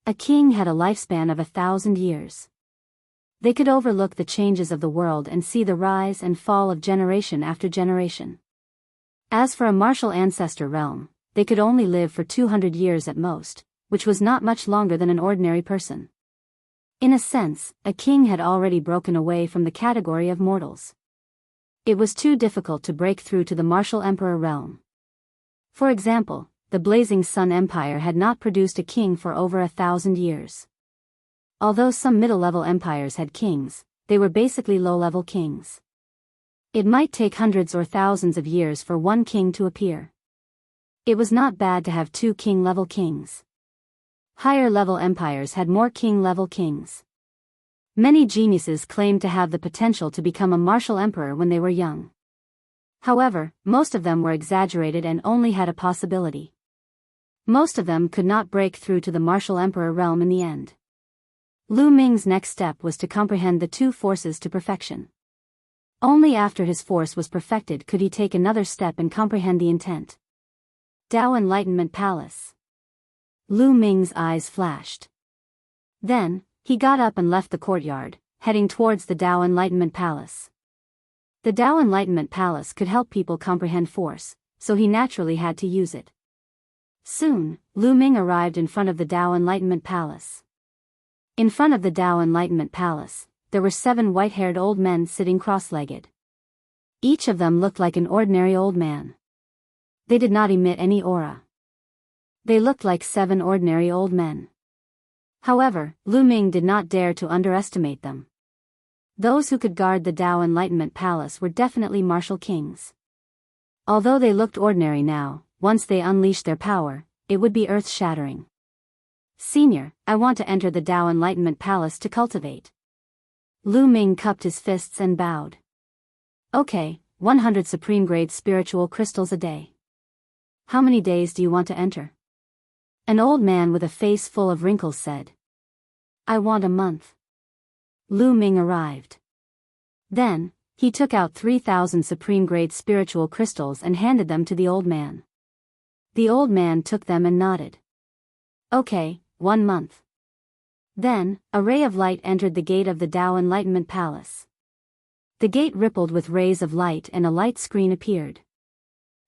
A king had a lifespan of 1,000 years. They could overlook the changes of the world and see the rise and fall of generation after generation. As for a martial ancestor realm, they could only live for 200 years at most, which was not much longer than an ordinary person. In a sense, a king had already broken away from the category of mortals. It was too difficult to break through to the martial emperor realm. For example, the Blazing Sun Empire had not produced a king for over 1,000 years. Although some middle-level empires had kings, they were basically low-level kings. It might take hundreds or thousands of years for one king to appear. It was not bad to have 2 king-level kings. Higher-level empires had more king-level kings. Many geniuses claimed to have the potential to become a martial emperor when they were young. However, most of them were exaggerated and only had a possibility. Most of them could not break through to the martial emperor realm in the end. Lu Ming's next step was to comprehend the 2 forces to perfection. Only after his force was perfected could he take another step and comprehend the intent. Tao Enlightenment Palace. Lu Ming's eyes flashed. Then, he got up and left the courtyard, heading towards the Tao Enlightenment Palace. The Tao Enlightenment Palace could help people comprehend force, so he naturally had to use it. Soon, Lu Ming arrived in front of the Tao Enlightenment Palace. In front of the Tao Enlightenment Palace, there were 7 white-haired old men sitting cross-legged. Each of them looked like an ordinary old man. They did not emit any aura. They looked like 7 ordinary old men. However, Lu Ming did not dare to underestimate them. Those who could guard the Tao Enlightenment Palace were definitely martial kings. Although they looked ordinary now, once they unleashed their power, it would be earth-shattering. Senior, I want to enter the Tao Enlightenment Palace to cultivate. Lu Ming cupped his fists and bowed. Okay, 100 supreme-grade spiritual crystals a day. How many days do you want to enter? An old man with a face full of wrinkles said. I want a month. Lu Ming arrived. Then, he took out 3,000 supreme-grade spiritual crystals and handed them to the old man. The old man took them and nodded. Okay, 1 month. Then, a ray of light entered the gate of the Tao Enlightenment Palace. The gate rippled with rays of light and a light screen appeared.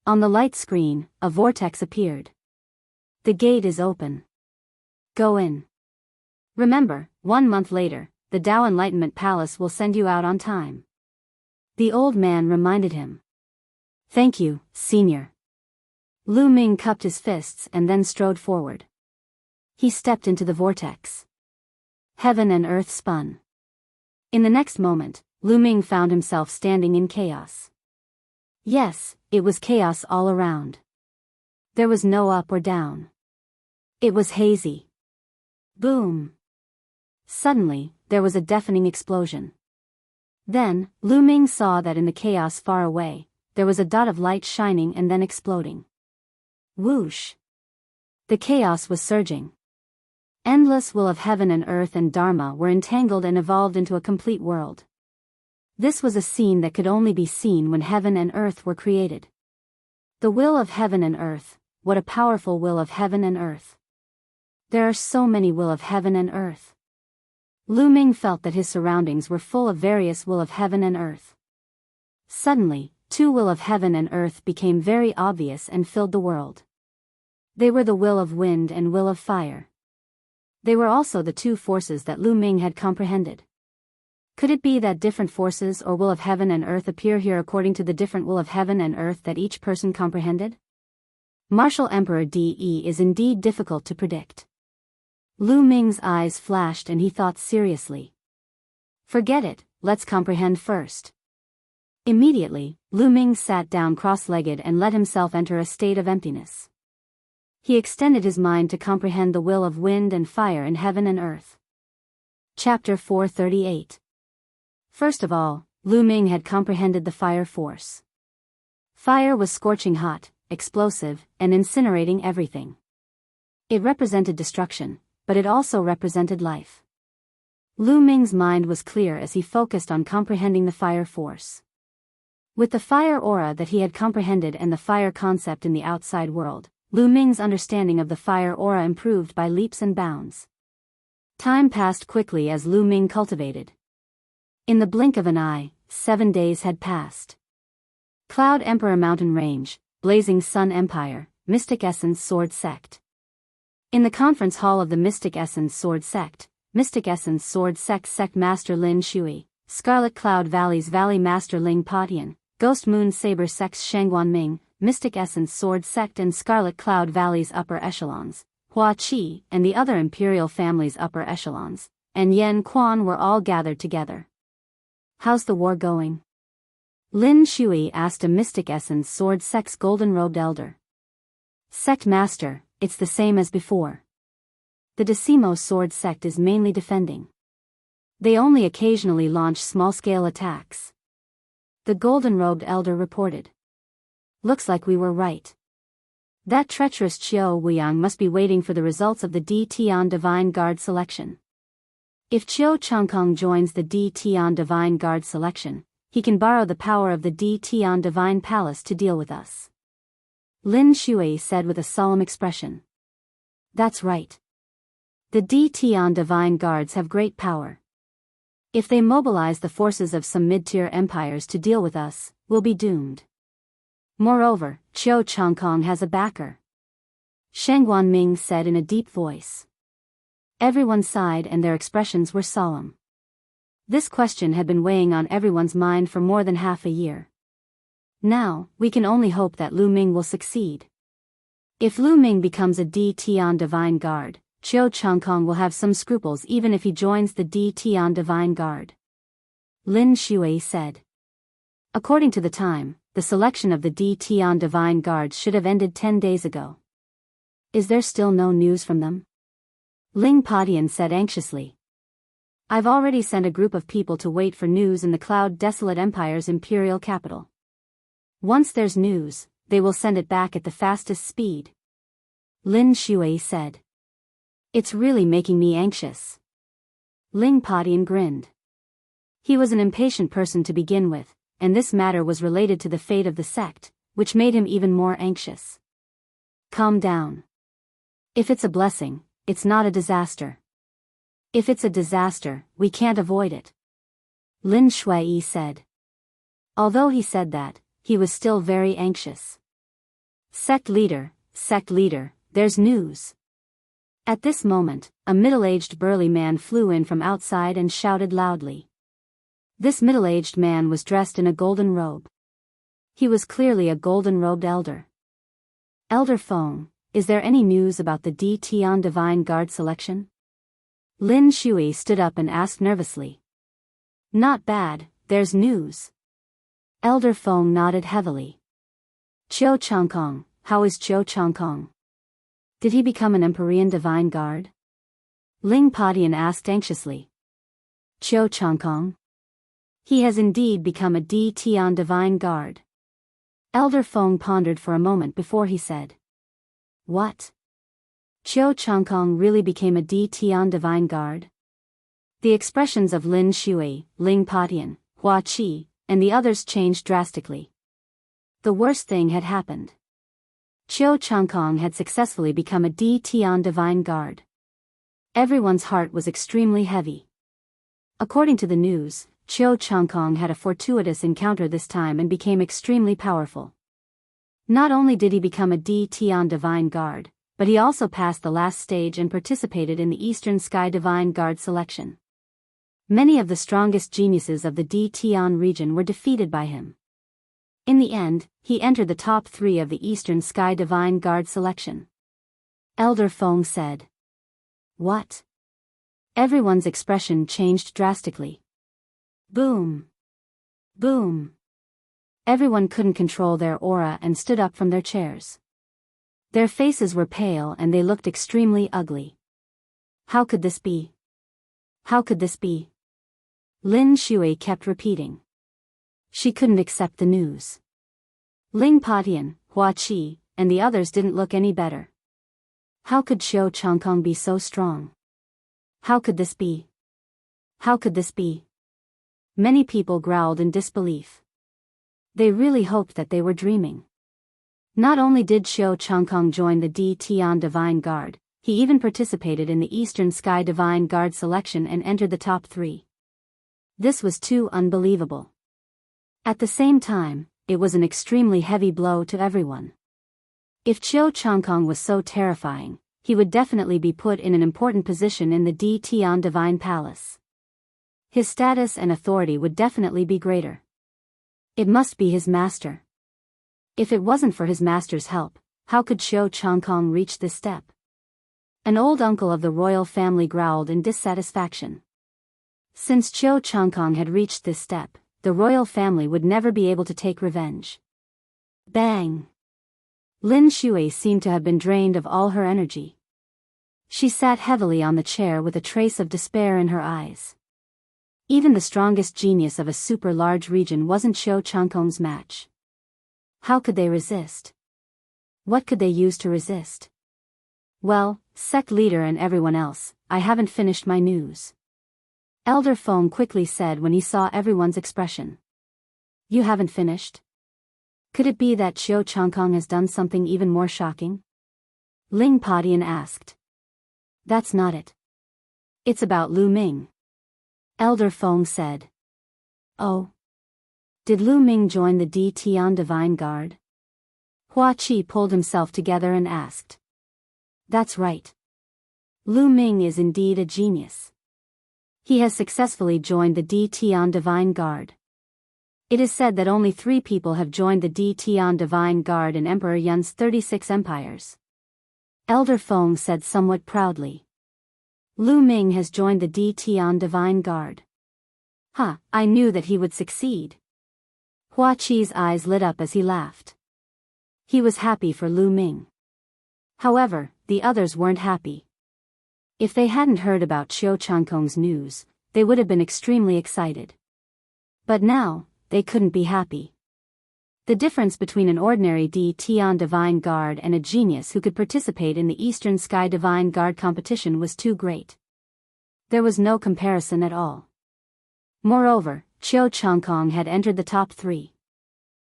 On the light screen, a vortex appeared. The gate is open. Go in. Remember, 1 month later, the Tao Enlightenment Palace will send you out on time. The old man reminded him. Thank you, Senior. Lu Ming cupped his fists and then strode forward. He stepped into the vortex. Heaven and earth spun. In the next moment, Lu Ming found himself standing in chaos. Yes, it was chaos all around. There was no up or down. It was hazy. Boom. Suddenly, there was a deafening explosion. Then, Lu Ming saw that in the chaos far away, there was a dot of light shining and then exploding. Whoosh. The chaos was surging. Endless will of heaven and earth and Dharma were entangled and evolved into a complete world. This was a scene that could only be seen when heaven and earth were created. The will of heaven and earth, what a powerful will of heaven and earth. There are so many will of heaven and earth. Lu Ming felt that his surroundings were full of various will of heaven and earth. Suddenly, 2 will of heaven and earth became very obvious and filled the world. They were the will of wind and will of fire. They were also the 2 forces that Lu Ming had comprehended. Could it be that different forces or will of heaven and earth appear here according to the different will of heaven and earth that each person comprehended? Martial Emperor De is indeed difficult to predict. Lu Ming's eyes flashed and he thought seriously. Forget it, let's comprehend first. Immediately, Lu Ming sat down cross-legged and let himself enter a state of emptiness. He extended his mind to comprehend the will of wind and fire in heaven and earth. Chapter 438. First of all, Lu Ming had comprehended the fire force. Fire was scorching hot, explosive, and incinerating everything. It represented destruction, but it also represented life. Lu Ming's mind was clear as he focused on comprehending the fire force. With the fire aura that he had comprehended and the fire concept in the outside world, Lu Ming's understanding of the fire aura improved by leaps and bounds. Time passed quickly as Lu Ming cultivated. In the blink of an eye, 7 days had passed. Cloud Emperor Mountain Range, Blazing Sun Empire, Mystic Essence Sword Sect. In the conference hall of the Mystic Essence Sword Sect, Mystic Essence Sword Sect Master Lin Shui, Scarlet Cloud Valley's Valley Master Ling Patian, Ghost Moon Saber Sect's Shangguan Ming, Mystic Essence Sword Sect and Scarlet Cloud Valley's upper echelons, Hua Qi and the other Imperial family's upper echelons, and Yen Quan were all gathered together. How's the war going? Lin Shui asked a Mystic Essence Sword Sect's golden-robed elder. Sect Master, it's the same as before. The Decimo Sword Sect is mainly defending. They only occasionally launch small-scale attacks. The golden-robed elder reported. Looks like we were right. That treacherous Qiu Wuyang must be waiting for the results of the D Tian Divine Guard selection. If Qiu Changkong joins the D Tian Divine Guard selection, he can borrow the power of the D Tian Divine Palace to deal with us. Lin Shui said with a solemn expression. That's right. The D Tian Divine Guards have great power. If they mobilize the forces of some mid-tier empires to deal with us, we'll be doomed. Moreover, Qiu Changkong has a backer. Shangguan Ming said in a deep voice. Everyone sighed and their expressions were solemn. This question had been weighing on everyone's mind for more than half a year. Now, we can only hope that Lu Ming will succeed. If Lu Ming becomes a D Tian Divine Guard, Qiu Changkong will have some scruples even if he joins the D Tian Divine Guard. Lin Shui said. According to the time, the selection of the D Tian Divine Guards should have ended 10 days ago. Is there still no news from them? Ling Padian said anxiously. I've already sent a group of people to wait for news in the Cloud Desolate Empire's imperial capital. Once there's news, they will send it back at the fastest speed. Lin Shui said. It's really making me anxious. Ling Padian grinned. He was an impatient person to begin with, and this matter was related to the fate of the sect, which made him even more anxious. Calm down. If it's a blessing, it's not a disaster. If it's a disaster, we can't avoid it. Lin Shui said. Although he said that, he was still very anxious. Sect leader, there's news. At this moment, a middle-aged burly man flew in from outside and shouted loudly. This middle-aged man was dressed in a golden robe. He was clearly a golden-robed elder. Elder Feng, is there any news about the D Tian Divine Guard selection? Lin Shui stood up and asked nervously. Not bad, there's news. Elder Feng nodded heavily. Qiu Changkong, how is Qiu Changkong? Did he become an Empyrean Divine Guard? Ling Padian asked anxiously. Qiu Changkong? He has indeed become a D Tian Divine Guard. Elder Feng pondered for a moment before he said. What? Qiu Changkong really became a D Tian Divine Guard? The expressions of Lin Shui, Ling Padian, Hua Qi, and the others changed drastically. The worst thing had happened. Qiu Changkong had successfully become a D Tian Divine Guard. Everyone's heart was extremely heavy. According to the news, Qiu Changkong had a fortuitous encounter this time and became extremely powerful. Not only did he become a D Tian Divine Guard, but he also passed the last stage and participated in the Eastern Sky Divine Guard selection. Many of the strongest geniuses of the D Tian region were defeated by him. In the end, he entered the top 3 of the Eastern Sky Divine Guard selection. Elder Feng said. What? Everyone's expression changed drastically. Boom. Boom. Everyone couldn't control their aura and stood up from their chairs. Their faces were pale and they looked extremely ugly. How could this be? How could this be? Lin Shui kept repeating. She couldn't accept the news. Ling Padian, Hua Qi, and the others didn't look any better. How could Qiu Changkong be so strong? How could this be? How could this be? Many people growled in disbelief. They really hoped that they were dreaming. Not only did Qiu Changkong join the D Tian Divine Guard, he even participated in the Eastern Sky Divine Guard selection and entered the top 3. This was too unbelievable. At the same time, it was an extremely heavy blow to everyone. If Qiu Changkong was so terrifying, he would definitely be put in an important position in the D Tian Divine Palace. His status and authority would definitely be greater. It must be his master. If it wasn't for his master's help, how could Qiu Changkong reach this step? An old uncle of the royal family growled in dissatisfaction. Since Qiu Changkong had reached this step, the royal family would never be able to take revenge. Bang! Lin Shui seemed to have been drained of all her energy. She sat heavily on the chair with a trace of despair in her eyes. Even the strongest genius of a super-large region wasn't Qiu Changkong's match. How could they resist? What could they use to resist? Well, sect leader and everyone else, I haven't finished my news. Elder Feng quickly said when he saw everyone's expression. You haven't finished? Could it be that Qiu Changkong has done something even more shocking? Ling Padian asked. That's not it. It's about Lu Ming. Elder Feng said. Oh. Did Lu Ming join the D Tian Divine Guard? Hua Qi pulled himself together and asked. That's right. Lu Ming is indeed a genius. He has successfully joined the D Tian Divine Guard. It is said that only 3 people have joined the Tian Divine Guard in Emperor Yun's 36 empires. Elder Feng said somewhat proudly. Lu Ming has joined the Tian Divine Guard. Ha, I knew that he would succeed. Hua Qi's eyes lit up as he laughed. He was happy for Lu Ming. However, the others weren't happy. If they hadn't heard about Qiu Changkong's news, they would have been extremely excited. But now, they couldn't be happy. The difference between an ordinary Tian Divine Guard and a genius who could participate in the Eastern Sky Divine Guard competition was too great. There was no comparison at all. Moreover, Qiu Changkong had entered the top 3.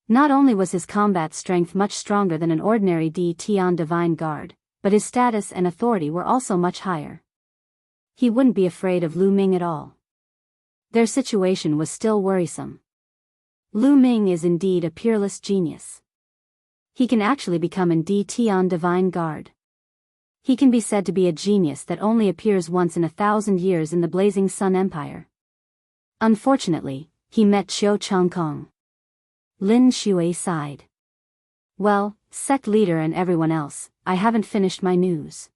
Not only was his combat strength much stronger than an ordinary Tian Divine Guard, but his status and authority were also much higher. He wouldn't be afraid of Lu Ming at all. Their situation was still worrisome. Lu Ming is indeed a peerless genius. He can actually become an Tian Divine Guard. He can be said to be a genius that only appears once in 1,000 years in the Blazing Sun Empire. Unfortunately, he met Qiu Changkong. Lin Shui sighed. Well, sect leader and everyone else, I haven't finished my news.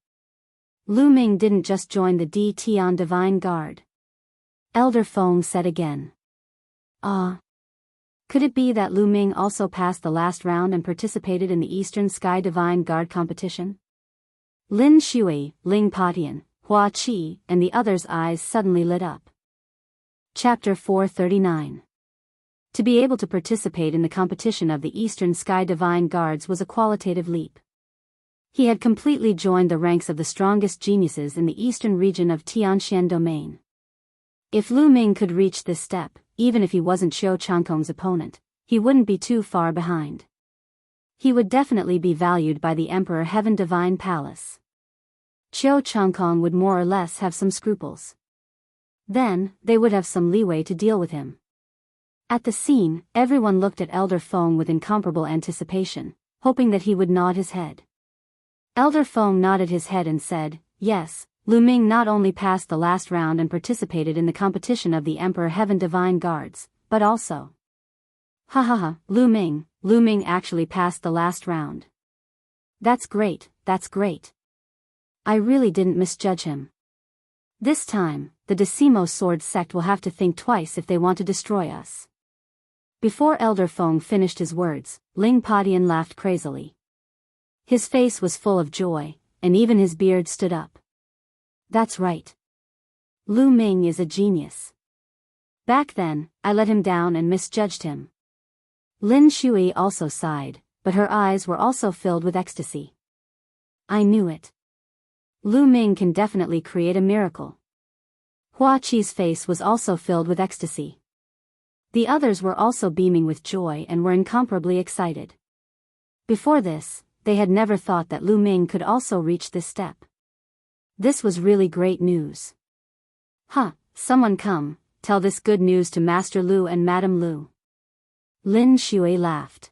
Lu Ming didn't just join the Tian Divine Guard. Elder Feng said again. Could it be that Lu Ming also passed the last round and participated in the Eastern Sky Divine Guard competition? Lin Shui, Ling Patian, Hua Qi, and the others' eyes suddenly lit up. Chapter 439. To be able to participate in the competition of the Eastern Sky Divine Guards was a qualitative leap. He had completely joined the ranks of the strongest geniuses in the eastern region of Tianxian domain. If Lu Ming could reach this step, even if he wasn't Qiu Changkong's opponent, he wouldn't be too far behind. He would definitely be valued by the Emperor Heaven Divine Palace. Qiu Changkong would more or less have some scruples. Then, they would have some leeway to deal with him. At the scene, everyone looked at Elder Feng with incomparable anticipation, hoping that he would nod his head. Elder Feng nodded his head and said, yes, Lu Ming not only passed the last round and participated in the competition of the Emperor Heaven Divine Guards, but also. Lu Ming actually passed the last round. That's great, that's great. I really didn't misjudge him. This time, the Decimo Sword sect will have to think twice if they want to destroy us. Before Elder Feng finished his words, Ling Patian laughed crazily. His face was full of joy, and even his beard stood up. That's right. Lu Ming is a genius. Back then, I let him down and misjudged him. Lin Shui also sighed, but her eyes were also filled with ecstasy. I knew it. Lu Ming can definitely create a miracle. Hua Qi's face was also filled with ecstasy. The others were also beaming with joy and were incomparably excited. Before this, they had never thought that Lu Ming could also reach this step. This was really great news. Someone come, tell this good news to Master Lu and Madam Lu. Lin Shui laughed.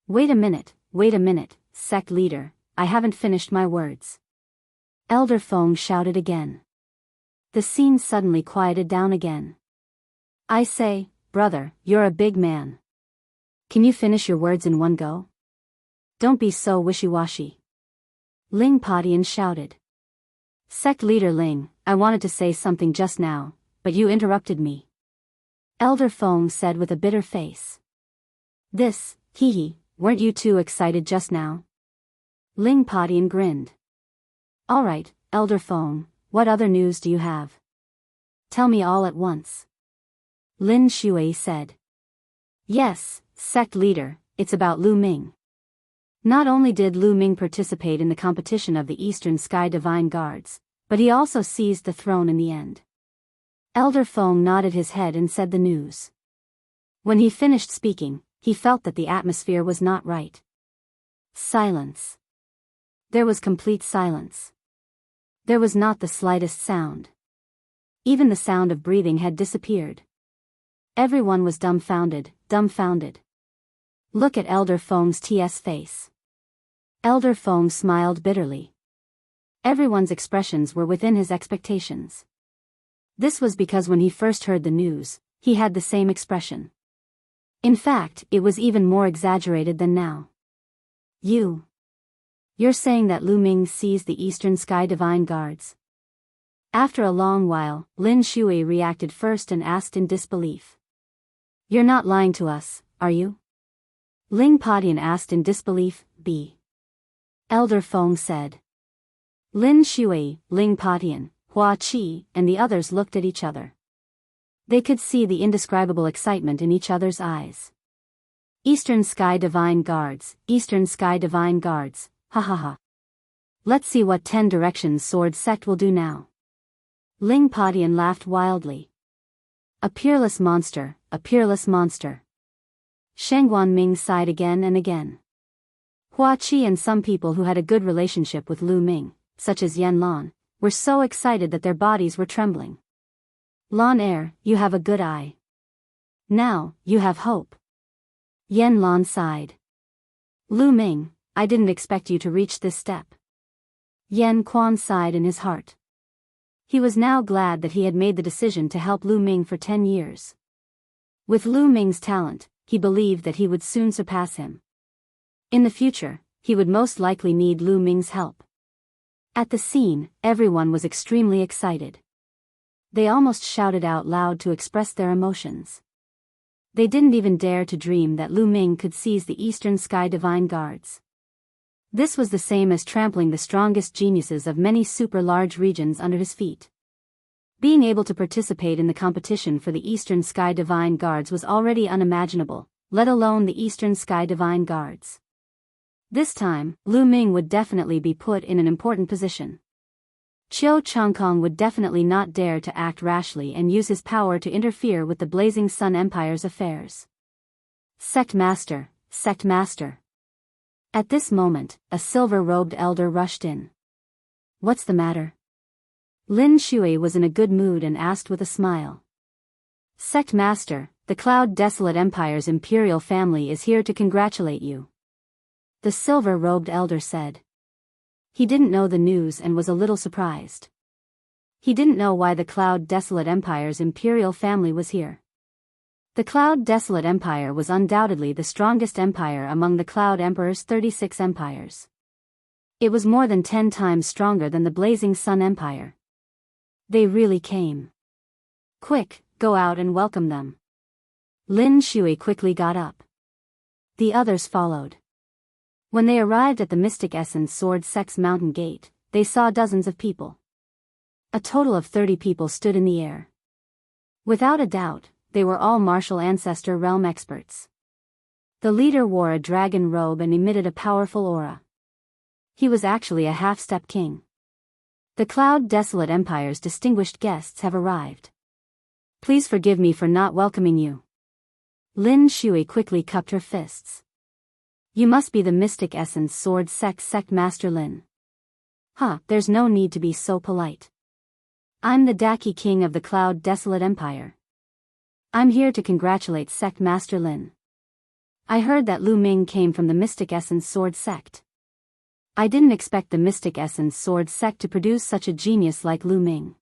Wait a minute, sect leader, I haven't finished my words. Elder Feng shouted again. The scene suddenly quieted down again. I say, brother, you're a big man. Can you finish your words in one go? Don't be so wishy-washy. Ling Patian shouted. Sect leader Ling, I wanted to say something just now, but you interrupted me. Elder Feng said with a bitter face. Weren't you too excited just now? Ling Patian grinned. Alright, Elder Feng, what other news do you have? Tell me all at once. Lin Shui said. Yes, sect leader, it's about Lu Ming. Not only did Lu Ming participate in the competition of the Eastern Sky Divine Guards, but he also seized the throne in the end. Elder Feng nodded his head and said the news. When he finished speaking, he felt that the atmosphere was not right. Silence. There was complete silence. There was not the slightest sound. Even the sound of breathing had disappeared. Everyone was dumbfounded. Look at Elder Feng's face. Elder Feng smiled bitterly. Everyone's expressions were within his expectations. This was because when he first heard the news, he had the same expression. In fact, it was even more exaggerated than now. You're saying that Lu Ming sees the Eastern Sky Divine Guards? After a long while, Lin Shui reacted first and asked in disbelief. You're not lying to us, are you? Ling Padian asked in disbelief. Elder Feng said. Lin Shui, Ling Padian, Hua Qi, and the others looked at each other. They could see the indescribable excitement in each other's eyes. Eastern Sky Divine Guards, Eastern Sky Divine Guards, ha ha ha. Let's see what 10 Directions Sword Sect will do now. Ling Padian laughed wildly. A peerless monster, a peerless monster. Shangguan Ming sighed again and again. Hua Qi and some people who had a good relationship with Lu Ming, such as Yan Lan, were so excited that their bodies were trembling. Lan Er, you have a good eye. Now, you have hope. Yan Lan sighed. Lu Ming, I didn't expect you to reach this step. Yan Quan sighed in his heart. He was now glad that he had made the decision to help Lu Ming for 10 years. With Lu Ming's talent, he believed that he would soon surpass him. In the future, he would most likely need Lu Ming's help. At the scene, everyone was extremely excited. They almost shouted out loud to express their emotions. They didn't even dare to dream that Lu Ming could seize the Eastern Sky Divine Guards. This was the same as trampling the strongest geniuses of many super-large regions under his feet. Being able to participate in the competition for the Eastern Sky Divine Guards was already unimaginable, let alone the Eastern Sky Divine Guards. This time, Lu Ming would definitely be put in an important position. Qiu Changkong would definitely not dare to act rashly and use his power to interfere with the Blazing Sun Empire's affairs. Sect Master, Sect Master. At this moment, a silver-robed elder rushed in. What's the matter? Lin Shui was in a good mood and asked with a smile. Sect Master, the Cloud Desolate Empire's imperial family is here to congratulate you. The silver-robed elder said. He didn't know the news and was a little surprised. He didn't know why the Cloud Desolate Empire's imperial family was here. The Cloud Desolate Empire was undoubtedly the strongest empire among the Cloud Emperor's 36 empires. It was more than 10 times stronger than the Blazing Sun Empire. They really came. Quick, go out and welcome them. Lin Shui quickly got up. The others followed. When they arrived at the Mystic Essence Sword Sect's mountain gate, they saw dozens of people. A total of 30 people stood in the air. Without a doubt, they were all martial ancestor realm experts. The leader wore a dragon robe and emitted a powerful aura. He was actually a half-step king. The Cloud Desolate Empire's distinguished guests have arrived. Please forgive me for not welcoming you. Lin Shui quickly cupped her fists. You must be the Mystic Essence Sword Sect Master Lin. There's no need to be so polite. I'm the Daki King of the Cloud Desolate Empire. I'm here to congratulate Sect Master Lin. I heard that Lu Ming came from the Mystic Essence Sword Sect. I didn't expect the Mystic Essence Sword Sect to produce such a genius like Lu Ming.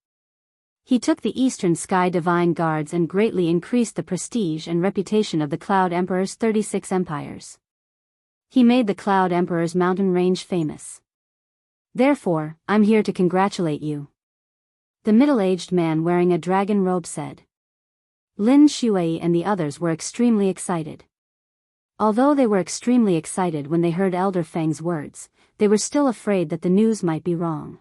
He took the Eastern Sky Divine Guards and greatly increased the prestige and reputation of the Cloud Emperor's 36 empires. He made the Cloud Emperor's mountain range famous. Therefore, I'm here to congratulate you. The middle-aged man wearing a dragon robe said. Lin Shui and the others were extremely excited. Although they were extremely excited when they heard Elder Feng's words, they were still afraid that the news might be wrong.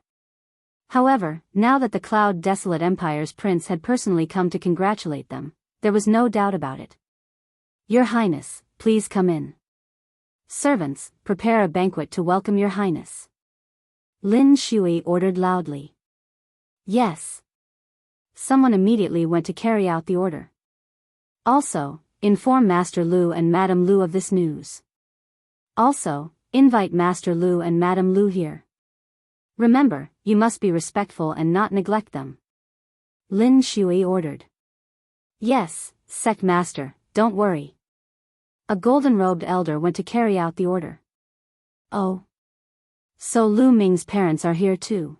However, now that the Cloud Desolate Empire's prince had personally come to congratulate them, there was no doubt about it. Your Highness, please come in. Servants, prepare a banquet to welcome your Highness. Lin Shui ordered loudly. Yes. Someone immediately went to carry out the order. Also, inform Master Lu and Madame Lu of this news. Also, invite Master Lu and Madame Lu here. Remember, you must be respectful and not neglect them. Lin Shui ordered. Yes, Sect Master, don't worry. A golden-robed elder went to carry out the order. Oh. So Lu Ming's parents are here too.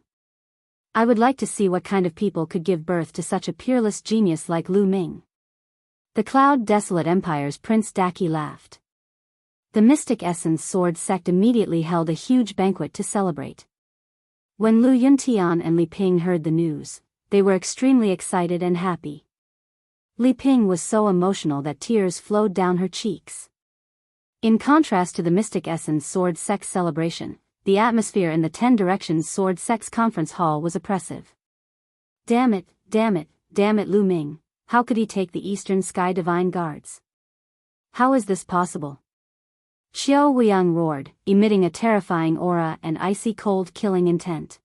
I would like to see what kind of people could give birth to such a peerless genius like Lu Ming. The cloud-desolate empire's Prince Daki laughed. The Mystic Essence Sword sect immediately held a huge banquet to celebrate. When Lu Yuntian and Li Ping heard the news, they were extremely excited and happy. Li Ping was so emotional that tears flowed down her cheeks. In contrast to the Mystic Essence Sword Sect's celebration, the atmosphere in the 10 Directions Sword Sect's conference hall was oppressive. Damn it, Lu Ming, how could he take the Eastern Sky Divine Guards? How is this possible? Xiao Weiyang roared, emitting a terrifying aura and icy cold killing intent.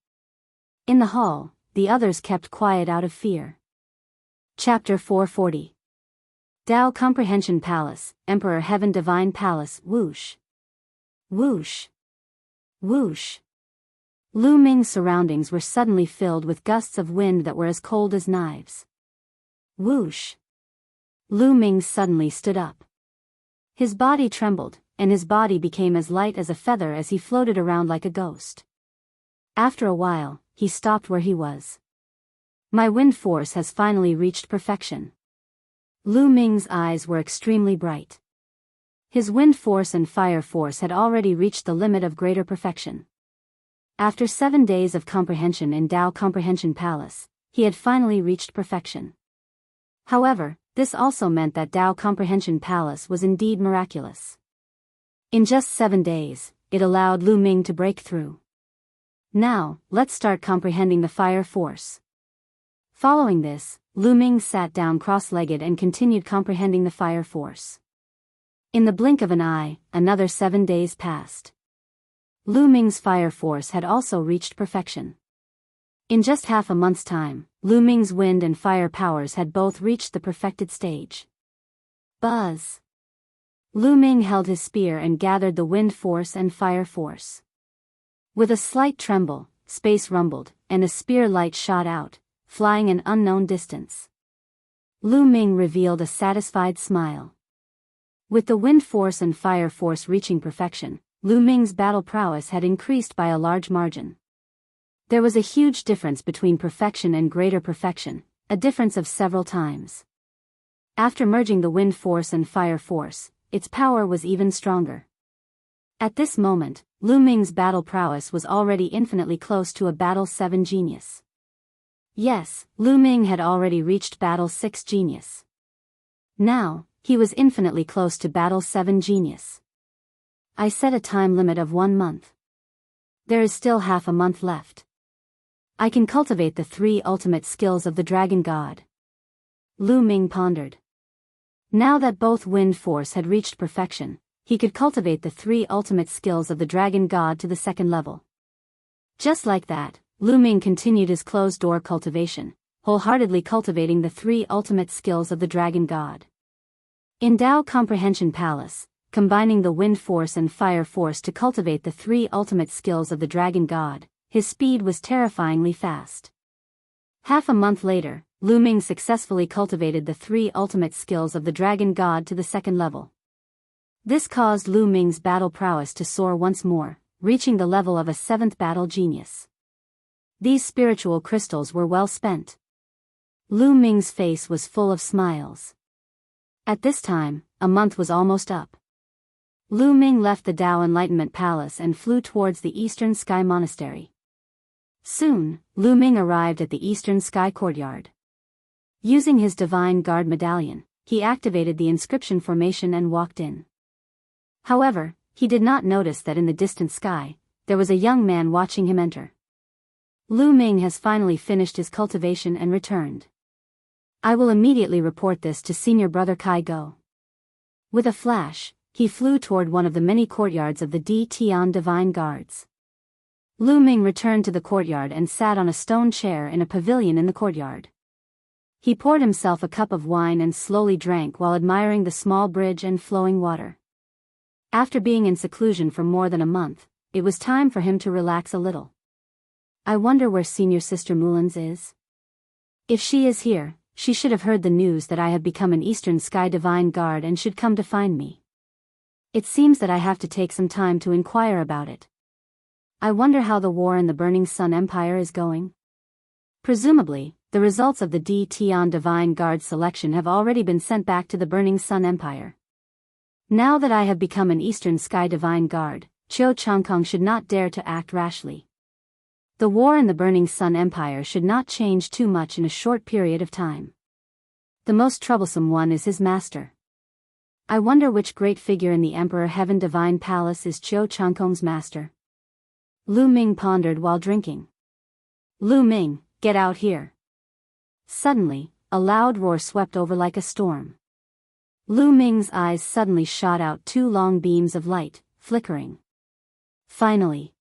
In the hall, the others kept quiet out of fear. Chapter 440. Dao Comprehension Palace, Emperor Heaven Divine Palace, whoosh. Whoosh. Whoosh. Lu Ming's surroundings were suddenly filled with gusts of wind that were as cold as knives. Whoosh. Lu Ming suddenly stood up. His body trembled, and his body became as light as a feather as he floated around like a ghost. After a while, he stopped where he was. My wind force has finally reached perfection. Lu Ming's eyes were extremely bright. His wind force and fire force had already reached the limit of greater perfection. After 7 days of comprehension in Dao Comprehension Palace, he had finally reached perfection. However, this also meant that Dao Comprehension Palace was indeed miraculous. In just 7 days, it allowed Lu Ming to break through. Now, let's start comprehending the fire force. Following this, Lu Ming sat down cross-legged and continued comprehending the fire force. In the blink of an eye, another 7 days passed. Lu Ming's fire force had also reached perfection. In just half a month's time, Lu Ming's wind and fire powers had both reached the perfected stage. Buzz! Lu Ming held his spear and gathered the wind force and fire force. With a slight tremble, space rumbled, and a spear light shot out, flying an unknown distance. Lu Ming revealed a satisfied smile. With the wind force and fire force reaching perfection, Lu Ming's battle prowess had increased by a large margin. There was a huge difference between perfection and greater perfection, a difference of several times. After merging the wind force and fire force, its power was even stronger. At this moment, Lu Ming's battle prowess was already infinitely close to a Battle 7 genius. Yes, Lu Ming had already reached Battle 6 genius. Now, he was infinitely close to Battle 7 genius. I set a time limit of 1 month. There is still half a month left. I can cultivate the 3 ultimate skills of the Dragon God. Lu Ming pondered. Now that both wind force had reached perfection, he could cultivate the 3 ultimate skills of the Dragon God to the 2nd level. Just like that, Lu Ming continued his closed-door cultivation, wholeheartedly cultivating the 3 ultimate skills of the Dragon God. In Dao Comprehension Palace, combining the wind force and fire force to cultivate the 3 ultimate skills of the Dragon God, his speed was terrifyingly fast. Half a month later, Lu Ming successfully cultivated the 3 ultimate skills of the Dragon God to the 2nd level. This caused Lu Ming's battle prowess to soar once more, reaching the level of a 7th battle genius. These spiritual crystals were well spent. Lu Ming's face was full of smiles. At this time, a month was almost up. Lu Ming left the Dao Enlightenment Palace and flew towards the Eastern Sky Monastery. Soon, Lu Ming arrived at the Eastern Sky Courtyard. Using his Divine Guard medallion, he activated the inscription formation and walked in. However, he did not notice that in the distant sky, there was a young man watching him enter. Lu Ming has finally finished his cultivation and returned. I will immediately report this to Senior Brother Kai Go. With a flash, he flew toward one of the many courtyards of the Di Tian Divine Guards. Lu Ming returned to the courtyard and sat on a stone chair in a pavilion in the courtyard. He poured himself a cup of wine and slowly drank while admiring the small bridge and flowing water. After being in seclusion for more than a month, it was time for him to relax a little. I wonder where Senior Sister Mullins is? If she is here, she should have heard the news that I have become an Eastern Sky Divine Guard and should come to find me. It seems that I have to take some time to inquire about it. I wonder how the war in the Burning Sun Empire is going. Presumably, the results of the Tian Divine Guard selection have already been sent back to the Burning Sun Empire. Now that I have become an Eastern Sky Divine Guard, Qiu Changkong should not dare to act rashly. The war in the Burning Sun Empire should not change too much in a short period of time. The most troublesome one is his master. I wonder which great figure in the Emperor Heaven Divine Palace is Qiu Changkong's master. Lu Ming pondered while drinking. Lu Ming, get out here. Suddenly, a loud roar swept over like a storm. Lu Ming's eyes suddenly shot out two long beams of light, flickering. Finally.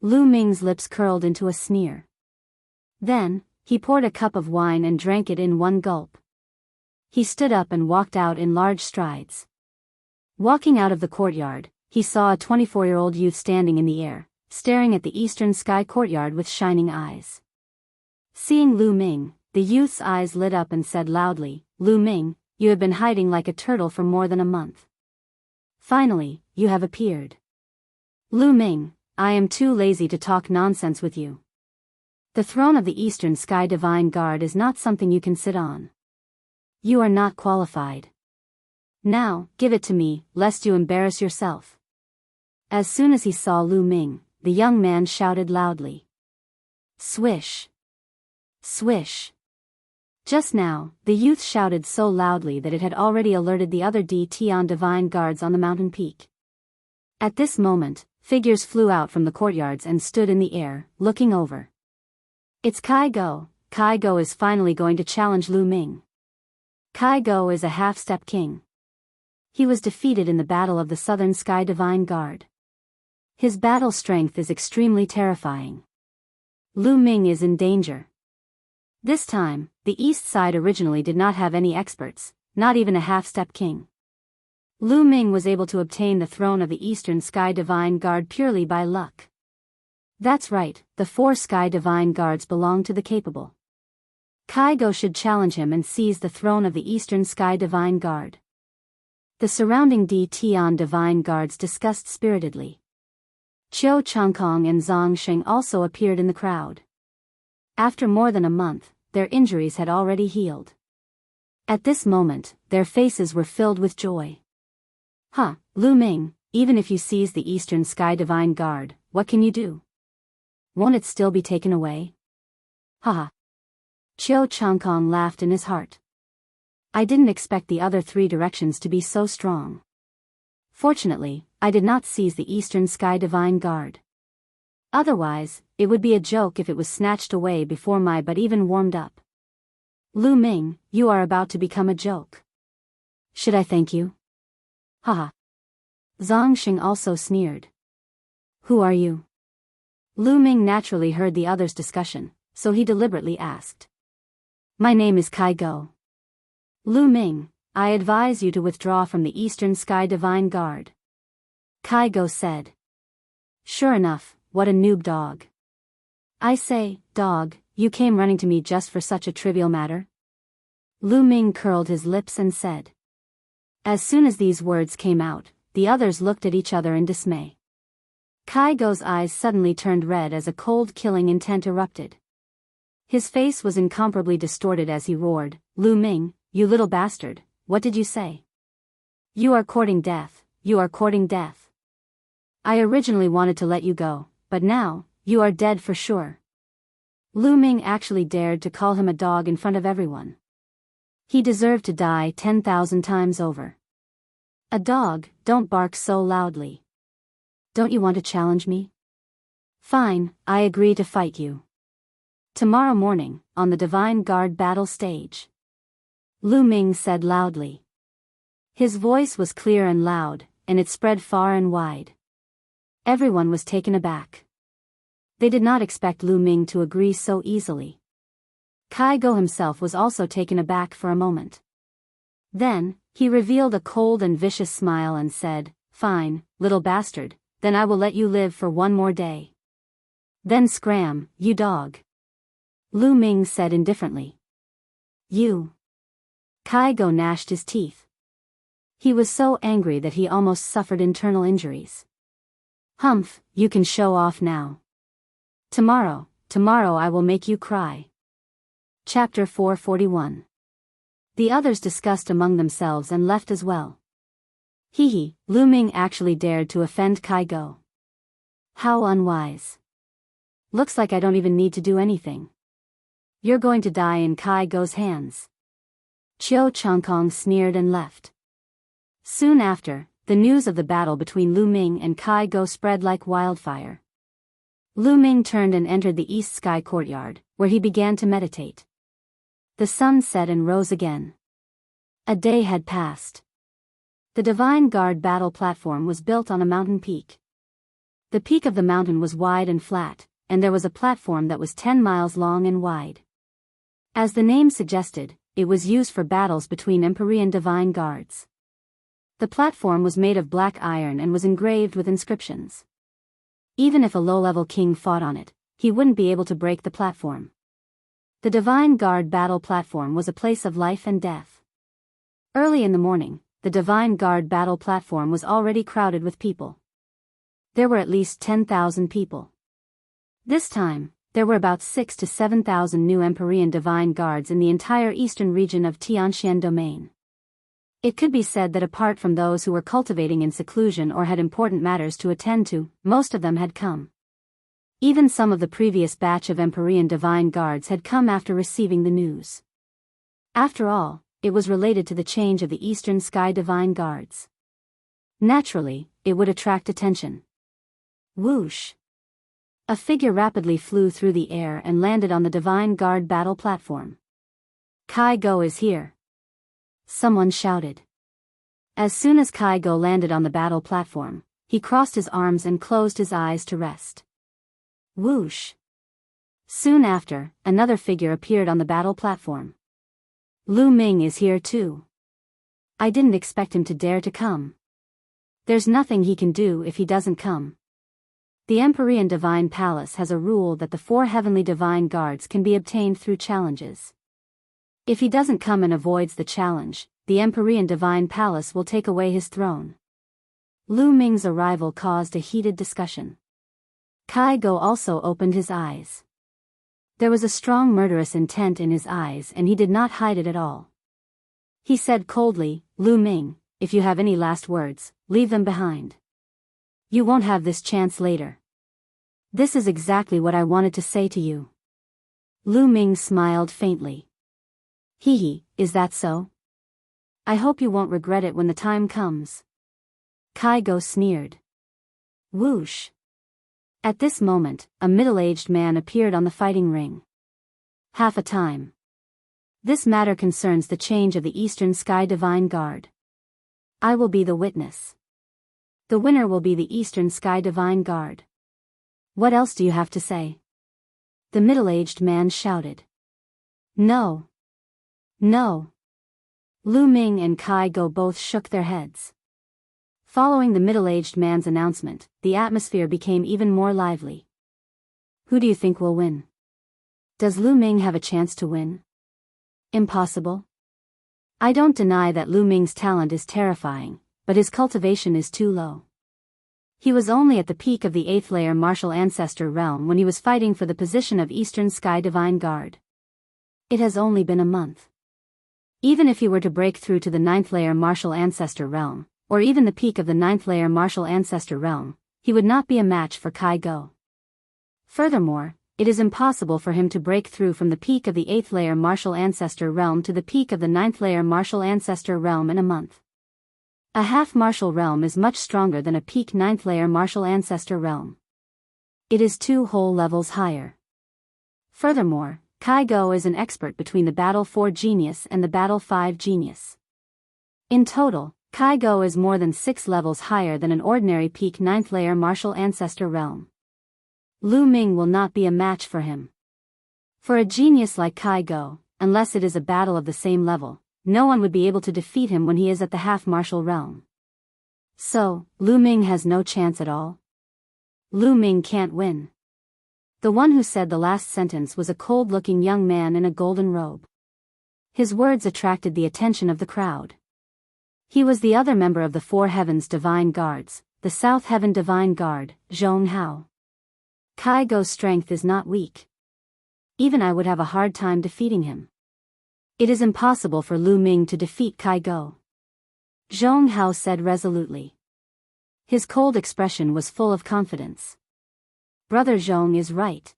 Lu Ming's lips curled into a sneer. Then, he poured a cup of wine and drank it in one gulp. He stood up and walked out in large strides. Walking out of the courtyard, he saw a 24-year-old youth standing in the air, staring at the eastern sky courtyard with shining eyes. Seeing Lu Ming, the youth's eyes lit up and said loudly, "Lu Ming, you have been hiding like a turtle for more than a month. Finally, you have appeared. Lu Ming, I am too lazy to talk nonsense with you. The throne of the Eastern Sky Divine Guard is not something you can sit on. You are not qualified. Now, give it to me, lest you embarrass yourself." As soon as he saw Lu Ming, the young man shouted loudly. Swish! Swish! Just now, the youth shouted so loudly that it had already alerted the other Tian Divine Guards on the mountain peak. At this moment, figures flew out from the courtyards and stood in the air, looking over. It's Kai Go. Kai Go is finally going to challenge Lu Ming. Kai Go is a half-step king. He was defeated in the battle of the Southern Sky Divine Guard. His battle strength is extremely terrifying. Lu Ming is in danger. This time, the east side originally did not have any experts, not even a half-step king. Lu Ming was able to obtain the throne of the Eastern Sky Divine Guard purely by luck. That's right, the 4 Sky Divine Guards belong to the capable. Kai Go should challenge him and seize the throne of the Eastern Sky Divine Guard. The surrounding Tian Divine Guards discussed spiritedly. Qiu Changkong and Zhang Sheng also appeared in the crowd. After more than a month, their injuries had already healed. At this moment, their faces were filled with joy. Lu Ming, even if you seize the Eastern Sky Divine Guard, what can you do? Won't it still be taken away? Haha. Qiu Changkong laughed in his heart. I didn't expect the other 3 directions to be so strong. Fortunately, I did not seize the Eastern Sky Divine Guard. Otherwise, it would be a joke if it was snatched away before my butt even warmed up. Lu Ming, you are about to become a joke. Should I thank you? Haha. Zhang Sheng also sneered. Who are you? Lu Ming naturally heard the others' discussion, so he deliberately asked. My name is Kai Go. Lu Ming, I advise you to withdraw from the Eastern Sky Divine Guard. Kai Go said. Sure enough, what a noob dog. I say, dog, you came running to me just for such a trivial matter? Lu Ming curled his lips and said. As soon as these words came out, the others looked at each other in dismay. Kai Go's eyes suddenly turned red as a cold killing intent erupted. His face was incomparably distorted as he roared, Lu Ming, you little bastard, what did you say? You are courting death, you are courting death. I originally wanted to let you go, but now, you are dead for sure. Lu Ming actually dared to call him a dog in front of everyone. He deserved to die 10,000 times over. A dog, don't bark so loudly. Don't you want to challenge me? Fine, I agree to fight you. Tomorrow morning, on the Divine Guard battle stage. Lu Ming said loudly. His voice was clear and loud, and it spread far and wide. Everyone was taken aback. They did not expect Lu Ming to agree so easily. Kai Go himself was also taken aback for a moment. Then, he revealed a cold and vicious smile and said, Fine, little bastard, then I will let you live for one more day. Then scram, you dog. Lu Ming said indifferently. You. Kai Go gnashed his teeth. He was so angry that he almost suffered internal injuries. Humph, you can show off now. Tomorrow I will make you cry. Chapter 441. The others discussed among themselves and left as well. Hee, Lu Ming actually dared to offend Kai Go. How unwise. Looks like I don't even need to do anything. You're going to die in Kai Go's hands. Chiu Changkong sneered and left. Soon after, the news of the battle between Lu Ming and Kai Go spread like wildfire. Lu Ming turned and entered the East Sky courtyard, where he began to meditate. The sun set and rose again. A day had passed. The Divine Guard battle platform was built on a mountain peak. The peak of the mountain was wide and flat, and there was a platform that was 10 miles long and wide. As the name suggested, it was used for battles between Empyrean Divine Guards. The platform was made of black iron and was engraved with inscriptions. Even if a low-level king fought on it, he wouldn't be able to break the platform. The Divine Guard battle platform was a place of life and death. Early in the morning, the Divine Guard battle platform was already crowded with people. There were at least 10,000 people. This time, there were about 6,000 to 7,000 new Empyrean Divine Guards in the entire eastern region of Tianxian Domain. It could be said that apart from those who were cultivating in seclusion or had important matters to attend to, most of them had come. Even some of the previous batch of Empyrean Divine Guards had come after receiving the news. After all, it was related to the change of the Eastern Sky Divine Guards. Naturally, it would attract attention. Whoosh! A figure rapidly flew through the air and landed on the Divine Guard battle platform. Kai Go is here. Someone shouted. As soon as Kai Go landed on the battle platform, he crossed his arms and closed his eyes to rest. Whoosh! Soon after, another figure appeared on the battle platform. Lu Ming is here too. I didn't expect him to dare to come. There's nothing he can do if he doesn't come. The Empyrean Divine Palace has a rule that the 4 heavenly divine guards can be obtained through challenges. If he doesn't come and avoids the challenge, the Empyrean Divine Palace will take away his throne. Lu Ming's arrival caused a heated discussion. Kai Go also opened his eyes. There was a strong murderous intent in his eyes and he did not hide it at all. He said coldly, Lu Ming, if you have any last words, leave them behind. You won't have this chance later. This is exactly what I wanted to say to you. Lu Ming smiled faintly. Hee, is that so? I hope you won't regret it when the time comes. Kai Go sneered. Whoosh! At this moment, a middle-aged man appeared on the fighting ring. Half a time. This matter concerns the change of the Eastern Sky Divine Guard. I will be the witness. The winner will be the Eastern Sky Divine Guard. What else do you have to say? The middle-aged man shouted. No. No. Lu Ming and Kai Go both shook their heads. Following the middle-aged man's announcement, the atmosphere became even more lively. Who do you think will win? Does Lu Ming have a chance to win? Impossible. I don't deny that Lu Ming's talent is terrifying, but his cultivation is too low. He was only at the peak of the 8th layer martial ancestor realm when he was fighting for the position of Eastern Sky Divine Guard. It has only been a month. Even if he were to break through to the 9th layer martial ancestor realm, or even the peak of the 9th layer martial ancestor realm, he would not be a match for Kai Go. Furthermore, it is impossible for him to break through from the peak of the 8th layer martial ancestor realm to the peak of the 9th layer martial ancestor realm in a month. A half martial realm is much stronger than a peak 9th layer martial ancestor realm. It is 2 whole levels higher. Furthermore, Kai Go is an expert between the Battle 4 Genius and the Battle 5 Genius. In total, Kai Go is more than 6 levels higher than an ordinary peak 9th layer martial ancestor realm. Lu Ming will not be a match for him. For a genius like Kai Go, unless it is a battle of the same level, no one would be able to defeat him when he is at the half martial realm. So, Lu Ming has no chance at all? Lu Ming can't win. The one who said the last sentence was a cold-looking young man in a golden robe. His words attracted the attention of the crowd. He was the other member of the 4 Heavens Divine Guards, the South Heaven Divine Guard, Zhong Hao. Kai Go's strength is not weak. Even I would have a hard time defeating him. It is impossible for Lu Ming to defeat Kai Go. Zhong Hao said resolutely. His cold expression was full of confidence. Brother Zhong is right.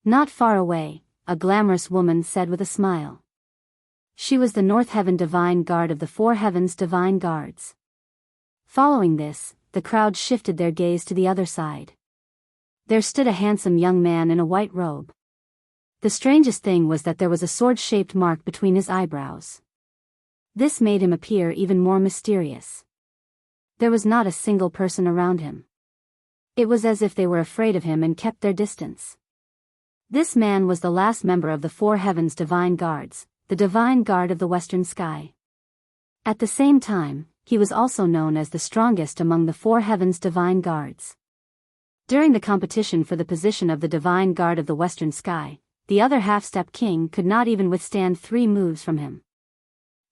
Not far away, a glamorous woman said with a smile. She was the North Heaven Divine Guard of the Four Heavens Divine Guards. Following this, the crowd shifted their gaze to the other side. There stood a handsome young man in a white robe. The strangest thing was that there was a sword-shaped mark between his eyebrows. This made him appear even more mysterious. There was not a single person around him. It was as if they were afraid of him and kept their distance. This man was the last member of the Four Heavens Divine Guards, the Divine Guard of the Western Sky. At the same time, he was also known as the strongest among the Four Heavens Divine Guards. During the competition for the position of the Divine Guard of the Western Sky, the other half-step king could not even withstand 3 moves from him.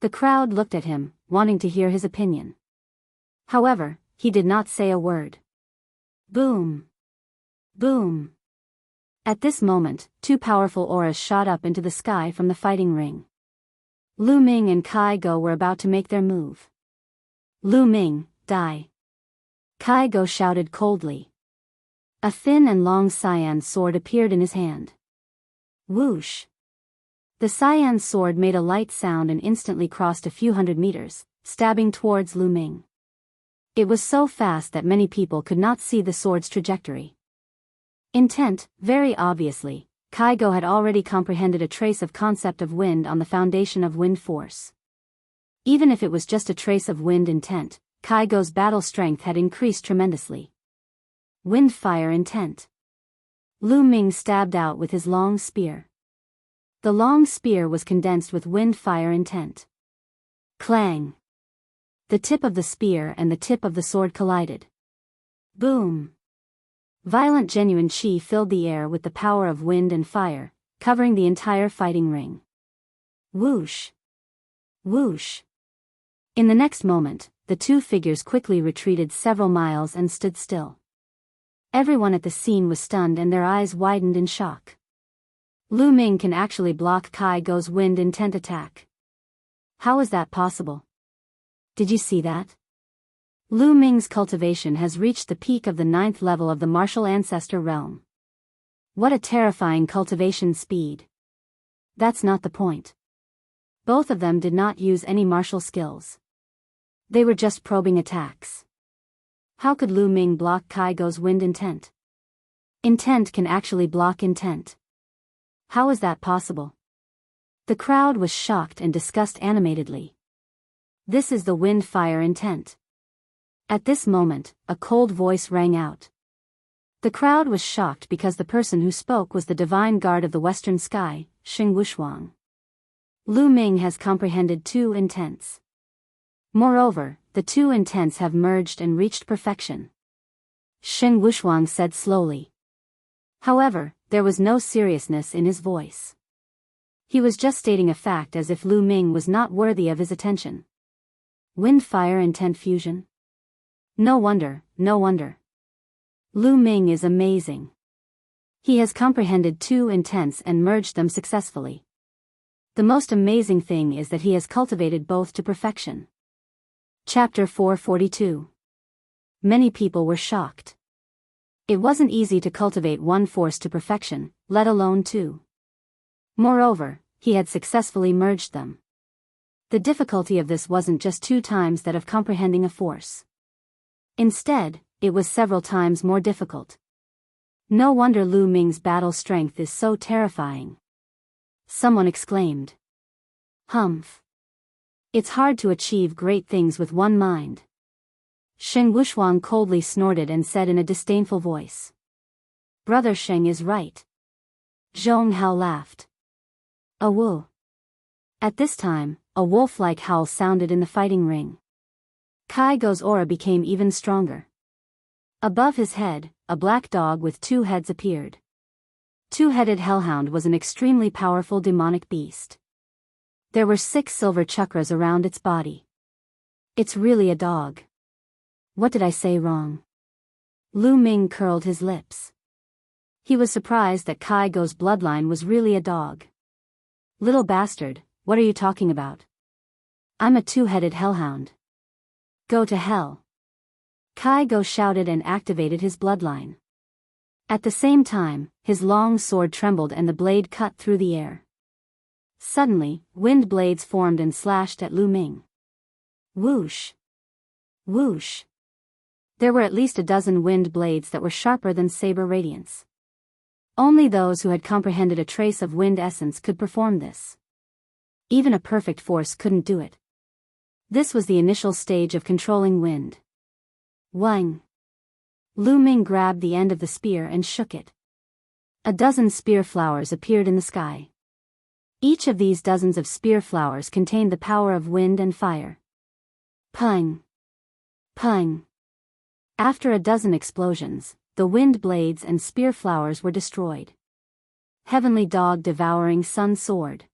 The crowd looked at him, wanting to hear his opinion. However, he did not say a word. Boom! Boom! At this moment, 2 powerful auras shot up into the sky from the fighting ring. Lu Ming and Kai Go were about to make their move. Lu Ming, die! Kai Go shouted coldly. A thin and long cyan sword appeared in his hand. Whoosh! The cyan sword made a light sound and instantly crossed a few hundred meters, stabbing towards Lu Ming. It was so fast that many people could not see the sword's trajectory. Intent, very obviously, Kai Go had already comprehended a trace of concept of wind on the foundation of wind force. Even if it was just a trace of wind intent, Kai Go's battle strength had increased tremendously. Wind fire intent. Lu Ming stabbed out with his long spear. The long spear was condensed with wind fire intent. Clang! The tip of the spear and the tip of the sword collided. Boom! Violent genuine chi filled the air with the power of wind and fire, covering the entire fighting ring. Whoosh! Whoosh! In the next moment, the 2 figures quickly retreated several miles and stood still. Everyone at the scene was stunned and their eyes widened in shock. Lu Ming can actually block Kai Go's wind intent attack. How is that possible? Did you see that? Lu Ming's cultivation has reached the peak of the 9th level of the martial ancestor realm. What a terrifying cultivation speed. That's not the point. Both of them did not use any martial skills. They were just probing attacks. How could Lu Ming block Kai Go's wind intent? Intent can actually block intent. How is that possible? The crowd was shocked and discussed animatedly. This is the wind fire intent. At this moment, a cold voice rang out. The crowd was shocked because the person who spoke was the Divine Guard of the Western Sky, Xing Wushuang. Lu Ming has comprehended 2 intents. Moreover, the 2 intents have merged and reached perfection. Xing Wushuang said slowly. However, there was no seriousness in his voice. He was just stating a fact as if Lu Ming was not worthy of his attention. Wind-fire intent fusion? No wonder, no wonder. Lu Ming is amazing. He has comprehended 2 intents and merged them successfully. The most amazing thing is that he has cultivated both to perfection. Chapter 442. Many people were shocked. It wasn't easy to cultivate one force to perfection, let alone 2. Moreover, he had successfully merged them. The difficulty of this wasn't just 2 times that of comprehending a force. Instead, it was several times more difficult. No wonder Lu Ming's battle strength is so terrifying. Someone exclaimed. Humph. It's hard to achieve great things with one mind. Xing Wushuang coldly snorted and said in a disdainful voice. Brother Sheng is right. Zhong Hao laughed. A woo. At this time, a wolf-like howl sounded in the fighting ring. Kai Go's aura became even stronger. Above his head, a black dog with 2 heads appeared. 2-headed hellhound was an extremely powerful demonic beast. There were 6 silver chakras around its body. It's really a dog. What did I say wrong? Lu Ming curled his lips. He was surprised that Kai Go's bloodline was really a dog. Little bastard, what are you talking about? I'm a two-headed hellhound. Go to hell. Kai Go shouted and activated his bloodline. At the same time, his long sword trembled and the blade cut through the air. Suddenly, wind blades formed and slashed at Lu Ming. Whoosh! Whoosh! There were at least a dozen wind blades that were sharper than saber radiance. Only those who had comprehended a trace of wind essence could perform this. Even a perfect force couldn't do it. This was the initial stage of controlling wind. Wang! Lu Ming grabbed the end of the spear and shook it. A dozen spear flowers appeared in the sky. Each of these dozens of spear flowers contained the power of wind and fire. Pung! Pung! After a dozen explosions, the wind blades and spear flowers were destroyed. Heavenly Dog devouring Sun Sword.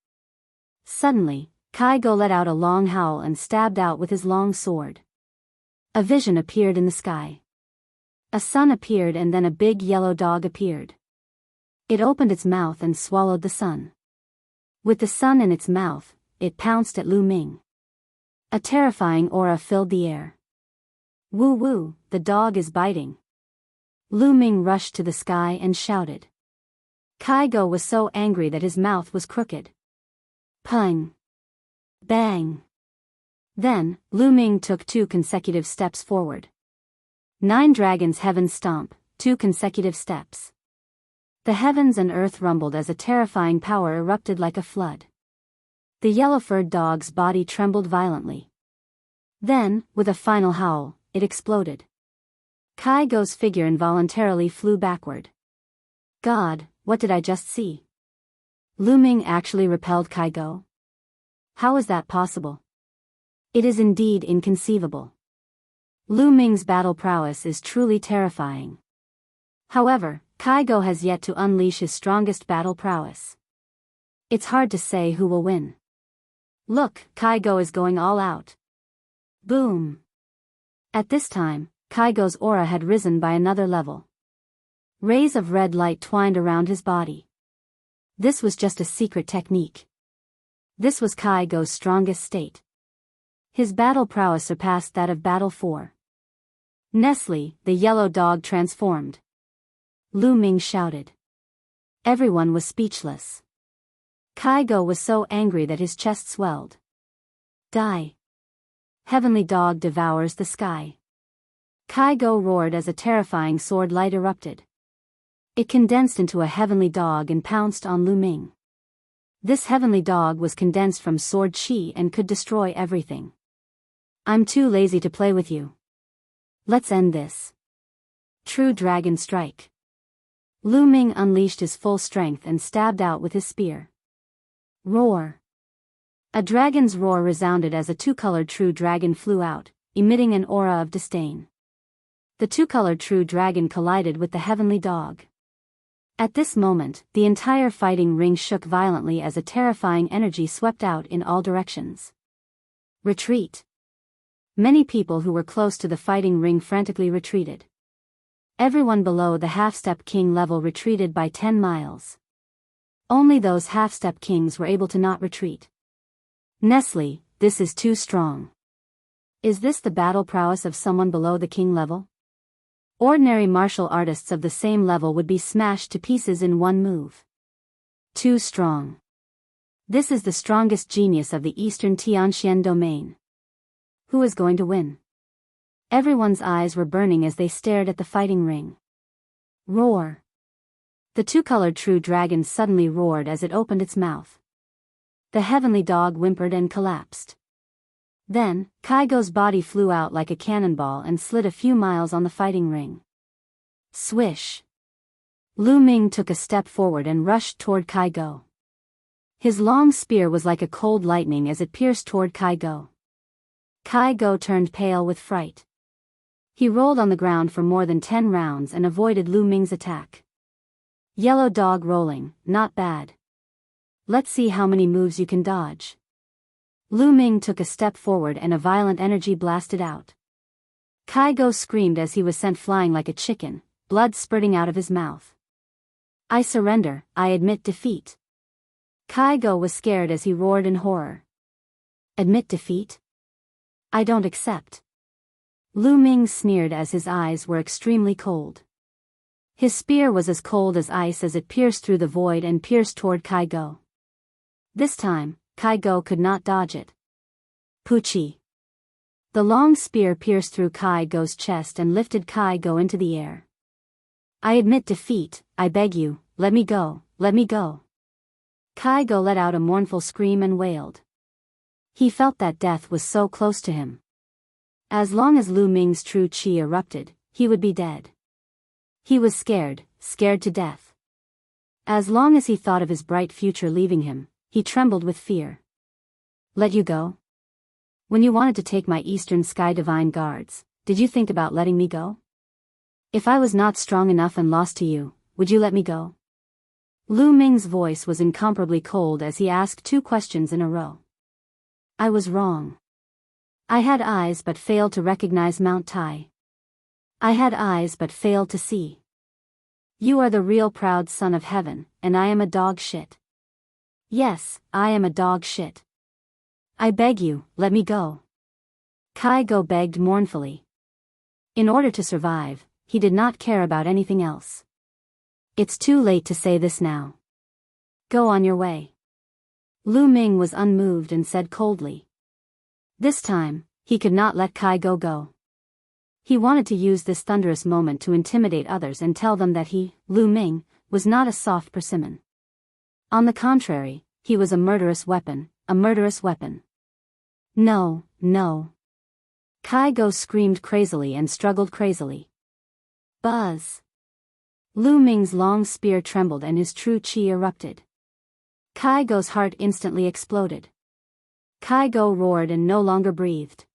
Suddenly, Kai Go let out a long howl and stabbed out with his long sword. A vision appeared in the sky. A sun appeared and then a big yellow dog appeared. It opened its mouth and swallowed the sun. With the sun in its mouth, it pounced at Lu Ming. A terrifying aura filled the air. Woo woo, the dog is biting. Lu Ming rushed to the sky and shouted. Kai Go was so angry that his mouth was crooked. Pung! Bang! Then, Lu Ming took 2 consecutive steps forward. 9 dragons heaven stomp, 2 consecutive steps. The heavens and earth rumbled as a terrifying power erupted like a flood. The yellow-furred dog's body trembled violently. Then, with a final howl, it exploded. Kai Go's figure involuntarily flew backward. God, what did I just see? Lu Ming actually repelled Kai Go? How is that possible? It is indeed inconceivable. Lu Ming's battle prowess is truly terrifying. However, Kai Go has yet to unleash his strongest battle prowess. It's hard to say who will win. Look, Kai Go is going all out. Boom! At this time, Kai Go's aura had risen by another level. Rays of red light twined around his body. This was just a secret technique. This was Kai Go's strongest state. His battle prowess surpassed that of Battle 4. Nestle, the yellow dog transformed. Lu Ming shouted. Everyone was speechless. Kai Go was so angry that his chest swelled. Die! Heavenly Dog devours the sky. Kai Go roared as a terrifying sword light erupted. It condensed into a heavenly dog and pounced on Lu Ming. This heavenly dog was condensed from sword chi and could destroy everything. I'm too lazy to play with you. Let's end this. True Dragon Strike. Lu Ming unleashed his full strength and stabbed out with his spear. Roar. A dragon's roar resounded as a 2-colored true dragon flew out, emitting an aura of disdain. The 2-colored true dragon collided with the heavenly dog. At this moment, the entire fighting ring shook violently as a terrifying energy swept out in all directions. Retreat. Many people who were close to the fighting ring frantically retreated. Everyone below the half-step king level retreated by 10 miles. Only those half-step kings were able to not retreat. Nestle, this is too strong. Is this the battle prowess of someone below the king level? Ordinary martial artists of the same level would be smashed to pieces in one move. Too strong. This is the strongest genius of the Eastern Tianxian domain. Who is going to win? Everyone's eyes were burning as they stared at the fighting ring. Roar. The 2-colored true dragon suddenly roared as it opened its mouth. The heavenly dog whimpered and collapsed. Then, Kai Go's body flew out like a cannonball and slid a few miles on the fighting ring. Swish. Lu Ming took a step forward and rushed toward Kai Go. His long spear was like a cold lightning as it pierced toward Kai Go. Kai Go turned pale with fright. He rolled on the ground for more than 10 rounds and avoided Lu Ming's attack. Yellow dog rolling, not bad. Let's see how many moves you can dodge. Lu Ming took a step forward and a violent energy blasted out. Kai Go screamed as he was sent flying like a chicken, blood spurting out of his mouth. I surrender, I admit defeat. Kai Go was scared as he roared in horror. Admit defeat? I don't accept. Lu Ming sneered as his eyes were extremely cold. His spear was as cold as ice as it pierced through the void and pierced toward Kai Go. This time, Kai Go could not dodge it. Puchi. The long spear pierced through Kai Go's chest and lifted Kai Go into the air. I admit defeat, I beg you, let me go, let me go. Kai Go let out a mournful scream and wailed. He felt that death was so close to him. As long as Lu Ming's true qi erupted, he would be dead. He was scared, scared to death. As long as he thought of his bright future leaving him, he trembled with fear. Let you go? When you wanted to take my Eastern Sky Divine Guards, did you think about letting me go? If I was not strong enough and lost to you, would you let me go? Lu Ming's voice was incomparably cold as he asked two questions in a row. I was wrong. I had eyes but failed to recognize Mount Tai. I had eyes but failed to see. You are the real proud son of heaven, and I am a dog shit. Yes, I am a dog shit. I beg you, let me go. Kai Go begged mournfully. In order to survive, he did not care about anything else. It's too late to say this now. Go on your way. Lu Ming was unmoved and said coldly. This time, he could not let Kai Go go. He wanted to use this thunderous moment to intimidate others and tell them that he, Lu Ming, was not a soft persimmon. On the contrary, he was a murderous weapon, a murderous weapon. No, no. Kai Go screamed crazily and struggled crazily. Buzz. Lu Ming's long spear trembled and his true qi erupted. Kai Go's heart instantly exploded. Kai Go roared and no longer breathed.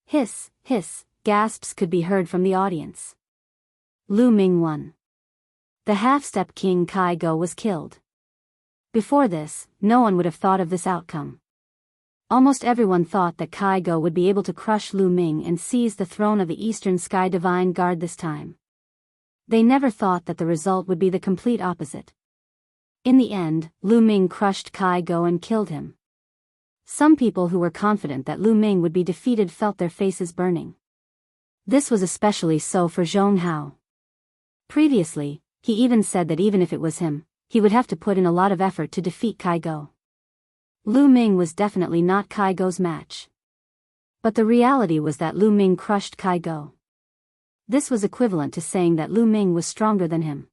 Hiss, hiss, gasps could be heard from the audience. Lu Ming won. The half-step king Kai Go was killed. Before this, no one would have thought of this outcome. Almost everyone thought that Kai Go would be able to crush Lu Ming and seize the throne of the Eastern Sky Divine Guard this time. They never thought that the result would be the complete opposite. In the end, Lu Ming crushed Kai Go and killed him. Some people who were confident that Lu Ming would be defeated felt their faces burning. This was especially so for Zhong Hao. Previously, he even said that even if it was him, he would have to put in a lot of effort to defeat Kai Go. Lu Ming was definitely not Kai Go's match. But the reality was that Lu Ming crushed Kai Go. This was equivalent to saying that Lu Ming was stronger than him.